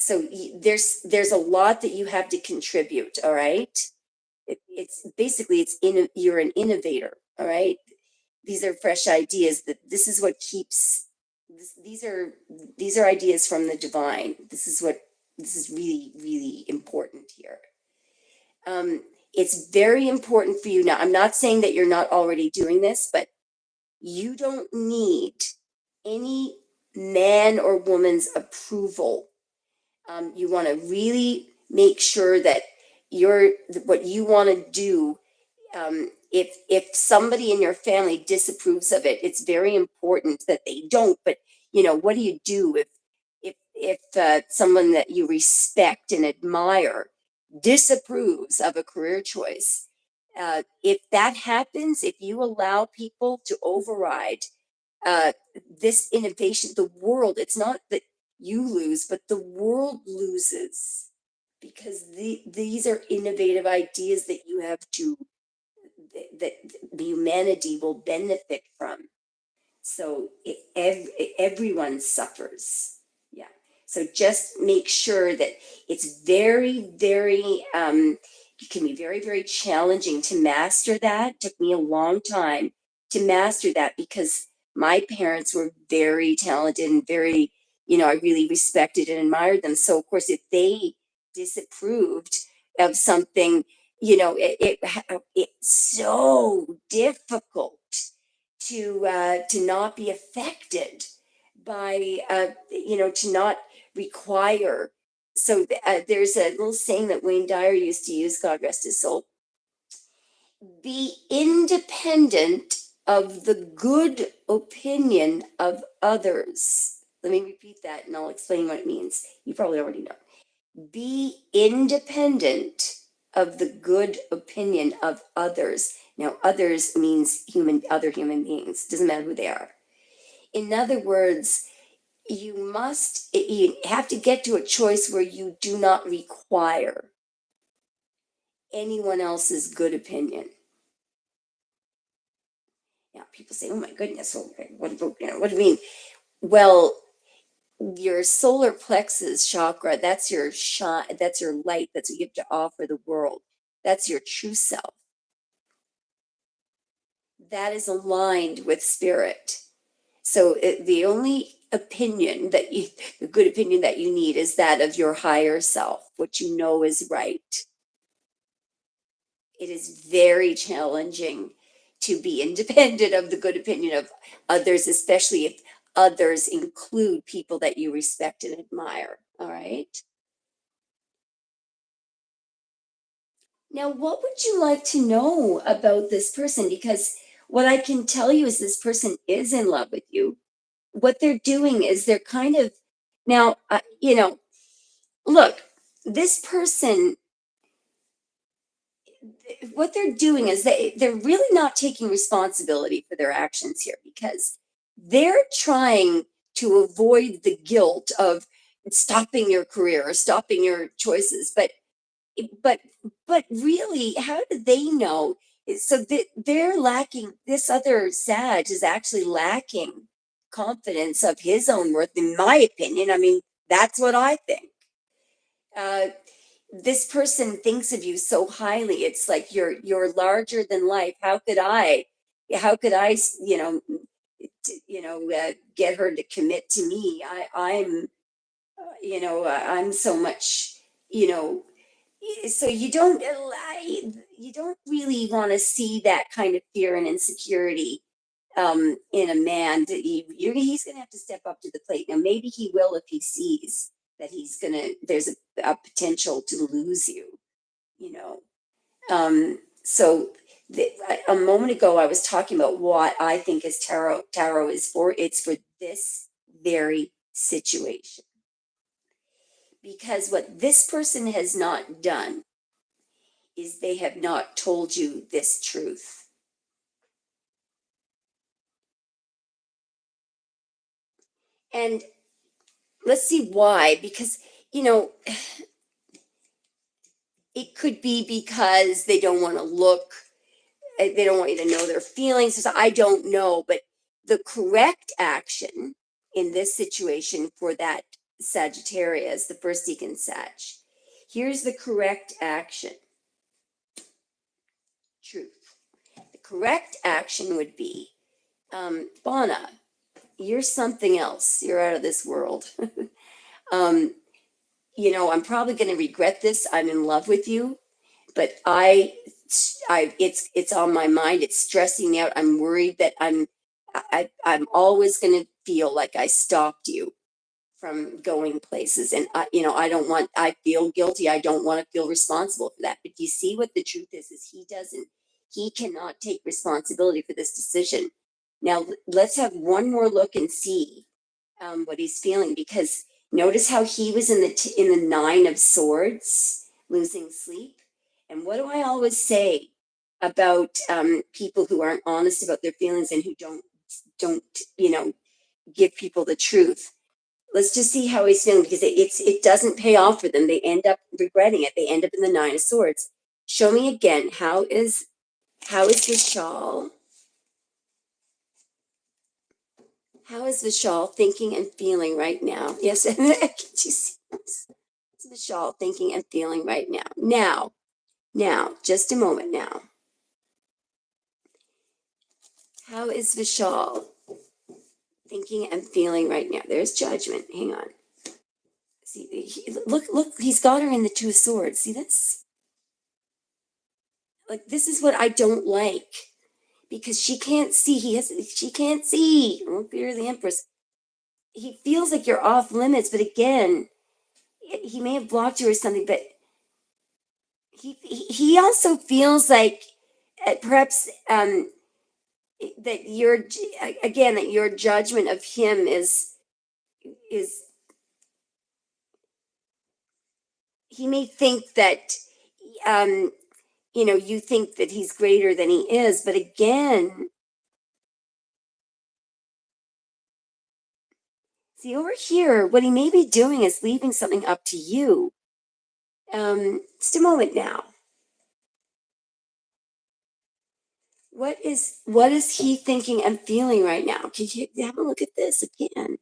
there's a lot that you have to contribute. All right, it's basically you're an innovator. All right, these are fresh ideas. That this is what keeps these are ideas from the divine. This is really important here. It's very important for you. Now, I'm not saying that you're not already doing this, but you don't need any man or woman's approval. You want to really make sure that what you want to do, if somebody in your family disapproves of it, it's very important that they don't. But what do you do if someone that you respect and admire disapproves of a career choice? If that happens, if you allow people to override uh, this innovation, the world, it's not that you lose, but the world loses, because these are innovative ideas that you have to that the humanity will benefit from. So everyone suffers. Yeah. So just make sure that it's very, very, it can be very, very challenging to master that. It took me a long time to master that because my parents were very talented and very, I really respected and admired them. So, of course, if they disapproved of something, it's so difficult to not be affected by to not require. So there's a little saying that Wayne Dyer used to use, God rest his soul: be independent of the good opinion of others. Let me repeat that and I'll explain what it means. You probably already know. Be independent of the good opinion of others. Now, others means other human beings. Doesn't matter who they are. In other words, you have to get to a choice where you do not require anyone else's good opinion. Now, people say, "Oh my goodness, what do you mean?" Well, your solar plexus chakra, that's your shine, that's your light, that's what you have to offer the world. That's your true self. That is aligned with spirit. So the only opinion the good opinion that you need is that of your higher self, what you know is right. It is very challenging to be independent of the good opinion of others, especially if others include people that you respect and admire. All right. Now, what would you like to know about this person? Because what I can tell you is this person is in love with you. What they're doing is they're kind of now, look, this person, what they're doing is they're really not taking responsibility for their actions here because they're trying to avoid the guilt of stopping your career or stopping your choices. But but really, how do they know? So they're lacking. This other Sag is actually lacking confidence of his own worth, in my opinion. I mean, that's what I think. uh, this person thinks of you so highly. It's like you're larger than life. How could I get her to commit to me? I'm so much, you know so you don't really want to see that kind of fear and insecurity in a man. That he's going to have to step up to the plate. Now maybe he will if he sees that there's a potential to lose you, you know so a moment ago I was talking about what I think is tarot is for. It's for this very situation, because what this person has not done is they have not told you this truth. And let's see why. Because, you know, it could be because they don't want to look, they don't want you to know their feelings. So I don't know. But the correct action in this situation for that Sagittarius, the first deacon Sag, here's the correct action. Truth. The correct action would be, Bonna, you're something else. You're out of this world. um, I'm probably going to regret this. I'm in love with you, but it's on my mind. It's stressing me out. I'm worried that I'm always going to feel like I stopped you from going places. And I feel guilty. I don't want to feel responsible for that. But you see what the truth is he cannot take responsibility for this decision. Now let's have one more look and see what he's feeling, because notice how he was in the Nine of Swords, losing sleep. And what do I always say about people who aren't honest about their feelings and who don't give people the truth? Let's just see how he's feeling, because it doesn't pay off for them. They end up regretting it. They end up in the Nine of Swords. Show me again, how is How is Vishal? How is Vishal thinking and feeling right now? Yes, and can you see this? What's Vishal thinking and feeling right now? Now, just a moment now. How is Vishal thinking and feeling right now? There's judgment. Hang on. See, look, he's got her in the Two of Swords. See this? Like, this is what I don't like because she can't see. She can't see. Oh, you're the Empress. He feels like you're off limits, but again, he may have blocked you or something, but he also feels like perhaps that your judgment of him is he may think that um you think that he's greater than he is, but again, see over here, what he may be doing is leaving something up to you. Just a moment now. What is he thinking and feeling right now? Can you have a look at this again?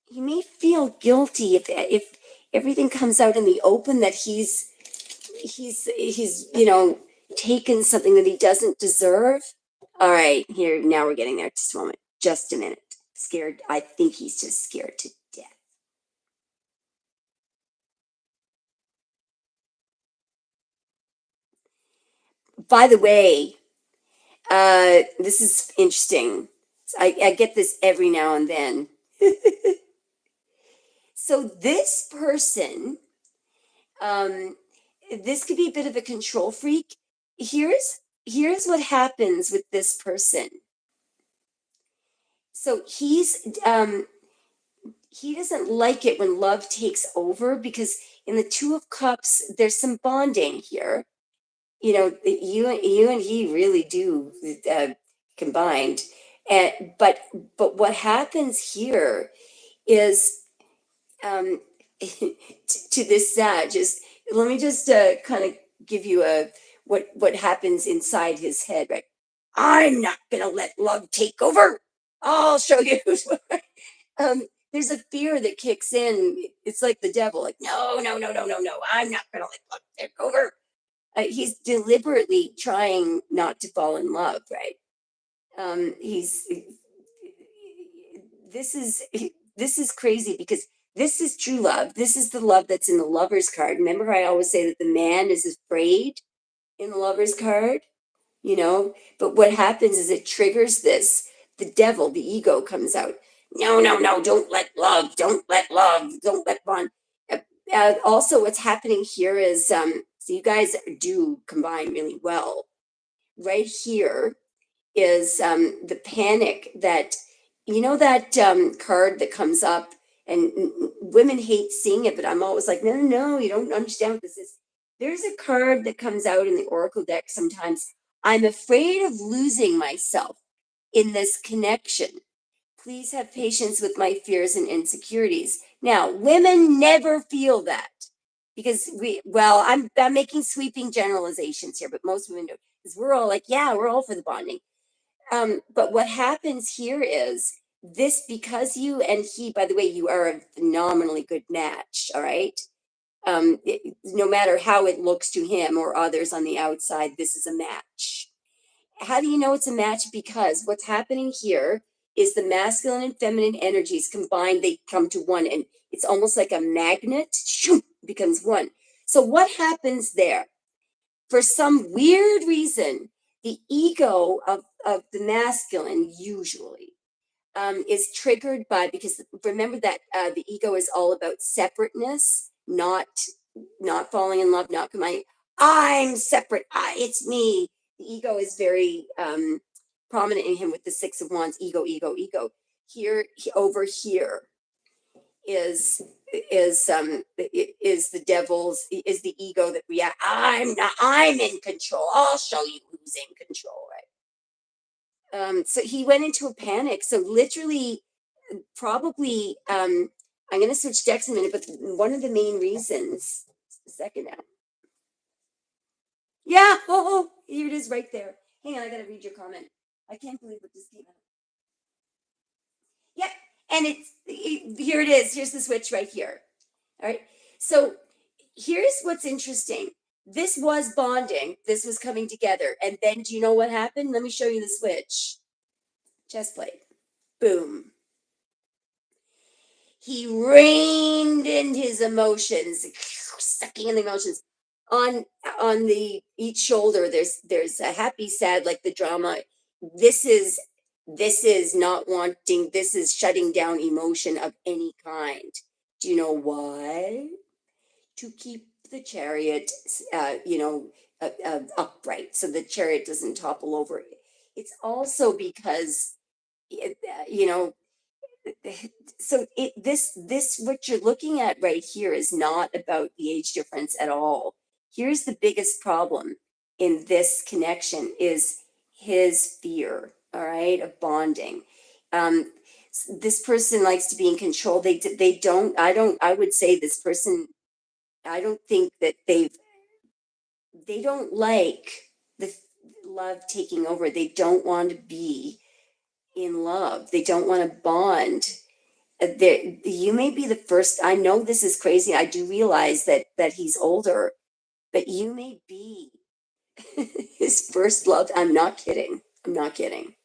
He may feel guilty if everything comes out in the open that he's taken something that he doesn't deserve. All right, here now we're getting there. Just a moment. Just a minute. Scared. I think he's just scared to death. By the way, this is interesting. I get this every now and then. So this person, um, this could be a bit of a control freak. Here's what happens with this person. So he doesn't like it when love takes over because in the Two of Cups there's some bonding here. You and he really do combined, and but what happens here is um to this just let me just kind of give you a what happens inside his head, right? I'm not gonna let love take over. I'll show you. um there's a fear that kicks in. It's like the devil, like, no, no, no, no, no, no, I'm not gonna let love take over. He's deliberately trying not to fall in love, right? He's this is crazy because this is true love. This is the love that's in the Lover's card. Remember how I always say that the man is afraid in the Lover's card, But what happens is it triggers this. The devil, the ego comes out. No, no, no, don't let love, don't let bond. Also, what's happening here is so you guys do combine really well. Right here is the panic that that card that comes up, and women hate seeing it, but I'm always like, no, no, no, you don't understand what this is. There's a card that comes out in the oracle deck sometimes. I'm afraid of losing myself in this connection. Please have patience with my fears and insecurities. Now, women never feel that because I'm making sweeping generalizations here, but most women do because we're all like, yeah, we're all for the bonding. But what happens here is this, because you and he, by the way, you are a phenomenally good match. All right. No matter how it looks to him or others on the outside, this is a match. How do you know it's a match? Because what's happening here is the masculine and feminine energies combined, they come to one, and it's almost like a magnet, shoo, becomes one. So what happens there? For some weird reason, the ego of the masculine usually is triggered by, because remember that the ego is all about separateness, not falling in love, not combining. I'm separate. It's me. The ego is very prominent in him with the Six of Wands. Ego, ego, ego. Here, over here is the devil's, is the ego that react. I'm in control. I'll show you who's in control, right? So he went into a panic. So literally, probably, I'm going to switch decks in a minute, but one of the main reasons, just a second now. Yeah, Here it is right there. Hang on, I gotta read your comment. I can't believe what just came out. Yep, and here it is. Here's the switch right here. All right. So here's what's interesting. This was bonding. This was coming together. And then do you know what happened? Let me show you the switch. Chest plate. Boom. He reined in his emotions, sucking in the emotions. On the each shoulder, there's a happy, sad, like the drama. This is this is not wanting, this is shutting down emotion of any kind. Do you know why? To keep the chariot, upright, so the chariot doesn't topple over. It's also because, you know, so this what you're looking at right here is not about the age difference at all. Here's the biggest problem in this connection is his fear, all right, of bonding. Um, this person likes to be in control. They don't. I would say this person. I don't think that they don't like the love taking over. They don't want to be in love. They don't want to bond. You may be the first. I know this is crazy. I do realize that he's older, but you may be his first love. I'm not kidding. I'm not kidding.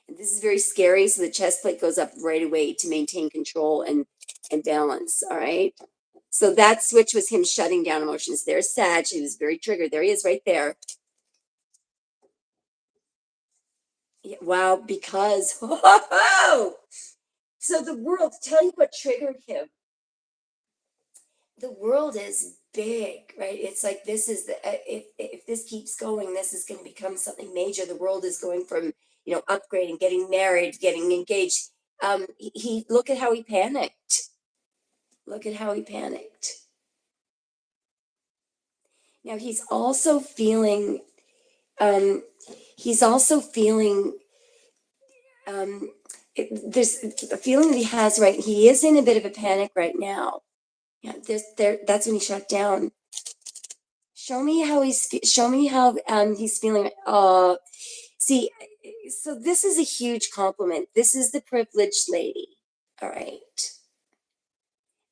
And this is very scary. So the chest plate goes up right away to maintain control and balance. All right. So that switch was him shutting down emotions. There's Sag. He was very triggered. There he is right there. Yeah, wow, because so the world, tell you what triggered him. The world is big, right? It's like this is if this keeps going, this is going to become something major. The world is going from, upgrading, getting married, getting engaged. He look at how he panicked. Look at how he panicked. Now um, he's also feeling, there's a feeling that he has, right? He is in a bit of a panic right now. Yeah, that's when he shut down. Show me how he's feeling. See, so this is a huge compliment. This is the privileged lady. All right.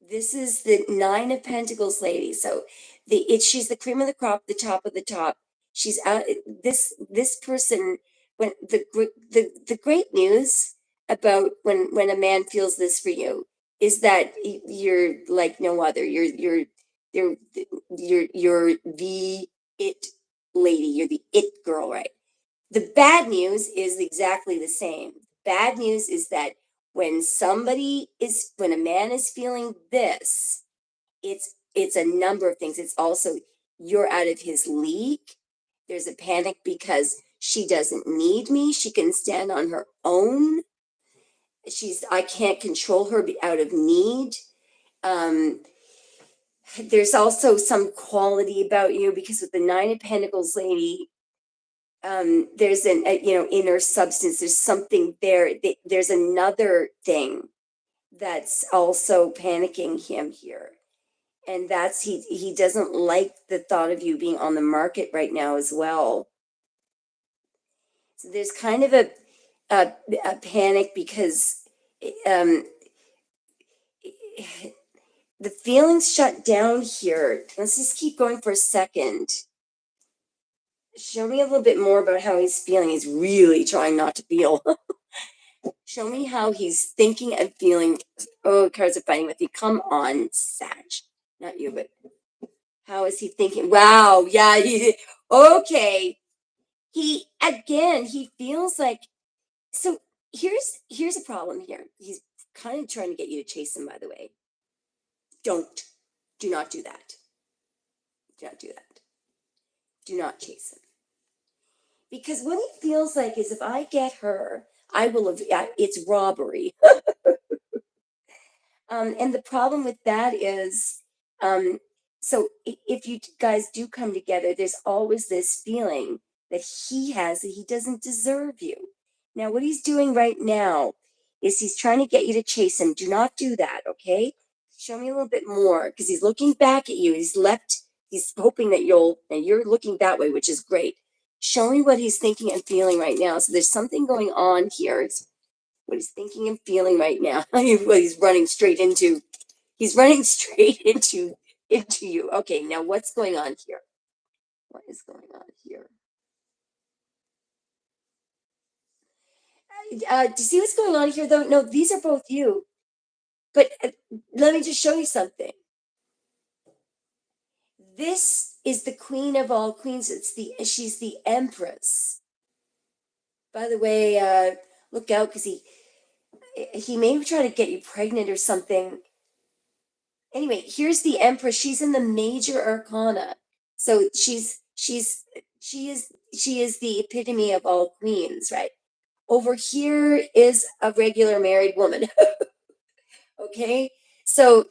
This is the Nine of Pentacles lady. So she's the cream of the crop, the top of the top. She's out. This person, when the great news about when a man feels this for you is that you're like no other. You're you're the it lady. You're the it girl, right? The bad news is exactly the same. Bad news is that when a man is feeling this, it's a number of things. It's also you're out of his league. There's a panic because she doesn't need me. She can stand on her own. I can't control her out of need. Um, there's also some quality about you because with the Nine of Pentacles lady, there's inner substance. There's something there. There's another thing that's also panicking him here, and that's he doesn't like the thought of you being on the market right now as well. So there's kind of a panic because um the feelings shut down here. Let's just keep going for a second. Show me a little bit more about how he's feeling. He's really trying not to feel. Show me how he's thinking and feeling. Oh, cards are fighting with you. Come on, Sag. Not you, but how is he thinking? Wow. Yeah. Okay. He feels like, so here's a problem here. He's kind of trying to get you to chase him, by the way. Do not do that. Do not do that. Do not chase him. Because what he feels like is if I get her, I will have, it's robbery. And the problem with that is, so if you guys do come together, there's always this feeling that he has that he doesn't deserve you. Now, what he's doing right now is he's trying to get you to chase him. Do not do that, okay? Show me a little bit more because he's looking back at you. He's left he's hoping that and you're looking that way, which is great. Show me what he's thinking and feeling right now. So there's something going on here. It's what he's thinking and feeling right now. What he's running straight into. He's running straight into you. Okay, now what's going on here? What is going on here? Do you see what's going on here, though? No, these are both you. But let me just show you something. This is the queen of all queens. She's the empress. By the way, look out because he may try to get you pregnant or something. Anyway, here's the empress. She's in the major arcana. So she is the epitome of all queens, right? Over here is a regular married woman. Okay, so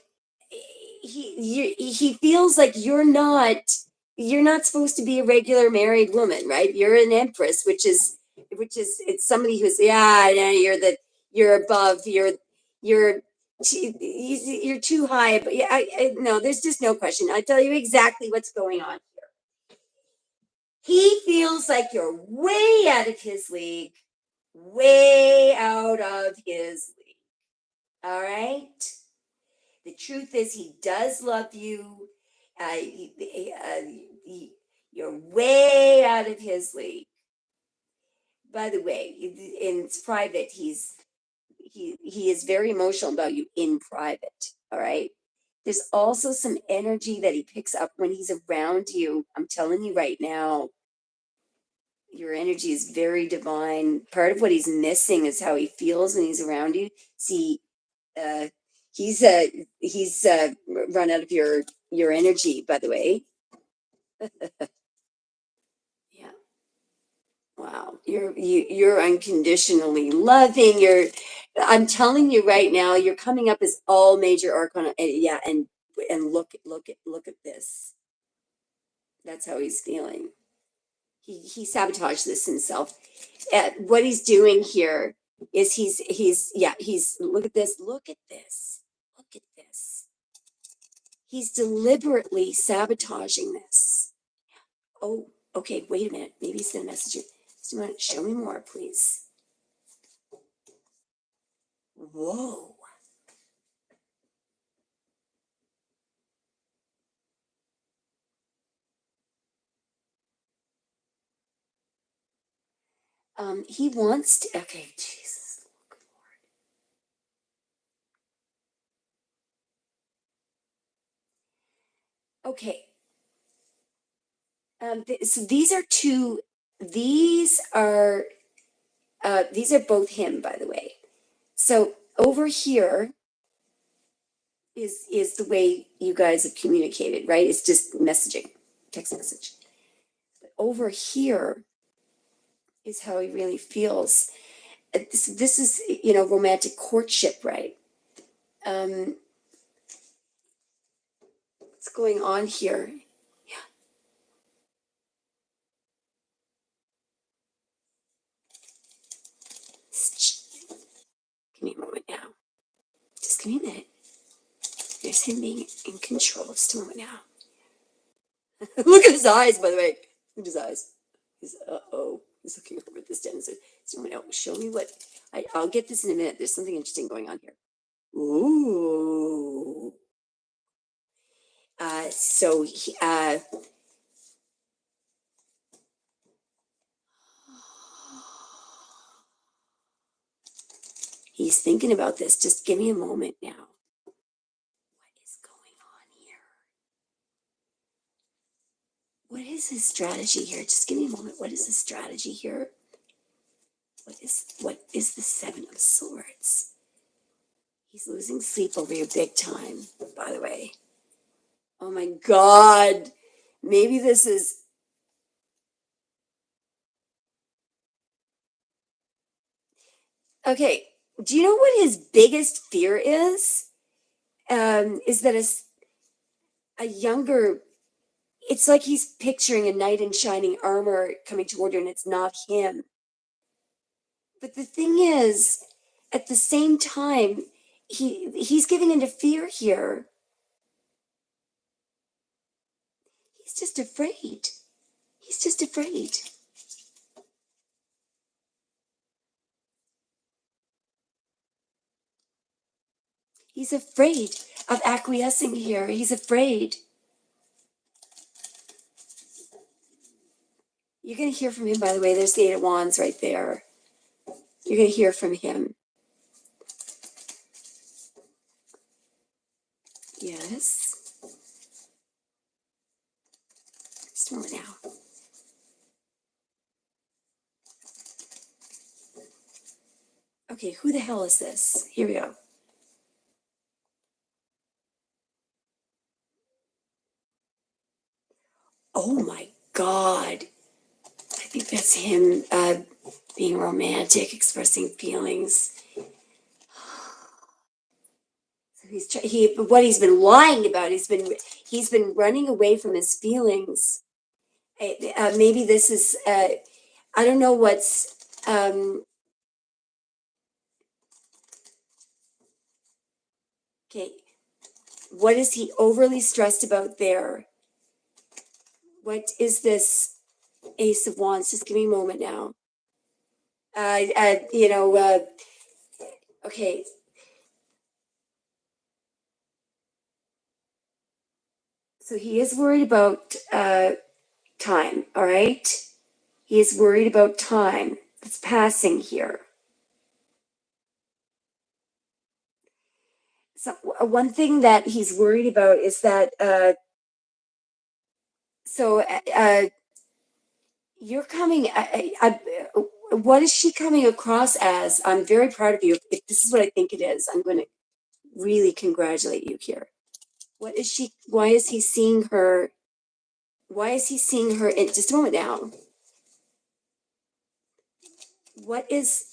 he feels like you're not supposed to be a regular married woman, right? You're an empress, which is it's somebody who's yeah, you're above you're you're too high, but yeah, no, there's just no question. I tell you exactly what's going on. He feels like you're way out of his league, way out of his league. All right. The truth is, he does love you. You're way out of his league. By the way, in private, he is very emotional about you in private. All right. There's also some energy that he picks up when he's around you. I'm telling you right now, your energy is very divine. Part of what he's missing is how he feels when he's around you. See, uh, he's run out of your energy. By the way, yeah. Wow, you're unconditionally loving. I'm telling you right now, you're coming up as all major arcana. Yeah, and look at this. That's how he's feeling. He sabotaged this himself. What he's doing here is he's look at this, look at this, look at this. He's deliberately sabotaging this. Oh, okay, wait a minute. Maybe he's gonna message you. Show me more, please. Whoa. He wants to. Okay, Jesus. Okay. So these are two. These are. These are both him, by the way. So over here is the way you guys have communicated, right? It's just messaging, text message. But over here is how he really feels. This is romantic courtship, right? What's going on here? Yeah. Give me a moment now. Just give me a minute. There's him being in control. Just a moment now. Look at his eyes, by the way. Look at his eyes. He's oh. He's looking over at this dentist. So no, show me what I'll get this in a minute. There's something interesting going on here. Ooh. So he's thinking about this. Just give me a moment now. What is going on here? What is his strategy here? Just give me a moment. What is his strategy here? What is the Seven of Swords? He's losing sleep over you big time, by the way. Oh my God. Maybe this is. Okay. Do you know what his biggest fear is? Is that a younger. It's like he's picturing a knight in shining armor coming toward you, and it's not him. But the thing is, at the same time, he's giving into fear here. He's just afraid. He's just afraid. He's afraid of acquiescing here. He's afraid. You're going to hear from him, by the way. There's the Eight of Wands right there. You're going to hear from him. Yes. Slow it now. Okay, who the hell is this? Here we go. Oh my God. I think that's him being romantic, expressing feelings. So what he's been lying about. He's been running away from his feelings. Maybe this is I don't know what's okay. What is he overly stressed about there? What is this Ace of Wands? Just give me a moment now. Okay. So he is worried about time, all right? He is worried about time that's passing here. So one thing that he's worried about is that you're coming. What is she coming across as? I'm very proud of you. If this is what I think it is, I'm going to really congratulate you here. What is she? Why is he seeing her? Why is he seeing her? In just a moment now. What is?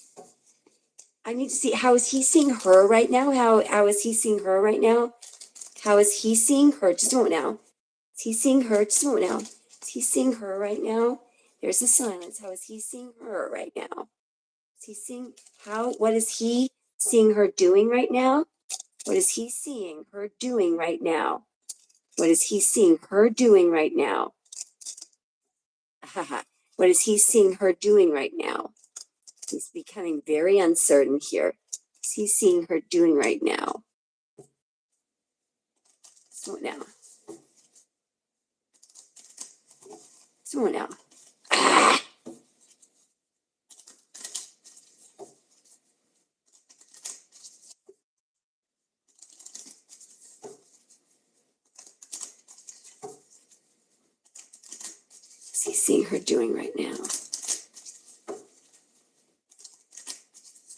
I need to see. How is he seeing her right now? How is he seeing her right now? How is he seeing her? Just a moment now. Is he seeing her? Just a moment now. Is he seeing her right now? There's the silence. How is he seeing her right now? Is he seeing what is he seeing her doing right now? What is he seeing her doing right now? What is he seeing her doing right now? What is he seeing her doing right now? He's becoming very uncertain here. What is he seeing her doing right now? Slow it now. Slow it now. What's he seeing her doing right now?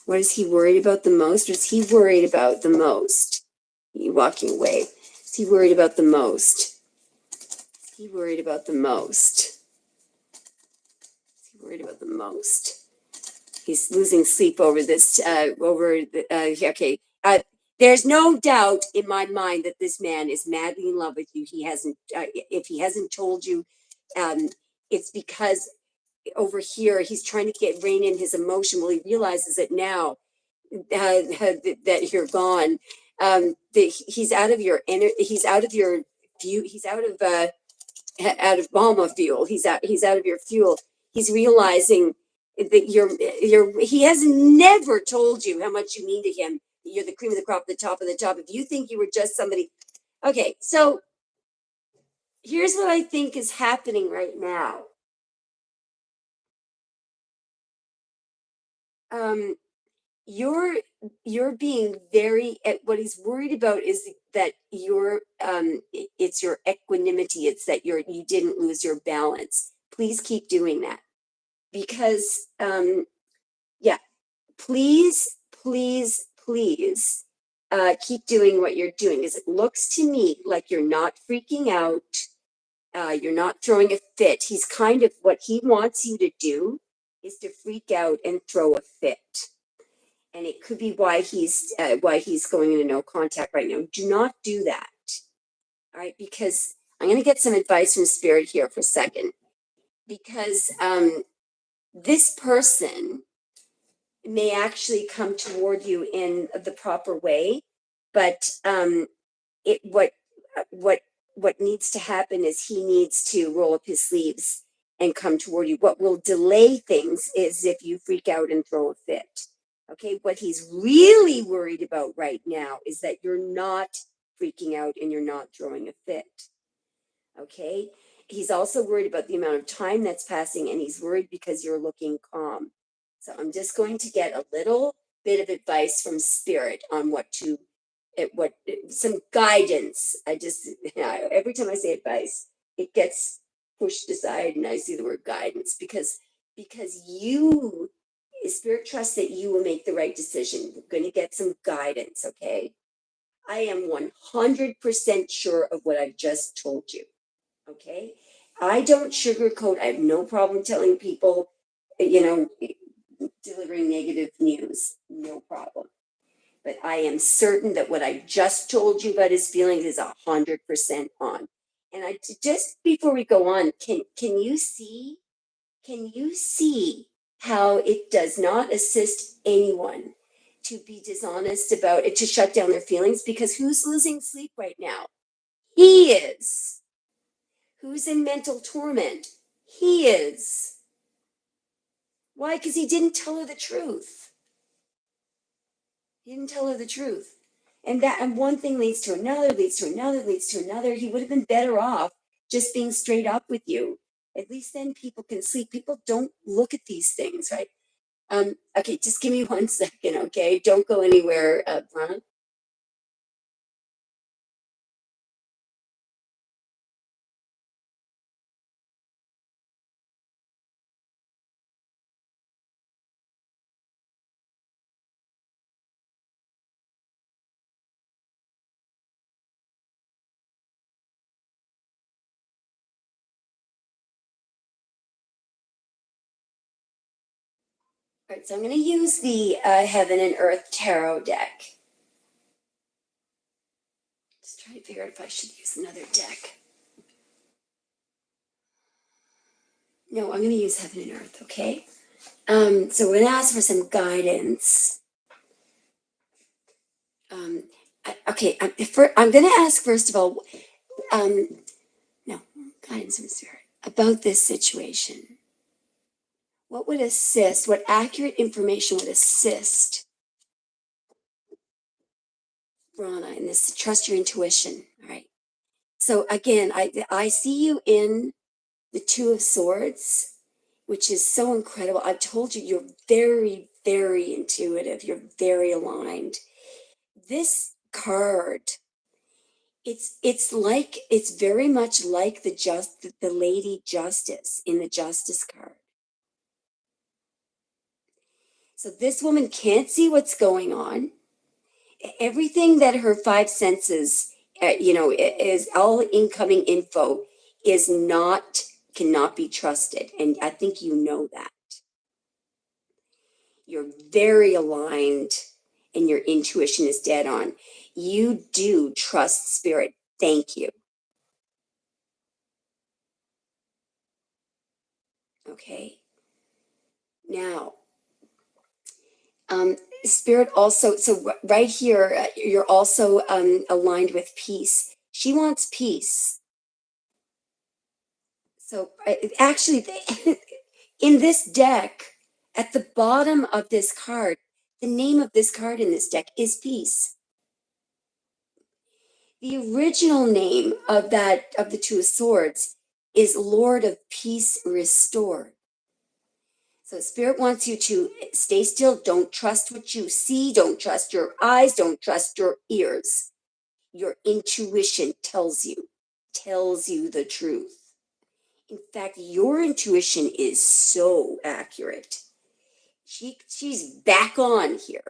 What is he worried about the most? What is he worried about the most? You walking away. Is he worried about the most? Is he worried about the most? Is he worried about the most? He's losing sleep over this. Okay. There's no doubt in my mind that this man is madly in love with you. He hasn't. If he hasn't told you, it's because over here he's trying to rein in his emotion. Well, he realizes it now that you're gone. He's out of your he's out of your view. He's out of Balma fuel. He's out of your fuel. He's realizing that he has never told you how much you mean to him. You're the cream of the crop, the top of the top. If you think you were just somebody, okay. So here's what I think is happening right now. You're being very. What he's worried about is that it's your equanimity. It's that you didn't lose your balance. Please keep doing that because yeah, please keep doing what you're doing because it looks to me like you're not freaking out. You're not throwing a fit. He's kind of what he wants you to do is to freak out and throw a fit. And it could be why he's going into no contact right now. Do not do that. All right, because I'm going to get some advice from spirit here for a second. Because this person may actually come toward you in the proper way, but what what needs to happen is he needs to roll up his sleeves and come toward you. What will delay things is if you freak out and throw a fit. Okay, what he's really worried about right now is that you're not freaking out and you're not throwing a fit. Okay, he's also worried about the amount of time that's passing, and he's worried because you're looking calm. So I'm just going to get a little bit of advice from spirit on what to some guidance. I just every time I say advice, it gets pushed aside and I see the word guidance because you spirit trusts that you will make the right decision. We're going to get some guidance, okay? I am 100% sure of what I've just told you. Okay. I don't sugarcoat. I have no problem telling people, you know, delivering negative news. No problem. But I am certain that what I just told you about his feelings is 100% on. And I just before we go on, can you see how it does not assist anyone to be dishonest about it, to shut down their feelings? Because who's losing sleep right now? He is. Who's in mental torment? He is. Why? Because he didn't tell her the truth. He didn't tell her the truth. And one thing leads to another, leads to another, leads to another. He would have been better off just being straight up with you. At least then people can sleep. People don't look at these things, right? Okay, just give me 1 second, okay? Don't go anywhere, Brana. All right, so I'm going to use the Heaven and Earth Tarot deck. Just trying to figure out if I should use another deck. No, I'm going to use Heaven and Earth, okay? So we're going to ask for some guidance. Okay, I'm going to ask first of all, no, guidance from spirit about this situation. What would assist? What accurate information would assist Rana in this? Trust your intuition. All right. So again, I see you in the Two of Swords, which is so incredible. I've told you, you're very, very intuitive. You're very aligned. This card, it's very much like the Lady Justice in the Justice card. So this woman can't see what's going on. Everything that her five senses, is all incoming info is not cannot be trusted, and I think you know that. You're very aligned and your intuition is dead on. You do trust spirit. Thank you. Okay. Now, spirit also, so right here, you're also aligned with peace. She wants peace. So actually, in this deck, at the bottom of this card, the name of this card in this deck is peace. The original name of the Two of Swords is Lord of Peace Restored. So spirit wants you to stay still. Don't trust what you see. Don't trust your eyes. Don't trust your ears. Your intuition tells you the truth. In fact, your intuition is so accurate. She's back on here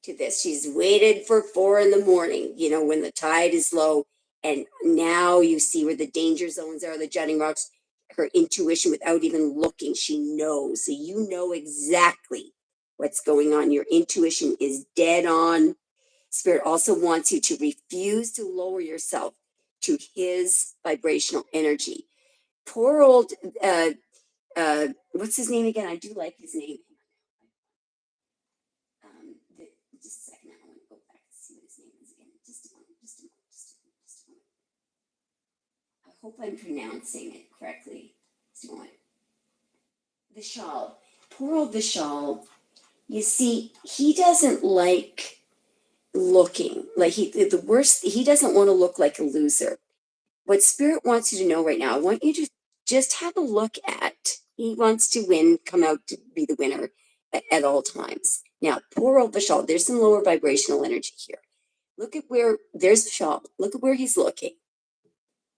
to this. She's waited for 4 a.m, when the tide is low, and now you see where the danger zones are, the jutting rocks. Her intuition, without even looking, she knows. So you know exactly what's going on. Your intuition is dead on. Spirit also wants you to refuse to lower yourself to his vibrational energy. Poor old, what's his name again? I do like his name. Just a second, I want to go back and see what his name is again. Just a moment, just a moment, just a moment. hope I'm pronouncing it correctly. Vishal. Poor old Vishal. You see, he doesn't like looking like the worst. He doesn't want to look like a loser. What Spirit wants you to know right now, I want you to just have a look at. He wants to win, come out to be the winner at all times. Now, poor old Vishal, there's some lower vibrational energy here. Look at where, there's Vishal. Look at where he's looking.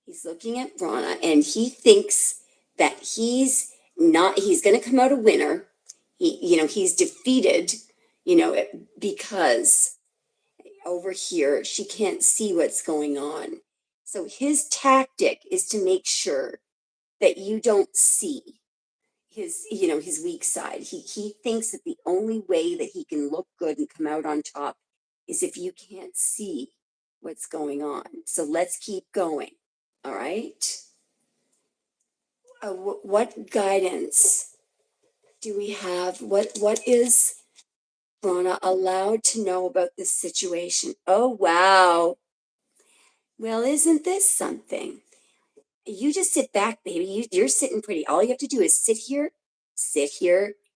He's looking at Rana, and he thinks that he's going to come out a winner. He's defeated, because over here, she can't see what's going on. So his tactic is to make sure that you don't see his weak side. He thinks that the only way that he can look good and come out on top is if you can't see what's going on. So let's keep going. All right. What guidance do we have? What is Rana allowed to know about this situation? Oh, wow. Well, isn't this something? You just sit back, baby. You're sitting pretty. All you have to do is sit here,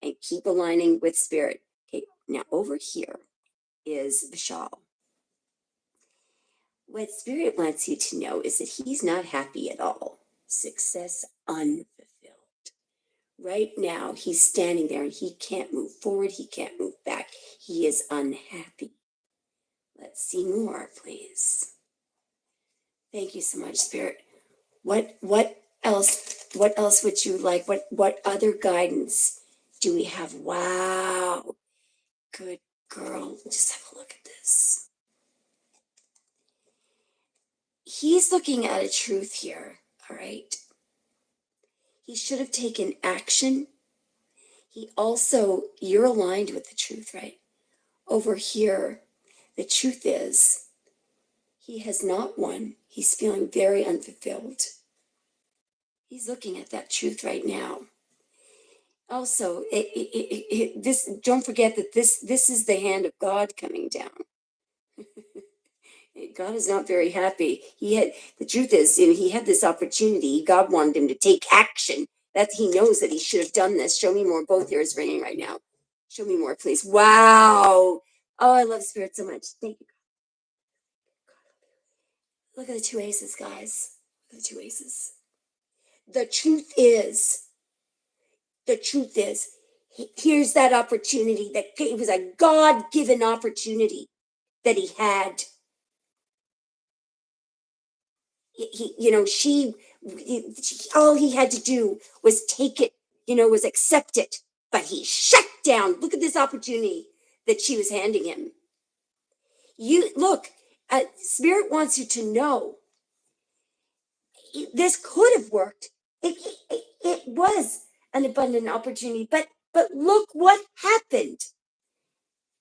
and keep aligning with Spirit. Okay, now over here is Vishal. What Spirit wants you to know is that he's not happy at all. Success unfulfilled. Right now, he's standing there and he can't move forward. He can't move back. He is unhappy. Let's see more, please. Thank you so much, Spirit. What else would you like? What other guidance do we have? Wow. Good girl. Just have a look at this. He's looking at a truth here, all right? He should have taken action. You're aligned with the truth, right? Over here, the truth is, he has not won. He's feeling very unfulfilled. He's looking at that truth right now. Also, don't forget that this is the hand of God coming down. God is not very happy. The truth is, he had this opportunity. God wanted him to take action. That he knows that he should have done this. Show me more. Both ears ringing right now. Show me more, please. Wow. Oh, I love Spirit so much. Thank you. Look at the two aces, guys. Look at the two aces. The truth is, here's that opportunity that it was a God-given opportunity that he had. All he had to do was take it, was accept it. But he shut down. Look at this opportunity that she was handing him. Spirit wants you to know this could have worked. It was an abundant opportunity, but look what happened.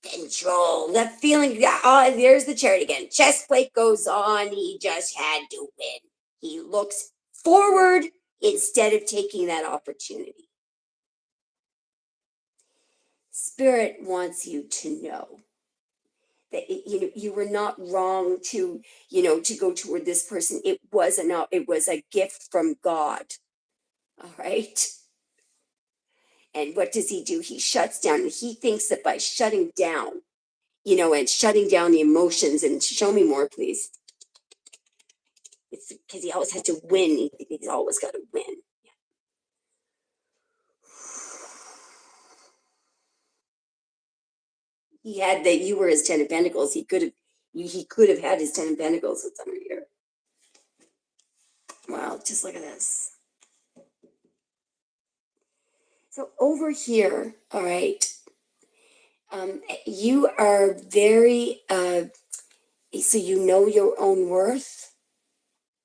Control, that feeling. Oh, there's the chart again. Chest plate goes on. He just had to win. He looks forward instead of taking that opportunity. Spirit wants you to know that you were not wrong to go toward this person. It was a gift from God. All right. And what does he do? He shuts down, and he thinks that by shutting down, and shutting down the emotions, and show me more, please. It's because he always has to win. He's always got to win. He had that you were his 10 of Pentacles. He could have had his 10 of Pentacles with under here. Wow, just look at this. So over here, all right, you are very, so you know your own worth.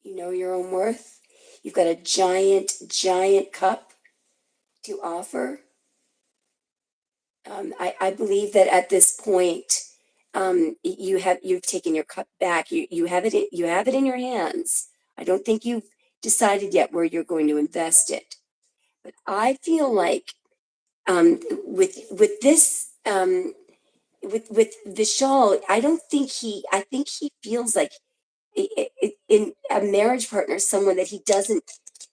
You know your own worth. You've got a giant, giant cup to offer. I believe that at this point, you've taken your cup back. You have it in your hands. I don't think you've decided yet where you're going to invest it. But I feel like with this with Vishal, I think he feels like in a marriage partner, someone that he doesn't,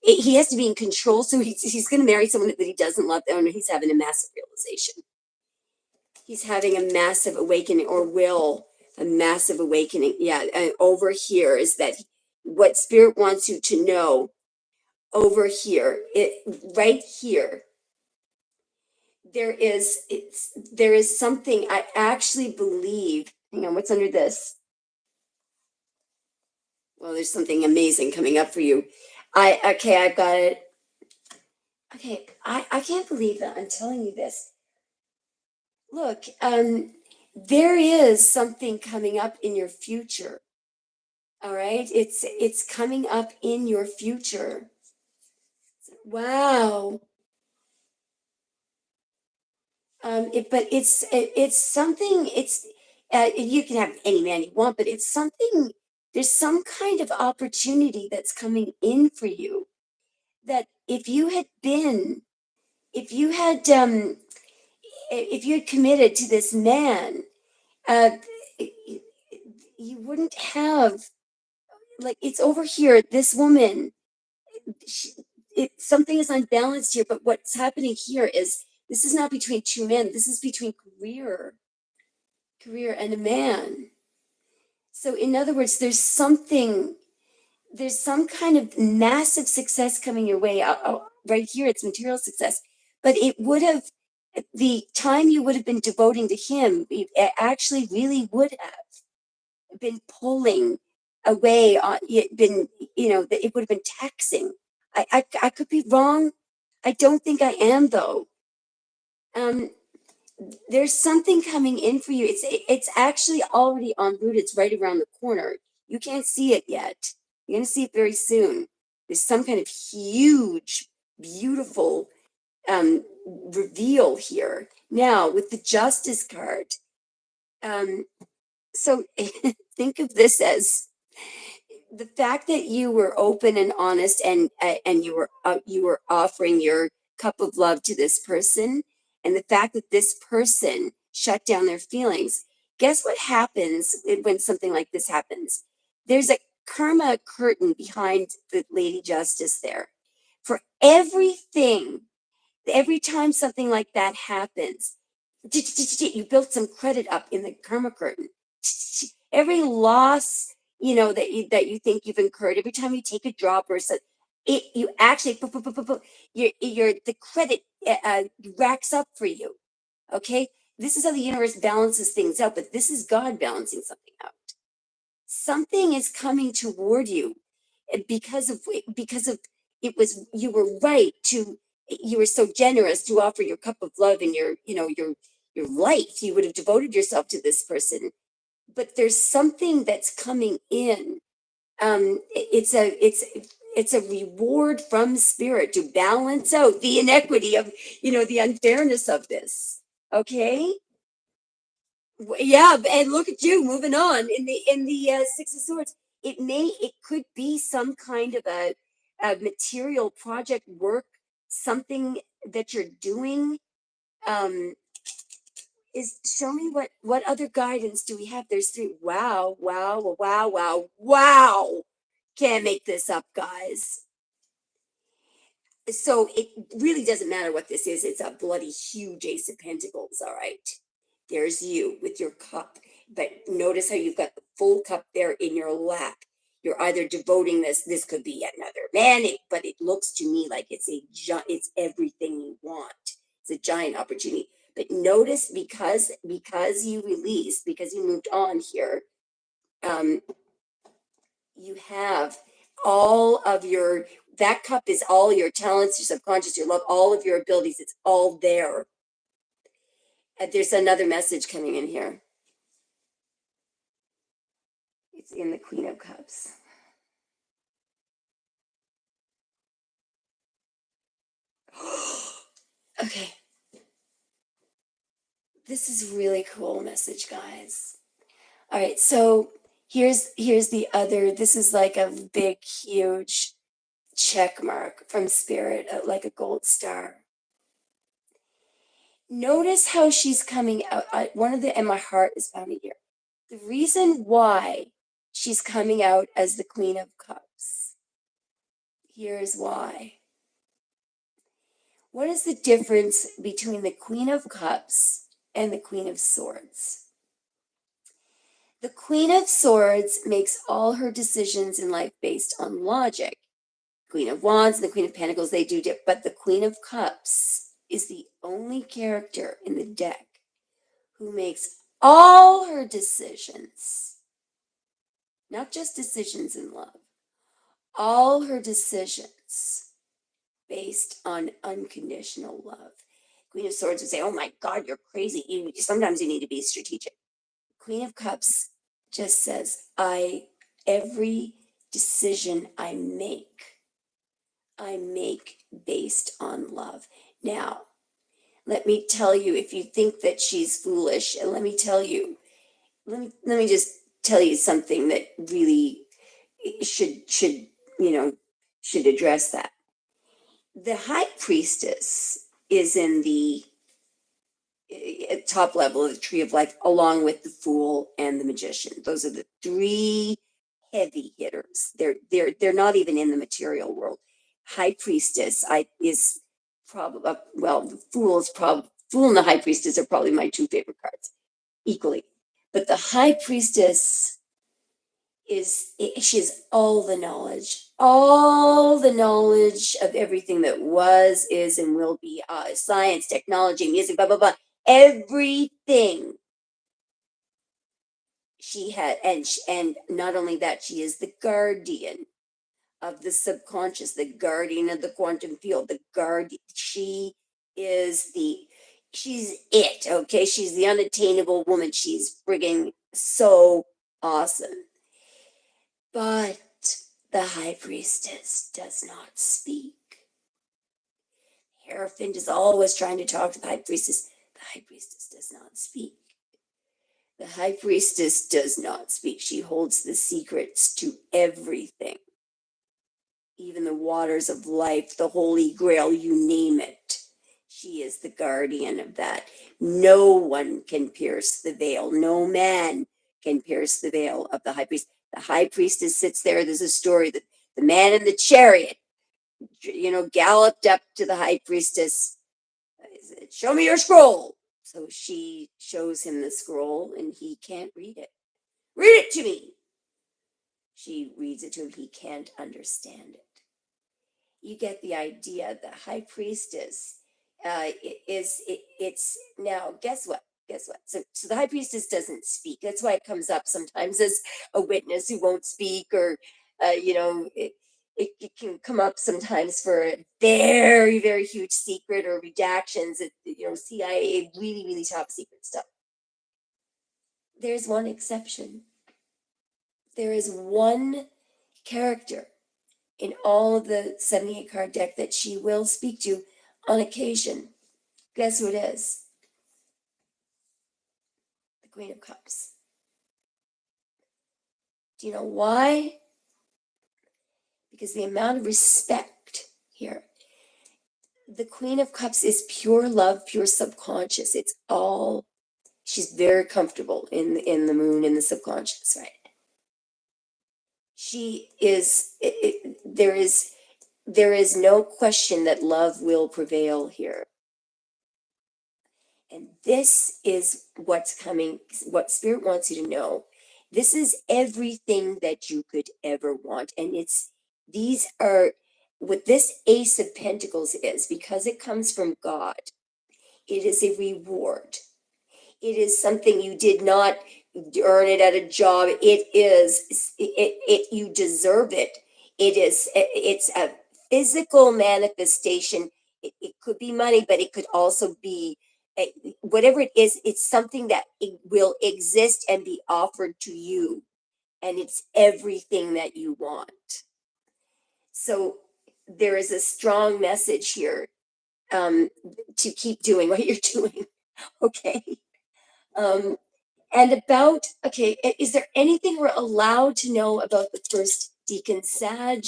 he has to be in control. So he's going to marry someone that he doesn't love. And he's having a massive realization. He's having a massive awakening, or will a massive awakening. Yeah. And over here is that what spirit wants you to know over here, right here, there is something I actually believe. Hang on, what's under this? Well, there's something amazing coming up for you. Okay, I've got it. Okay, I can't believe that I'm telling you this. Look, there is something coming up in your future. All right, it's coming up in your future. Wow. But it's something. You can have any man you want, but it's something. There's some kind of opportunity that's coming in for you. That if you had if you had committed to this man, uh, you wouldn't have, like, it's over here. This woman, she, something is unbalanced here. But what's happening here is this is not between two men. This is between career and a man. So in other words, there's some kind of massive success coming your way. Right here, it's material success, but it would have, the time you would have been devoting to him, it actually really would have been pulling away on it, been, it would have been taxing. I could be wrong. I don't think I am, though. Um, there's something coming in for you. It's actually already en route. It's right around the corner. You can't see it yet. You're gonna see it very soon. There's some kind of huge, beautiful reveal here. Now with the Justice card. So think of this as the fact that you were open and honest, and you were offering your cup of love to this person, and the fact that this person shut down their feelings. Guess what happens when something like this happens? There's a karma curtain behind the Lady Justice there. For everything, every time something like that happens, you built some credit up in the karma curtain. Every loss, that you think you've incurred, every time you take a drop or so, you actually your the credit racks up for you. Okay, this is how the universe balances things out, but this is God balancing something out. Something is coming toward you, because of it was, you were right to, you were so generous to offer your cup of love and your life. You would have devoted yourself to this person, but there's something that's coming in. It's a reward from spirit to balance out the inequity of, the unfairness of this. Okay. Yeah, and look at you moving on in the Six of Swords. It could be some kind of a material project work, something that you're doing. Um, is Show me what other guidance do we have? There's three. Wow, wow, wow, wow, wow. Can't make this up, guys. So it really doesn't matter what this is. It's a bloody huge Ace of Pentacles. All right. There's you with your cup. But notice how you've got the full cup there in your lap. You're either devoting this could be another man, but it looks to me like it's everything you want. It's a giant opportunity. But notice, because you released, because you moved on here, um, you have all of your, that cup is all your talents, your subconscious, your love, all of your abilities. It's all there. And there's another message coming in here. It's in the Queen of Cups. Okay. This is really cool message, guys. All right, so here's the other. This is like a big, huge check mark from Spirit, like a gold star. Notice how she's coming out. One of the, and my heart is pounding here. The reason why she's coming out as the Queen of Cups. Here's why. What is the difference between the Queen of Cups and the Queen of Swords? The Queen of Swords makes all her decisions in life based on logic. Queen of Wands and the Queen of Pentacles, they do, but the Queen of Cups is the only character in the deck who makes all her decisions, not just decisions in love, all her decisions based on unconditional love. Queen of Swords would say, oh my God, you're crazy. Sometimes you need to be strategic. Queen of Cups just says, every decision I make based on love. Now, let me tell you, if you think that she's foolish, and let me just tell you something that really should address that. The High Priestess is in the top level of the Tree of Life, along with the Fool and the Magician. Those are the three heavy hitters. They're not even in the material world. High Priestess is probably the Fool and the High Priestess are probably my two favorite cards equally. But the High Priestess she has all the knowledge of everything that was, is, and will be, science, technology, music, blah, blah, blah, everything she had. And not only that, she is the guardian of the subconscious, the guardian of the quantum field, she's it, okay? She's the unattainable woman. She's frigging so awesome. But the High Priestess does not speak. Hierophant is always trying to talk to the High Priestess. The High Priestess does not speak. The High Priestess does not speak. She holds the secrets to everything. Even the waters of life, the Holy Grail, you name it. She is the guardian of that. No one can pierce the veil. No man can pierce the veil of the High Priest. The High Priestess sits there. There's a story that the man in the chariot, galloped up to the High Priestess. Said, show me your scroll. So she shows him the scroll and he can't read it. Read it to me. She reads it to him. He can't understand it. You get the idea. The High Priestess it's now, guess what? So the High Priestess doesn't speak. That's why it comes up sometimes as a witness who won't speak, or it can come up sometimes for a very, very huge secret or redactions. CIA, really, really top secret stuff. There's one exception. There is one character in all of the 78 card deck that she will speak to on occasion. Guess who it is? The Queen of Cups. Do you know why? Because the amount of respect here. The Queen of Cups is pure love, pure subconscious. She's very comfortable in the moon, in the subconscious, right? She is, there is no question that love will prevail here. And this is what's coming, what Spirit wants you to know. This is everything that you could ever want. And these are what this Ace of Pentacles is, because it comes from God. It is a reward. It is something you did not earn it at a job. You deserve it. It's a physical manifestation. It could be money, but it could also be whatever it is. It's something that it will exist and be offered to you. And it's everything that you want. So there is a strong message here to keep doing what you're doing. Okay. Is there anything we're allowed to know about the first Deacon Sag?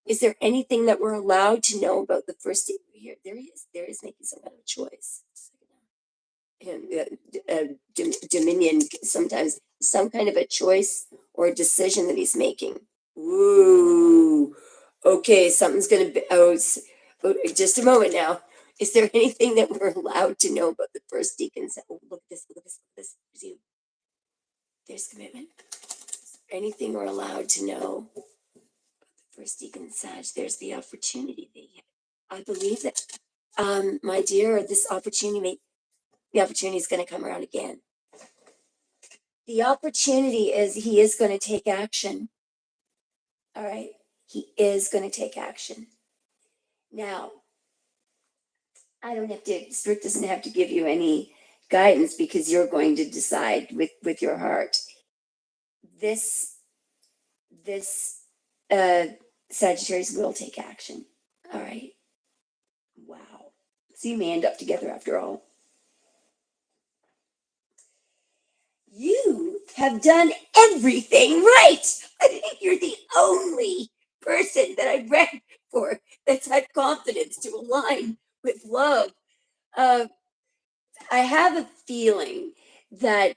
Is there anything that we're allowed to know about the first here? There is making some kind of choice. And Dominion sometimes some kind of a choice or a decision that he's making. Ooh, okay, something's gonna be. Oh, just a moment now. Is there anything that we're allowed to know about the first deacons? Oh, look at this! Look at this! Look at this! See, there's commitment. Anything we're allowed to know? First deacon Sag. There's the opportunity. I believe that, my dear, the opportunity is going to come around again. The opportunity is he is going to take action. All right. He is going to take action. Now, Spirit doesn't have to give you any guidance because you're going to decide with your heart. This uh, Sagittarius will take action. All right. Wow. So you may end up together after all. You have done everything right. I think you're the only person that I've read for that's had confidence to align with love. Uh, I have a feeling that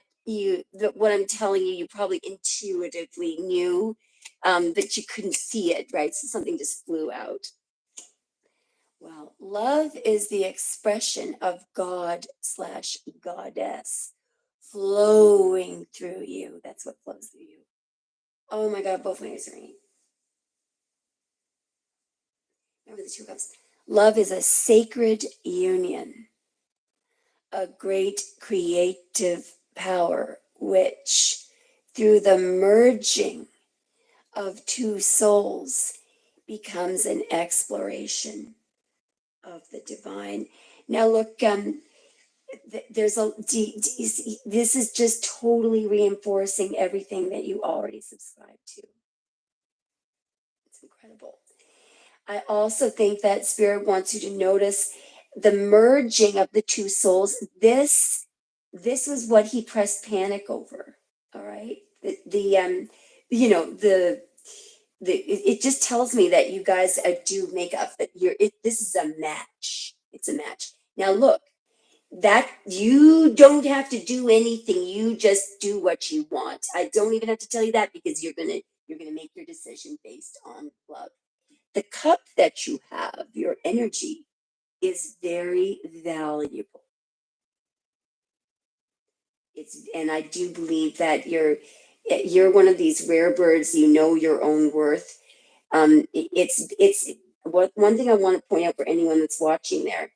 what I'm telling you, you probably intuitively knew, but you couldn't see it, right? So something just flew out. Well, love is the expression of God/goddess flowing through you. That's what flows through you. Oh my God, both my ears are ringing. Remember the two cups. Love is a sacred union, a great creative power, which through the merging of two souls becomes an exploration of the divine. Now look, there's this is just totally reinforcing everything that you already subscribe to. It's incredible. I also think that Spirit wants you to notice the merging of the two souls. This was what he pressed panic over. All right. You know, it just tells me that you guys do make up, that this is a match. It's a match. Now look, that you don't have to do anything. You just do what you want. I don't even have to tell you that because you're gonna make your decision based on love. The cup that you have, your energy, is very valuable. And I do believe that you're one of these rare birds. You know your own worth. It's what one thing I want to point out for anyone that's watching there.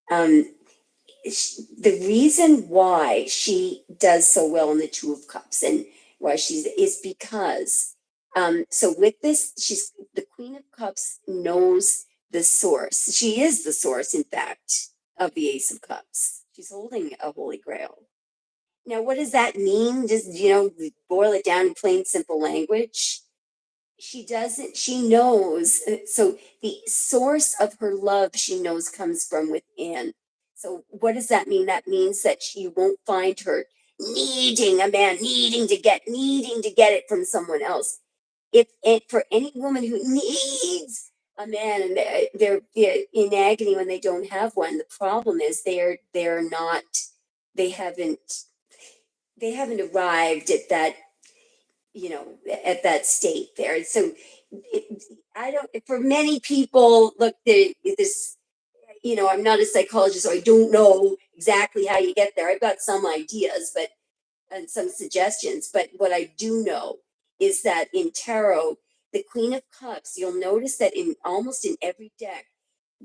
The reason why she does so well in the Two of Cups and why is because so with this, she's the Queen of Cups knows the source. She is the source, in fact, of the Ace of Cups. She's holding a holy grail. Now, what does that mean? Just boil it down in plain simple language. She knows, so the source of her love she knows comes from within. So what does that mean? That means that she won't find her needing a man, needing to get it from someone else. If for any woman who needs a man and they're in agony when they don't have one, the problem is they're not, they haven't arrived at that, at that state there. So I don't, for many people, look, this, I'm not a psychologist, so I don't know exactly how you get there. I've got some ideas, and some suggestions, but what I do know is that in tarot, the Queen of Cups, you'll notice that in almost in every deck,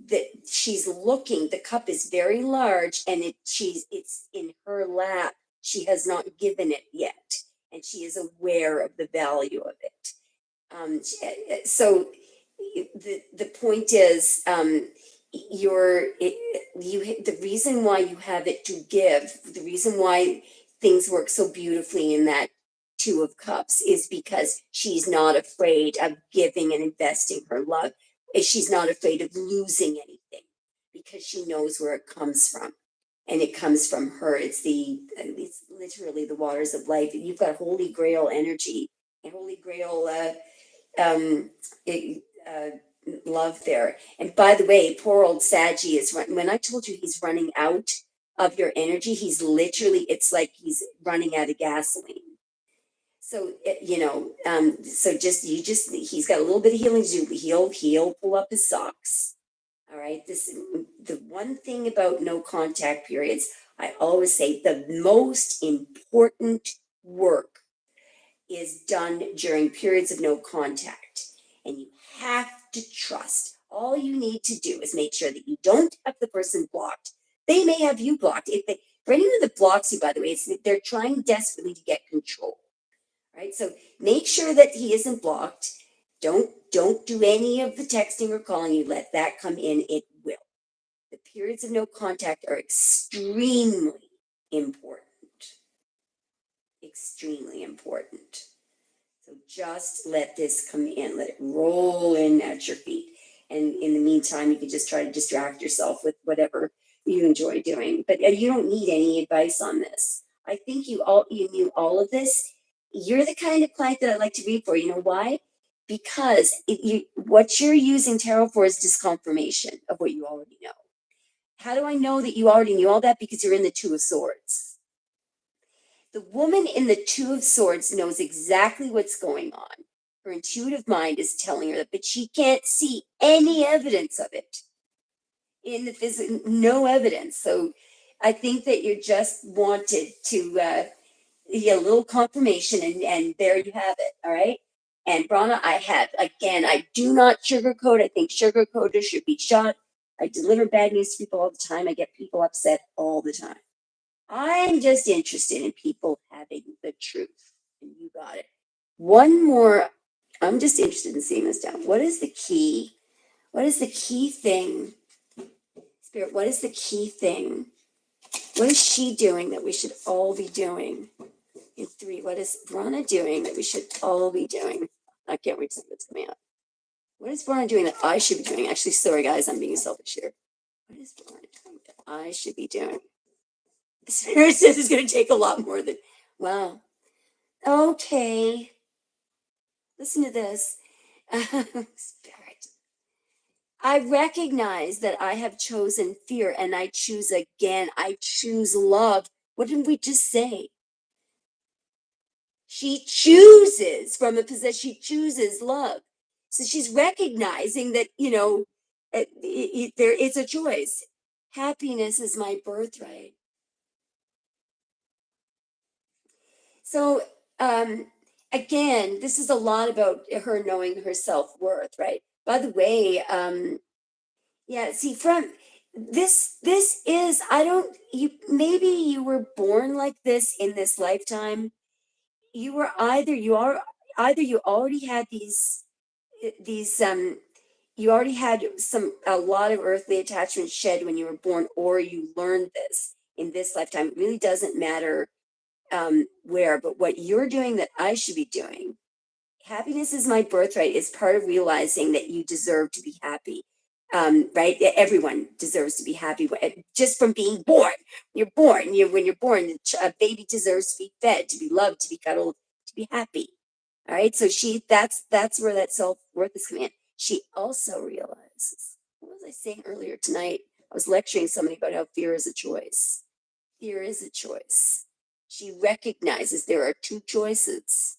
that she's looking, the cup is very large and it's in her lap. She has not given it yet, and she is aware of the value of it. So the point is, the reason why you have it to give, the reason why things work so beautifully in that Two of Cups is because she's not afraid of giving and investing her love. She's not afraid of losing anything because she knows where it comes from. And it comes from her. It's literally the waters of life. You've got Holy Grail energy and Holy Grail it, love there. And by the way, poor old Saggy when I told you he's running out of your energy, he's literally, it's like he's running out of gasoline. So so he's got a little bit of healing to do. He'll pull up his socks. All right. The one thing about no contact periods, I always say the most important work is done during periods of no contact. And you have to trust. All you need to do is make sure that you don't have the person blocked. They may have you blocked. For anyone that blocks you, by the way, it's that they're trying desperately to get control. Right? So make sure that he isn't blocked. Don't do any of the texting or calling. You let that come in. It will. The periods of no contact are extremely important. Extremely important. So just let this come in, let it roll in at your feet. And in the meantime, you can just try to distract yourself with whatever you enjoy doing. But you don't need any advice on this. I think you knew all of this. You're the kind of client that I like to read for. You know why? Because what you're using tarot for is just confirmation of what you already know. How do I know that you already knew all that? Because you're in the Two of Swords. The woman in the Two of Swords knows exactly what's going on. Her intuitive mind is telling her that, but she can't see any evidence of it in the physical, no evidence. So I think that you just wanted to get a little confirmation, and there you have it. All right. And Brahma, I do not sugarcoat. I think sugarcoaters should be shot. I deliver bad news to people all the time. I get people upset all the time. I'm just interested in people having the truth. And you got it. One more. I'm just interested in seeing this down. What is the key? What is the key thing? Spirit, what is the key thing? What is she doing that we should all be doing? In 3, what is Brana doing that we should all be doing? I can't wait to see what's coming out. What is Brana doing that I should be doing? Actually, sorry guys, I'm being selfish here. What is Brana doing that I should be doing? Spirit says it's going to take a lot more than, wow. Okay. Listen to this. Spirit. I recognize that I have chosen fear and I choose again. I choose love. What did we just say? She chooses from a position, she chooses love. So she's recognizing that, there is a choice. Happiness is my birthright. So, again, this is a lot about her knowing her self-worth, right? By the way, yeah, see, from this is, I don't, you, maybe you were born like this in this lifetime. You already had these, you already had a lot of earthly attachments shed when you were born, or you learned this in this lifetime. It really doesn't matter where, but what you're doing that I should be doing. Happiness is my birthright is part of realizing that you deserve to be happy. Right? Everyone deserves to be happy just from being born. You're born. When you're born, a baby deserves to be fed, to be loved, to be cuddled, to be happy. All right. So that's where that self-worth is coming in. She also realizes, what was I saying earlier tonight? I was lecturing somebody about how fear is a choice. Fear is a choice. She recognizes there are two choices.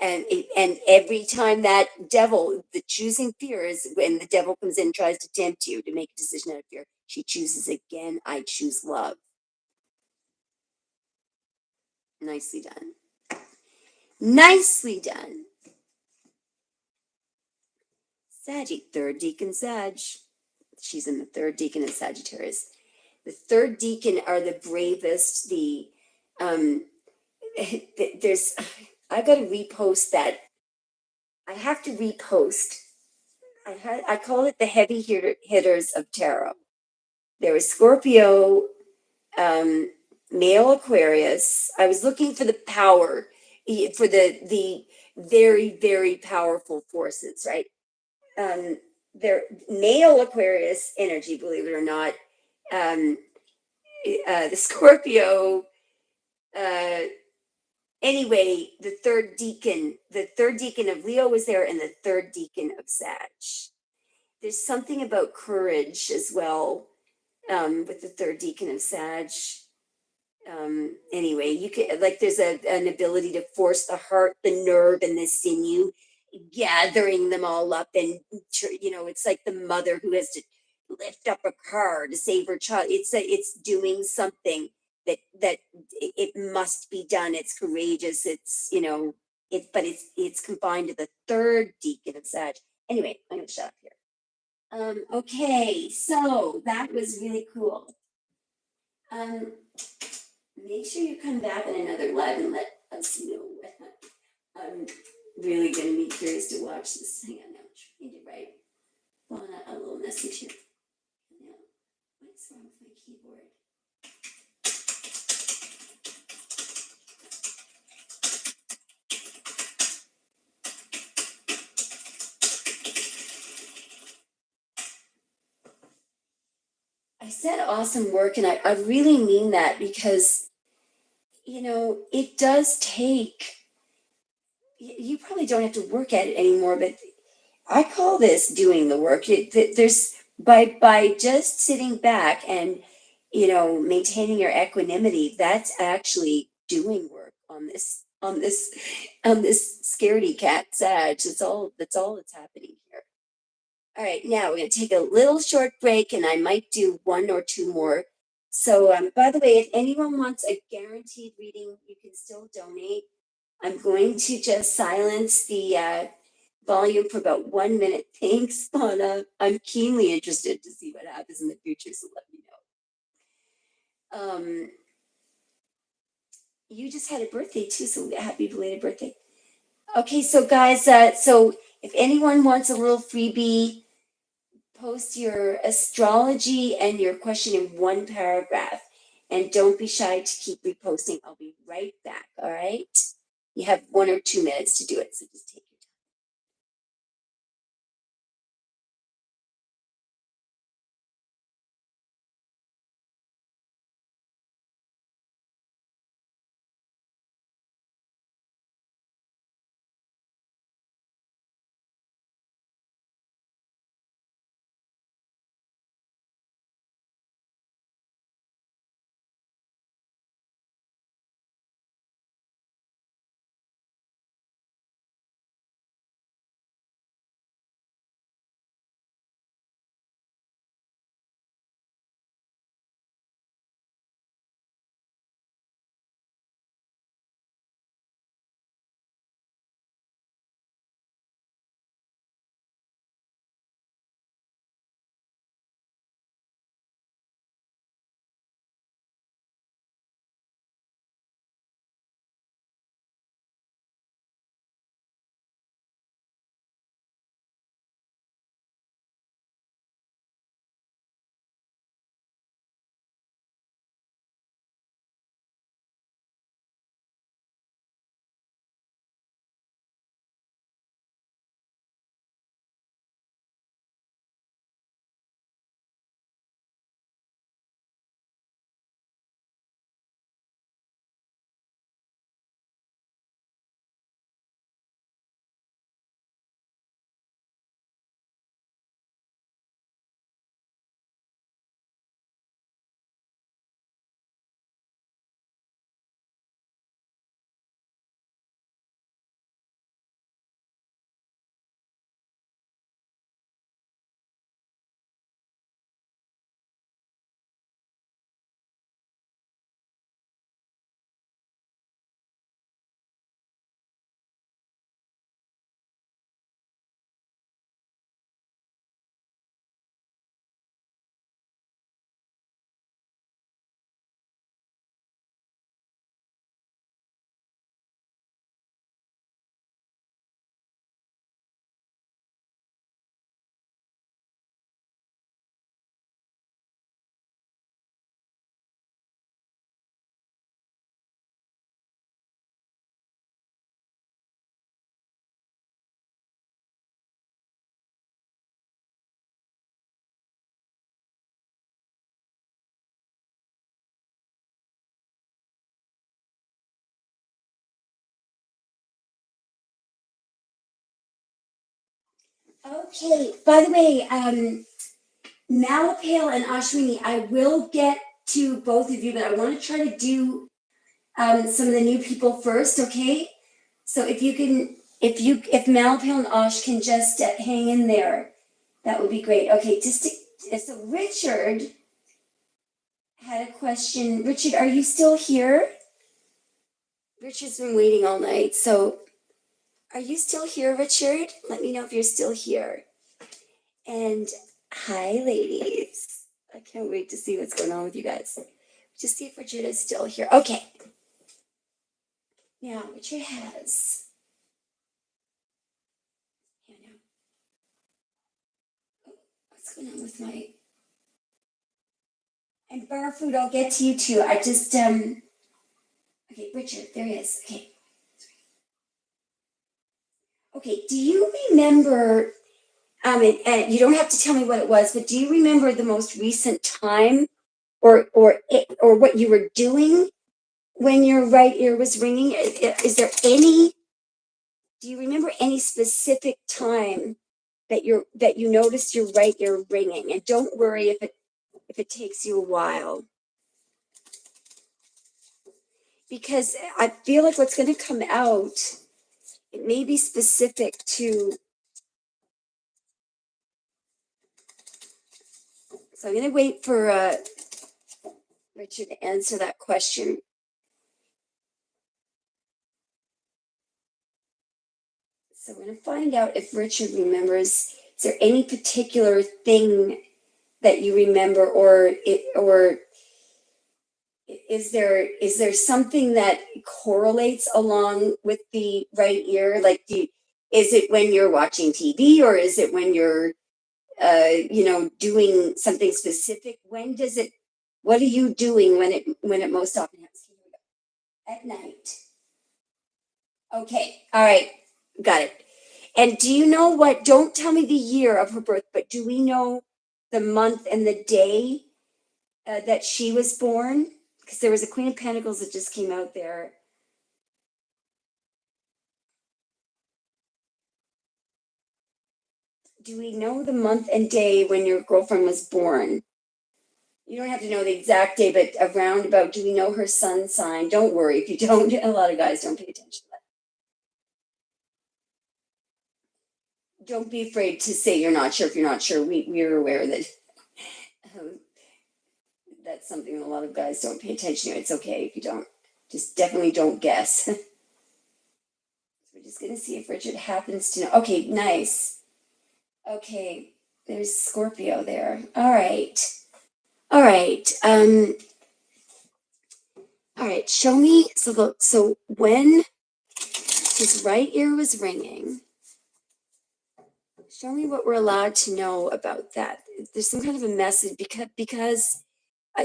And every time that devil, the choosing fear is when the devil comes in and tries to tempt you to make a decision out of fear. She chooses again. I choose love. Nicely done. Nicely done. Saggy, third deacon Sag. She's in the third deacon of Sagittarius. The third deacon are the bravest. There's, I got to repost that. I have to repost. I call it the heavy hitters of tarot. There was Scorpio, male Aquarius. I was looking for the power, for the very, very powerful forces, right? Their male Aquarius energy, believe it or not. The Scorpio, anyway, the third deacon of Leo was there, and the third deacon of Sag. There's something about courage as well, with the third deacon of Sag. Anyway, you can like there's an ability to force the heart, the nerve, and the sinew, gathering them all up, and it's like the mother who has to lift up a car to save her child. It's doing something that it must be done. It's courageous. But it's confined to the third deacon of Sag. Anyway, I'm gonna shut up here. Okay, so that was really cool. Um, Make sure you come back in another live and let us know. I'm really gonna be curious to watch this. Hang on, now I'm trying to write on a little message here. Now, what's wrong with my keyboard? I said awesome work, and I really mean that because, it does take, you probably don't have to work at it anymore, but I call this doing the work. There's by just sitting back and maintaining your equanimity. That's actually doing work on this scaredy cat Sag. That's all that's happening here. All right, now we're gonna take a little short break, and I might do one or two more. So, by the way, if anyone wants a guaranteed reading, you can still donate. I'm going to just silence the volume for about 1 minute. Thanks, Fauna. I'm keenly interested to see what happens in the future, so let me know. You just had a birthday too, so happy belated birthday. Okay, so guys, so if anyone wants a little freebie, post your astrology and your question in one paragraph. And don't be shy to keep reposting. I'll be right back, all right? You have 1 or 2 minutes to do it, so just take your Okay, by the way, Malapale and Ashwini, I will get to both of you, but I want to try to do some of the new people first, okay? So if Malpal and Osh can just hang in there, that would be great. Okay, so Richard had a question. Richard, are you still here? Richard's been waiting all night, so are you still here, Richard? Let me know if you're still here. And hi, ladies. I can't wait to see what's going on with you guys. Just see if Richard is still here. Okay. Now, Richard has. Yeah, no. Oh, what's going on with my. And Barfood, I'll get to you too. I just. Okay, Richard, there he is. Okay. Okay, do you remember? And you don't have to tell me what it was, but do you remember the most recent time or what you were doing when your right ear was ringing? Is there any, do you remember any specific time that you noticed your right ear ringing? And don't worry if it takes you a while, because I feel like what's going to come out, it may be specific to. So I'm going to wait for Richard to answer that question. So we're going to find out if Richard remembers. Is there any particular thing that you remember, or is there something that correlates along with the right ear? Like, is it when you're watching TV, or is it when you're doing something specific? When does it? What are you doing when it most often happens? At night. Okay. All right. Got it. And do you know what? Don't tell me the year of her birth, but do we know the month and the day that she was born? Because there was a Queen of Pentacles that just came out there. Do we know the month and day when your girlfriend was born? You don't have to know the exact day, but around about, do we know her sun sign? Don't worry if you don't. A lot of guys don't pay attention to that. Don't be afraid to say you're not sure if you're not sure. We're aware that that's something that a lot of guys don't pay attention to. It's okay if you don't. Just definitely don't guess. We're just going to see if Richard happens to know. Okay, nice. Okay, there's Scorpio there. All right. All right. All right, show me. So when his right ear was ringing, show me what we're allowed to know about that. There's some kind of a message because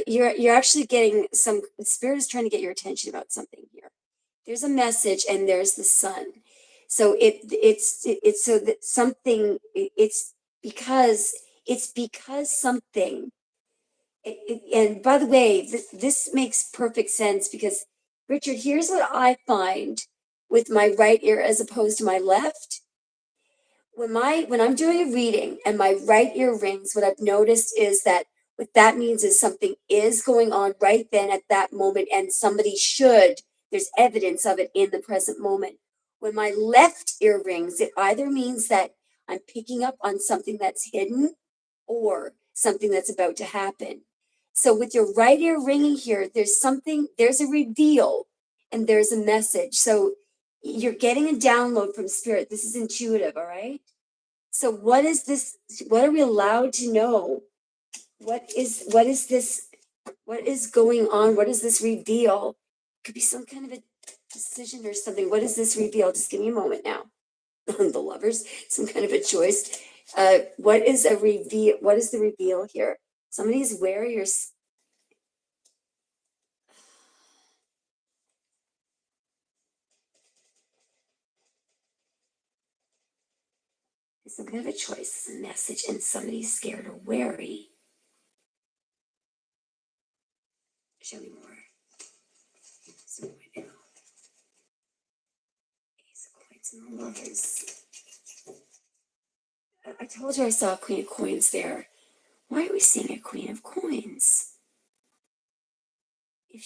you're actually getting some. Spirit is trying to get your attention about something here. There's a message, and there's the sun. So it's so that something. It's because something. And by the way, this makes perfect sense because, Richard, here's what I find with my right ear as opposed to my left. When I'm doing a reading and my right ear rings, what I've noticed is that what that means is something is going on right then at that moment, and there's evidence of it in the present moment. When my left ear rings, it either means that I'm picking up on something that's hidden or something that's about to happen. So with your right ear ringing here, there's a reveal and there's a message. So you're getting a download from spirit. This is intuitive, all right? So what is this? What are we allowed to know? What is this? What is going on? What is this reveal? Could be some kind of a decision or something. What is this reveal? Just give me a moment now. The lovers, some kind of a choice. What is a reveal? What is the reveal here? Somebody's wearing your. Some kind of a choice, a message, and somebody's scared or wary. Show me more. So right now, Ace of Coins and the Lovers. I told you I saw a Queen of Coins there. Why are we seeing a Queen of Coins? if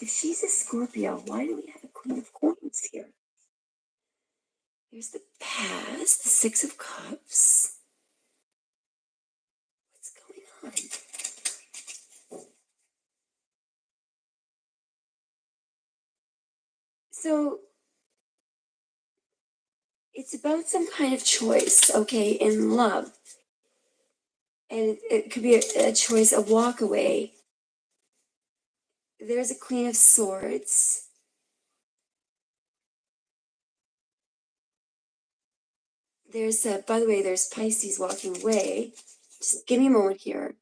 she's a Scorpio, why do we have a Queen of Coins here? There's the past, the Six of Cups. What's going on? So it's about some kind of choice, okay, in love. And it could be a choice, a walk away. There's a Queen of Swords. There's, by the way, there's Pisces walking away. Just give me a moment here.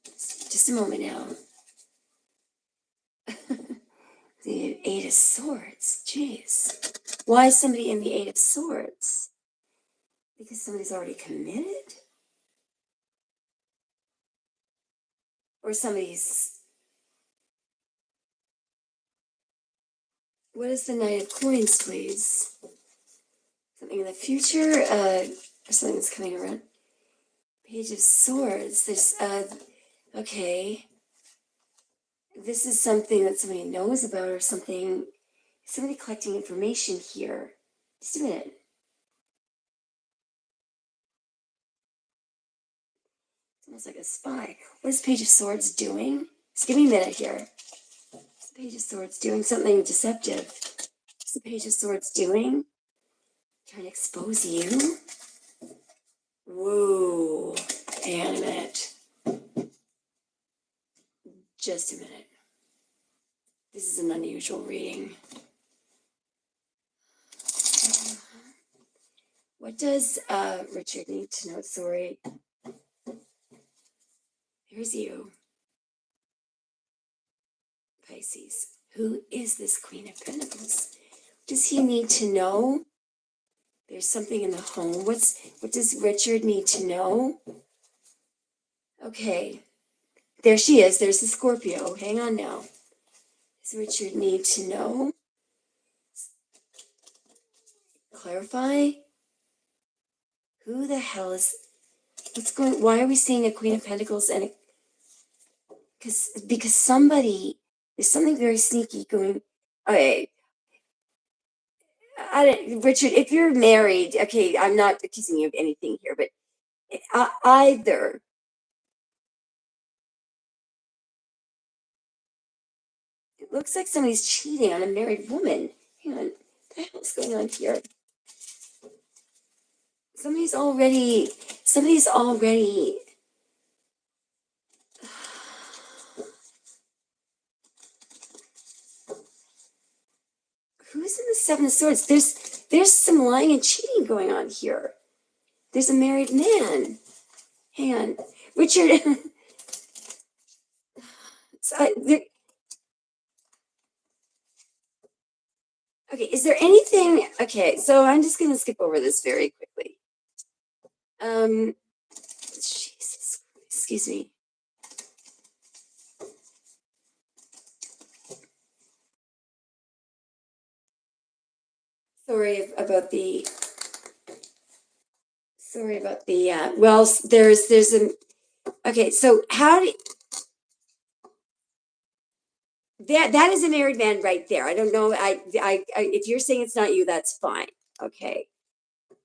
Just a moment now. The Eight of Swords. Jeez. Why is somebody in the Eight of Swords? Because somebody's already committed? Or somebody's... What is the Knight of Coins, please? Something in the future? Or something that's coming around? Page of Swords. There's, okay. This is something that somebody knows about or something. Somebody collecting information here. Just a minute. It's almost like a spy. What is Page of Swords doing? Just give me a minute here. What's the Page of Swords doing? Something deceptive. What's the Page of Swords doing? Trying to expose you? Whoa. Hang on a minute. Just a minute. This is an unusual reading. What does Richard need to know? Sorry. Here's you. Pisces. Who is this Queen of Pentacles? Does he need to know? There's something in the home. What does Richard need to know? Okay. There she is. There's the Scorpio. Hang on now. Does Richard need to know? Clarify? Who the hell is... Why are we seeing a Queen of Pentacles and a... Because somebody... There's something very sneaky going... Okay. Richard, if you're married, okay, I'm not accusing you of anything here, but either... It looks like somebody's cheating on a married woman. Hang on. What the hell's going on here? Somebody's already... Who's in the Seven of Swords? There's some lying and cheating going on here. There's a married man. Hang on. Richard... Okay, is there anything... Okay, so I'm just going to skip over this very quickly. Jesus, excuse me. Sorry about the... well, there's a... Okay, so how do... That is a married man right there. I don't know. If you're saying it's not you, that's fine. Okay.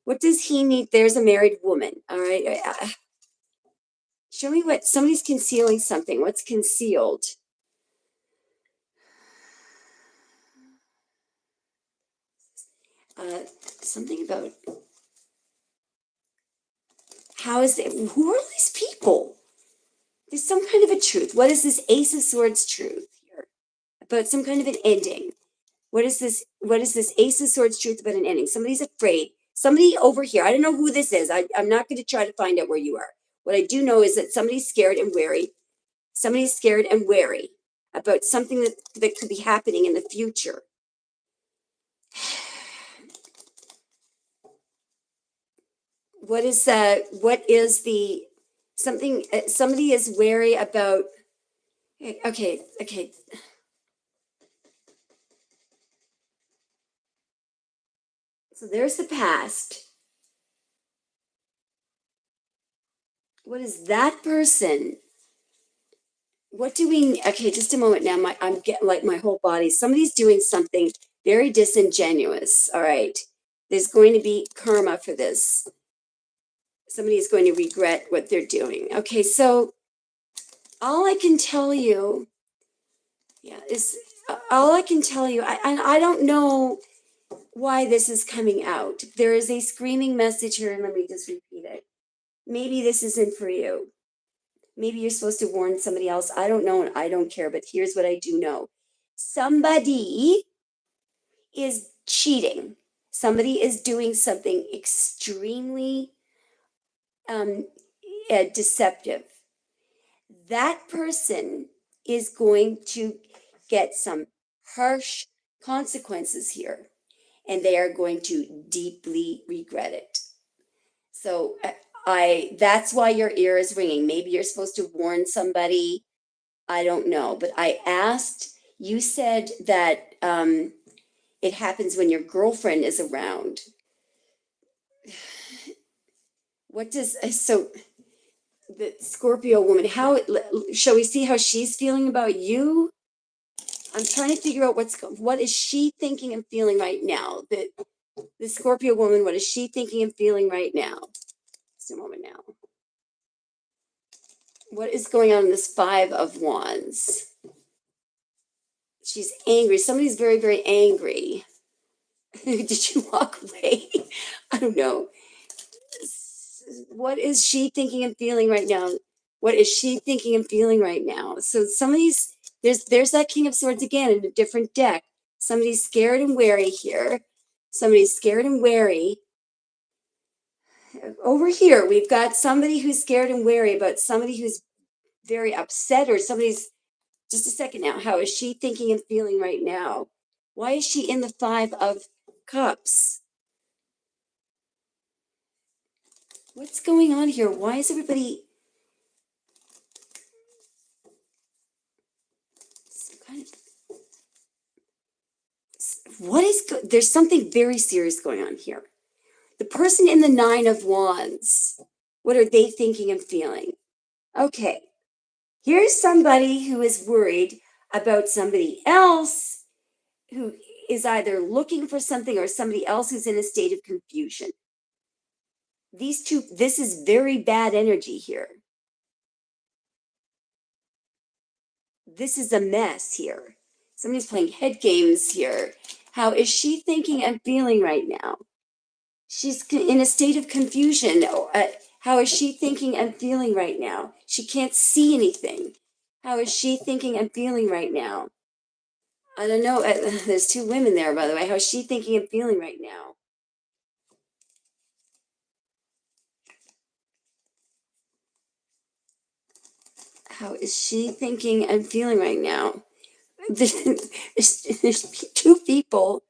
What does he need? There's a married woman. All right. Show me what somebody's concealing something. What's concealed? Something about how is it? Who are these people? There's some kind of a truth. What is this Ace of Swords truth here? About some kind of an ending. What is this Ace of Swords truth about an ending? Somebody's afraid. Somebody over here. I don't know who this is. I'm not going to try to find out where you are. What I do know is that somebody's scared and wary. Somebody's scared and wary about something that could be happening in the future. What is the something? Somebody is wary about. Okay. So there's the past. What is that person? What do we, okay, just a moment now. I'm getting like my whole body. Somebody's doing something very disingenuous. All right. There's going to be karma for this. Somebody is going to regret what they're doing. Okay, so all I can tell you, yeah, is all I can tell you, I don't know why this is coming out. There is a screaming message here, and let me just repeat it. Maybe this isn't for you. Maybe you're supposed to warn somebody else. I don't know, and I don't care, but here's what I do know. Somebody is cheating. Somebody is doing something extremely um, deceptive. That person is going to get some harsh consequences here, and they are going to deeply regret it. So that's why your ear is ringing. Maybe you're supposed to warn somebody. I don't know, but I asked, you said that it happens when your girlfriend is around. What does, so the Scorpio woman, how, shall we see how she's feeling about you? I'm trying to figure out what is she thinking and feeling right now? The Scorpio woman, what is she thinking and feeling right now? Just a moment now. What is going on in this Five of Wands? She's angry. Somebody's very, very angry. Did you walk away? I don't know. What is she thinking and feeling right now? What is she thinking and feeling right now? So somebody's there's that King of Swords again in a different deck. Somebody's scared and wary here. Somebody's scared and wary. Over here, we've got somebody who's scared and wary about somebody who's very upset, or somebody's, just a second now. How is she thinking and feeling right now? Why is she in the Five of Cups? What's going on here? Why is everybody some kind of, there's something very serious going on here. The person in the Nine of Wands, what are they thinking and feeling? Okay, here's somebody who is worried about somebody else who is either looking for something or somebody else who's in a state of confusion. These two, this is very bad energy here. This is a mess here. Somebody's playing head games here. How is she thinking and feeling right now? She's in a state of confusion. How is she thinking and feeling right now? She can't see anything. How is she thinking and feeling right now? I don't know. There's two women there, by the way. How is she thinking and feeling right now? How is she thinking and feeling right now? There's two people.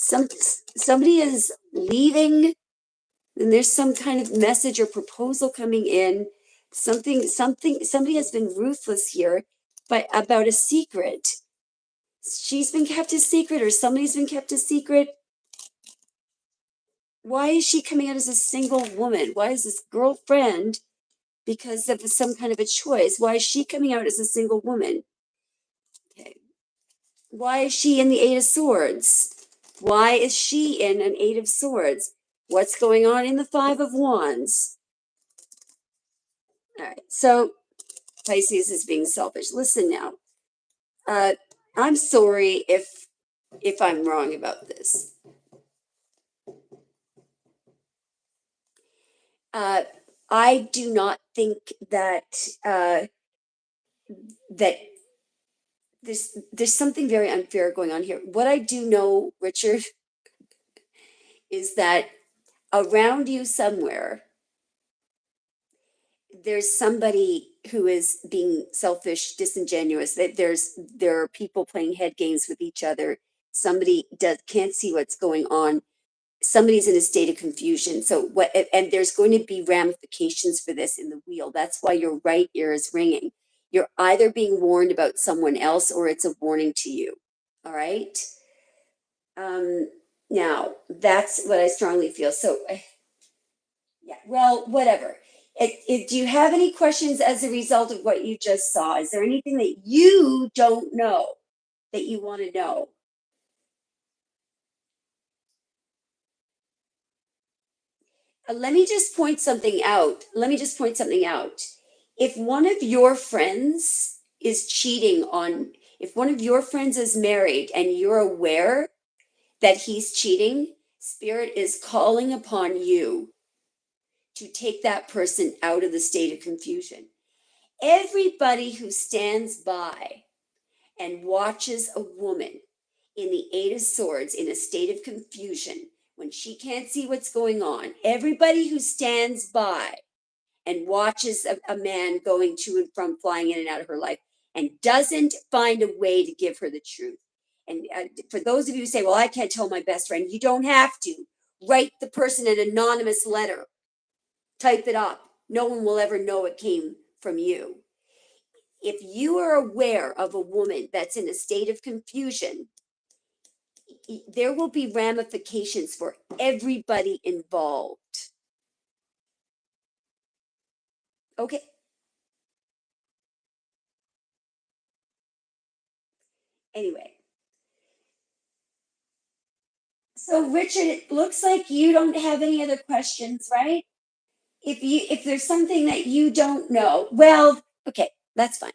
Somebody is leaving, and there's some kind of message or proposal coming in. Somebody has been ruthless here, but about a secret. She's been kept a secret, or somebody's been kept a secret. Why is she coming out as a single woman? Why is this girlfriend, because of some kind of a choice, why is she coming out as a single woman? Okay. Why is she in the Eight of Swords? Why is she in an Eight of Swords? What's going on in the Five of Wands? All right, so Pisces is being selfish. Listen now. I'm sorry if I'm wrong about this. I do not think that that there's something very unfair going on here. What I do know, Richard, is that around you somewhere there's somebody who is being selfish, disingenuous. That there are people playing head games with each other. Somebody can't see what's going on. Somebody's in a state of confusion. So what? And there's going to be ramifications for this in the wheel. That's why your right ear is ringing. You're either being warned about someone else, or it's a warning to you. All right. Um, Now that's what I strongly feel. So yeah, well, whatever. Do you have any questions as a result of what you just saw? Is there anything that you don't know that you want to know? Let me just point something out. Let me just point something out. If one of your friends is cheating on, if one of your friends is married and you're aware that he's cheating, Spirit is calling upon you to take that person out of the state of confusion. Everybody who stands by and watches a woman in the Eight of Swords in a state of confusion when she can't see what's going on, everybody who stands by and watches a man going to and from, flying in and out of her life, and doesn't find a way to give her the truth. And for those of you who say, well, I can't tell my best friend, you don't have to. Write the person an anonymous letter, type it up. No one will ever know it came from you. If you are aware of a woman that's in a state of confusion, there will be ramifications for everybody involved. Okay. Anyway, so Richard, it looks like you don't have any other questions, right? If there's something that you don't know, well, okay, that's fine.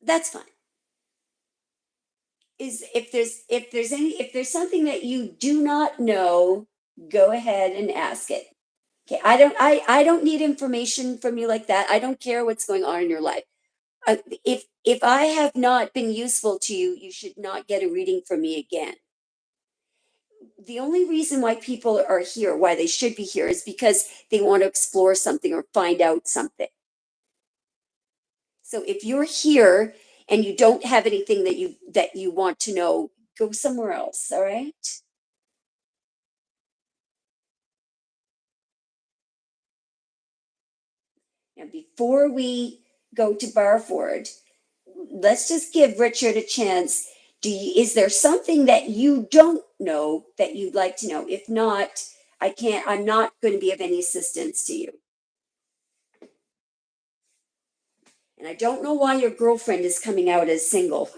That's fine. Is if there's something that you do not know, go ahead and ask it. Okay, I don't need information from you like that. I don't care what's going on in your life. If I have not been useful to you, you should not get a reading from me again. The only reason why people are here, why they should be here, is because they want to explore something or find out something. So if you're here and you don't have anything that you want to know, go somewhere else, all right? Now, before we go to Barford, let's just give Richard a chance. Is there something that you don't know that you'd like to know? If not, I'm not going to be of any assistance to you. And I don't know why your girlfriend is coming out as single.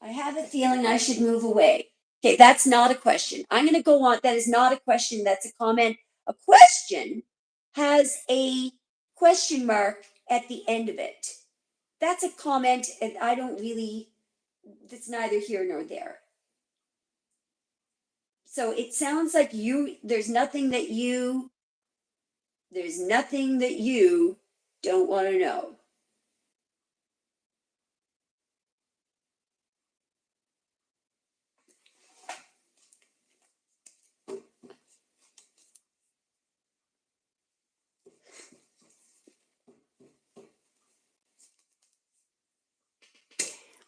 I have a feeling I should move away. Okay, that's not a question. I'm going to go on. That is not a question. That's a comment. A question has a question mark at the end of it. That's a comment, and I don't really, it's neither here nor there. So it sounds like there's nothing that you don't want to know.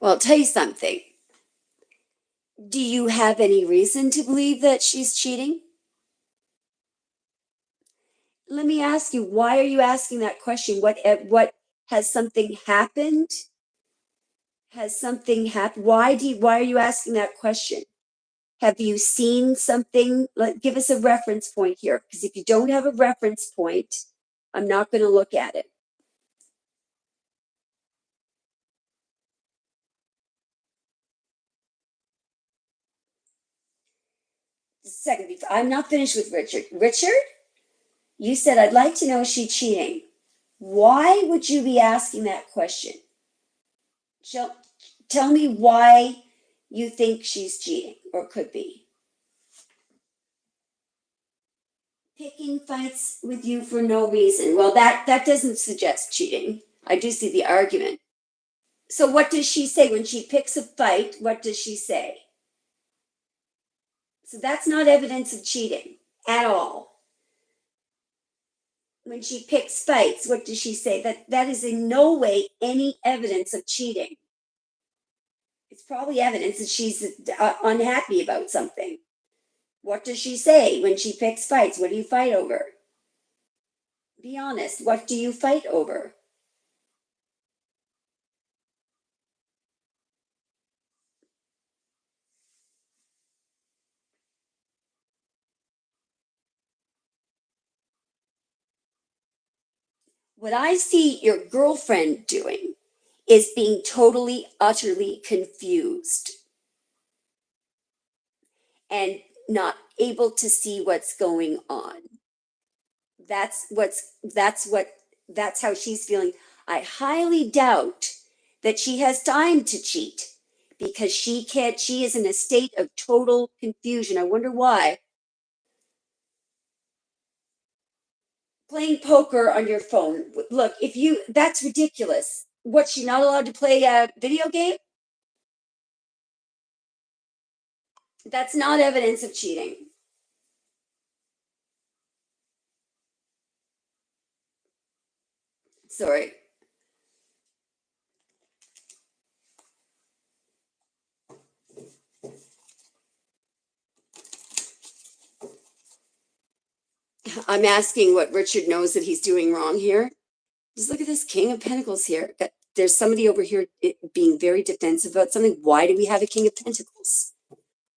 Well, I'll tell you something. Do you have any reason to believe that she's cheating? Let me ask you, why are you asking that question? What has something happened? Has something happened? Why are you asking that question? Have you seen something? Give us a reference point here, because if you don't have a reference point, I'm not going to look at it. Second, I'm not finished with Richard. Richard, you said, I'd like to know if she's cheating. Why would you be asking that question? Tell me why you think she's cheating or could be. Picking fights with you for no reason. Well, that doesn't suggest cheating. I do see the argument. So what does she say when she picks a fight? What does she say? So that's not evidence of cheating at all. When she picks fights, what does she say? That is in no way any evidence of cheating. It's probably evidence that she's unhappy about something. What does she say when she picks fights? What do you fight over? Be honest. What do you fight over? What I see your girlfriend doing is being totally, utterly confused and not able to see what's going on. That's how she's feeling. I highly doubt that she has time to cheat because she is in a state of total confusion. I wonder why. Playing poker on your phone. Look, that's ridiculous. What, she not allowed to play a video game? That's not evidence of cheating. Sorry. I'm asking what Richard knows that he's doing wrong here. Just look at this King of Pentacles here. There's somebody over here being very defensive about something. Why do we have a King of Pentacles?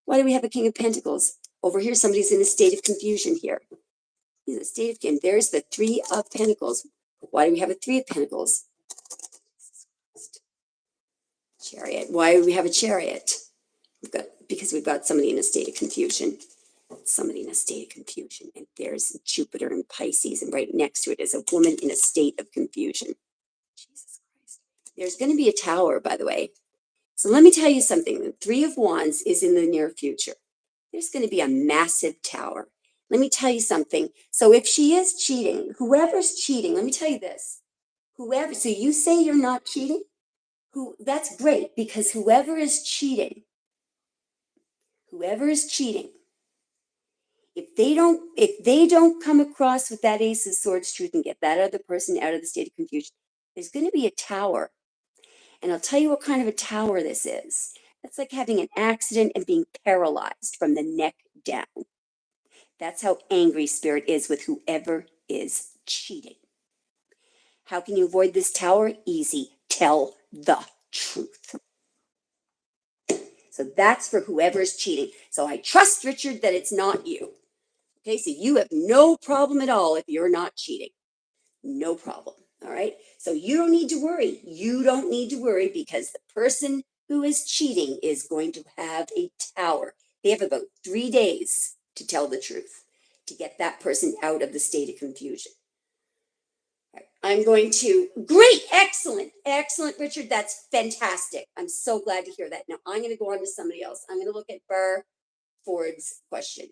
Why do we have a King of Pentacles? Over here, somebody's in a state of confusion here. He's in a state of confusion. There's the Three of Pentacles. Why do we have a Three of Pentacles? Chariot. Why do we have a Chariot? Because we've got somebody in a state of confusion. Somebody in a state of confusion. And there's Jupiter and Pisces, and right next to it is a woman in a state of confusion. Jesus Christ. There's going to be a tower, by the way. So let me tell you something. The Three of Wands is in the near future. There's going to be a massive tower. Let me tell you something. So if she is cheating, whoever's cheating, let me tell you this. So you say you're not cheating? That's great, because whoever is cheating, if they don't come across with that Ace of Swords truth and get that other person out of the state of confusion, there's going to be a tower. And I'll tell you what kind of a tower this is. That's like having an accident and being paralyzed from the neck down. That's how angry Spirit is with whoever is cheating. How can you avoid this tower? Easy. Tell the truth. So that's for whoever's cheating. So I trust, Richard, that it's not you. Okay, so you have no problem at all if you're not cheating. No problem. All right. So you don't need to worry. You don't need to worry, because the person who is cheating is going to have a tower. They have about 3 days to tell the truth, to get that person out of the state of confusion. All right. I'm going to, great, excellent, Richard. That's fantastic. I'm so glad to hear that. Now I'm going to go on to somebody else. I'm going to look at Bar Ford's question.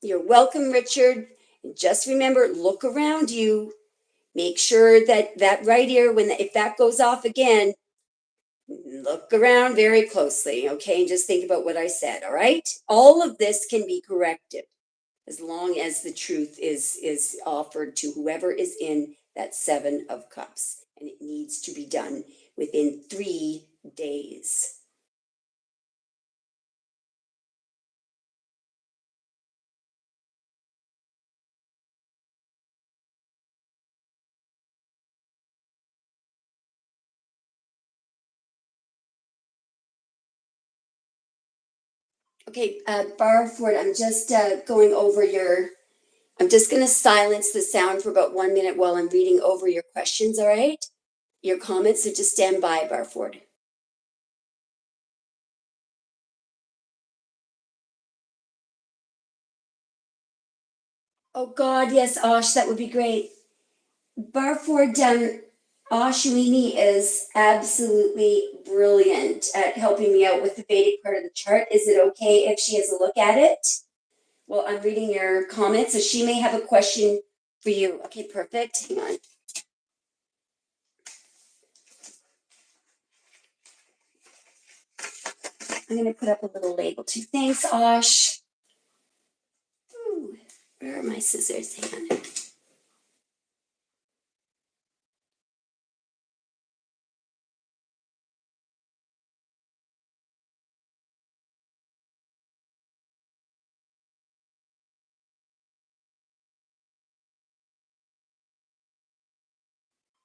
You're welcome, Richard. And just remember, look around you. Make sure that right ear, if that goes off again, look around very closely, okay? And just think about what I said, all right? All of this can be corrected as long as the truth is offered to whoever is in that Seven of Cups. And it needs to be done within 3 days. Okay, Barford, I'm just going over I'm just going to silence the sound for about 1 minute while I'm reading over your questions, all right? Your comments, so just stand by, Barford. Oh God, yes, Osh, that would be great. Barford, Oshwini is absolutely brilliant at helping me out with the Vedic part of the chart. Is it okay if she has a look at it? Well, I'm reading your comments, so she may have a question for you. Okay, perfect. Hang on. I'm going to put up a little label too. Thanks, Osh. Ooh, where are my scissors? Hang on.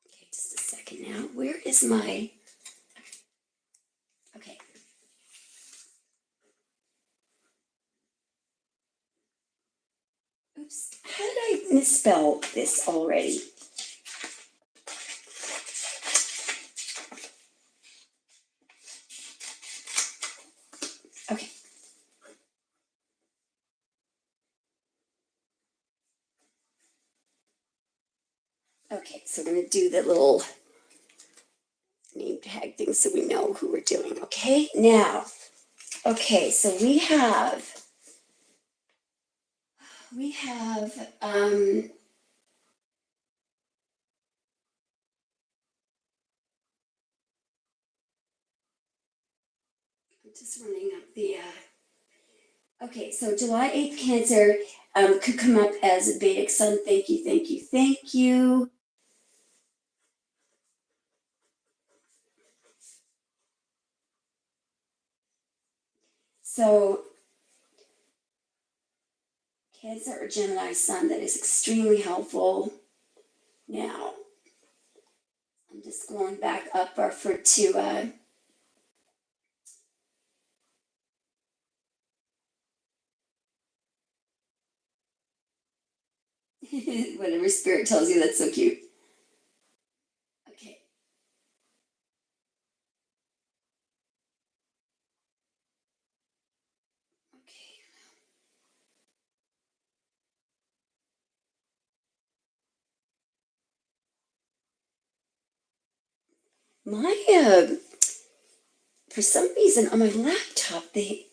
Okay, just a second now. Where is my... Okay. Oops. How did I misspell this already? Okay. Okay, so we're going to do the little name tag thing so we know who we're doing. Okay, now, okay, so we have, I'm just running up the, okay, so July 8th Cancer could come up as a Vedic sun. Thank you, thank you, thank you. So Cancer or Gemini sun, that is extremely helpful. Now, I'm just going back up for to whatever spirit tells you, that's so cute. Okay. Okay. My for some reason on my laptop, I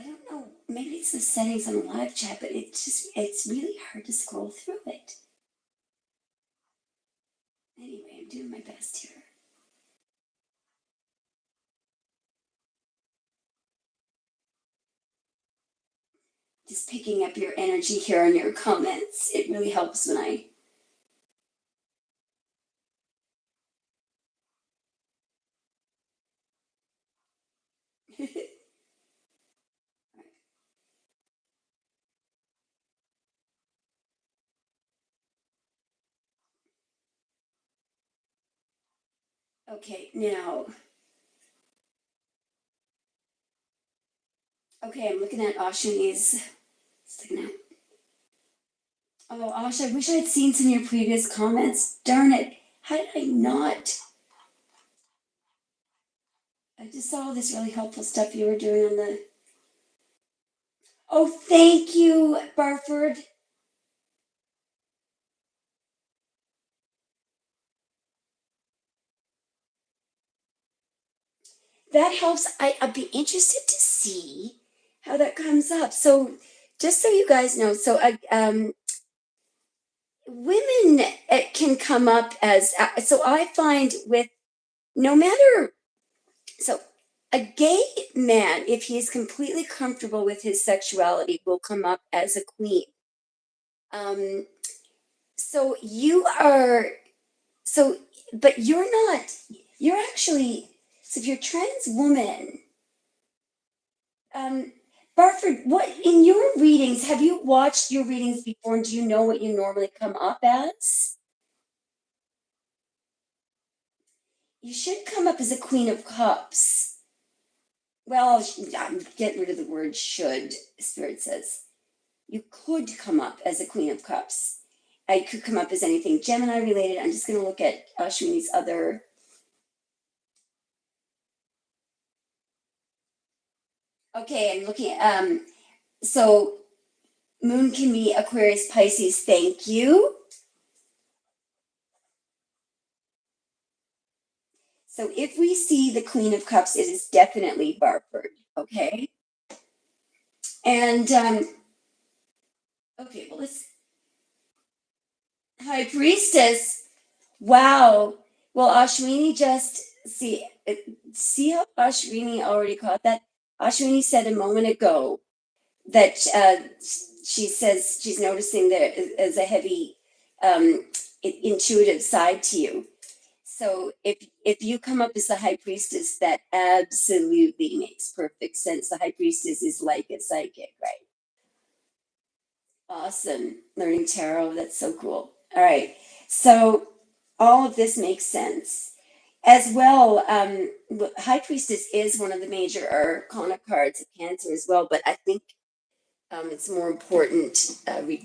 don't know, maybe it's the settings on the live chat, but it's really hard to scroll through it. Anyway, I'm doing my best here. Just picking up your energy here on your comments. It really helps when I. Okay, now. Okay, I'm looking at Ashwini's. Oh, Ash, I wish I had seen some of your previous comments. Darn it. How did I not? I just saw all this really helpful stuff you were doing on the. Oh, thank you, Barford. That helps. I'd be interested to see how that comes up. So, just so you guys know, so women can come up as so I find with no matter so a gay man, if he's completely comfortable with his sexuality, will come up as a queen. So you are so, but you're not. You're actually so if you're trans woman. Barford, what in your readings, have you watched your readings before and do you know what you normally come up as? You should come up as a Queen of Cups. Well, I'm getting rid of the word should, Spirit says. You could come up as a Queen of Cups. I could come up as anything Gemini related. I'm just going to look at Ashwini's other. Okay, I'm looking at, so Moon can be Aquarius, Pisces. Thank you. So if we see the Queen of Cups, it is definitely Barford, okay? And, okay, well, let's, High Priestess, wow. Well, Ashwini just, see, see how Ashwini already caught that? Ashwini said a moment ago that she says she's noticing there is a heavy intuitive side to you. So if you come up as the high priestess, that absolutely makes perfect sense. The high priestess is like a psychic, right? Awesome. Learning tarot, that's so cool. All right. So all of this makes sense. As well, High Priestess is one of the major arcana cards of Cancer as well, but I think it's more important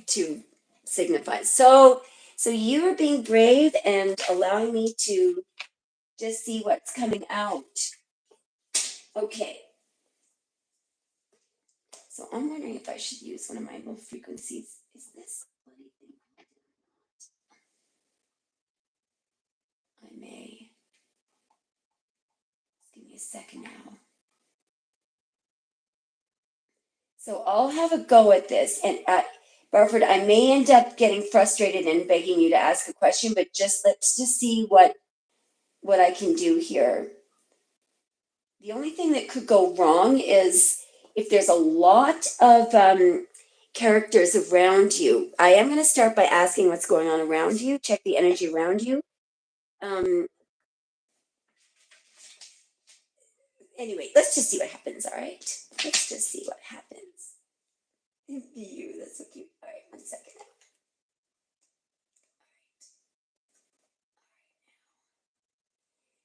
to signify. So you are being brave and allowing me to just see what's coming out. Okay. So I'm wondering if I should use one of my low frequencies. Is this bloody thing? I may. Just give me a second now. So I'll have a go at this. And Barford, I may end up getting frustrated and begging you to ask a question, but let's just see what I can do here. The only thing that could go wrong is if there's a lot of characters around you. I am going to start by asking what's going on around you. Check the energy around you. Anyway, let's just see what happens, all right? Let's just see what happens. You, that's so cute. All right, 1 second.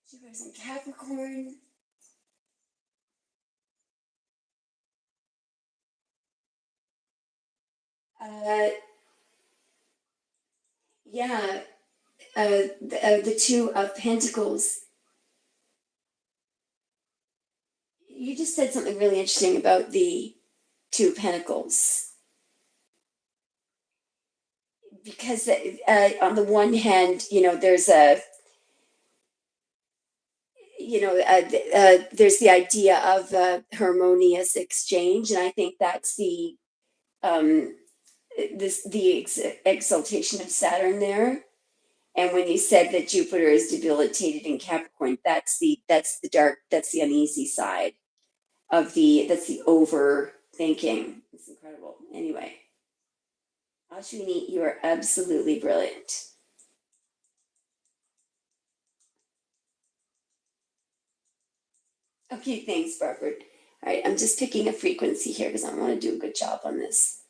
Jupiter's in Capricorn. Uh, yeah, the Two of Pentacles. You just said something really interesting about the Two of Pentacles. Because on the one hand, there's there's the idea of harmonious exchange, and I think that's um, exaltation of Saturn there. And when you said that Jupiter is debilitated in Capricorn, that's the dark, that's the uneasy side of that's the overthinking. It's incredible. Anyway, Ashwini, you are absolutely brilliant. Okay, thanks, Barbara. All right, I'm just picking a frequency here because I want to do a good job on this.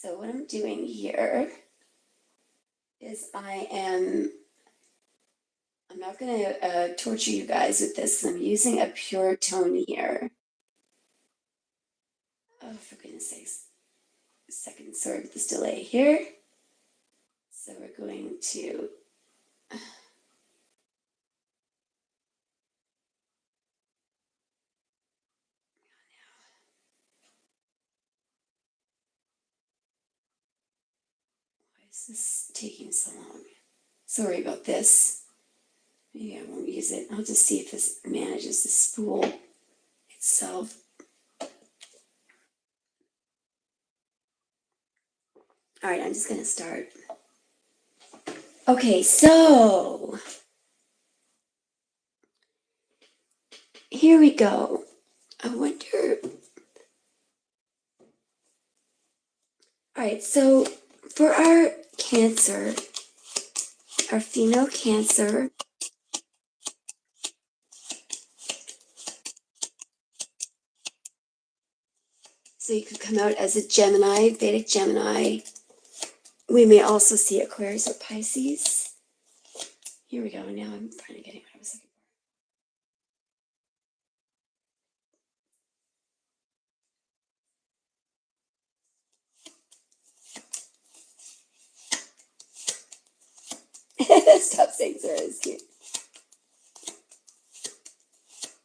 So what I'm doing here is I'm not going to torture you guys with this. I'm using a pure tone here. Oh, for goodness sakes. A second, sorry with this delay here. So we're going to why is this taking so long? Sorry about this. Maybe I won't use it. I'll just see if this manages to spool itself. All right, I'm just going to start. Okay, so here we go. I wonder. All right, so for our Cancer, our female Cancer, so you could come out as a Gemini, Vedic Gemini. We may also see Aquarius or Pisces. Here we go. Now I'm finally getting what I was looking for. Stop saying sorry. It's cute.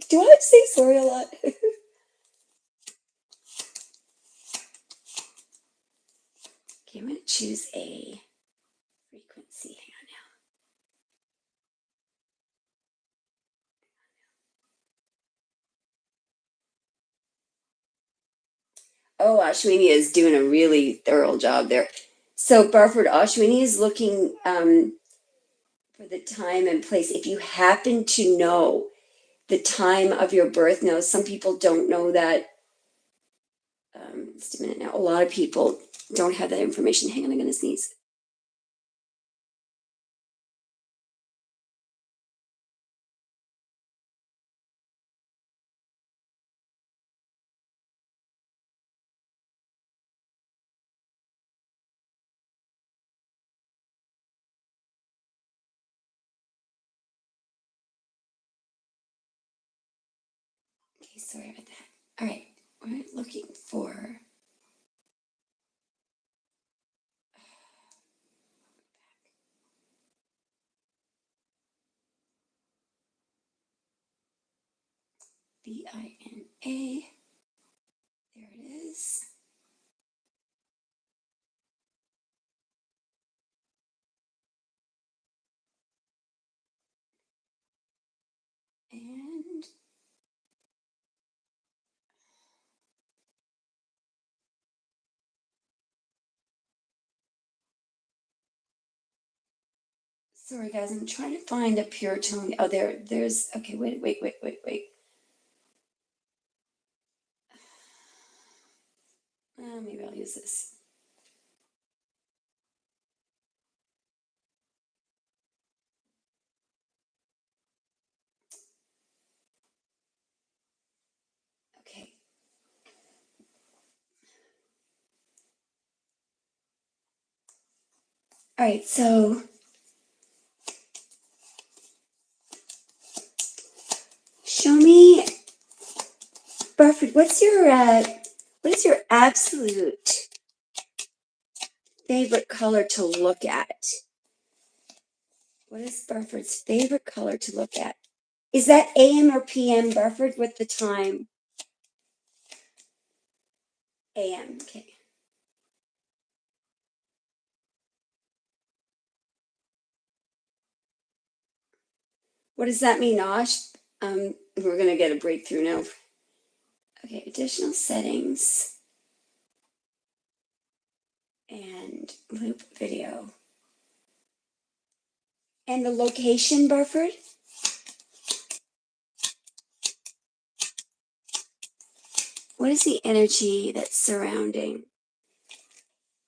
Do I say sorry a lot? Okay, I'm going to choose a frequency. Hang on now. Oh, Ashwini is doing a really thorough job there. So, Barford, Ashwini is looking for the time and place. If you happen to know the time of your birth, now some people don't know that. Just a minute now. A lot of people don't have that information. Hang on, I'm going to sneeze. Okay, sorry about that. All right, we're looking for. Vina. There it is. And sorry guys, I'm trying to find a pure tone. Oh, there's okay, wait. Maybe I'll use this. Okay. All right, so show me, Barford, what is your absolute favorite color to look at? What is Barford's favorite color to look at? Is that AM or PM, Barford, with the time? AM, okay. What does that mean, Osh? We're gonna get a breakthrough now. Okay, additional settings and loop video. And the location, Barford? What is the energy that's surrounding?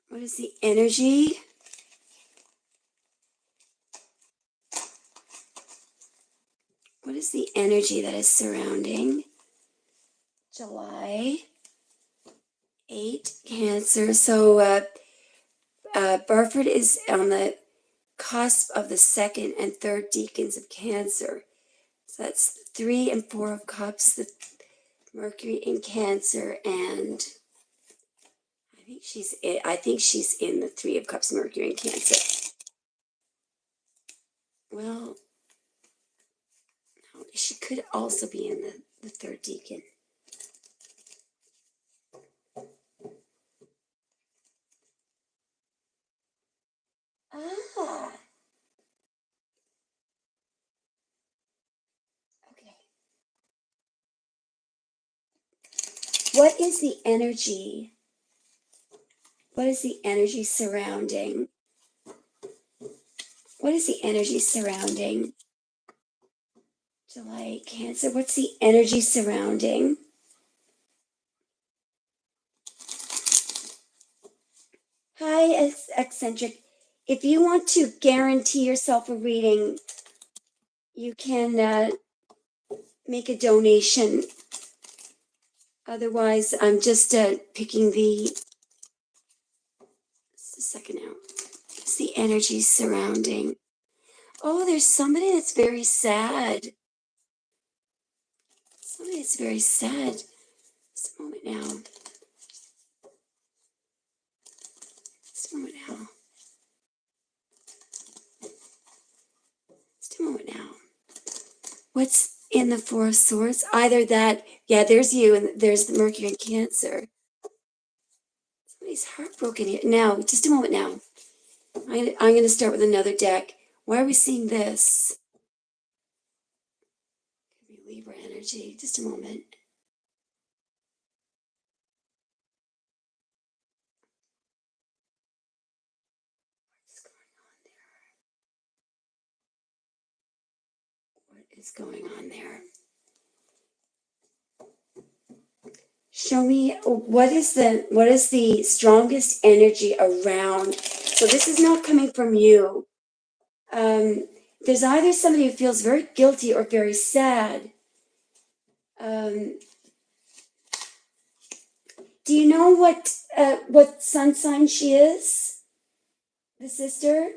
What is the energy? What is the energy that is surrounding July 8, Cancer? So Barford is on the cusp of the second and third decans of Cancer. So that's 3 and 4 of Cups, the Mercury in Cancer, and I think she's in the 3 of Cups, Mercury in Cancer. Well, no, she could also be in the third decan. Ah, okay. What is the energy? What is the energy surrounding? What is the energy surrounding July Cancer? What's the energy surrounding? Hi, eccentric. If you want to guarantee yourself a reading, you can make a donation. Otherwise, I'm just picking just a second out. It's the energy surrounding. Oh, there's somebody that's very sad. Somebody that's very sad. Just a moment now. Just a moment now. Just a moment now. What's in the Four of Swords? Either that, yeah, there's you, and there's the Mercury in Cancer. Somebody's heartbroken here. Now, just a moment now. I'm going to start with another deck. Why are we seeing this? Could be Libra energy. Just a moment. is going on there? Show me what is the strongest energy around. So this is not coming from you. There's either somebody who feels very guilty or very sad. Do you know what sun sign she is? The sister?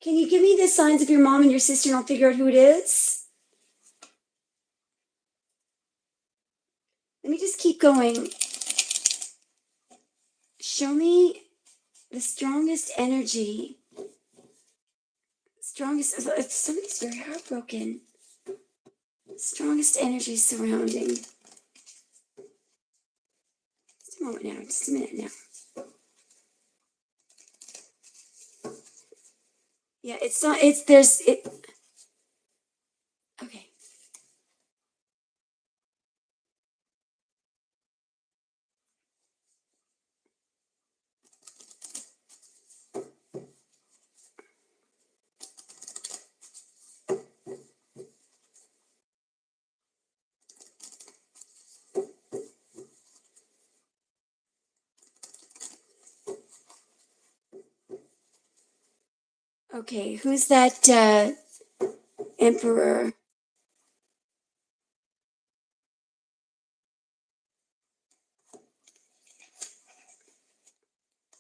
Can you give me the signs of your mom and your sister and I'll figure out who it is? Let me just keep going. Show me the strongest energy. Somebody's very heartbroken. Strongest energy surrounding. Just a moment now, just a minute now. Yeah, it's not, okay. Okay, who's that emperor?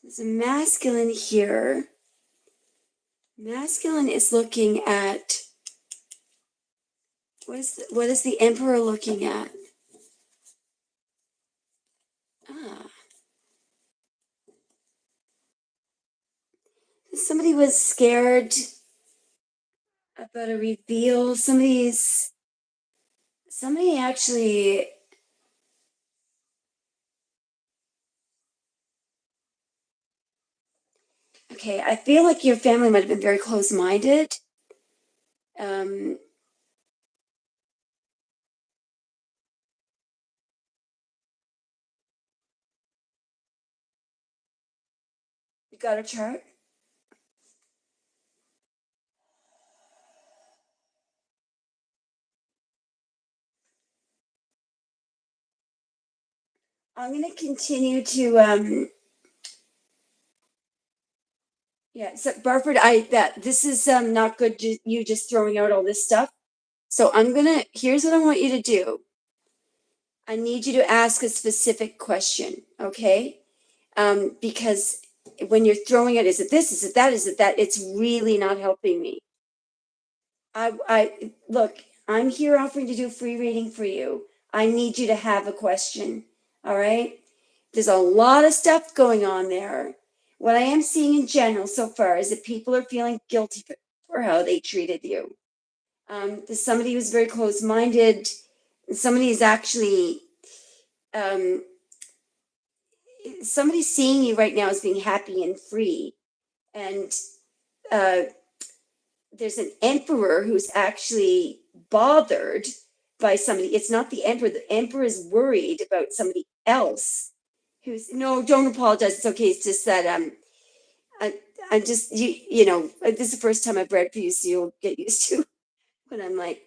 There's a masculine here. Masculine is looking at, what is the emperor looking at? Ah. Somebody was scared about a reveal. Somebody actually, okay, I feel like your family might have been very close-minded. You got a chart? I'm going to continue to, yeah, so Barford, this is not good, you just throwing out all this stuff. So here's what I want you to do. I need you to ask a specific question, okay? Because when you're throwing it, is it this, is it that, is it that, it's really not helping me. Look, I'm here offering to do free reading for you. I need you to have a question, all right? There's a lot of stuff going on there. What I am seeing in general so far is that people are feeling guilty for how they treated you. There's somebody who's very close-minded. Somebody is actually, somebody seeing you right now as being happy and free. And there's an emperor who's actually bothered by somebody. It's not the emperor. The emperor is worried about somebody else no, don't apologize. It's okay. It's just that I'm just this is the first time I've read for you, so you'll get used to when I'm like,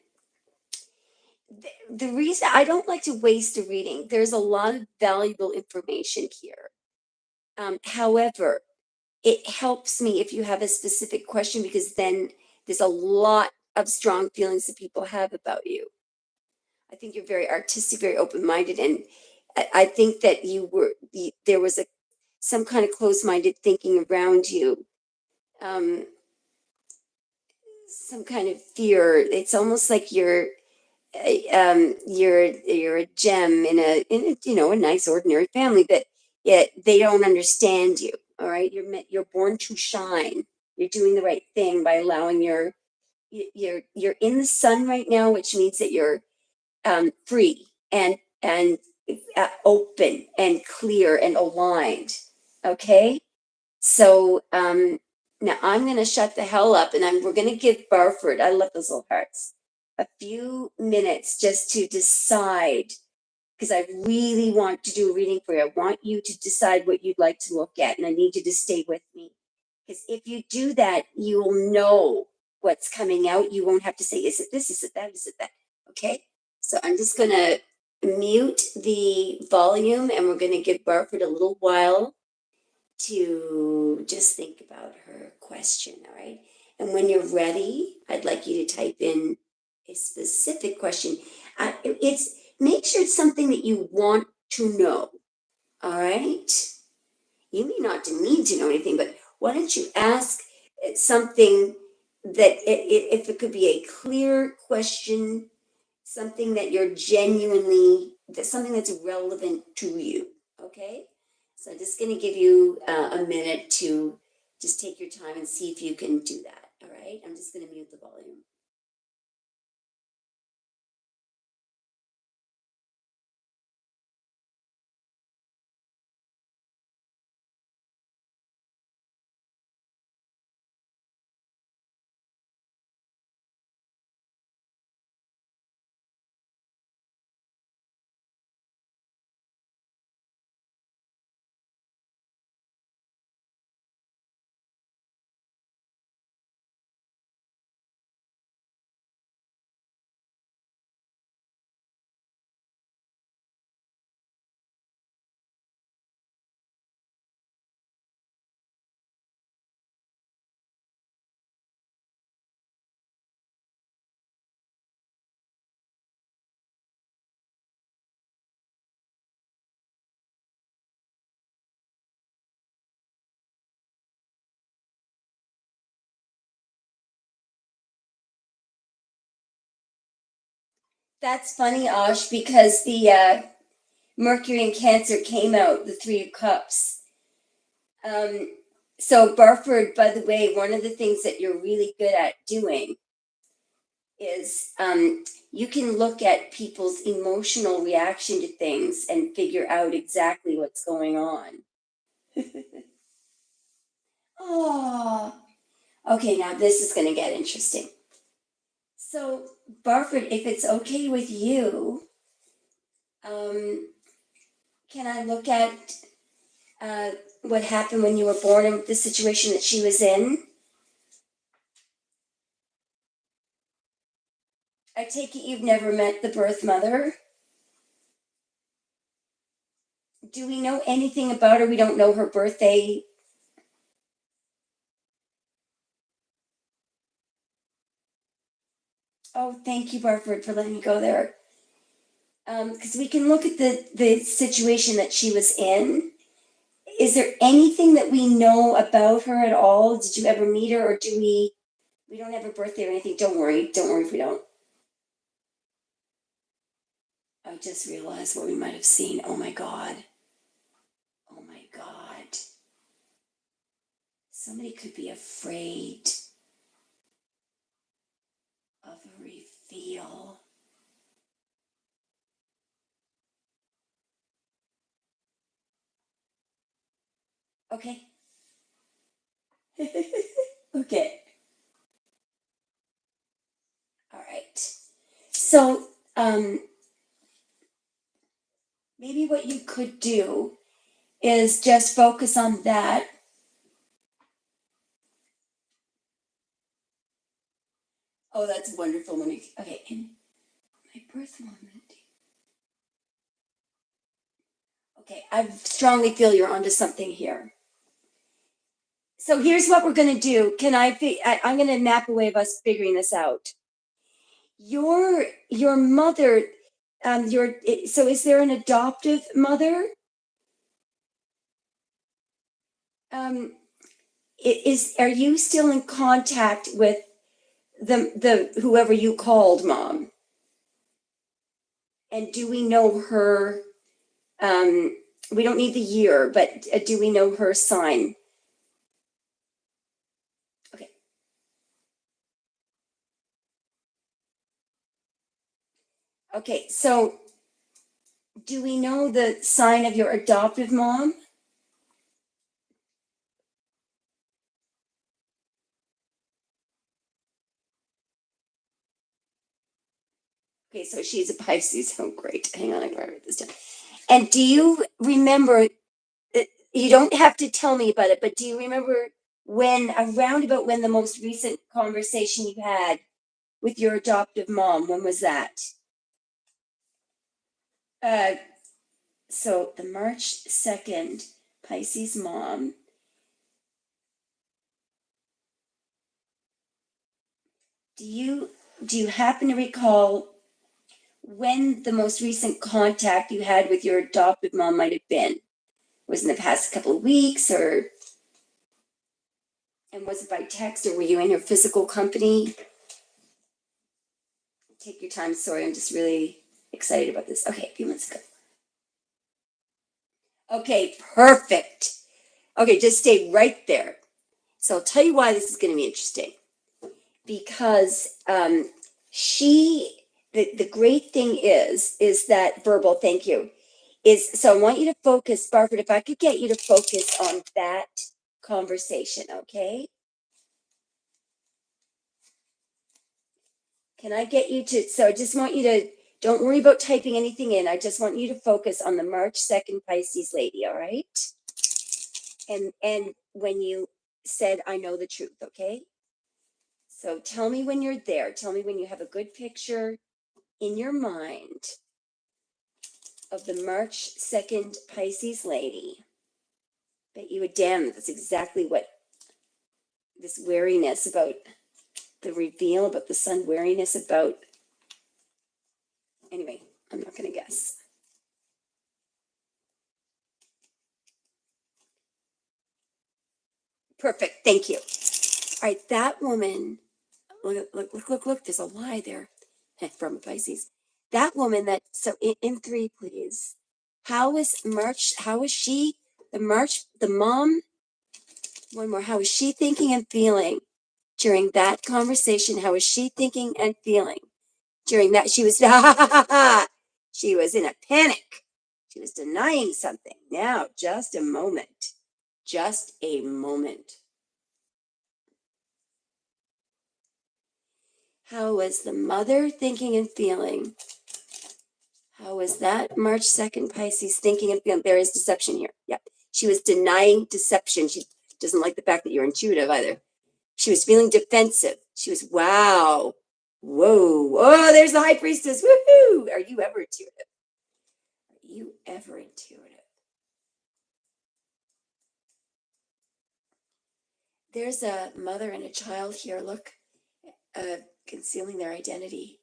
the reason I don't like to waste a reading, there's a lot of valuable information here. However, it helps me if you have a specific question, because then there's a lot of strong feelings that people have about you. I think you're very artistic, very open-minded, and I think that there was some kind of closed-minded thinking around you, some kind of fear. It's almost like you're a gem in a a nice ordinary family, but yet they don't understand you. All right, you're born to shine. You're doing the right thing by allowing you're in the sun right now, which means that you're free and open and clear and aligned. Okay, so now I'm gonna shut the hell up, and we're gonna give Barford, I love those little hearts, a few minutes just to decide, because I really want to do a reading for you. I want you to decide what you'd like to look at, and I need you to stay with me. Because if you do that, you will know what's coming out. You won't have to say, is it this? Is it that? Is it that? Okay. So I'm just going to mute the volume and we're going to give Barford a little while to just think about her question. All right. And when you're ready, I'd like you to type in a specific question. It's make sure it's something that you want to know. All right. You may not need to know anything, but why don't you ask something that if it could be a clear question, something that you're genuinely, something that's relevant to you. Okay. So I'm just going to give you a minute to just take your time and see if you can do that. All right. I'm just going to mute the volume. That's funny, Osh, because the Mercury in Cancer came out, the Three of Cups. Um, so Barford, by the way, one of the things that you're really good at doing is you can look at people's emotional reaction to things and figure out exactly what's going on. Oh, okay, now this is going to get interesting. So, Barford, if it's okay with you, um, can I look at uh, what happened when you were born and the situation that she was in? I take it you've never met the birth mother. Do we know anything about her? We don't know her birthday. Oh, thank you, Barford, for letting me go there. Because we can look at the situation that she was in. Is there anything that we know about her at all? Did you ever meet her, or do we? We don't have a birthday or anything. Don't worry. Don't worry if we don't. I just realized what we might have seen. Oh my God. Oh my God. Somebody could be afraid of a reveal. Okay. Okay. All right. So, maybe what you could do is just focus on that. Oh, that's wonderful, Monique. Okay, in my birth moment. Okay, I strongly feel you're onto something here. So here's what we're gonna do. I'm gonna map a way of us figuring this out. Your mother, so is there an adoptive mother? Um, are you still in contact with the whoever you called mom? And do we know her? We don't need the year, but do we know her sign? Okay. Okay, so do we know the sign of your adoptive mom? Okay, so she's a Pisces. Oh, great. Hang on, I gotta write this down. And do you remember? You don't have to tell me about it, but do you remember around about when the most recent conversation you had with your adoptive mom, when was that? Uh, so the March 2nd, Pisces mom. Do you happen to recall when the most recent contact you had with your adopted mom might have been? Was it in the past couple of weeks, or and was it by text, or were you in her physical company? Take your time. Sorry, I'm just really excited about this. Okay, a few months ago. Okay, perfect. Okay, just stay right there. So I'll tell you why this is going to be interesting. Because the great thing is that verbal, thank you, is, so I want you to focus, Barford, if I could get you to focus on that conversation, okay? Can I get you to, so I just want you to, don't worry about typing anything in. I just want you to focus on the March 2nd Pisces lady, all right? And when you said, I know the truth, okay? So tell me when you're there. Tell me when you have a good picture in your mind of the March 2nd Pisces lady. Bet you a damn that's exactly what this wariness about the reveal, about the sun wariness, about. Anyway, I'm not going to guess. Perfect. Thank you. All right, that woman, look, there's a lie there from Pisces. That woman that, so in three, please. How is she, the mom, one more, how is she thinking and feeling during that conversation? How is she thinking and feeling during that? She was, she was in a panic. She was denying something. Now, just a moment. Just a moment. How was the mother thinking and feeling? How was that March 2nd Pisces thinking and feeling? There is deception here. Yep. She was denying deception. She doesn't like the fact that you're intuitive either. She was feeling defensive. She was, wow. Whoa. Oh, there's the high priestess. Woohoo. Are you ever intuitive? Are you ever intuitive? There's a mother and a child here. Look, concealing their identity.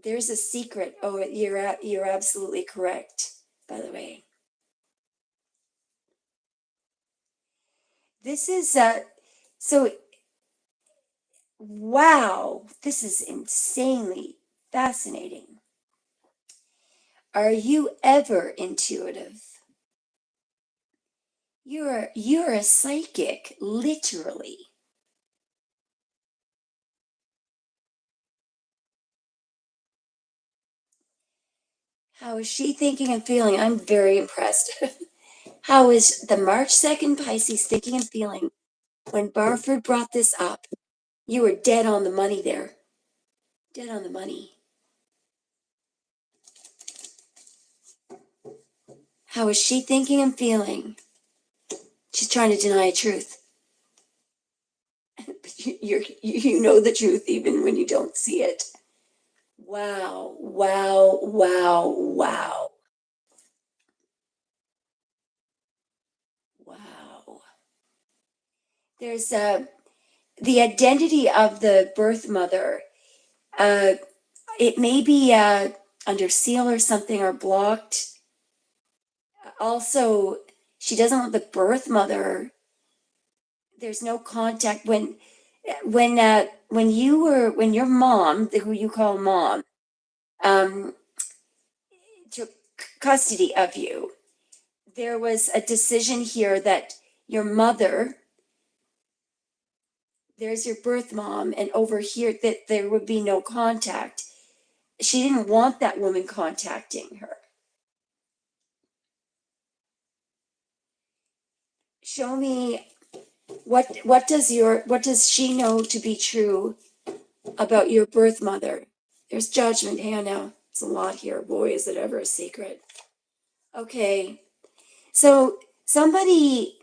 There's a secret. Oh, you're absolutely correct, by the way. This is so, wow, this is insanely fascinating. Are you ever intuitive? You're a psychic, literally. How is she thinking and feeling? I'm very impressed. How is the March 2nd Pisces thinking and feeling when Barford brought this up? You were dead on the money there. Dead on the money. How is she thinking and feeling? She's trying to deny a truth. You know the truth even when you don't see it. Wow, wow, wow, wow. Wow. There's the identity of the birth mother. It may be under seal or something, or blocked. Also, she doesn't want the birth mother. There's no contact when your mom, who you call mom, took custody of you. There was a decision here that your mother, there's your birth mom, and over here that there would be no contact. She didn't want that woman contacting her. Show me what does she know to be true about your birth mother? There's judgment. Hang on now. It's a lot here. Boy, is it ever a secret. Okay. So somebody,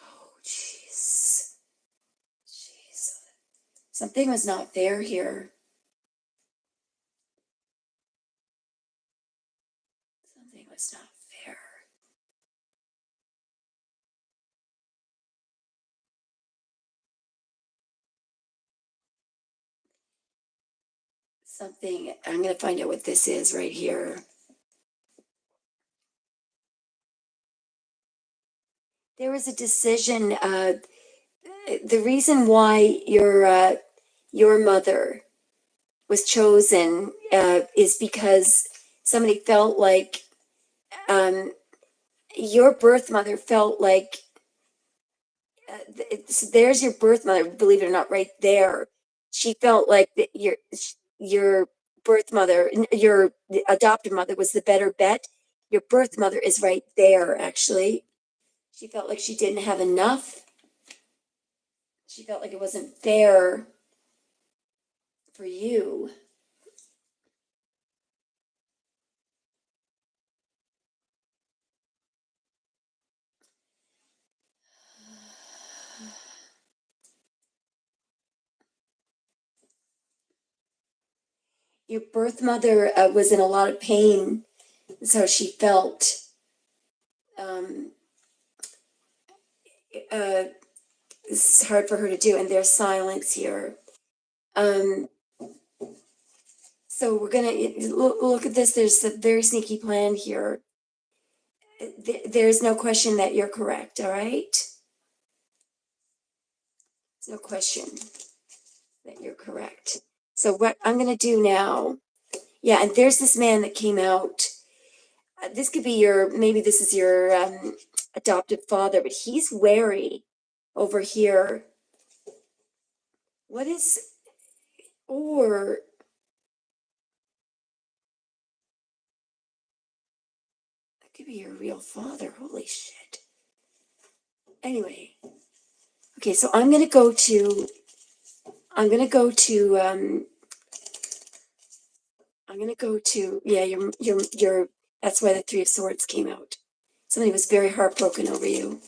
oh, jeez. Jeez. Something was not fair here. Something was not fair. Something, I'm going to find out what this is right here. There was a decision, the reason why your mother was chosen is because somebody felt like um, your birth mother felt like there's your birth mother, believe it or not, right there. She felt like that your birth mother, your adopted mother, was the better bet. Your birth mother is right there, actually. She felt like she didn't have enough. She felt like it wasn't fair for you. Your birth mother was in a lot of pain, so she felt. Um, it's hard for her to do, and there's silence here. Um, so we're gonna look at this. There's a very sneaky plan here. There's no question that you're correct. All right, there's no question that you're correct. So what I'm gonna do now? Yeah, and there's this man that came out. This could be maybe this is your adoptive father, but he's wary over here. What is, or that could be your real father. Holy shit. Anyway, okay, so I'm gonna go to, yeah, that's why the Three of Swords came out. Somebody was very heartbroken over you.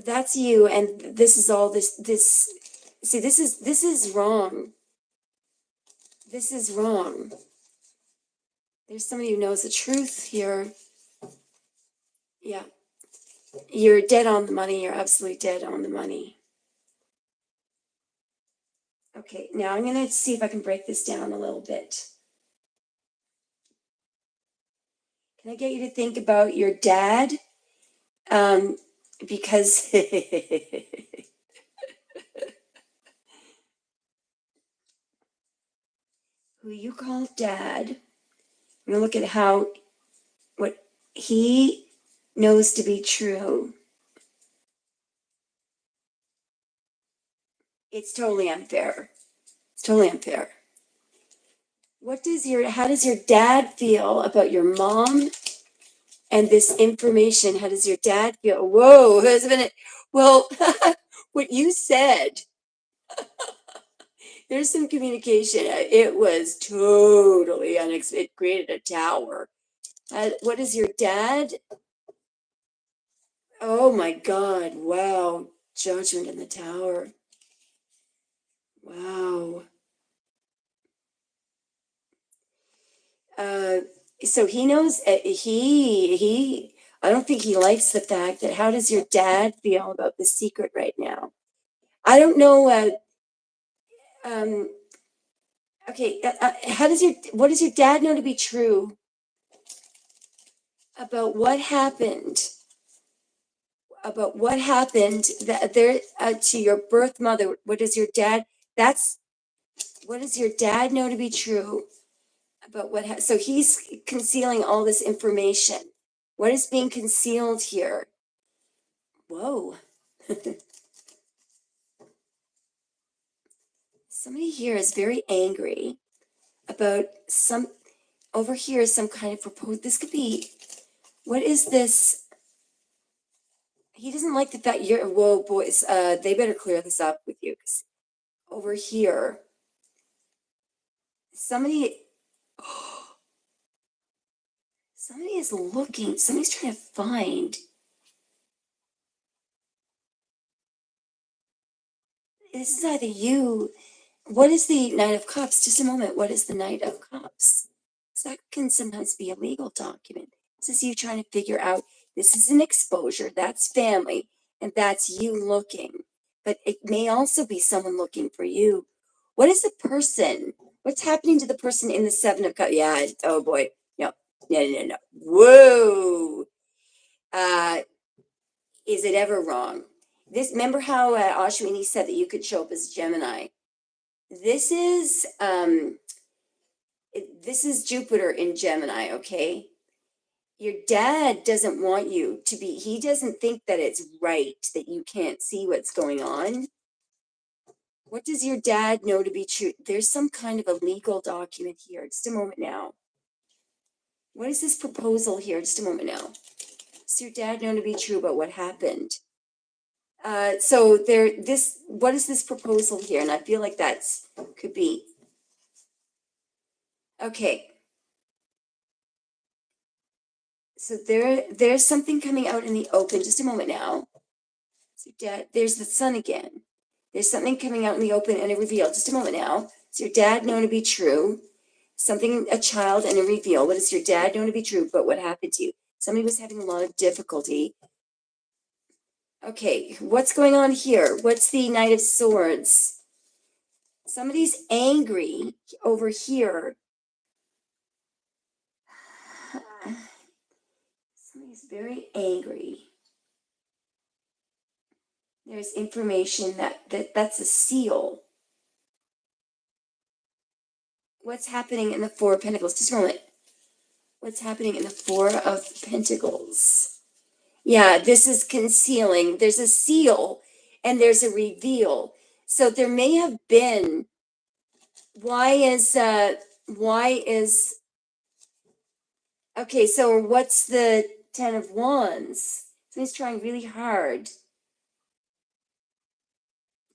That's you, and this is all see, this is wrong. This is wrong. There's somebody who knows the truth here. Yeah. You're dead on the money. You're absolutely dead on the money. Okay, now I'm going to see if I can break this down a little bit. Can I get you to think about your dad? Because who you call dad, I'm going to look at what he knows to be true. It's totally unfair. It's totally unfair. How does your dad feel about your mom and this information? How does your dad feel? Whoa, has been it? Well, what you said, there's some communication. It was totally unexpected. It created a tower. What is your dad? Oh my God. Wow. Judgment in the tower. Wow. Uh, so he knows I don't think he likes the fact that how does your dad feel about the secret right now? I don't know. Um, okay. What does your dad know to be true about what happened? About what happened that there to your birth mother? What does your dad? That's what does your dad know to be true about so he's concealing all this information. What is being concealed here? Whoa. Somebody here is very angry about over here is some kind of proposal. This could be, what is this? He doesn't like the fact whoa, boys, they better clear this up with you. 'Cause over here, somebody somebody is looking, somebody's trying to find. This is either you. What is the Knight of Cups? Just a moment. What is the Knight of Cups? So that can sometimes be a legal document. This is you trying to figure out, this is an exposure, that's family, and that's you looking. But it may also be someone looking for you. What is the person? What's happening to the person in the Seven of Cups? Yeah, oh boy. No, no, no, no. Whoa. Uh, is it ever wrong? Remember how Ashwini said that you could show up as Gemini? This is this is Jupiter in Gemini, okay? Your dad doesn't want you to be, he doesn't think that it's right that you can't see what's going on. What does your dad know to be true? There's some kind of a legal document here. Just a moment now. What is this proposal here? Just a moment now. Does your dad know to be true about what happened? So what is this proposal here? And I feel like that's could be. Okay. So there's something coming out in the open. Just a moment now. So dad, there's the sun again. There's something coming out in the open and a reveal. Just a moment now. Is your dad known to be true? Something, a child and a reveal. What is your dad known to be true? But what happened to you? Somebody was having a lot of difficulty. Okay, what's going on here? What's the Knight of Swords? Somebody's angry over here. Somebody's very angry. There's information that's a seal. What's happening in the Four of Pentacles? Just a moment. What's happening in the Four of Pentacles? Yeah, this is concealing. There's a seal and there's a reveal. So there may have been, why is, okay, so what's the Ten of Wands? Somebody's trying really hard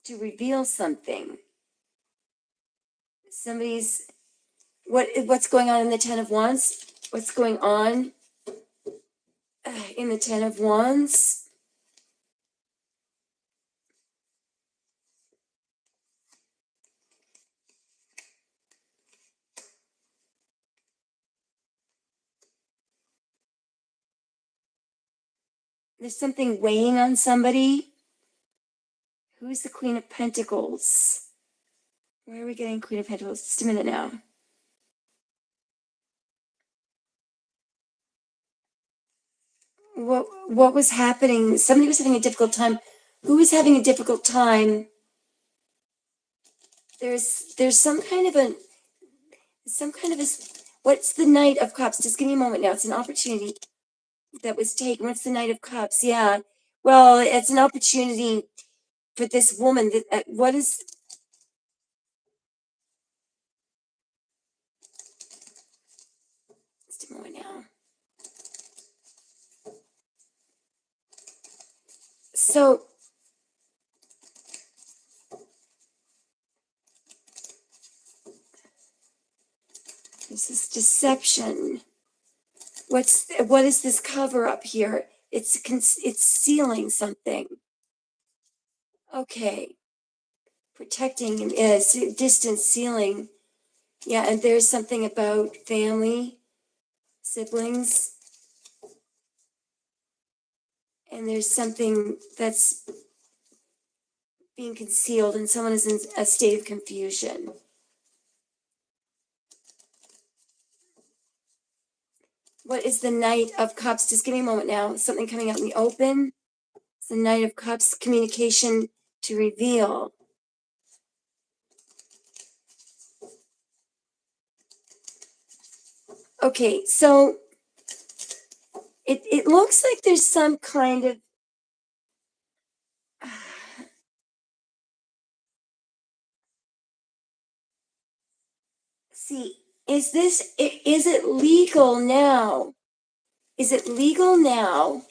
to reveal something. Somebody's, what's going on in the Ten of Wands? What's going on in the Ten of Wands? There's something weighing on somebody. Who's the Queen of Pentacles? Where are we getting Queen of Pentacles? Just a minute now. What was happening? Somebody was having a difficult time. Who was having a difficult time? There's some kind of a what's the Knight of Cups? Just give me a moment now. It's an opportunity that was taken. What's the Knight of Cups? Yeah. Well, it's an opportunity for this woman. What is? Just a moment now. So this is deception. What is this cover up here? It's sealing something. Okay. Protecting distance sealing. Yeah, and there's something about family, siblings. And there's something that's being concealed and someone is in a state of confusion. What is the Knight of Cups? Just give me a moment now. Something coming out in the open. It's the Knight of Cups, communication to reveal. Okay, so it looks like there's some kind of see, is it legal now? Is it legal now?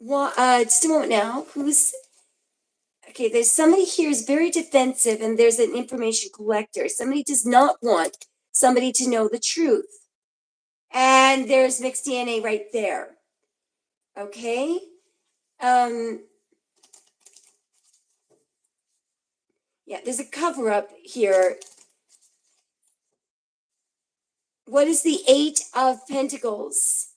Just a moment now. Okay, there's somebody here who's very defensive, and there's an information collector. Somebody does not want somebody to know the truth. And there's mixed DNA right there. Okay? Um, yeah, there's a cover up here. What is the Eight of Pentacles?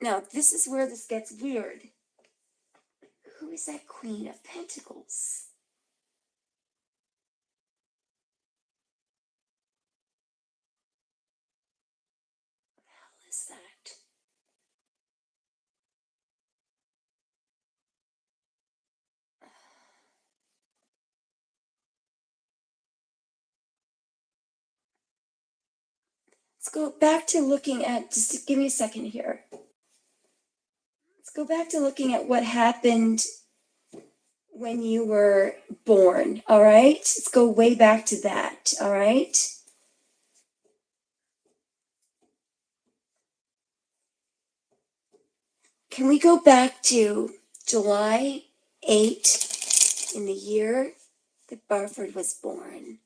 Now, this is where this gets weird. Who is that Queen of Pentacles? What is that? Let's go back to looking at, just give me a second here. Let's go back to looking at what happened when you were born, all right? Let's go way back to that, all right? Can we go back to July 8 in the year that Barford was born?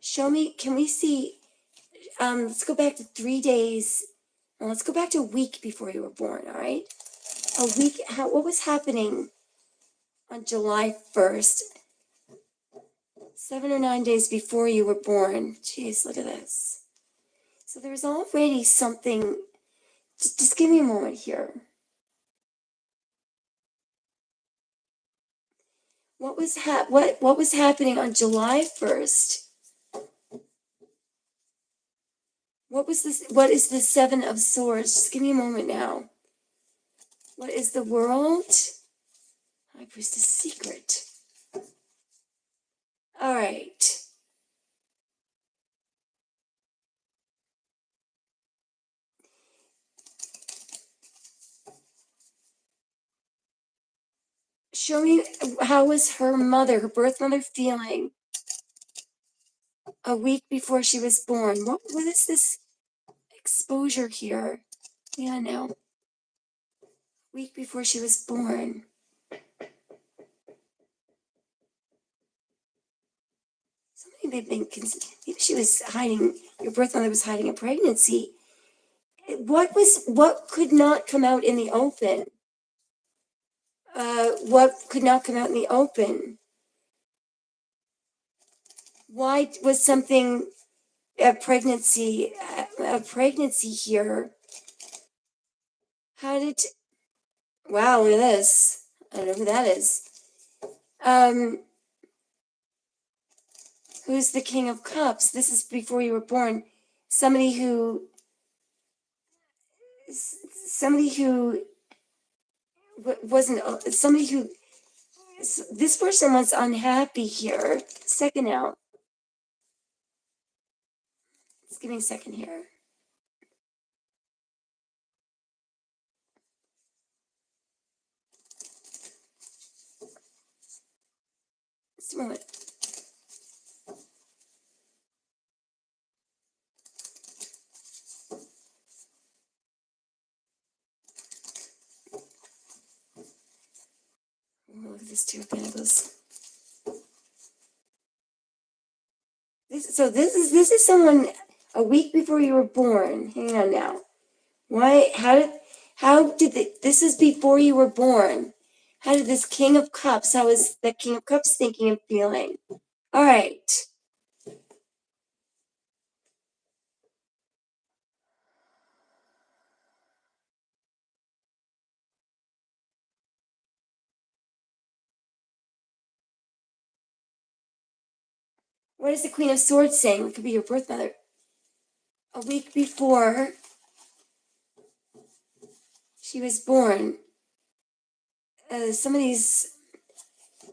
Show me, can we see, let's go back to 3 days. Well, let's go back to a week before you were born, all right? A week, what was happening on July 1st? 7 or 9 days before you were born. Jeez, look at this. So there's already something, just give me a moment here. What was what was happening on July 1st? What was this? What is the Seven of Swords? Just give me a moment now. What is the World? High Priestess Secret. All right. Show me, how was her mother, her birth mother, feeling a week before she was born? What is this exposure here? Yeah, now. Week before she was born. Somebody may think maybe she was hiding, your birth mother was hiding a pregnancy. What could not come out in the open? What could not come out in the open? Why was something, a pregnancy here? How did, wow, look at this. I don't know who that is. Who's the King of Cups? This is before you were born. Somebody who wasn't, somebody who, this person was unhappy here. Second out. Just give me a second here. Just a moment. Oh, look at this Two of Pentacles. This is someone a week before you were born. Hang on now. Why? How did this is before you were born? How did this King of Cups? How is the King of Cups thinking and feeling? All right. What is the Queen of Swords saying? It could be your birth mother. A week before she was born, somebody's.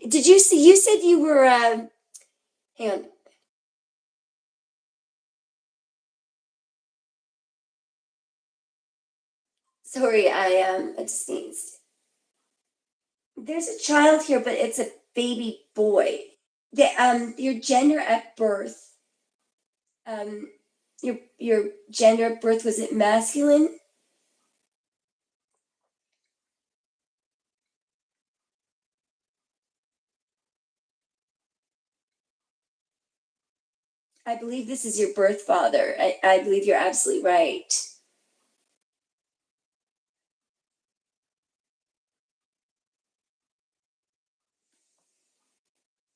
Did you see? You said you were. Hang on. Sorry, I just sneezed. There's a child here, but it's a baby boy. Your gender at birth. Your gender at birth, was it masculine? I believe this is your birth father. I believe you're absolutely right.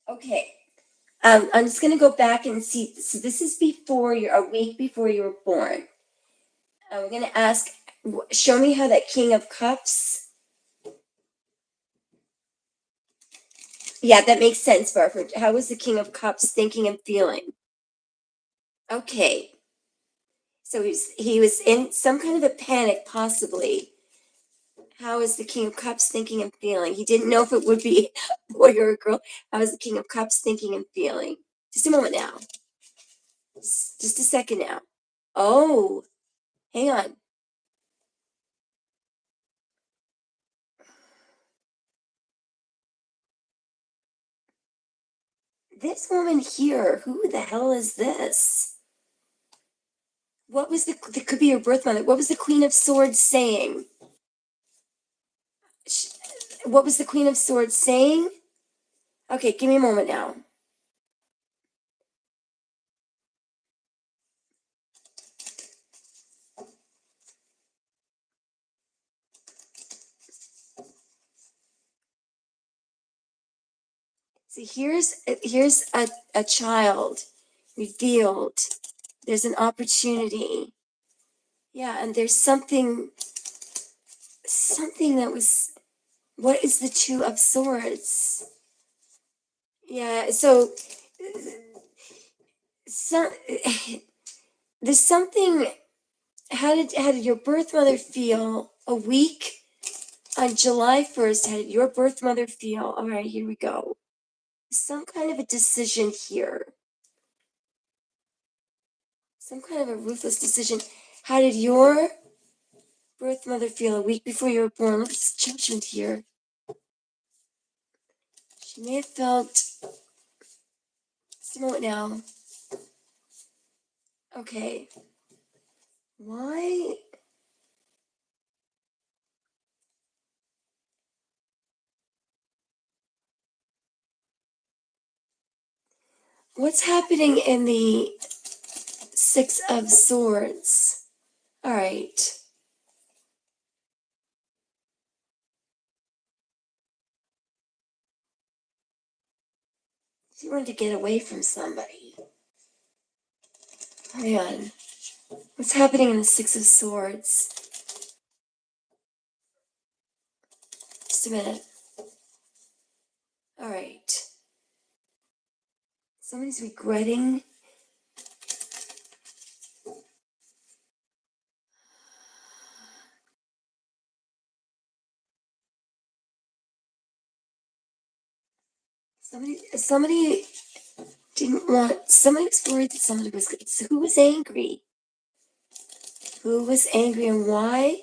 Okay. I'm just going to go back and see. So this is before you're a week before you were born. We're going to ask, show me how that King of Cups. Yeah, that makes sense, Barford. How was the King of Cups thinking and feeling? Okay. So he was in some kind of a panic, possibly. How is the King of Cups thinking and feeling? He didn't know if it would be a boy or a girl. How is the King of Cups thinking and feeling? Just a moment now. Just a second now. Oh, hang on. This woman here, who the hell is this? What was that could be your birth mother. What was the Queen of Swords saying? What was the Queen of Swords saying? Okay, give me a moment now. See, here's a child revealed. There's an opportunity. Yeah, and there's something that was, what is the Two of Swords? Yeah, so some there's something. How did your birth mother feel a week on July 1st? How did your birth mother feel? All right, here we go. Some kind of a decision here. Some kind of a ruthless decision. How did your birth mother feel a week before you were born? Look at this judgment here. She may have felt. Just a moment now. Okay. Why? What's happening in the Six of Swords? All right. She wanted to get away from somebody. Hang on. What's happening in the Six of Swords? Just a minute. All right. Somebody's regretting. Somebody didn't want. Somebody was worried that somebody was. So who was angry? Who was angry and why?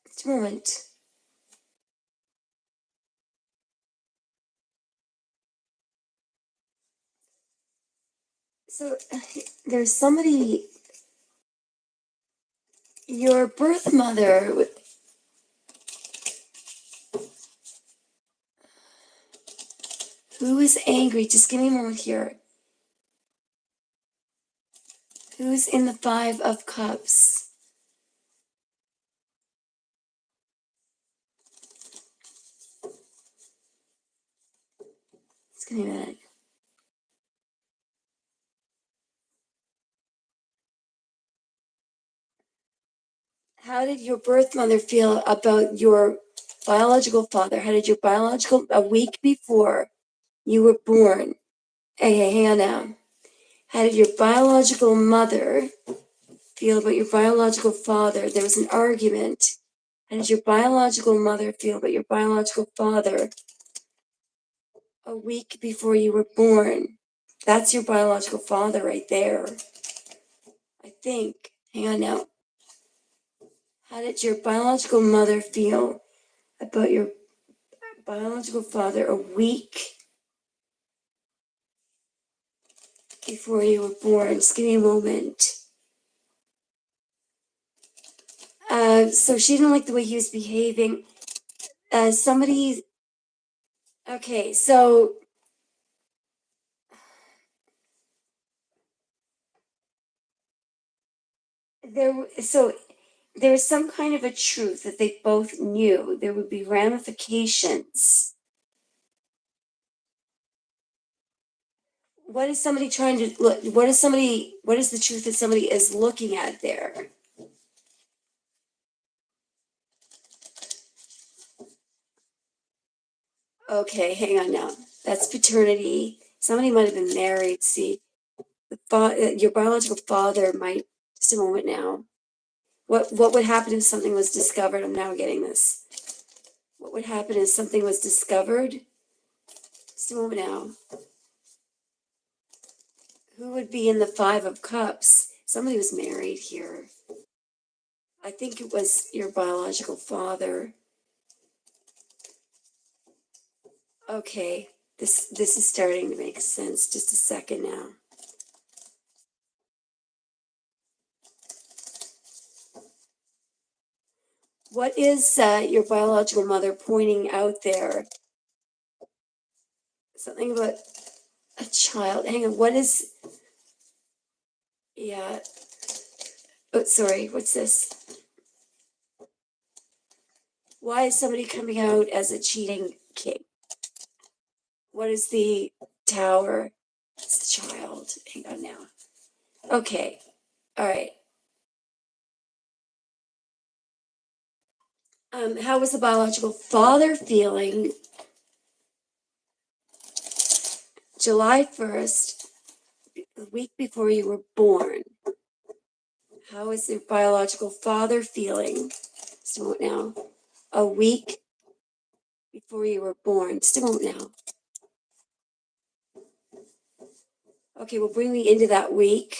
Just a moment. So there's somebody. Your birth mother. Who is angry? Just give me a moment here. Who's in the Five of Cups? Just give me a minute. How did your birth mother feel about your biological father? How did your biological, a week before you were born? Hey, hang on now. How did your biological mother feel about your biological father? There was an argument. How did your biological mother feel about your biological father a week before you were born? That's your biological father right there. I think. Hang on now. How did your biological mother feel about your biological father a week before you were born? Just give me a moment. So she didn't like the way he was behaving. Somebody. Okay, so So there was some kind of a truth that they both knew. There would be ramifications. What is somebody trying to look? What is the truth that somebody is looking at there? Okay, hang on now. That's paternity. Somebody might have been married. See, your biological father might. Just a moment now. What would happen if something was discovered? I'm now getting this. What would happen if something was discovered? Just a moment now. Who would be in the Five of Cups? Somebody was married here. I think it was your biological father. Okay, this is starting to make sense. Just a second now. What is your biological mother pointing out there? Something about a child. Hang on. What is? Yeah. Oh, sorry. What's this? Why is somebody coming out as a cheating king? What is the tower? It's the child. Hang on now. Okay. All right. How was the biological father feeling July 1st, the week before you were born? How is your biological father feeling? Just a moment now. A week before you were born. Just a moment now. Okay, well, bring me into that week.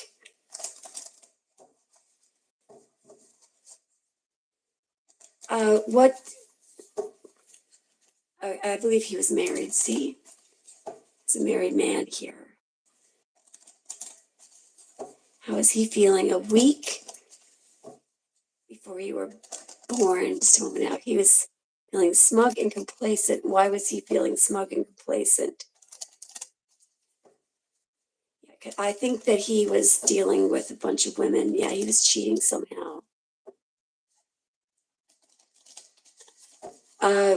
What? I believe he was married. See, he's a married man here. How is he feeling a week before you were born? Just a moment now. He was feeling smug and complacent. Why was he feeling smug and complacent? Yeah, I think that he was dealing with a bunch of women. Yeah, he was cheating somehow.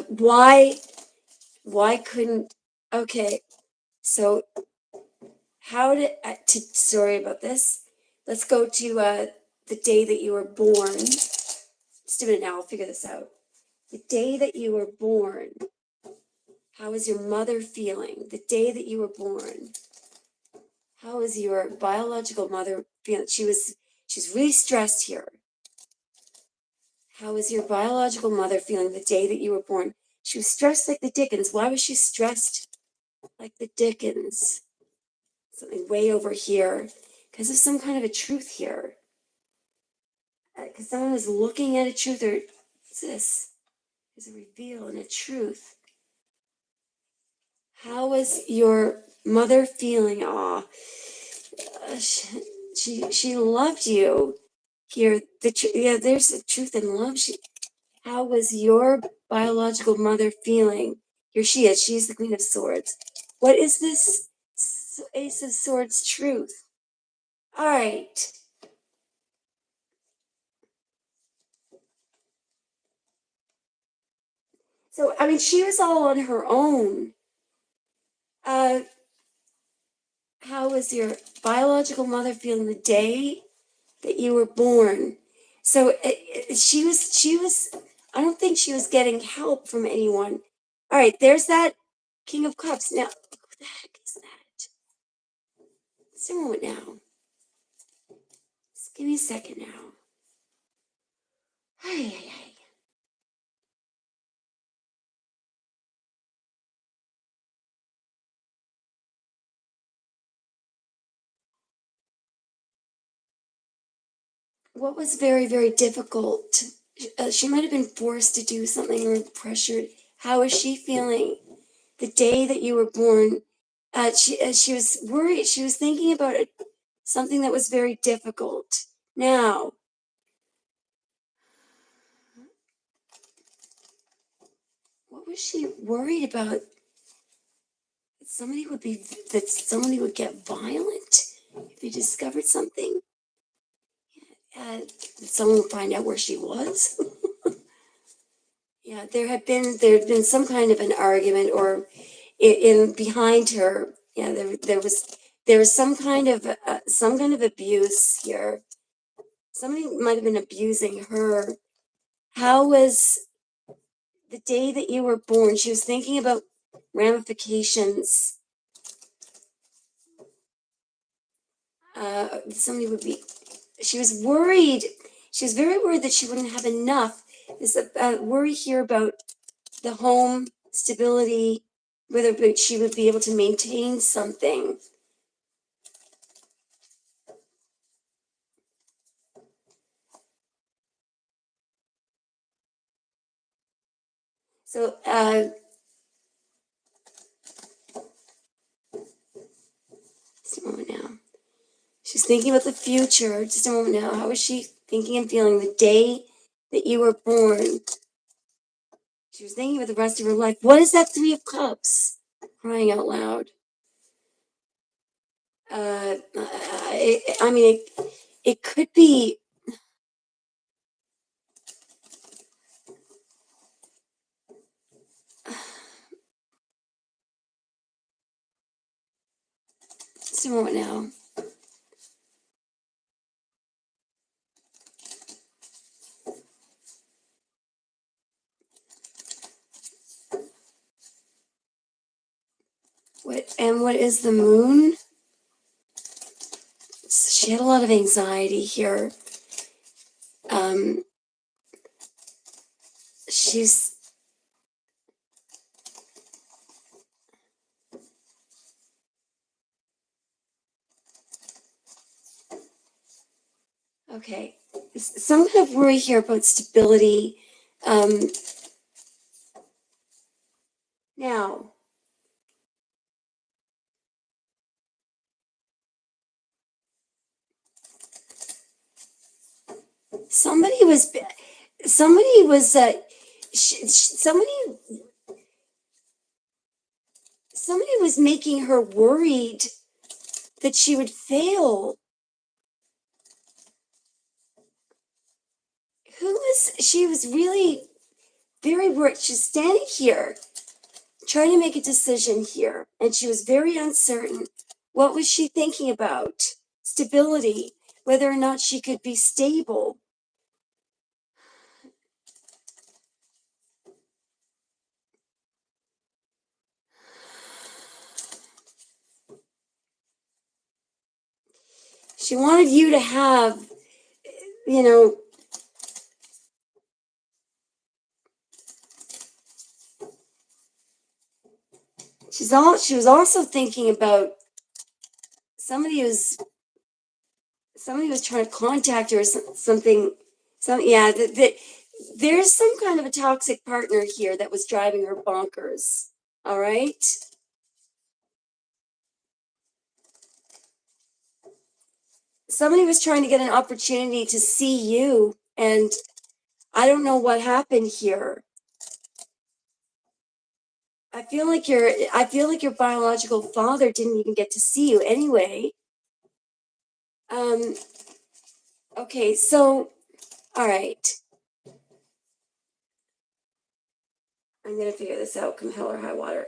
Why? Why couldn't? Okay, so how did? Sorry about this. Let's go to the day that you were born. Just a minute now. I'll figure this out. The day that you were born. How is your mother feeling? The day that you were born. How is your biological mother feeling? She's really stressed here. How is your biological mother feeling the day that you were born? She was stressed like the Dickens. Why was she stressed like the Dickens? Something way over here. Because there's some kind of a truth here. Because someone was looking at a truth, or what's this? There's a reveal and a truth. How was your mother feeling? Aw, she loved you. Here, yeah, there's the truth and love. How was your biological mother feeling? Here she is. She's the Queen of Swords. What is this Ace of Swords truth? All right. So, I mean, she was all on her own. Uh, how was your biological mother feeling the day that you were born? So she was, I don't think she was getting help from anyone. All right, there's that King of Cups. Now, what the heck is that? Just a moment now. Just give me a second now. Hey, hey, hey. What was very, very difficult? She might have been forced to do something or pressured. How is she feeling the day that you were born? She was worried. She was thinking about it, something that was very difficult. Now, what was she worried about? That somebody would get violent if they discovered something. did someone find out where she was? Yeah, there had been some kind of an argument, or in behind her. Yeah, there was some kind of abuse here. Somebody might have been abusing her. How was the day that you were born? She was thinking about ramifications. Somebody would be. She was worried. She was very worried that she wouldn't have enough. There's a worry here about the home stability, whether she would be able to maintain something. So, just a moment now. She's thinking about the future. Just a moment now. How is she thinking and feeling the day that you were born? She was thinking about the rest of her life. What is that Three of Cups? Crying out loud. I mean, it could be. Just a moment now. What is the moon? She had a lot of anxiety here. Um, she's okay. Some kind of worry here about stability. Um, now, somebody was, somebody was, somebody was making her worried that she would fail. She was really very worried. She's standing here trying to make a decision here, and she was very uncertain. What was she thinking about? Stability, whether or not she could be stable. She wanted you to have, you know, she was also thinking about somebody was trying to contact her or something. Yeah, there's some kind of a toxic partner here that was driving her bonkers. All right. Somebody was trying to get an opportunity to see you, and I don't know what happened here. I feel like your biological father didn't even get to see you anyway. Um, okay, so all right. I'm gonna figure this out, come hell or high water.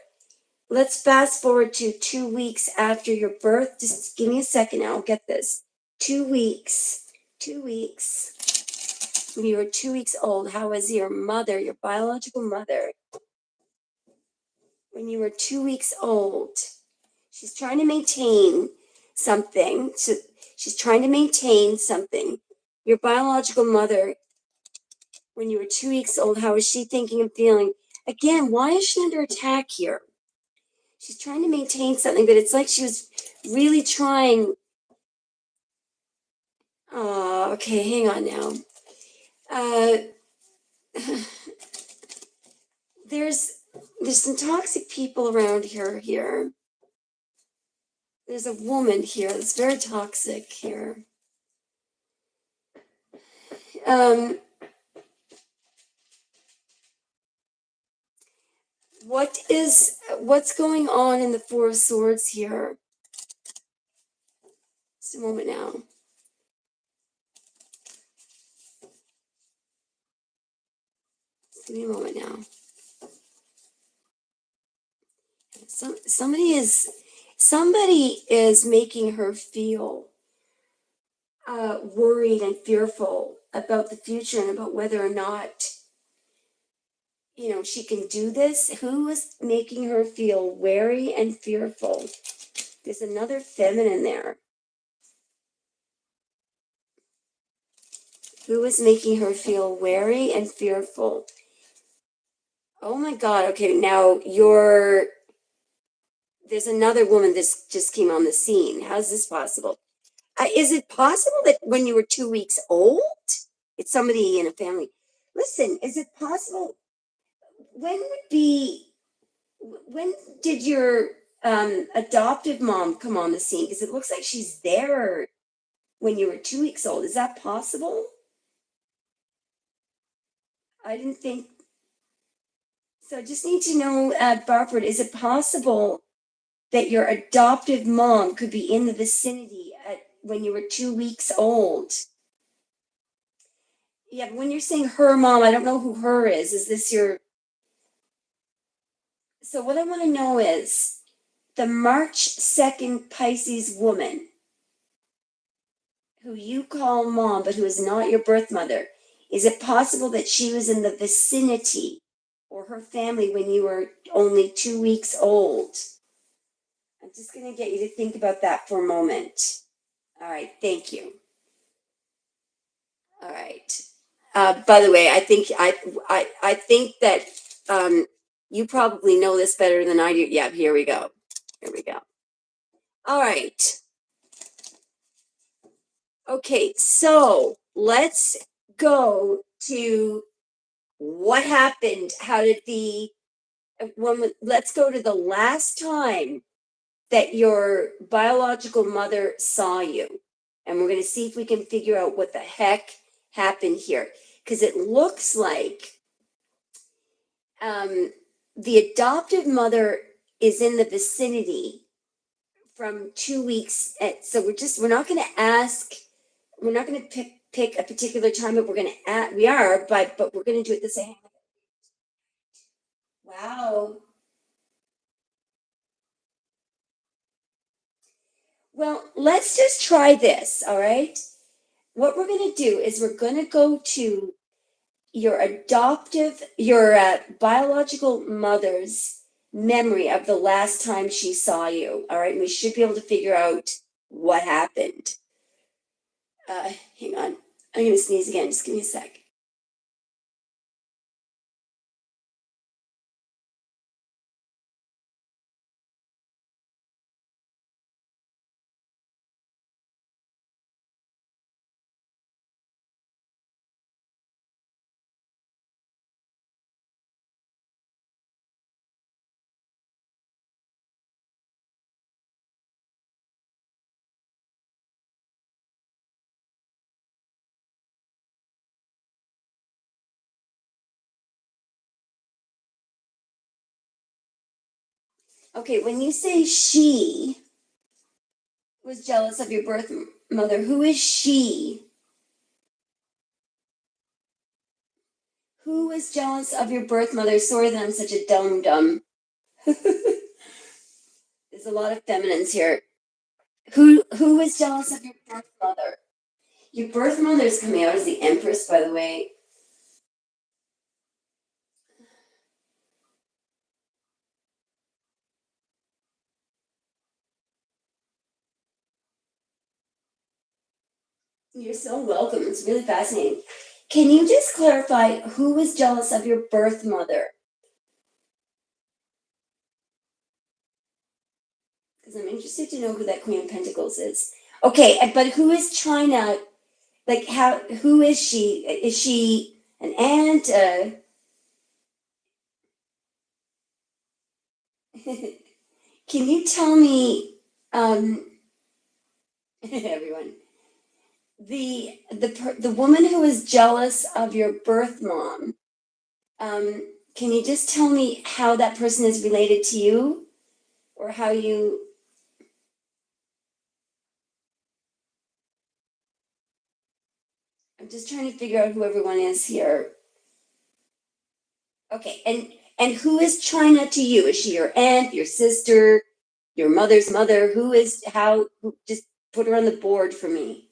Let's fast forward to 2 weeks after your birth. Just give me a second now. I'll get this. 2 weeks. 2 weeks. When you were 2 weeks old, how was your mother, your biological mother? When you were 2 weeks old, she's trying to maintain something. She's trying to maintain something. Your biological mother, when you were 2 weeks old, how was she thinking and feeling? Again, why is she under attack here? She's trying to maintain something, but it's like she was really trying. Oh, okay, hang on now. Uh, there's some toxic people around here. There's a woman here that's very toxic here. Um, what's going on in the Four of Swords here? Just a moment now. Give me a moment now. Somebody is making her feel worried and fearful about the future and about whether or not she can do this. Who is making her feel wary and fearful? There's another feminine there. Who is making her feel wary and fearful? Oh my God. Okay, now there's another woman that just came on the scene. How's this possible? Is it possible that when you were 2 weeks old, it's somebody in a family? Listen, is it possible? When would be, when did your adoptive mom come on the scene? Because it looks like she's there when you were 2 weeks old. Is that possible? I didn't think so. I just need to know, Barford, is it possible that your adoptive mom could be in the vicinity when you were 2 weeks old? Yeah, but when you're saying her mom, I don't know who her is. Is this your? So what I want to know is the March 2nd Pisces woman who you call mom, but who is not your birth mother. Is it possible that she was in the vicinity or her family when you were only 2 weeks old? I'm just going to get you to think about that for a moment. All right, thank you. All right. By the way, I think that you probably know this better than I do. Yeah, here we go. Here we go. All right. Okay, so let's go to what happened. How did let's go to the last time that your biological mother saw you. And we're going to see if we can figure out what the heck happened here. Because it looks like the adoptive mother is in the vicinity from 2 weeks. So we're not going to ask, we're not going to pick a particular time, but but we're going to do it the same. Wow. Well, let's just try this, all right? What we're going to do is we're going to go to your biological mother's memory of the last time she saw you, all right? And we should be able to figure out what happened. Hang on. I'm going to sneeze again. Just give me a sec. Okay, when you say she was jealous of your birth mother, who is she? Who was jealous of your birth mother? Sorry that I'm such a dum-dum. There's a lot of feminines here. Who was jealous of your birth mother? Your birth mother is coming out as the Empress, by the way. You're so welcome. It's really fascinating. Can you just clarify who was jealous of your birth mother? Because I'm interested to know who that Queen of Pentacles is. Okay, but who is China? Like, who is she? Is she an aunt? Can you tell me, everyone, the woman who is jealous of your birth mom, can you just tell me how that person is related to you? Or how you. I'm just trying to figure out who everyone is here. Okay, and who is China to you? Is she your aunt, your sister, your mother's mother? Who is how? Just put her on the board for me.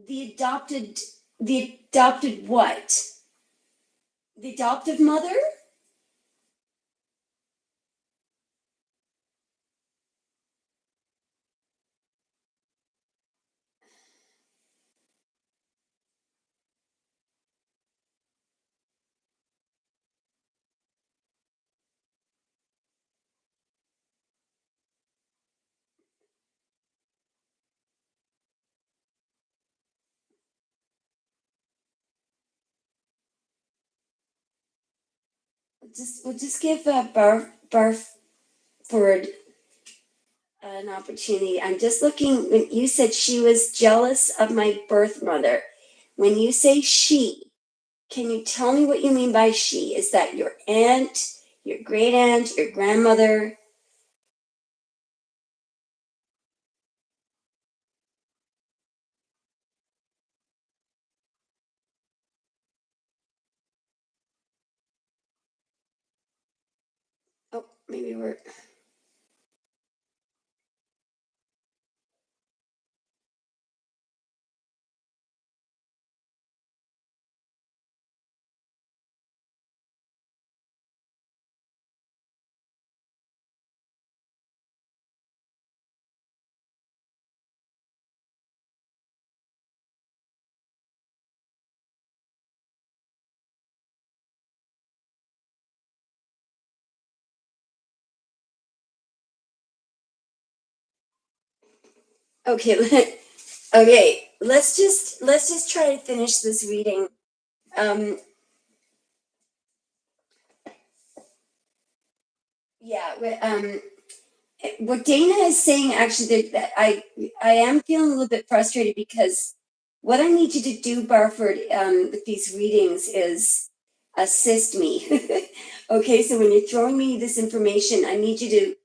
The adopted, the adopted what? The adoptive mother? We'll just give Barford an opportunity. I'm just looking. When you said she was jealous of my birth mother, when you say she, can you tell me what you mean by she? Is that your aunt, your great aunt, your grandmother? Oh, maybe we're okay. Okay, let's just try to finish this reading. Um, yeah. What Dana is saying actually that I am feeling a little bit frustrated because what I need you to do, Barford, with these readings is assist me. Okay, so when you're throwing me this information, I need you to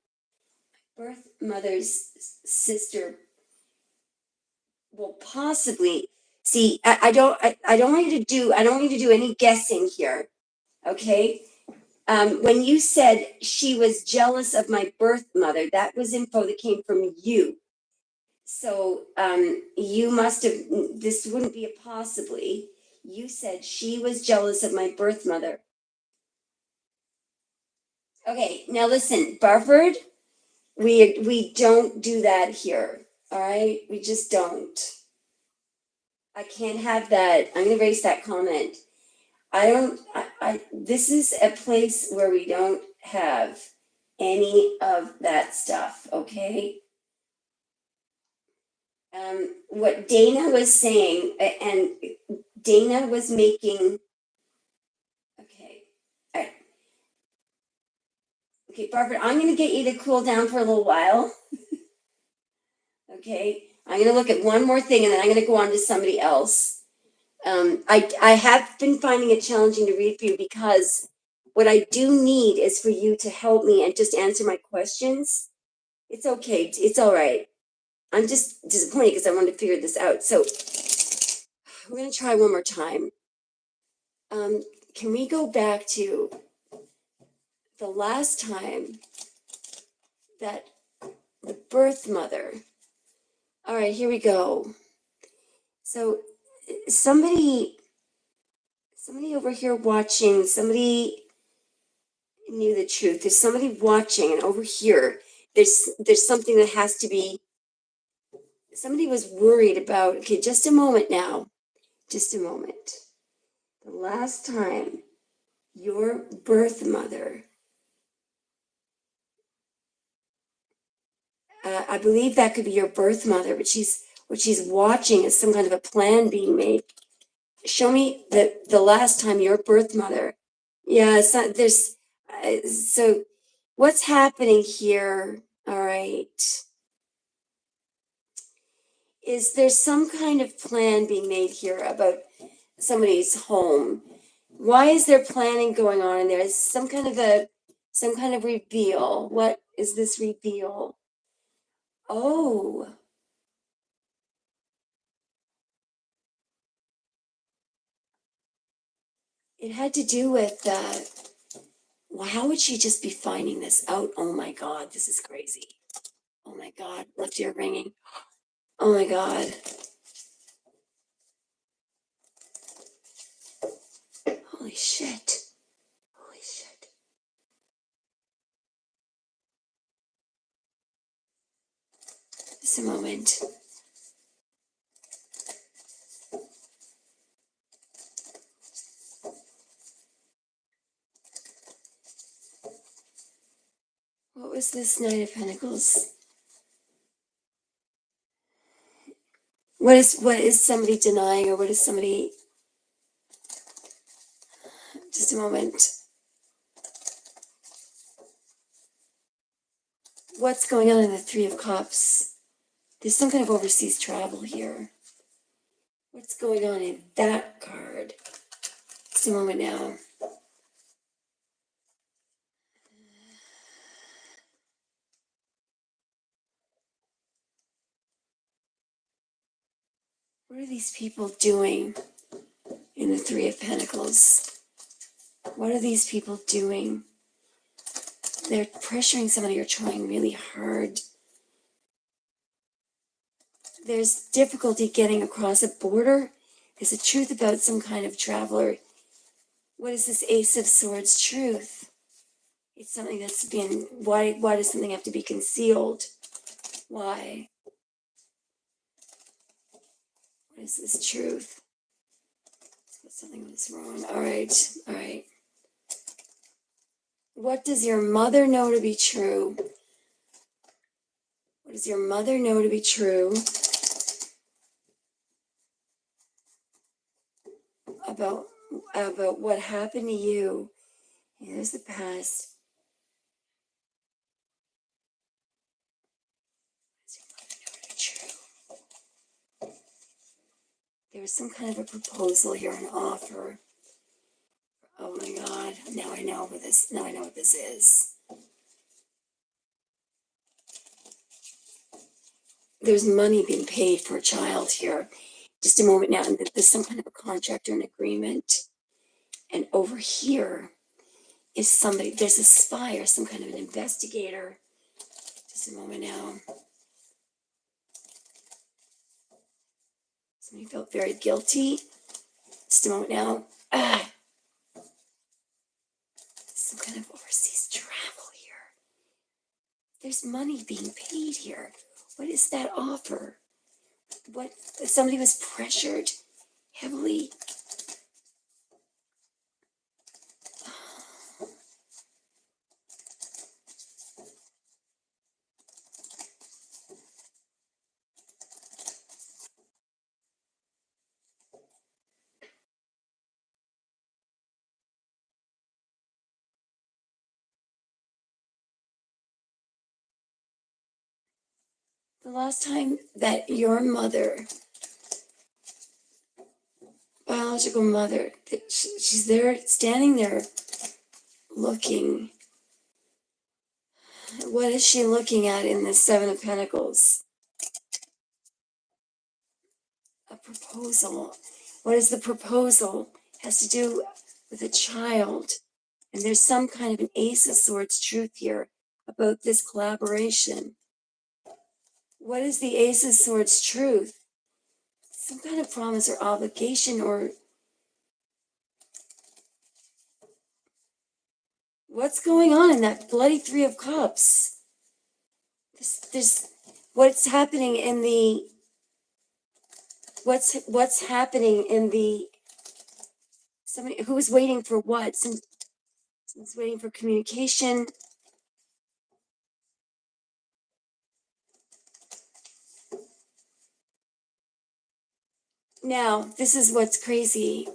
birth mother's sister. Well, possibly. See, I don't want you to do I don't want you to do any guessing here. Okay. When you said she was jealous of my birth mother, that was info that came from you. So you must have, this wouldn't be a possibly. You said she was jealous of my birth mother. Okay, now listen, Barford, we don't do that here. All right, we just don't. I can't have that. I'm gonna erase that comment. I don't. This is a place where we don't have any of that stuff. Okay. What Dana was saying, and Dana was making. Okay. All right. Okay, Barbara, I'm gonna get you to cool down for a little while. Okay. I'm gonna look at one more thing and then I'm gonna go on to somebody else. I have been finding it challenging to read for you because what I do need is for you to help me and just answer my questions. It's okay. It's all right. I'm just disappointed because I wanted to figure this out. So we're gonna try one more time. Um, can we go back to the last time that the birth mother? All right, here we go. So somebody over here watching, somebody knew the truth. There's somebody watching, and over here, there's something that has to be. Somebody was worried about. Okay, just a moment now. Just a moment. The last time your birth mother, I believe that could be your birth mother, but what she's watching is some kind of a plan being made. Show me the last time your birth mother. Yeah, it's not, there's so what's happening here, all right, is there's some kind of plan being made here about somebody's home. Why is there planning going on in there? Is some kind of reveal? What is this reveal? Oh, It had to do with, well, how would she just be finding this out? Oh my God, this is crazy. Oh my God, left ear ringing. Oh my God. Holy shit. Holy shit. Just a moment. What was this Knight of Pentacles? What is somebody denying, or what is somebody, just a moment. What's going on in the Three of Cups? There's some kind of overseas travel here. What's going on in that card? Just a moment now. What are these people doing in the Three of Pentacles? What are these people doing? They're pressuring somebody or trying really hard. There's difficulty getting across a border. There's a truth about some kind of traveler. What is this Ace of Swords truth? It's something that's been, why does something have to be concealed? Why? What is this truth? Something was wrong. All right. What does your mother know to be true? What does your mother know to be true about what happened to you? Here's the past. What does your mother know to be true? There was some kind of a proposal here, an offer. Oh my God! Now I know what this is. There's money being paid for a child here. Just a moment now, and there's some kind of a contract or an agreement. And over here is somebody, there's a spy or some kind of an investigator. Just a moment now. Somebody felt very guilty. Just a moment now. Some kind of overseas travel here. There's money being paid here. What is that offer? What, somebody was pressured heavily. The last time that your mother, biological mother, she's there, standing there, looking. What is she looking at in the Seven of Pentacles? A proposal. What is the proposal? Has to do with a child. And there's some kind of an Ace of Swords truth here about this collaboration. What is the Ace of Swords truth? Some kind of promise or obligation, or what's going on in that bloody Three of Cups? There's what's happening in the what's happening in the somebody who's waiting for what? Someone's waiting for communication. Now, this is what's crazy.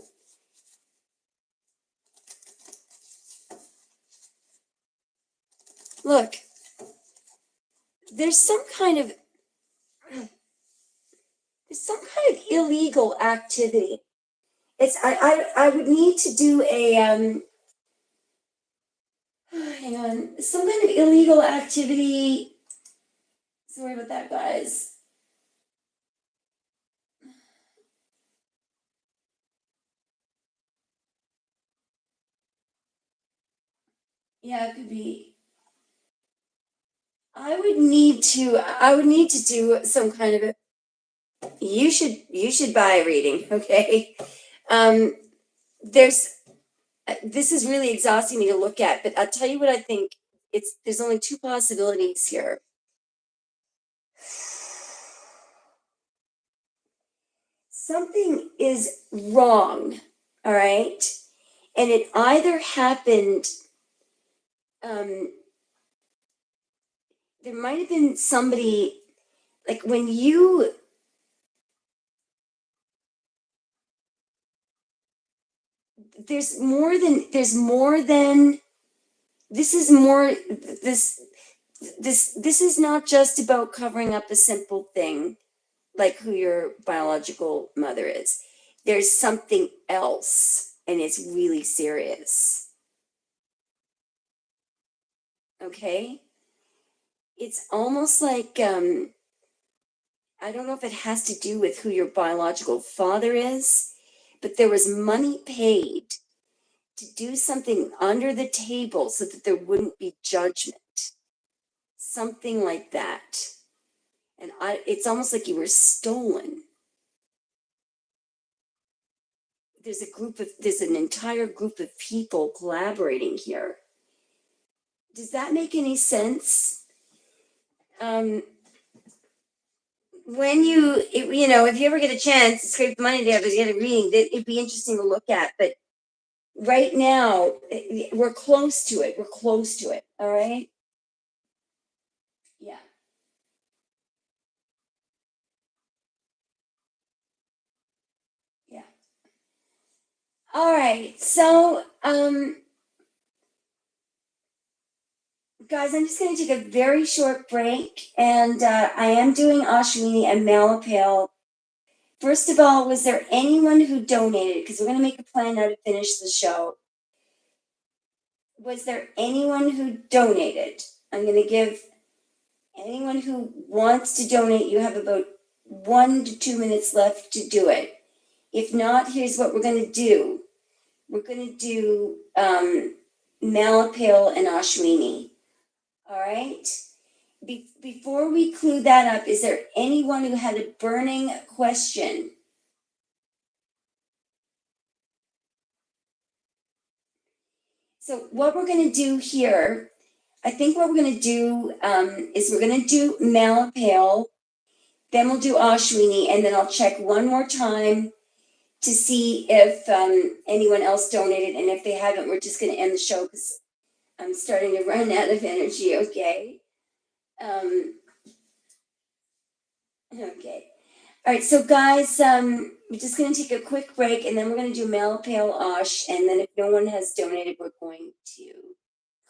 Look, there's some kind of illegal activity. I would need to do a hang on, some kind of illegal activity. Sorry about that, guys. Yeah, it could be. I would need to do some kind of a, you should buy a reading, okay? Um, there's this is really exhausting me to look at, but I'll tell you what I think. There's only two possibilities here. Something is wrong, all right? And it either happened, um, there might have been somebody, like when you, there's more than, this is more, this, this is not just about covering up a simple thing like who your biological mother is. There's something else, and it's really serious. Okay? It's almost like, I don't know if it has to do with who your biological father is, but there was money paid to do something under the table so that there wouldn't be judgment. Something like that. And it's almost like you were stolen. There's an entire group of people collaborating here. Does that make any sense? Um, when if you ever get a chance to scrape the money together to get a reading, it'd be interesting to look at. But right now, we're close to it. We're close to it. All right. Yeah. Yeah. All right. So, guys, I'm just going to take a very short break, and I am doing Ashwini and Malapale. First of all, was there anyone who donated? Because we're going to make a plan now to finish the show. Was there anyone who donated? I'm going to give anyone who wants to donate, you have about 1 to 2 minutes left to do it. If not, here's what we're going to do. We're going to do Malapil and Ashwini. All right? Before we clue that up, is there anyone who had a burning question? So what we're going to do here, I think what we're going to do is we're going to do Malapil, then we'll do Ashwini, and then I'll check one more time to see if anyone else donated, and if they haven't, we're just going to end the show because I'm starting to run out of energy. Okay. Okay. All right. So, guys, we're just going to take a quick break, and then we're going to do Malapale Ash, and then if no one has donated, we're going to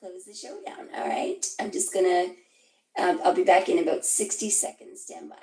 close the show down. All right. I'm just gonna. I'll be back in about 60 seconds. Stand by.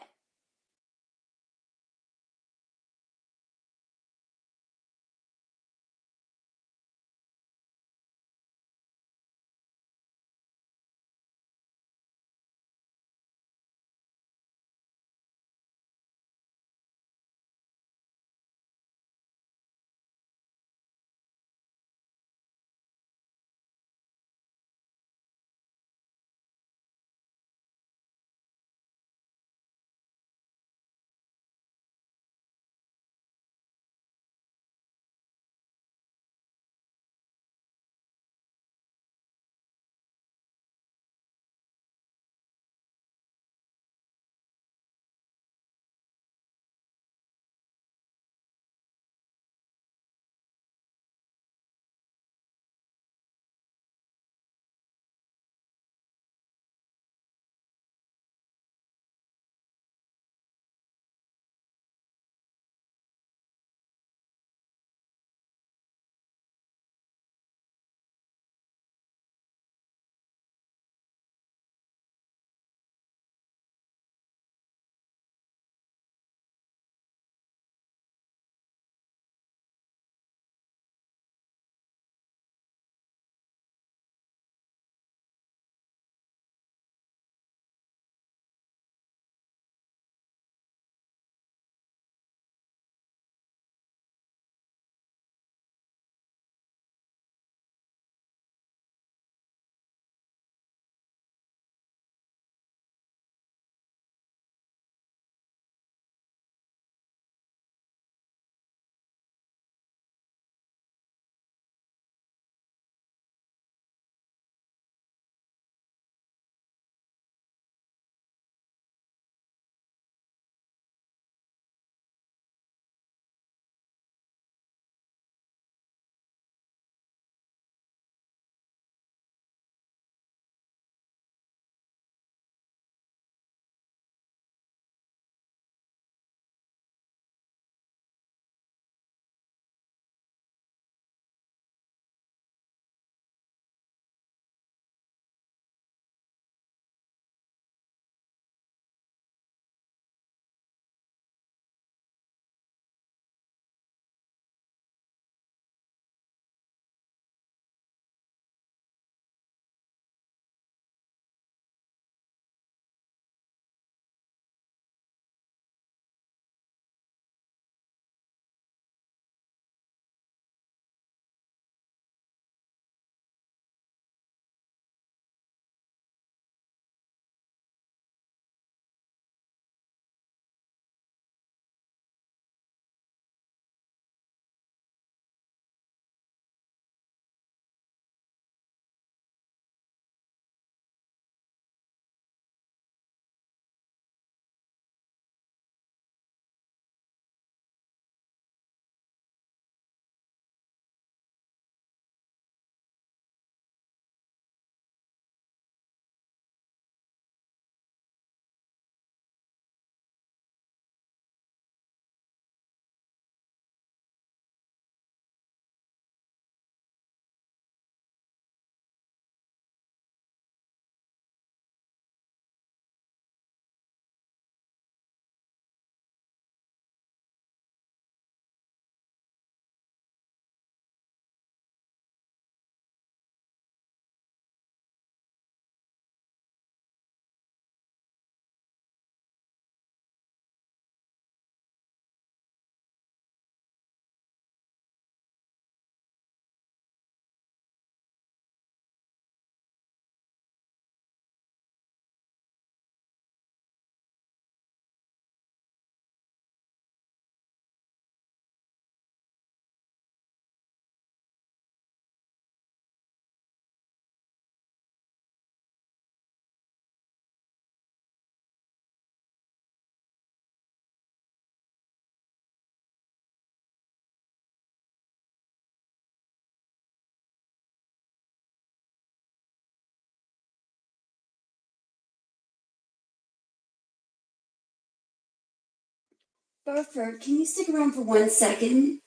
Buffer, can you stick around for 1 second?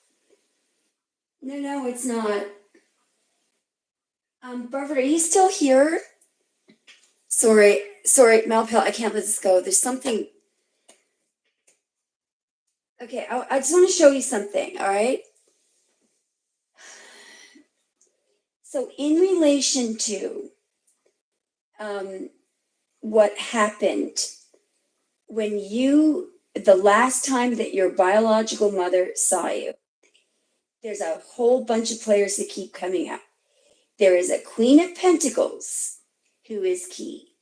No, it's not. Buffer, are you still here? Sorry, Malpel, I can't let this go. There's something. Okay, I just want to show you something, all right? So, in relation to what happened when the last time that your biological mother saw you, there's a whole bunch of players that keep coming up. There is a Queen of Pentacles who is key.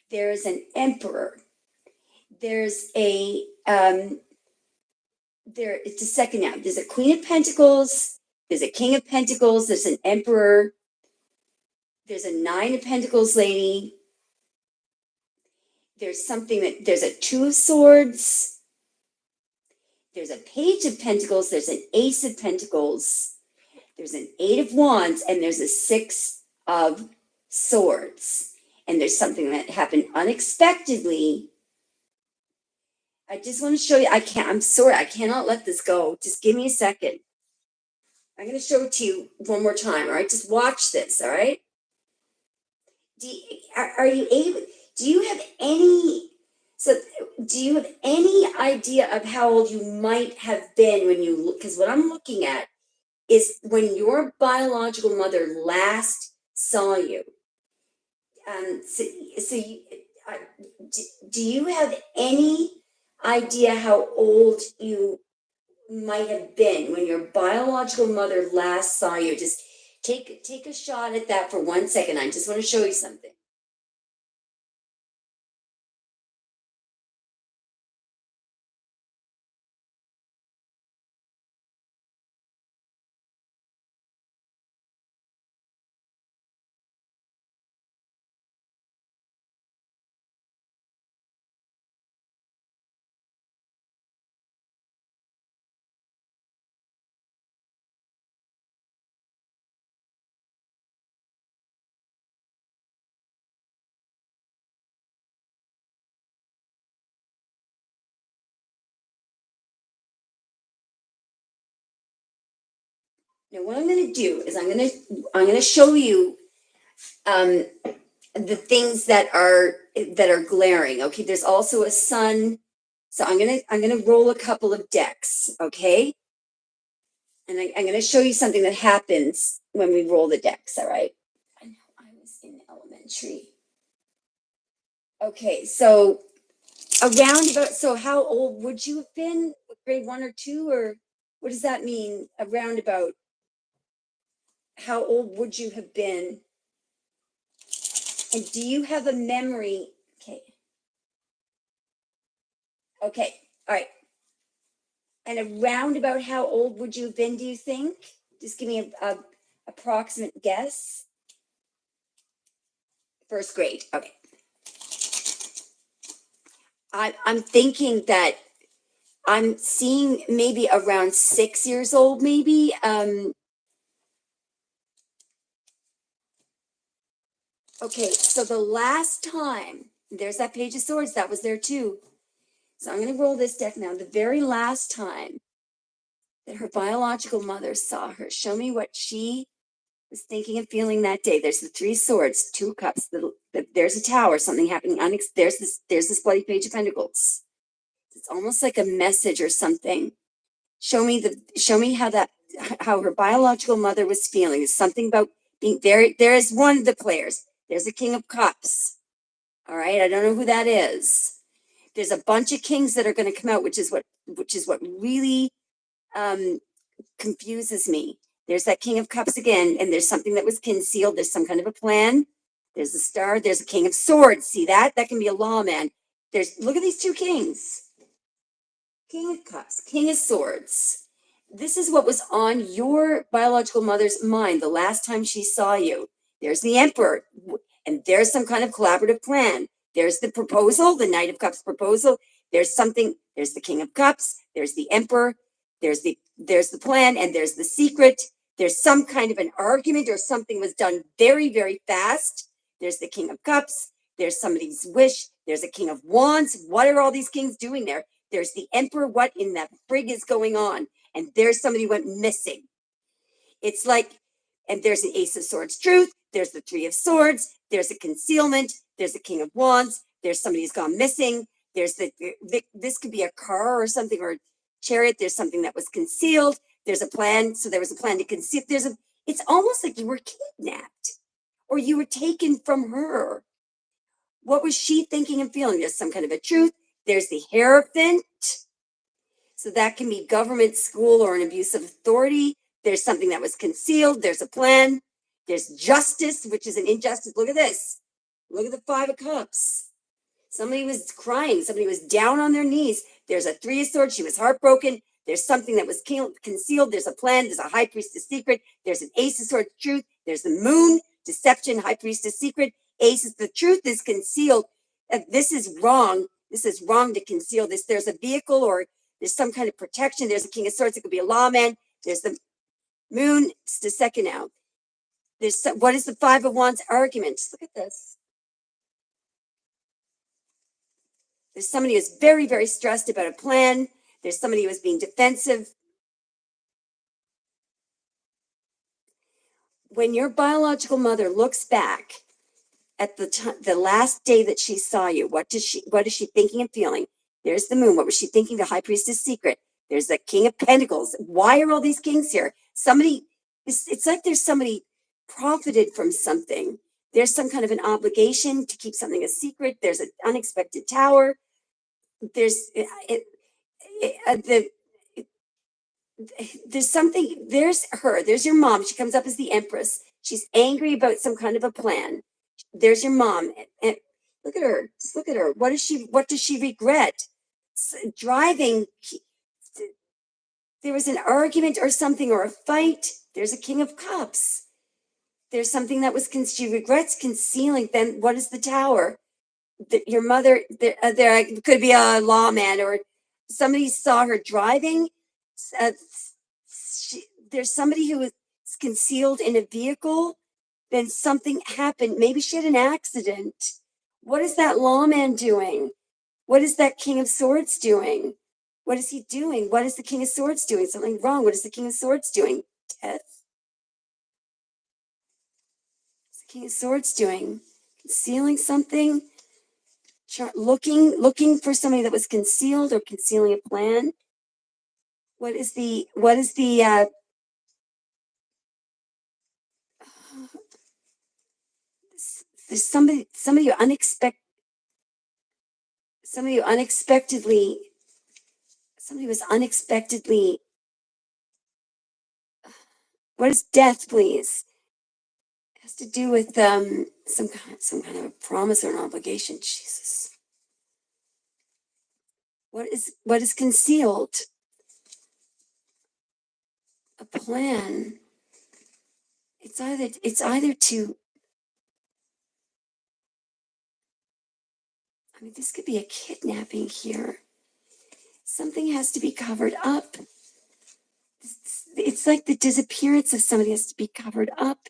There is an Emperor. There's it's a second now. There's a Queen of Pentacles. There's a King of Pentacles. There's an Emperor. There's a Nine of Pentacles lady. There's a Two of Swords. There's a Page of Pentacles. There's an Ace of Pentacles. There's an Eight of Wands, and there's a Six of Swords. And there's something that happened unexpectedly. I just want to show you. I'm sorry, I cannot let this go. Just give me a second. I'm going to show it to you one more time, all right? Just watch this, all right? Are you able, do you have any, so do you have any idea of how old you might have been when you look, because what I'm looking at is when your biological mother last saw you. Do you have any idea how old you might have been when your biological mother last saw you? Just take a shot at that for 1 second. I just want to show you something. Now, what I'm going to do is I'm going to show you the things that are glaring. Okay, there's also a sun. So I'm gonna roll a couple of decks. Okay, and I'm going to show you something that happens when we roll the decks. All right. I know I was in elementary. Okay, so how old would you have been? Grade 1 or 2, or what does that mean? Around about how old would you have been? And do you have a memory? Okay, all right. And around about how old would you have been, do you think? Just give me a approximate guess. First grade. Okay. I'm thinking that I'm seeing maybe around 6 years old, maybe. Okay, so the last time, there's that Page of Swords, that was there too. So I'm going to roll this deck now. The very last time that her biological mother saw her, show me what she was thinking and feeling that day. There's the Three Swords, Two of Cups. There's a Tower, something happening. There's this bloody Page of Pentacles. It's almost like a message or something. Show me how her biological mother was feeling. There's something about being there. There is one of the players. There's a King of Cups. All right, I don't know who that is. There's a bunch of kings that are going to come out, which is what really confuses me. There's that King of Cups again, and there's something that was concealed. There's some kind of a plan. There's a star. There's a King of Swords. See that? That can be a lawman. Look at these two kings. King of Cups, King of Swords. This is what was on your biological mother's mind the last time she saw you. There's the Emperor, and there's some kind of collaborative plan. There's the proposal, the Knight of Cups proposal. There's the King of Cups, there's the Emperor, there's the plan, and there's the secret. There's some kind of an argument or something was done very, very fast. There's the King of Cups, there's somebody's wish, there's a King of Wands. What are all these kings doing there? There's the emperor. What in the frig is going on? And there's somebody who went missing. It's like, and there's an ace of swords truth. There's the three of swords. There's a concealment. There's the king of wands. There's somebody who's gone missing. There's this could be a car or something, or a chariot. There's something that was concealed. There's a plan. So there was a plan to conceal. It's almost like you were kidnapped or you were taken from her. What was she thinking and feeling? There's some kind of a truth. There's the Hierophant. So that can be government, school, or an abuse of authority. There's something that was concealed. There's a plan. There's justice, which is an injustice. Look at this. Look at the 5 of Cups. Somebody was crying. Somebody was down on their knees. There's a 3 of Swords. She was heartbroken. There's something that was concealed. There's a plan. There's a High Priestess secret. There's an Ace of Swords truth. There's the Moon, deception, High Priestess secret. Aces, the truth is concealed. This is wrong. This is wrong to conceal this. There's a vehicle or there's some kind of protection. There's a King of Swords. It could be a lawman. There's the Moon. It's the second out. What is the 5 of Wands argument? Just look at this. There's somebody who's very, very stressed about a plan. There's somebody who is being defensive. When your biological mother looks back at the last day that she saw you, what is she thinking and feeling? There's the Moon. What was she thinking? The High Priestess secret. There's the King of Pentacles. Why are all these kings here? It's like there's somebody profited from something. There's some kind of an obligation to keep something a secret. There's an unexpected tower. There's something. There's her. There's your mom. She comes up as the Empress. She's angry about some kind of a plan. There's your mom. And look at her. Just look at her. What does she regret? Driving. There was an argument or something or a fight. There's a King of Cups. There's something that she regrets concealing. Then what is the Tower? Your mother, there could be a lawman or somebody saw her driving. There's somebody who is concealed in a vehicle. Then something happened. Maybe she had an accident. What is that lawman doing? What is that King of Swords doing? What is he doing? What is the King of Swords doing? Something wrong. What is the King of Swords doing? Death. What's the King of Swords doing? Concealing something? Looking for somebody that was concealed or concealing a plan? There's somebody who was unexpectedly. What is death, please? It has to do with some kind of a promise or an obligation. Jesus. What is concealed? A plan. It's either to. I mean, this could be a kidnapping here. Something has to be covered up. It's like the disappearance of somebody has to be covered up.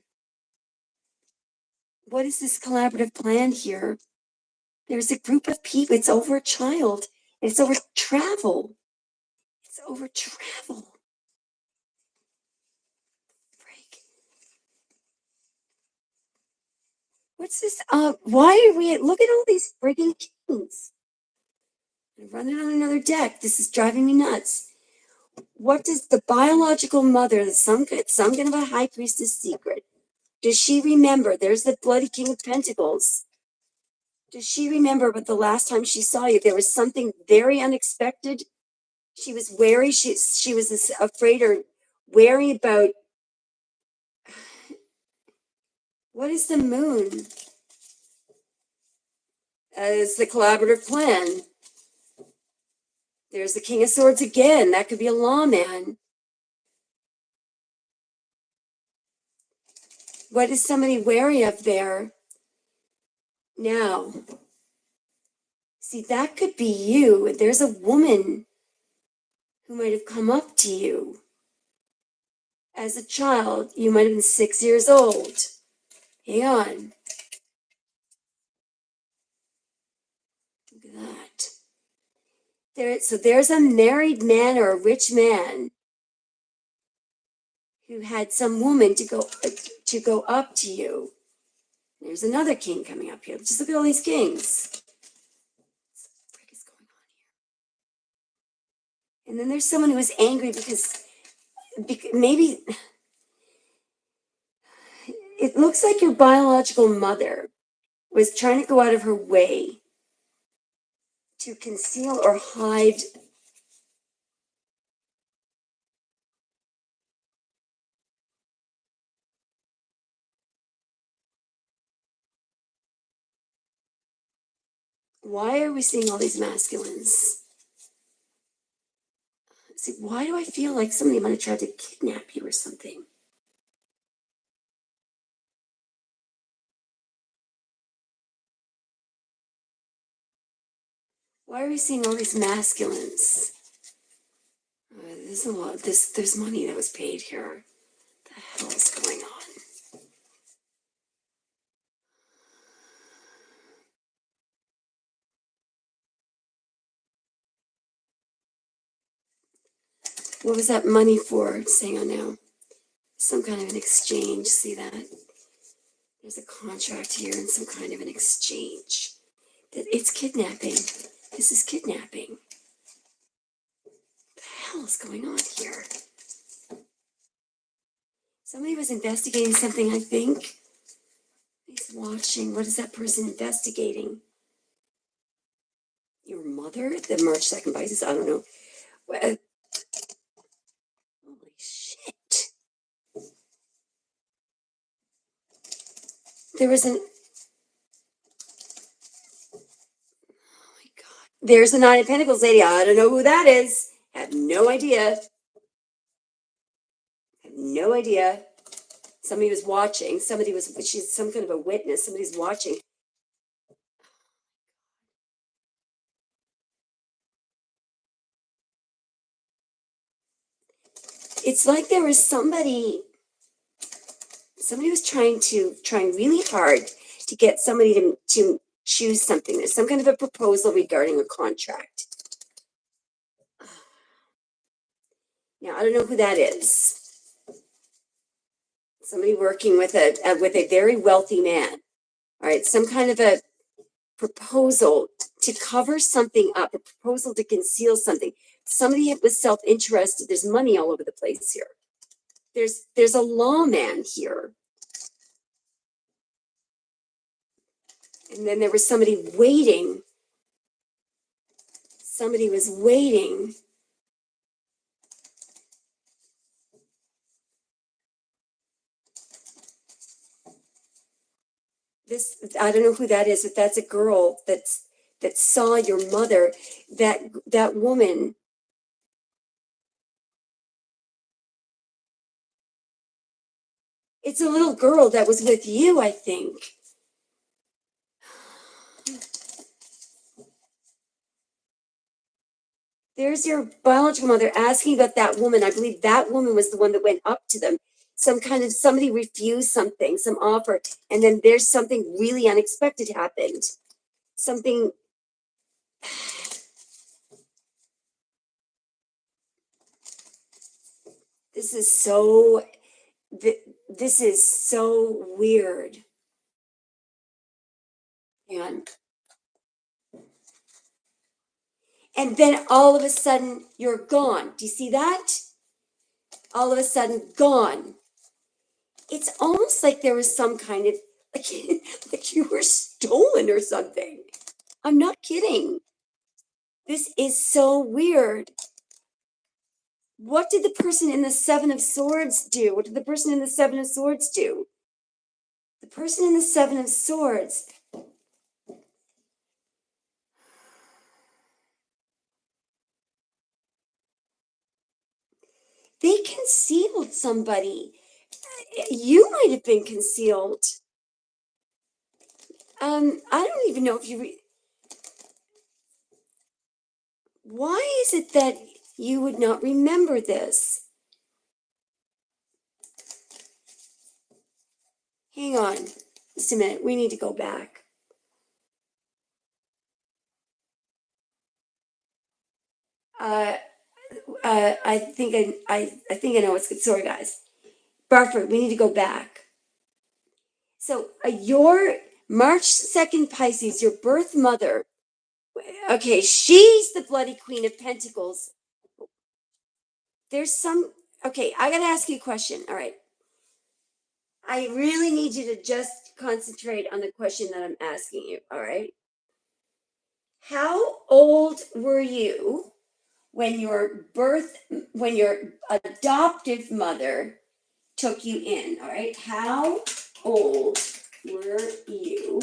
What is this collaborative plan here? There's a group of people. It's over a child. It's over travel. It's over travel. Break. What's this? Why are we? Look at all these friggin' kings. I'm running on another deck. This is driving me nuts. What does the biological mother, some kind of a High Priestess secret, does she remember? There's the bloody King of Pentacles. Does she remember but the last time she saw you, there was something very unexpected? She was wary. She was afraid or wary about. What is the Moon? It's the collaborative plan. There's the King of Swords again. That could be a lawman. What is somebody wary of there? Now, see, that could be you. There's a woman who might have come up to you as a child. You might have been 6 years old. Hang on. Look at that. So there's a married man or a rich man who had some woman to go up to you. There's another king coming up here. Just look at all these kings. What the frick is going on here? And then there's someone who is angry because maybe it looks like your biological mother was trying to go out of her way to conceal or hide. Why are we seeing all these masculines? See, why do I feel like somebody might have tried to kidnap you or something? Why are we seeing all these masculines? There's a lot. There's money that was paid here. What the hell is going on? What was that money for? Hang on now. Some kind of an exchange. See that? There's a contract here and some kind of an exchange. It's kidnapping. This is kidnapping. What the hell is going on here? Somebody was investigating something, I think. He's watching. What is that person investigating? Your mother? The March 2nd Pisces? I don't know. Holy shit. There was an. Oh my God. There's the Nine of Pentacles lady. I don't know who that is. Have no idea. Have no idea. Somebody was watching. She's some kind of a witness. Somebody's watching. It's like there was somebody was trying really hard to get somebody to choose something. There's some kind of a proposal regarding a contract. Now, I don't know who that is. Somebody working with a very wealthy man. All right, some kind of a proposal to cover something up, a proposal to conceal something. Somebody was self-interested. There's money all over the place here. There's a lawman here. And then there was somebody waiting. Somebody was waiting. I don't know who that is, but that's a girl that saw your mother. That woman. It's a little girl that was with you, I think. There's your biological mother asking about that woman. I believe that woman was the one that went up to them. Somebody refused something, some offer, and then there's something really unexpected happened. Something. This is so. This is so weird. And then all of a sudden, you're gone. Do you see that? All of a sudden, gone. It's almost like there was some kind of, like you were stolen or something. I'm not kidding. This is so weird. What did the person in the Seven of Swords do? What did the person in the Seven of Swords do? The person in the Seven of Swords. They concealed somebody. You might have been concealed. I don't even know if you. Why is it that you would not remember this? Hang on just a minute. We need to go back. Uh, I think I know what's good. Sorry, guys. Barford, we need to go back. So your March 2nd Pisces, your birth mother. Okay, she's the bloody Queen of Pentacles. There's some. Okay, I gotta ask you a question. All right. I really need you to just concentrate on the question that I'm asking you. All right. How old were you when when your adoptive mother took you in? All right. How old were you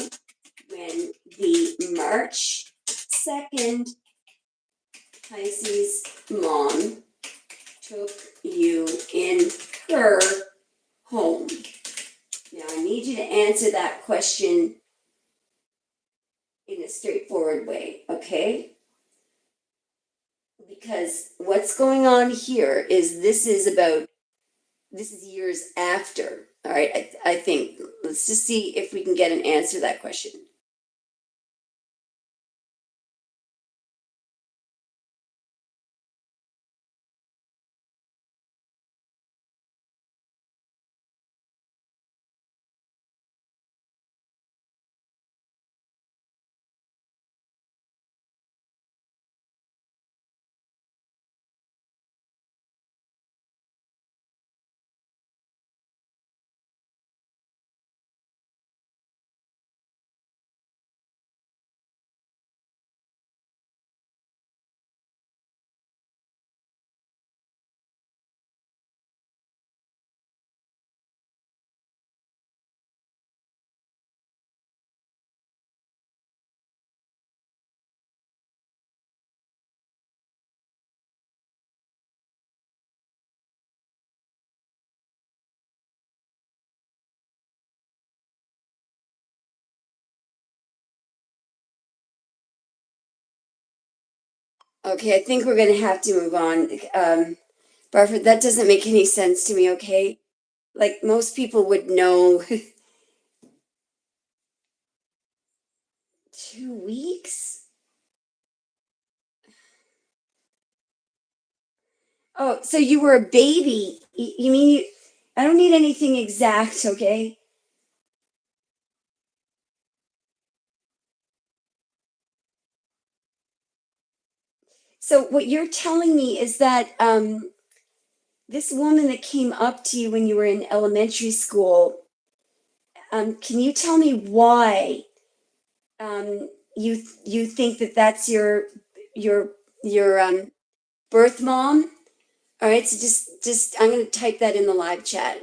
when the March 2nd Pisces mom took you in her home? Now, I need you to answer that question in a straightforward way, okay? Because what's going on here is this is years after, all right? I think, let's just see if we can get an answer to that question. Okay, I think we're gonna have to move on. Barford, that doesn't make any sense to me, okay? Like most people would know 2 weeks? Oh, so you were a baby. You mean I don't need anything exact, okay? So what you're telling me is that this woman that came up to you when you were in elementary school, can you tell me why you think that that's your your birth mom? All right, so just I'm gonna type that in the live chat.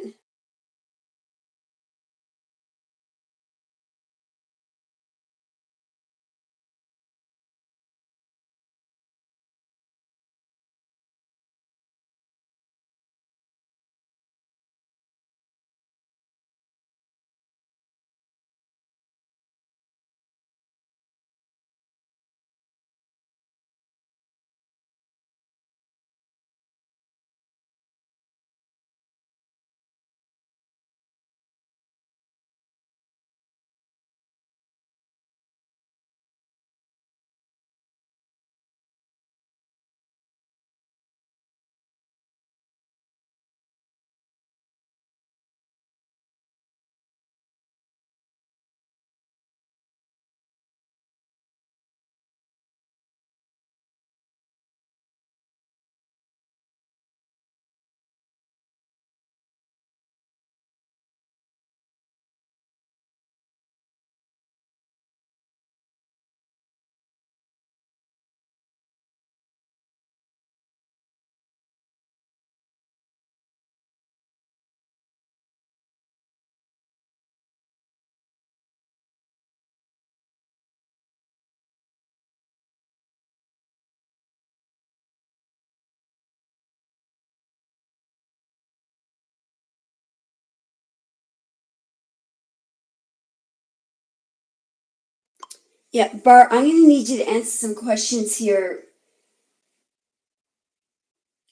Yeah, Bart, I'm gonna need you to answer some questions here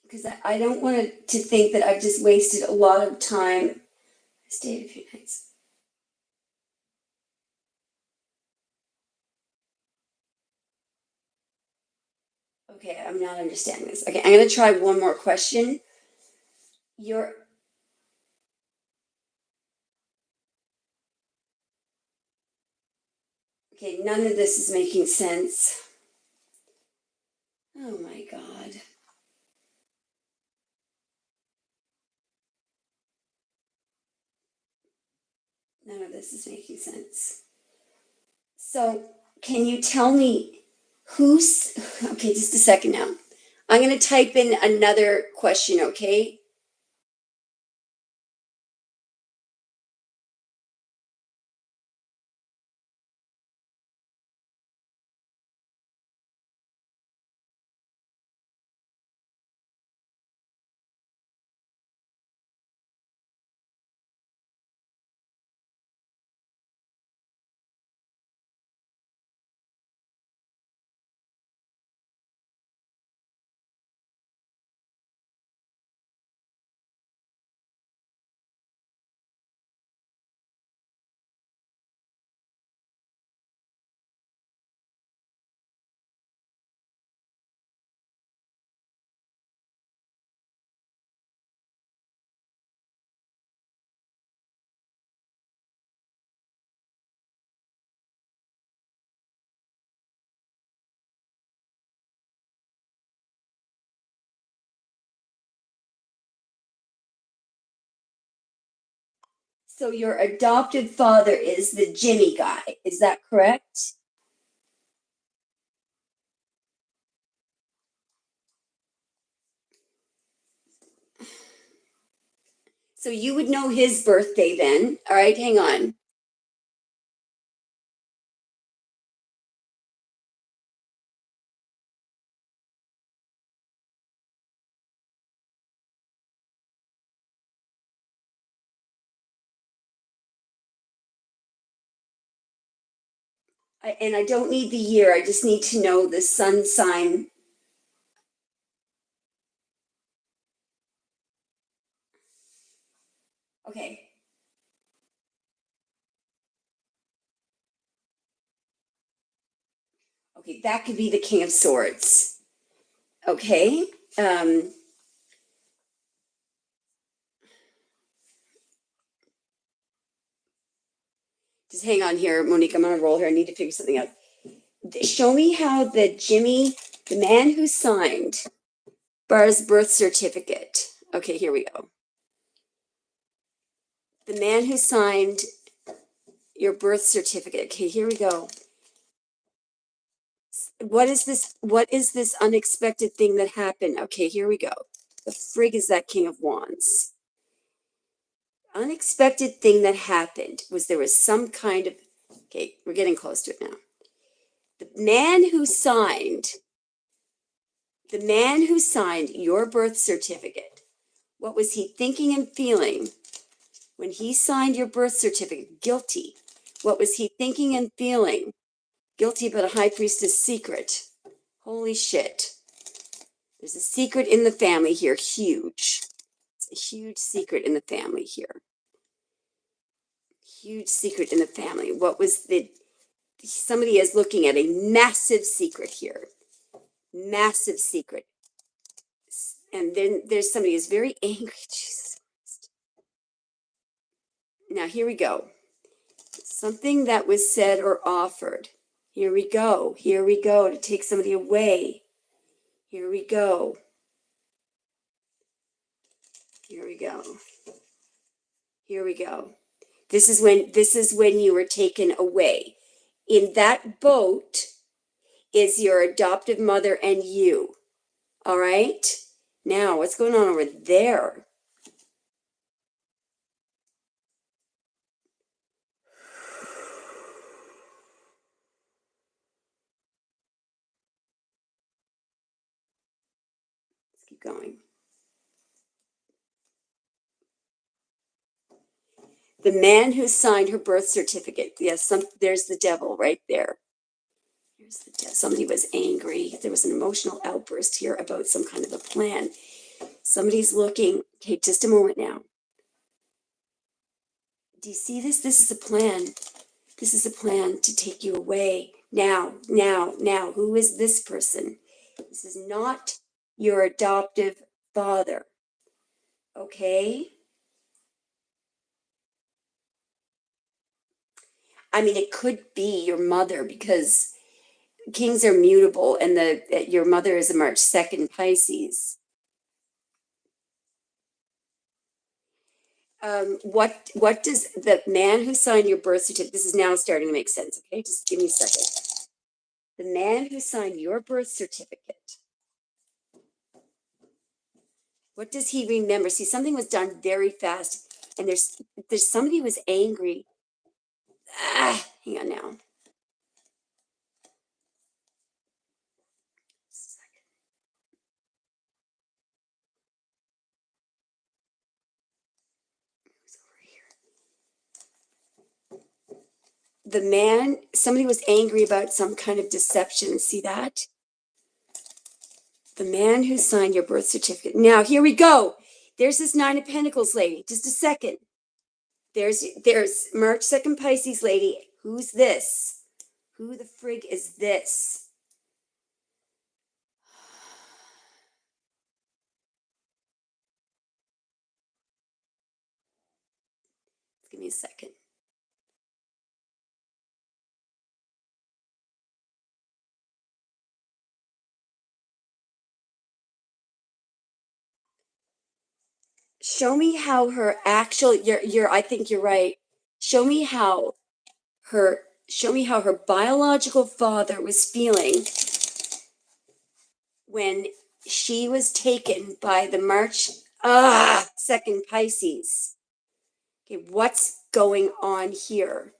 because I don't want to think that I've just wasted a lot of time. I stayed a few nights. Okay, I'm not understanding this. Okay, I'm gonna try one more question. Your okay, none of this is making sense. Oh my God. None of this is making sense. So, can you tell me who's okay, just a second now. I'm gonna type in another question, okay? So your adopted father is the Jimmy guy, is that correct? So you would know his birthday then. All right, hang on. And I don't need the year, I just need to know the sun sign. Okay. Okay, that could be the King of Swords. Okay. Um, just hang on here, Monique. I'm on a roll here. I need to figure something out. Show me how the man who signed Bar's birth certificate. Okay, here we go. The man who signed your birth certificate. Okay, here we go. What is this? What is this unexpected thing that happened? Okay, here we go. The frig is that King of Wands? Unexpected thing that happened was there was some kind of, okay, we're getting close to it now. The man who signed your birth certificate, what was he thinking and feeling when he signed your birth certificate? Guilty. What was he thinking and feeling? Guilty about a high priestess secret. Holy shit. There's a secret in the family here, huge. It's a huge secret in the family here. Huge secret in the family. What was the somebody is looking at a massive secret here. Massive secret. And then there's somebody who's very angry. Jesus Christ. Now here we go. Something that was said or offered. Here we go. Here we go to take somebody away. Here we go. Here we go. Here we go. This is when you were taken away. In that boat is your adoptive mother and you. All right? Now, what's going on over there? Let's keep going. The man who signed her birth certificate. Yes, there's the devil right there. Here's the devil. Somebody was angry. There was an emotional outburst here about some kind of a plan. Somebody's looking. Okay, just a moment now. Do you see this? This is a plan. This is a plan to take you away. Now. Who is this person? This is not your adoptive father. Okay? I mean, it could be your mother because kings are mutable and your mother is a March 2nd Pisces. What does the man who signed your birth certificate, this is now starting to make sense, okay? Just give me a second. The man who signed your birth certificate, what does he remember? See, something was done very fast, and there's somebody who was angry. Hang on now. Who's over here? The man, somebody was angry about some kind of deception. See that? The man who signed your birth certificate. Now, here we go. There's this Nine of Pentacles lady. Just a second. There's March 2nd Pisces lady. Who's this? Who the frig is this? Give me a second. Show me how her actual, I think you're right. Show me how her biological father was feeling when she was taken by the March 2nd Pisces. Okay, what's going on here?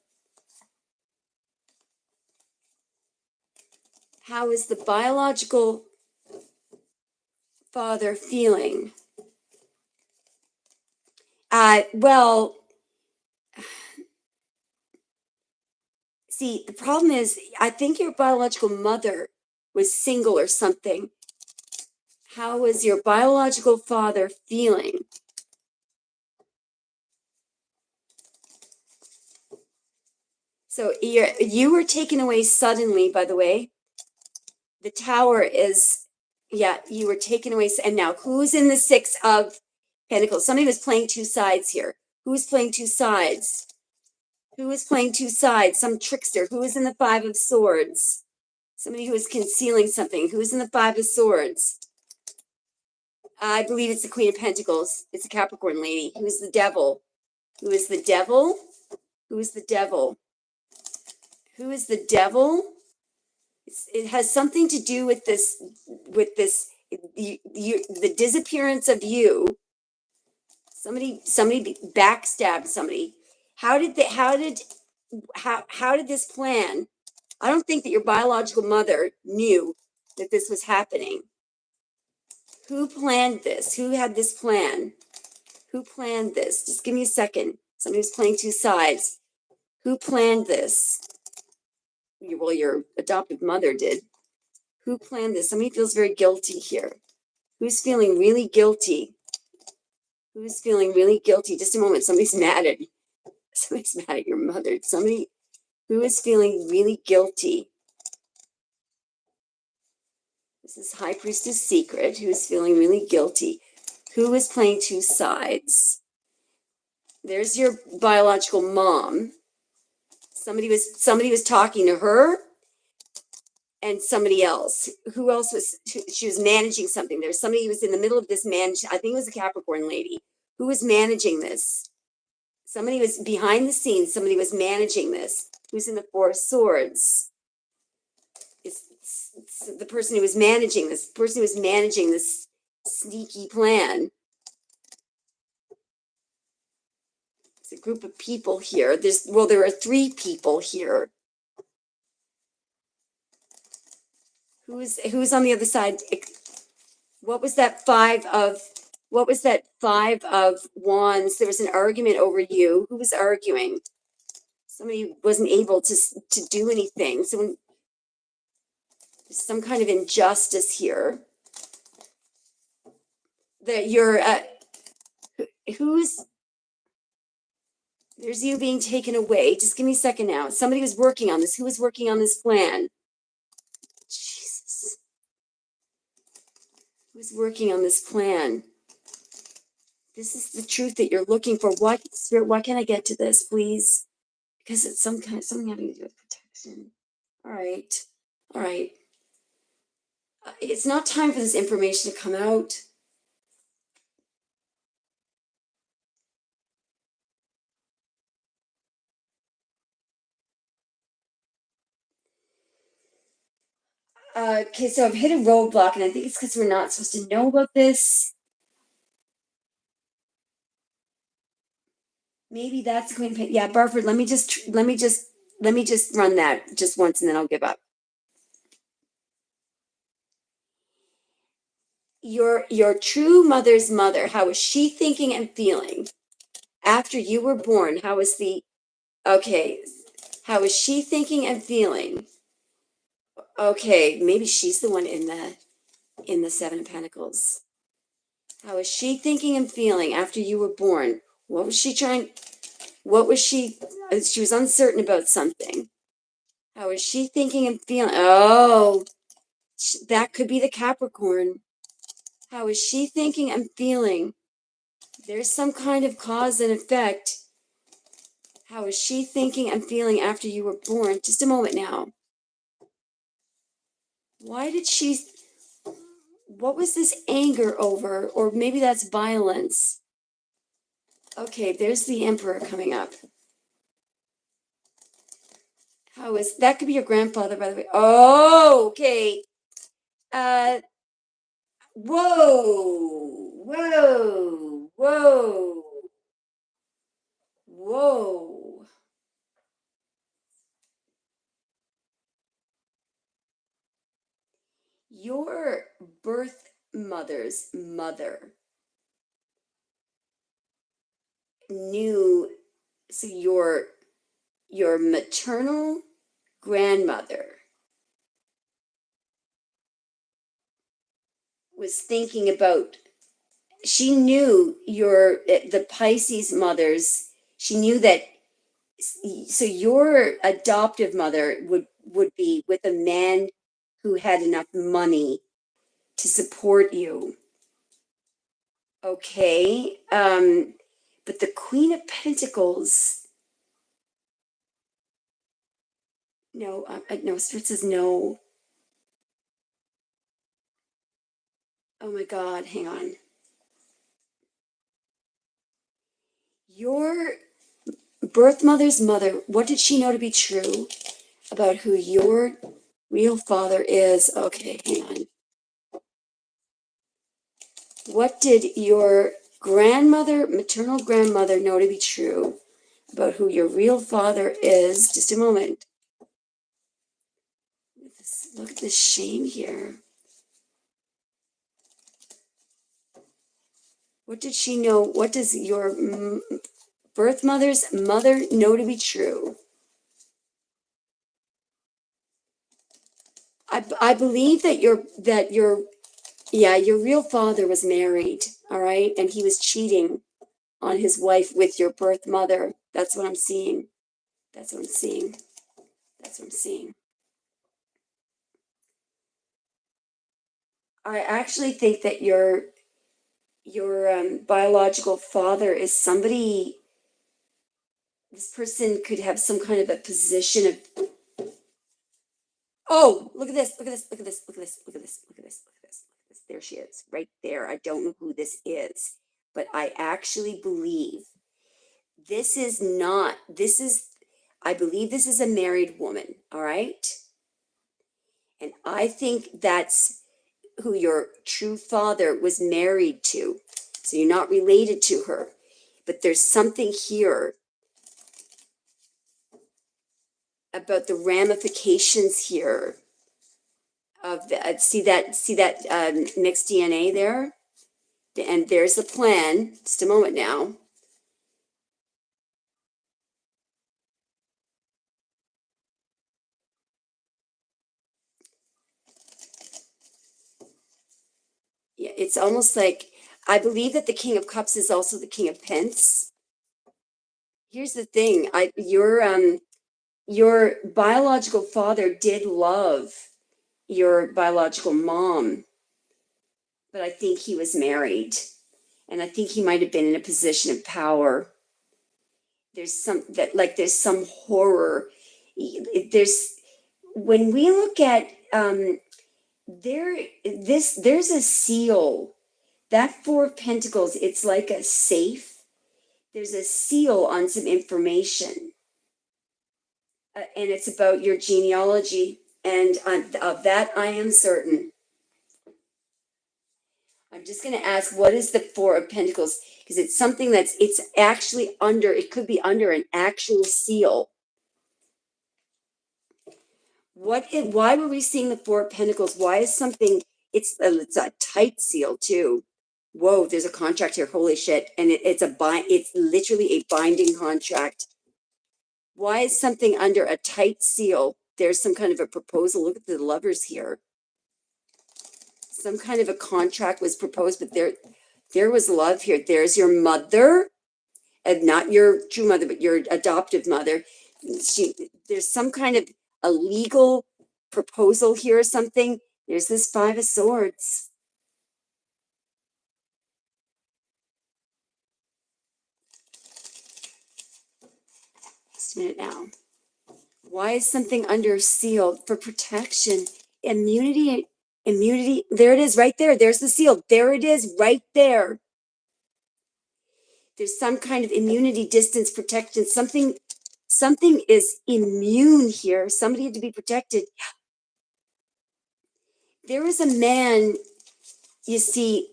How is the biological father feeling? Well, see, the problem is, I think your biological mother was single or something. How is your biological father feeling? So you were taken away suddenly, by the way. The tower is, yeah, you were taken away. And now who's in the Six of Pentacles? Somebody was playing two sides here. Who's playing two sides? Who is playing two sides? Some trickster. Who is in the Five of Swords? Somebody who is concealing something. Who is in the Five of Swords? I believe it's the Queen of Pentacles. It's a Capricorn lady. Who is the devil? Who is the devil? Who is the devil? Who is the devil? It has something to do with this, the disappearance of you. Somebody backstabbed somebody. How did this plan? I don't think that your biological mother knew that this was happening. Who planned this? Who had this plan? Who planned this? Just give me a second. Somebody was playing two sides. Who planned this? Well, your adoptive mother did. Who planned this? Somebody feels very guilty here. Who's feeling really guilty? Who's feeling really guilty? Just a moment. Somebody's mad at your mother. Somebody who is feeling really guilty. This is High Priestess Secret, who is feeling really guilty. Who is playing two sides? There's your biological mom. Somebody was talking to her and somebody else. Who else was, she was managing something. There's somebody who was in the middle of this I think it was a Capricorn lady. Who was managing this? Somebody was behind the scenes. Somebody was managing this. Who's in the Four of Swords? It's the person who was managing this. The person who was managing this sneaky plan. It's a group of people here. There are three people here. Who's on the other side? What was that five of wands? There was an argument over you. Who was arguing? Somebody wasn't able to do anything. So there's some kind of injustice here. That you're there's you being taken away. Just give me a second now. Somebody was working on this. Who was working on this plan? Jesus. who's working on this plan. This is the truth that you're looking for. What spirit? Why can't I get to this, please? Because it's something having to do with protection. All right, all right. It's not time for this information to come out. Okay, so I've hit a roadblock, and I think it's because we're not supposed to know about this. Maybe that's going to. Yeah, Barford. Let me just run that just once, and then I'll give up. Your true mother's mother. How was she thinking and feeling after you were born? How was the okay? How was she thinking and feeling? Okay, maybe she's the one in the Seven of Pentacles. How was she thinking and feeling after you were born? What was she trying? What was she? She was uncertain about something. How was she thinking and feeling? Oh, that could be the Capricorn. How is she thinking and feeling? There's some kind of cause and effect. How is she thinking and feeling after you were born? Just a moment now. Why did she? What was this anger over? Or maybe that's violence. Okay, there's the Emperor coming up. How is that? Could be your grandfather, by the way. Oh, okay. Whoa, whoa, whoa, whoa. Your birth mother's mother knew, so your maternal grandmother was thinking about, she knew the Pisces mothers, she knew that, so your adoptive mother would be with a man who had enough money to support you. Okay. But the Queen of Pentacles, no, no, Spirit says no. Oh my God, hang on. Your birth mother's mother, what did she know to be true about who your real father is? Okay, hang on. What did your grandmother, maternal grandmother, know to be true about who your real father is? Just a moment. Look at this shame here. What did she know? What does your birth mother's mother know to be true? I believe that your real father was married, all right, and he was cheating on his wife with your birth mother. That's what I'm seeing. That's what I'm seeing. That's what I'm seeing. I actually think that your biological father is somebody. This person could have some kind of a position of. Oh, look at this! Look at this! Look at this! Look at this! Look at this! Look at this! Look at this! Look at this! There she is, right there. I don't know who this is, but I actually believe this is not. This is. I believe this is a married woman. All right, and I think that's who your true father was married to. So you're not related to her, but there's something here about the ramifications here of the, see that mixed DNA there, and there's the plan. Just a moment now. Yeah, it's almost like I believe that the King of Cups is also the King of Pence. Here's the thing: your biological father did love your biological mom, but I think he was married. And I think he might have been in a position of power. There's some horror. There's when we look at there's a seal. That Four of Pentacles, it's like a safe. There's a seal on some information. And it's about your genealogy. And of that, I am certain. I'm just going to ask, what is the Four of Pentacles? Because it's something it's actually under, it could be under an actual seal. Why were we seeing the Four of Pentacles? Why is something, it's a tight seal too. Whoa, there's a contract here. Holy shit. And it's literally a binding contract. Why is something under a tight seal? There's some kind of a proposal. Look at the lovers here. Some kind of a contract was proposed, but there was love here. There's your mother, and not your true mother, but your adoptive mother. There's some kind of a legal proposal here or something. There's this Five of Swords. Just a minute now. Why is something under seal? For protection, immunity, immunity. There it is right there. There's the seal. There it is right there. There's some kind of immunity, distance, protection. Something is immune here. Somebody had to be protected. There was a man, you see,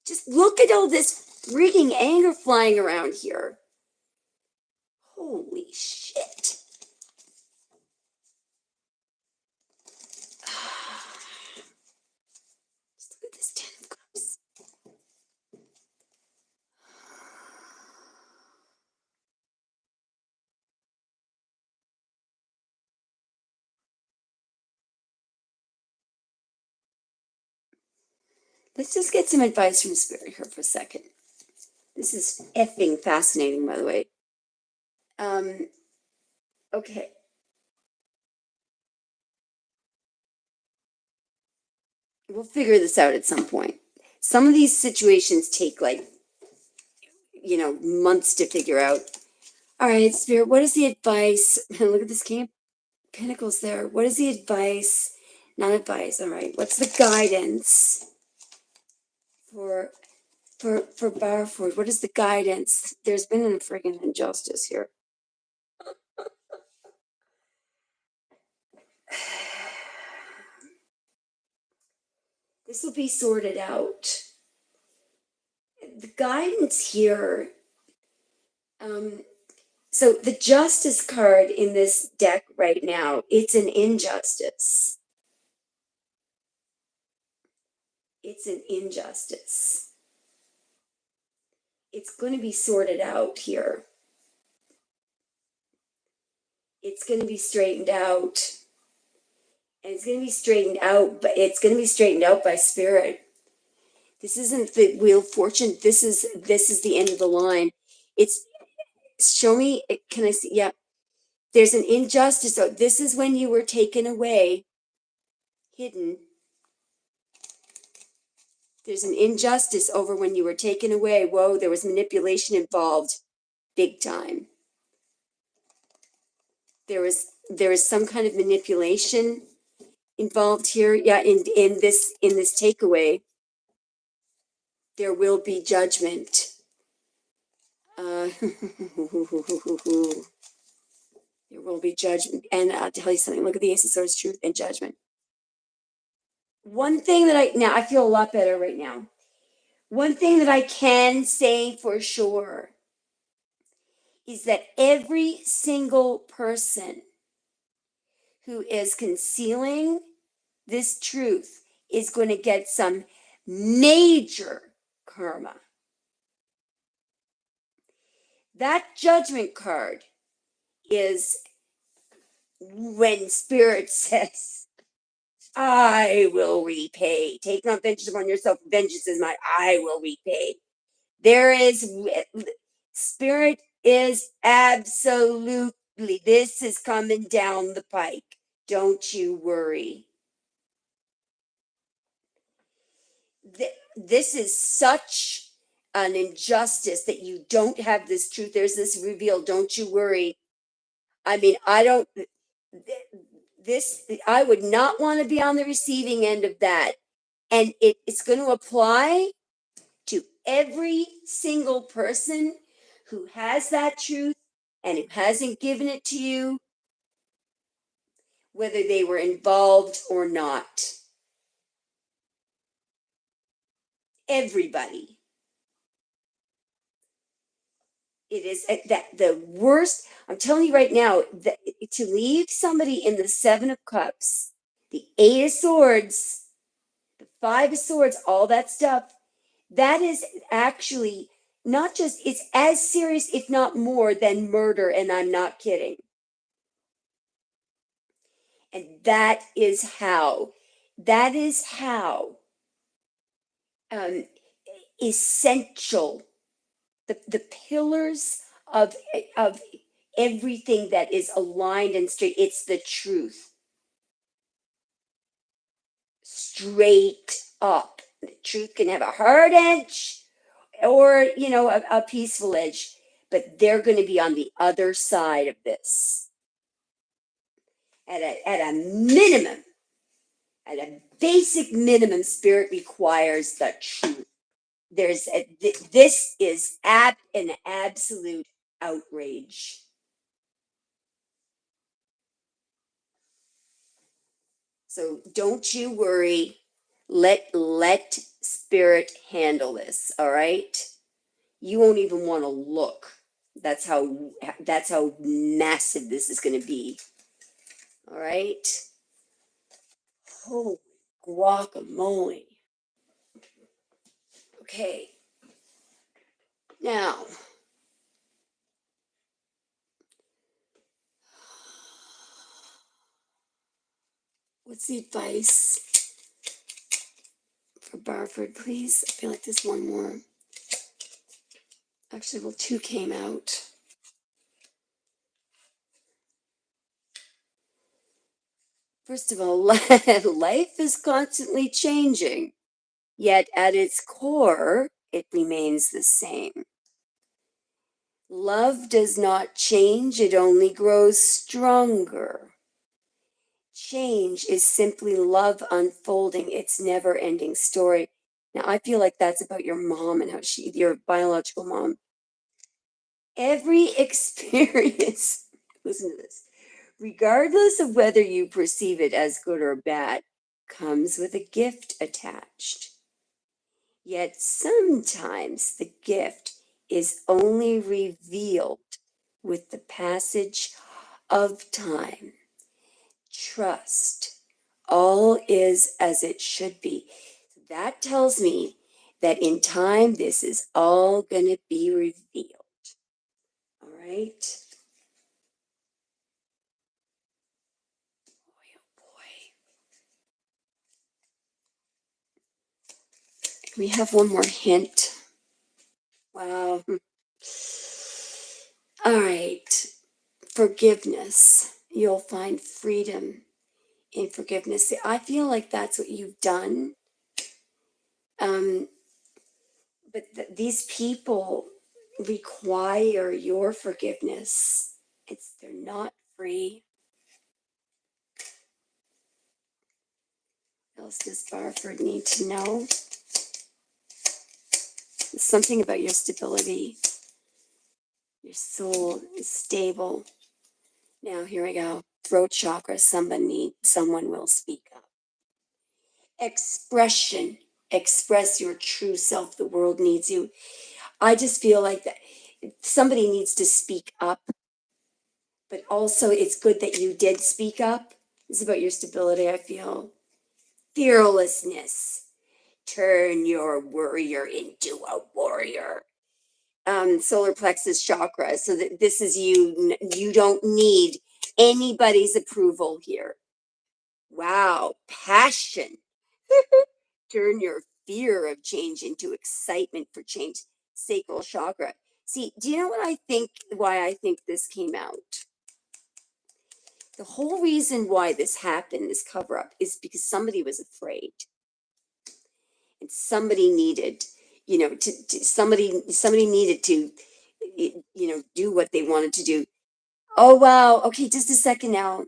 just look at all this freaking anger flying around here. Holy shit. Just look at this Ten of Cups. Let's just get some advice from Spirit here for a second. This is effing fascinating, by the way. Okay. We'll figure this out at some point. Some of these situations take months to figure out. All right, Spirit, what is the advice? Look at this King of Pentacles there. What is the advice? Not advice. All right. What's the guidance for Barford? What is the guidance? There's been a friggin' injustice here. This will be sorted out. The guidance here. So the Justice card in this deck right now, it's an injustice. It's an injustice. It's going to be sorted out here. It's going to be straightened out. And it's going to be straightened out, but it's going to be straightened out by Spirit. This isn't the Wheel of Fortune. This is the end of the line. It's show me. Can I see? Yeah. There's an injustice. So this is when you were taken away, hidden. There's an injustice over when you were taken away. Whoa, there was manipulation involved, big time. There is some kind of manipulation involved here. Yeah, in this takeaway, there will be judgment. There will be judgment. And I'll tell you something. Look at the Ace of Swords, truth and judgment. One thing that I feel a lot better right now. One thing that I can say for sure is that every single person who is concealing this truth is going to get some major karma. That judgment card is when Spirit says, I will repay. Take not vengeance upon yourself. Vengeance is mine. I will repay. Spirit is absolutely, this is coming down the pike. Don't you worry. This is such an injustice that you don't have this truth. There's this reveal. Don't you worry. I mean, I don't, this, I would not want to be on the receiving end of that. And it's going to apply to every single person who has that truth and who hasn't given it to you, whether they were involved or not. Everybody. It is that the worst. I'm telling you right now that to leave somebody in the Seven of Cups, the Eight of Swords, the Five of Swords, all that stuff, that is actually not just, it's as serious, if not more, than murder. And I'm not kidding. And that is how um, essential the pillars of everything that is aligned and straight. It's the truth, straight up. The truth can have a hard edge or a peaceful edge, but they're going to be on the other side of this at a minimum. At a basic minimum, spirit requires the truth. This is an absolute outrage. So don't you worry. Let spirit handle this. All right. You won't even want to look. That's how massive this is going to be. All right. Oh, guacamole. Okay. Now, what's the advice for Barford, please? I feel like there's one more. Actually, well, two came out. First of all, life is constantly changing, yet at its core, it remains the same. Love does not change, it only grows stronger. Change is simply love unfolding its never ending story. Now, I feel like that's about your mom and your biological mom. Every experience, listen to this, regardless of whether you perceive it as good or bad, comes with a gift attached. Yet sometimes the gift is only revealed with the passage of time. Trust. All is as it should be. That tells me that in time, this is all going to be revealed. All right? Boy, oh boy. We have one more hint. Wow. All right. Forgiveness. You'll find freedom in forgiveness. See, I feel like that's what you've done. But these people require your forgiveness. They're not free. What else does Barford need to know? Something about your stability. Your soul is stable. Now here we go. Throat chakra. Someone will speak up. Expression. Express your true self. The world needs you. I just feel like that somebody needs to speak up. But also, it's good that you did speak up. It's about your stability, I feel. Fearlessness. Turn your worrier into a warrior. Solar plexus chakra. So that this is you. You don't need anybody's approval here. Wow. Passion. Turn your fear of change into excitement for change. Sacral chakra. See, do you know what I think? Why I think this came out? The whole reason why this happened, this cover up, is because somebody was afraid and somebody needed, somebody needed to, do what they wanted to do. Oh, wow. Okay, just a second now.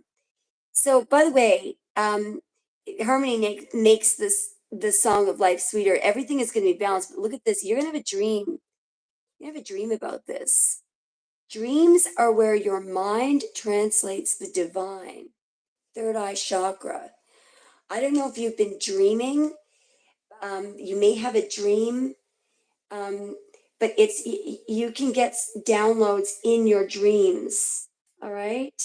So, by the way, Harmony makes the song of life sweeter. Everything is going to be balanced. But look at this. You're going to have a dream. You have a dream about this. Dreams are where your mind translates the divine. Third eye chakra. I don't know if you've been dreaming. You may have a dream, um, but you can get downloads in your dreams. All right.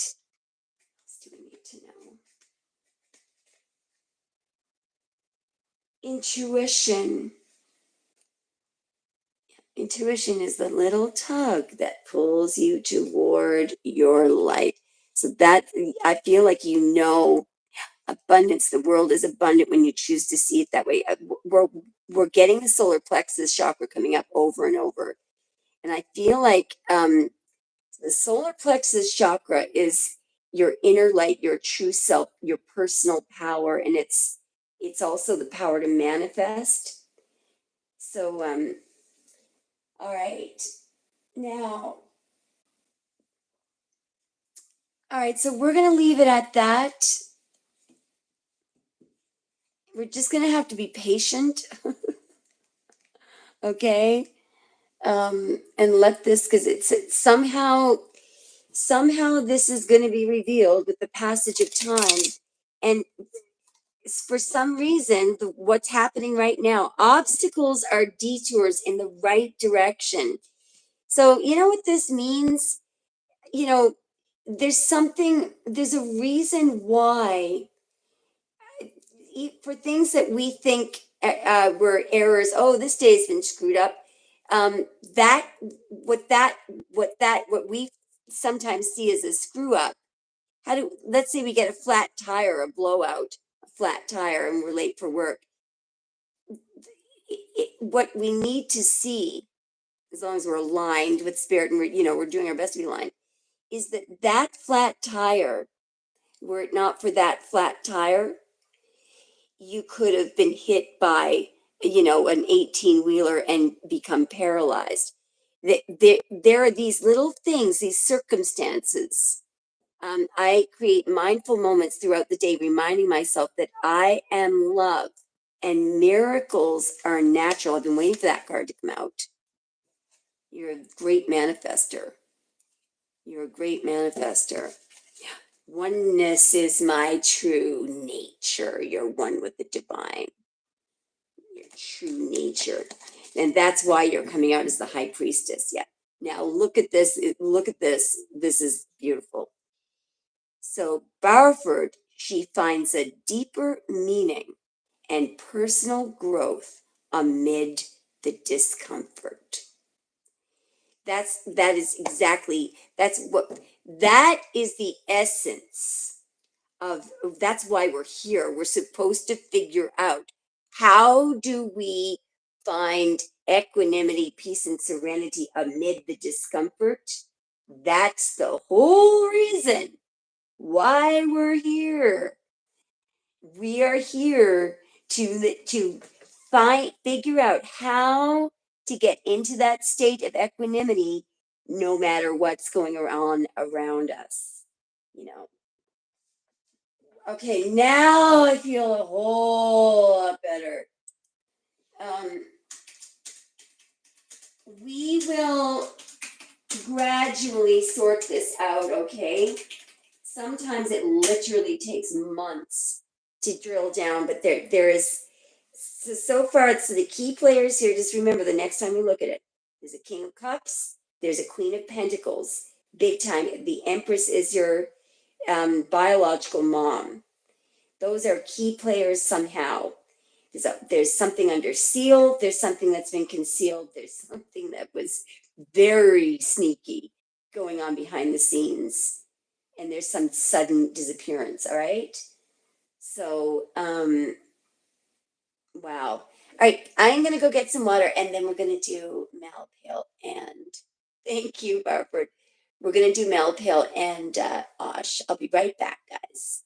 What do we need to know? Intuition. Intuition is the little tug that pulls you toward your light. So that I feel like abundance. The world is abundant when you choose to see it that way. We're getting the solar plexus chakra coming up over and over, and I feel like the solar plexus chakra is your inner light, your true self, your personal power, and it's also the power to manifest. So all right. Now, all right, so we're going to leave it at that. We're just going to have to be patient, okay? And let this, because it's somehow this is going to be revealed with the passage of time. And for some reason, what's happening right now, obstacles are detours in the right direction. So, you know what this means? You know, there's a reason why for things that we think were errors. Oh, this day's been screwed up. Um, that what we sometimes see as a screw up. Let's say we get a flat tire, a blowout, a flat tire, and we're late for work. What we need to see, as long as we're aligned with spirit and we're doing our best to be aligned, is that flat tire, were it not for that flat tire, you could have been hit by an 18-wheeler and become paralyzed. There are these little things, these circumstances. I create mindful moments throughout the day reminding myself that I am love and miracles are natural. I've been waiting for that card to come out. You're a great manifester. You're a great manifester. Oneness is my true nature. You're one with the divine, your true nature. And that's why you're coming out as the high priestess. Yeah. Now look at this. Look at this. This is beautiful. So Barford, she finds a deeper meaning and personal growth amid the discomfort. That is exactly that is the essence of that's why we're here. We're supposed to figure out how do we find equanimity, peace, and serenity amid the discomfort. That's the whole reason why we're here. We are here to figure out how to get into that state of equanimity no matter what's going on around us. You know. Okay, now I feel a whole lot better. We will gradually sort this out, okay? Sometimes it literally takes months to drill down, but there is so far it's the key players here. Just remember the next time you look at it, there's a King of Cups, there's a Queen of Pentacles, big time. The Empress is your biological mom. Those are key players somehow. There's something under seal. There's something that's been concealed. There's something that was very sneaky going on behind the scenes. And there's some sudden disappearance. All right. So, wow. All right. I'm going to go get some water and then we're going to do Malpale. And thank you, Barbara. We're going to do Malpale and Osh. I'll be right back, guys.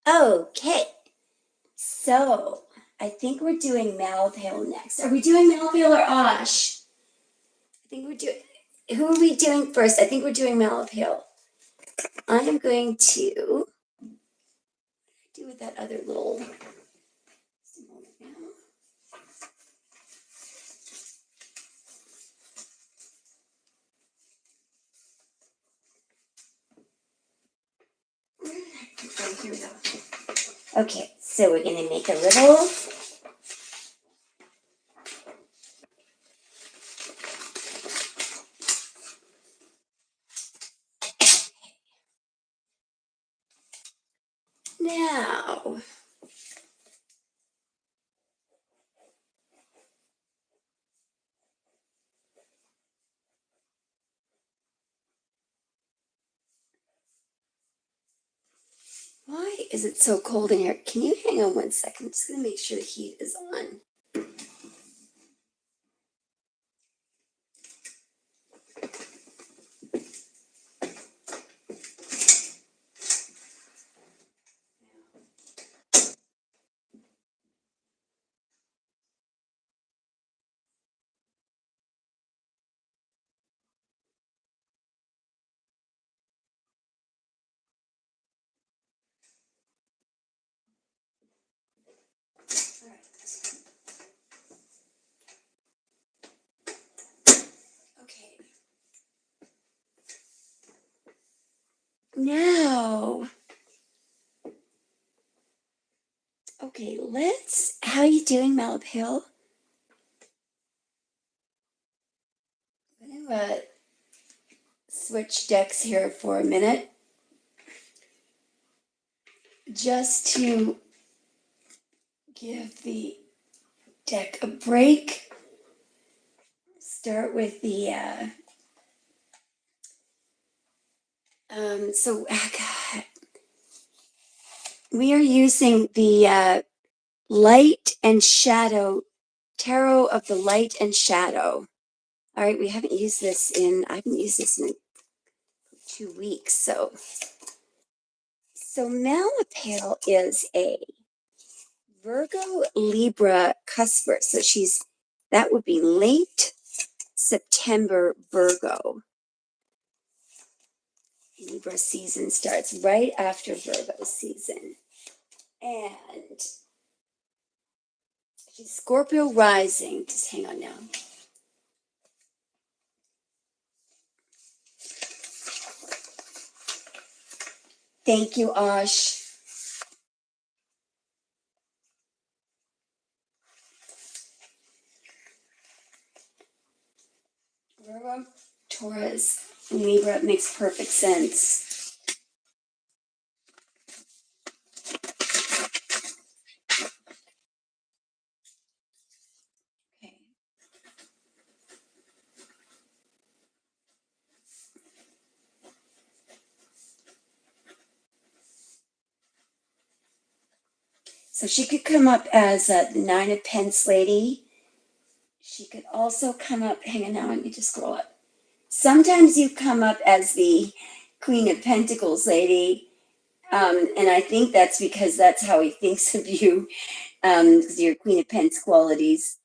Okay, so I think we're doing Malpale next. Are we doing Malpale or Osh? I think we're doing. Who are we doing first? I think we're doing Malpale. I am going to do with that other little. Just a moment now. Oh, here we go. Okay, so we're gonna make a little. Now, why is it so cold in here? Can you hang on 1 second? I'm just gonna make sure the heat is on. Okay. Now, okay, let's. How you doing, Malpale? I'm gonna switch decks here for a minute, just to give the deck a break. Start with the. God, we are using the light and shadow tarot of the light and shadow. All right, we haven't used this in. I haven't used this in 2 weeks. So Malapale is a Virgo Libra cusper. So that would be late September Virgo. Libra season starts right after Virgo season. And she's Scorpio rising. Just hang on now. Thank you, Ash. Virgo, Taurus, and Libra makes perfect sense. Okay. So she could come up as the Nine of Pence lady. She could also come up, hang on now, let me just scroll up. Sometimes you come up as the Queen of Pentacles lady, and I think that's because that's how he thinks of you, because you're Queen of Pentacles qualities.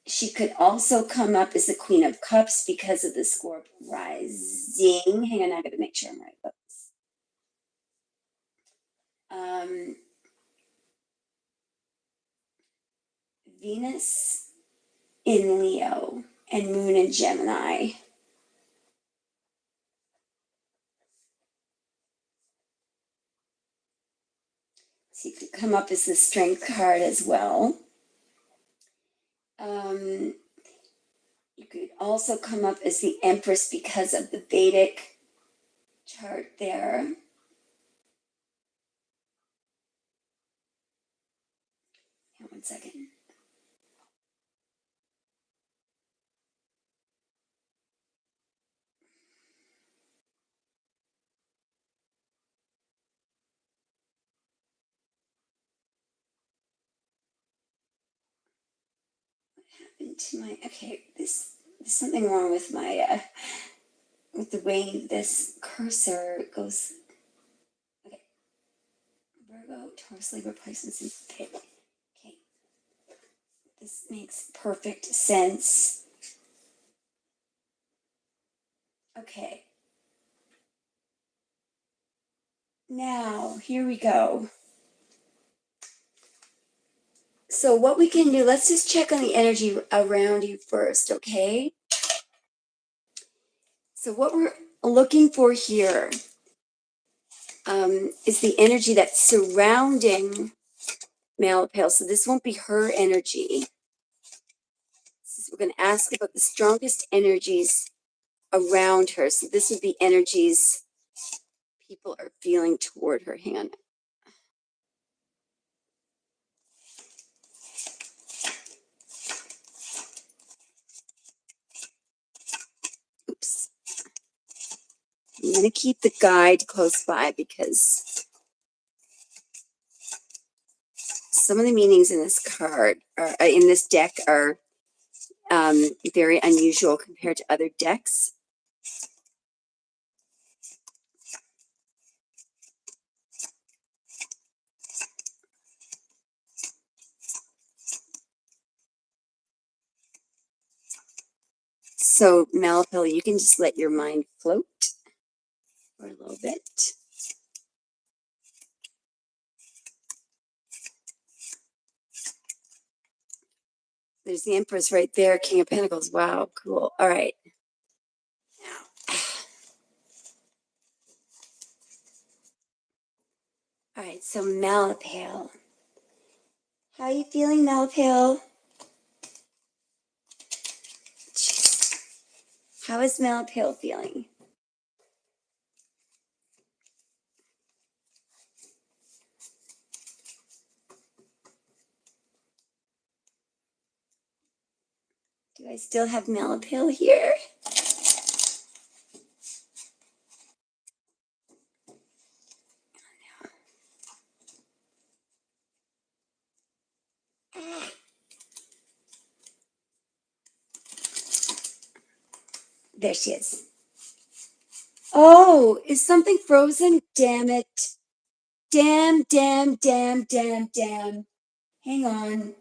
She could also come up as the Queen of Cups because of the Scorpio rising. Hang on, I gotta make sure I'm right about this. Venus in Leo and Moon in Gemini. So you could come up as the Strength card as well. You could also come up as the Empress because of the Vedic chart there. Hang on one second. Into my okay, there's something wrong with my with the way this cursor goes. Okay, Virgo, Taurus, Libra, Pisces, and Pit. Okay, this makes perfect sense. Okay, now here we go. So what we can do, let's just check on the energy around you first, okay? So what we're looking for here is the energy that's surrounding Malapale. So this won't be her energy. We're going to ask about the strongest energies around her. So this would be energies people are feeling toward her. Hang on. Oops. I'm going to keep the guide close by because some of the meanings in this card, are, in this deck, are very unusual compared to other decks. So, Malapil, you can just let your mind float for a little bit. There's the Empress right there, King of Pentacles. Wow, cool. All right. Now, all right, so Malapil. How are you feeling, Malapil? How is Malapil feeling? Do I still have Malapil here? There she is. Oh, is something frozen? Damn it. Damn, damn, damn, damn, damn. Hang on.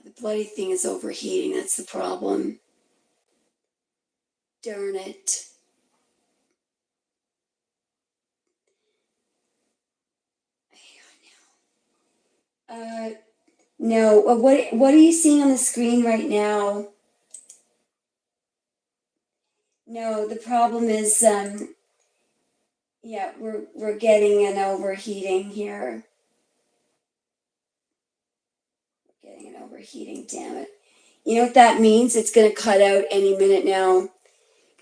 the bloody thing is overheating. That's the problem. Darn it. No. What are you seeing on the screen right now? No, the problem is, yeah, we're getting an overheating here. We're getting an overheating, damn it. You know what that means? It's going to cut out any minute now.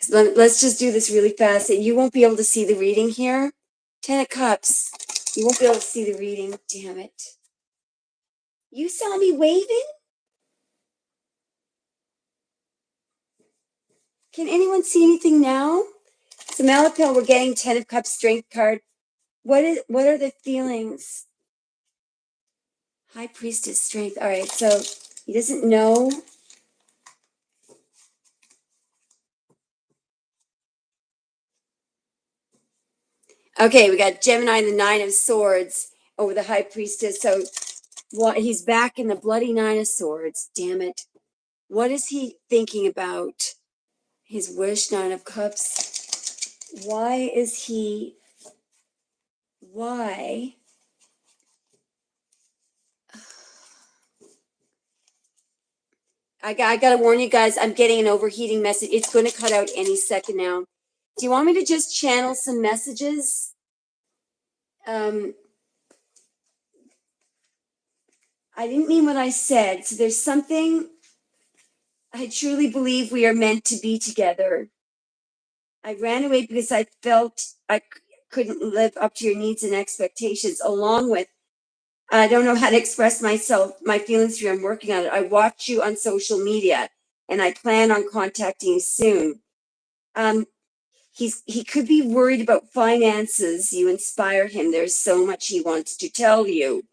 Let's just do this really fast. You won't be able to see the reading here. 10 of Cups. You won't be able to see the reading. Damn it. You saw me waving? Can anyone see anything now? So Malapil, we're getting 10 of Cups strength card. What are the feelings? High Priestess strength. All right, so he doesn't know. Okay, we got Gemini and the 9 of Swords over the High Priestess. So what? He's back in the bloody 9 of Swords. Damn it. What is he thinking about? His wish, 9 of Cups. Why is he? Why? I got to warn you guys, I'm getting an overheating message. It's going to cut out any second now. Do you want me to just channel some messages? I didn't mean what I said. So there's something, I truly believe we are meant to be together. I ran away because I felt I couldn't live up to your needs and expectations, along with, I don't know how to express myself, my feelings for you. I'm working on it. I watch you on social media and I plan on contacting you soon. He could be worried about finances. You inspire him. There's so much he wants to tell you.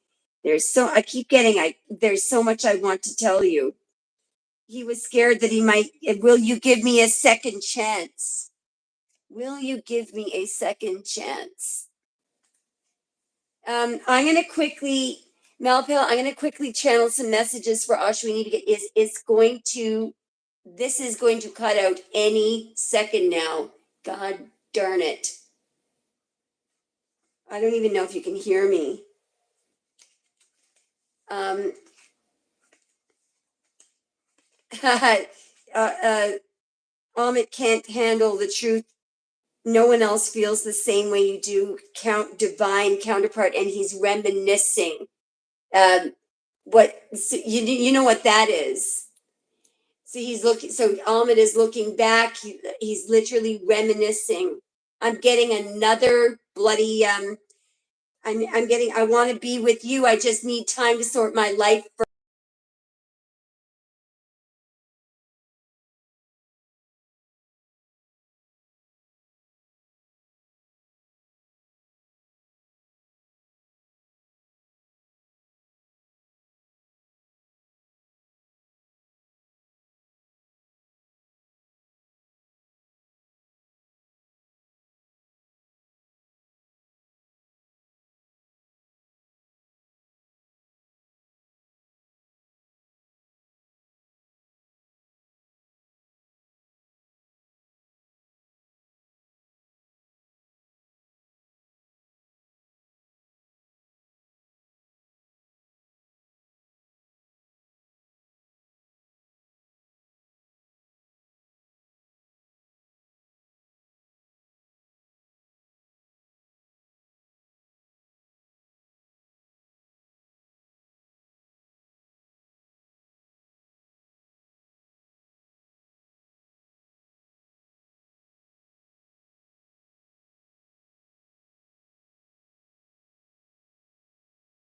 There's so much I want to tell you. He was scared that he might. Will you give me a second chance? Will you give me a second chance? I'm gonna quickly, Malpil, I'm gonna quickly channel some messages for Ash. We need to get this is going to cut out any second now. God darn it. I don't even know if you can hear me. Amit can't handle the truth. No one else feels the same way you do. Divine counterpart, and he's reminiscing. You know what that is? So he's looking. So Amit is looking back. He's literally reminiscing. I'm getting another bloody. I'm getting. I want to be with you. I just need time to sort my life.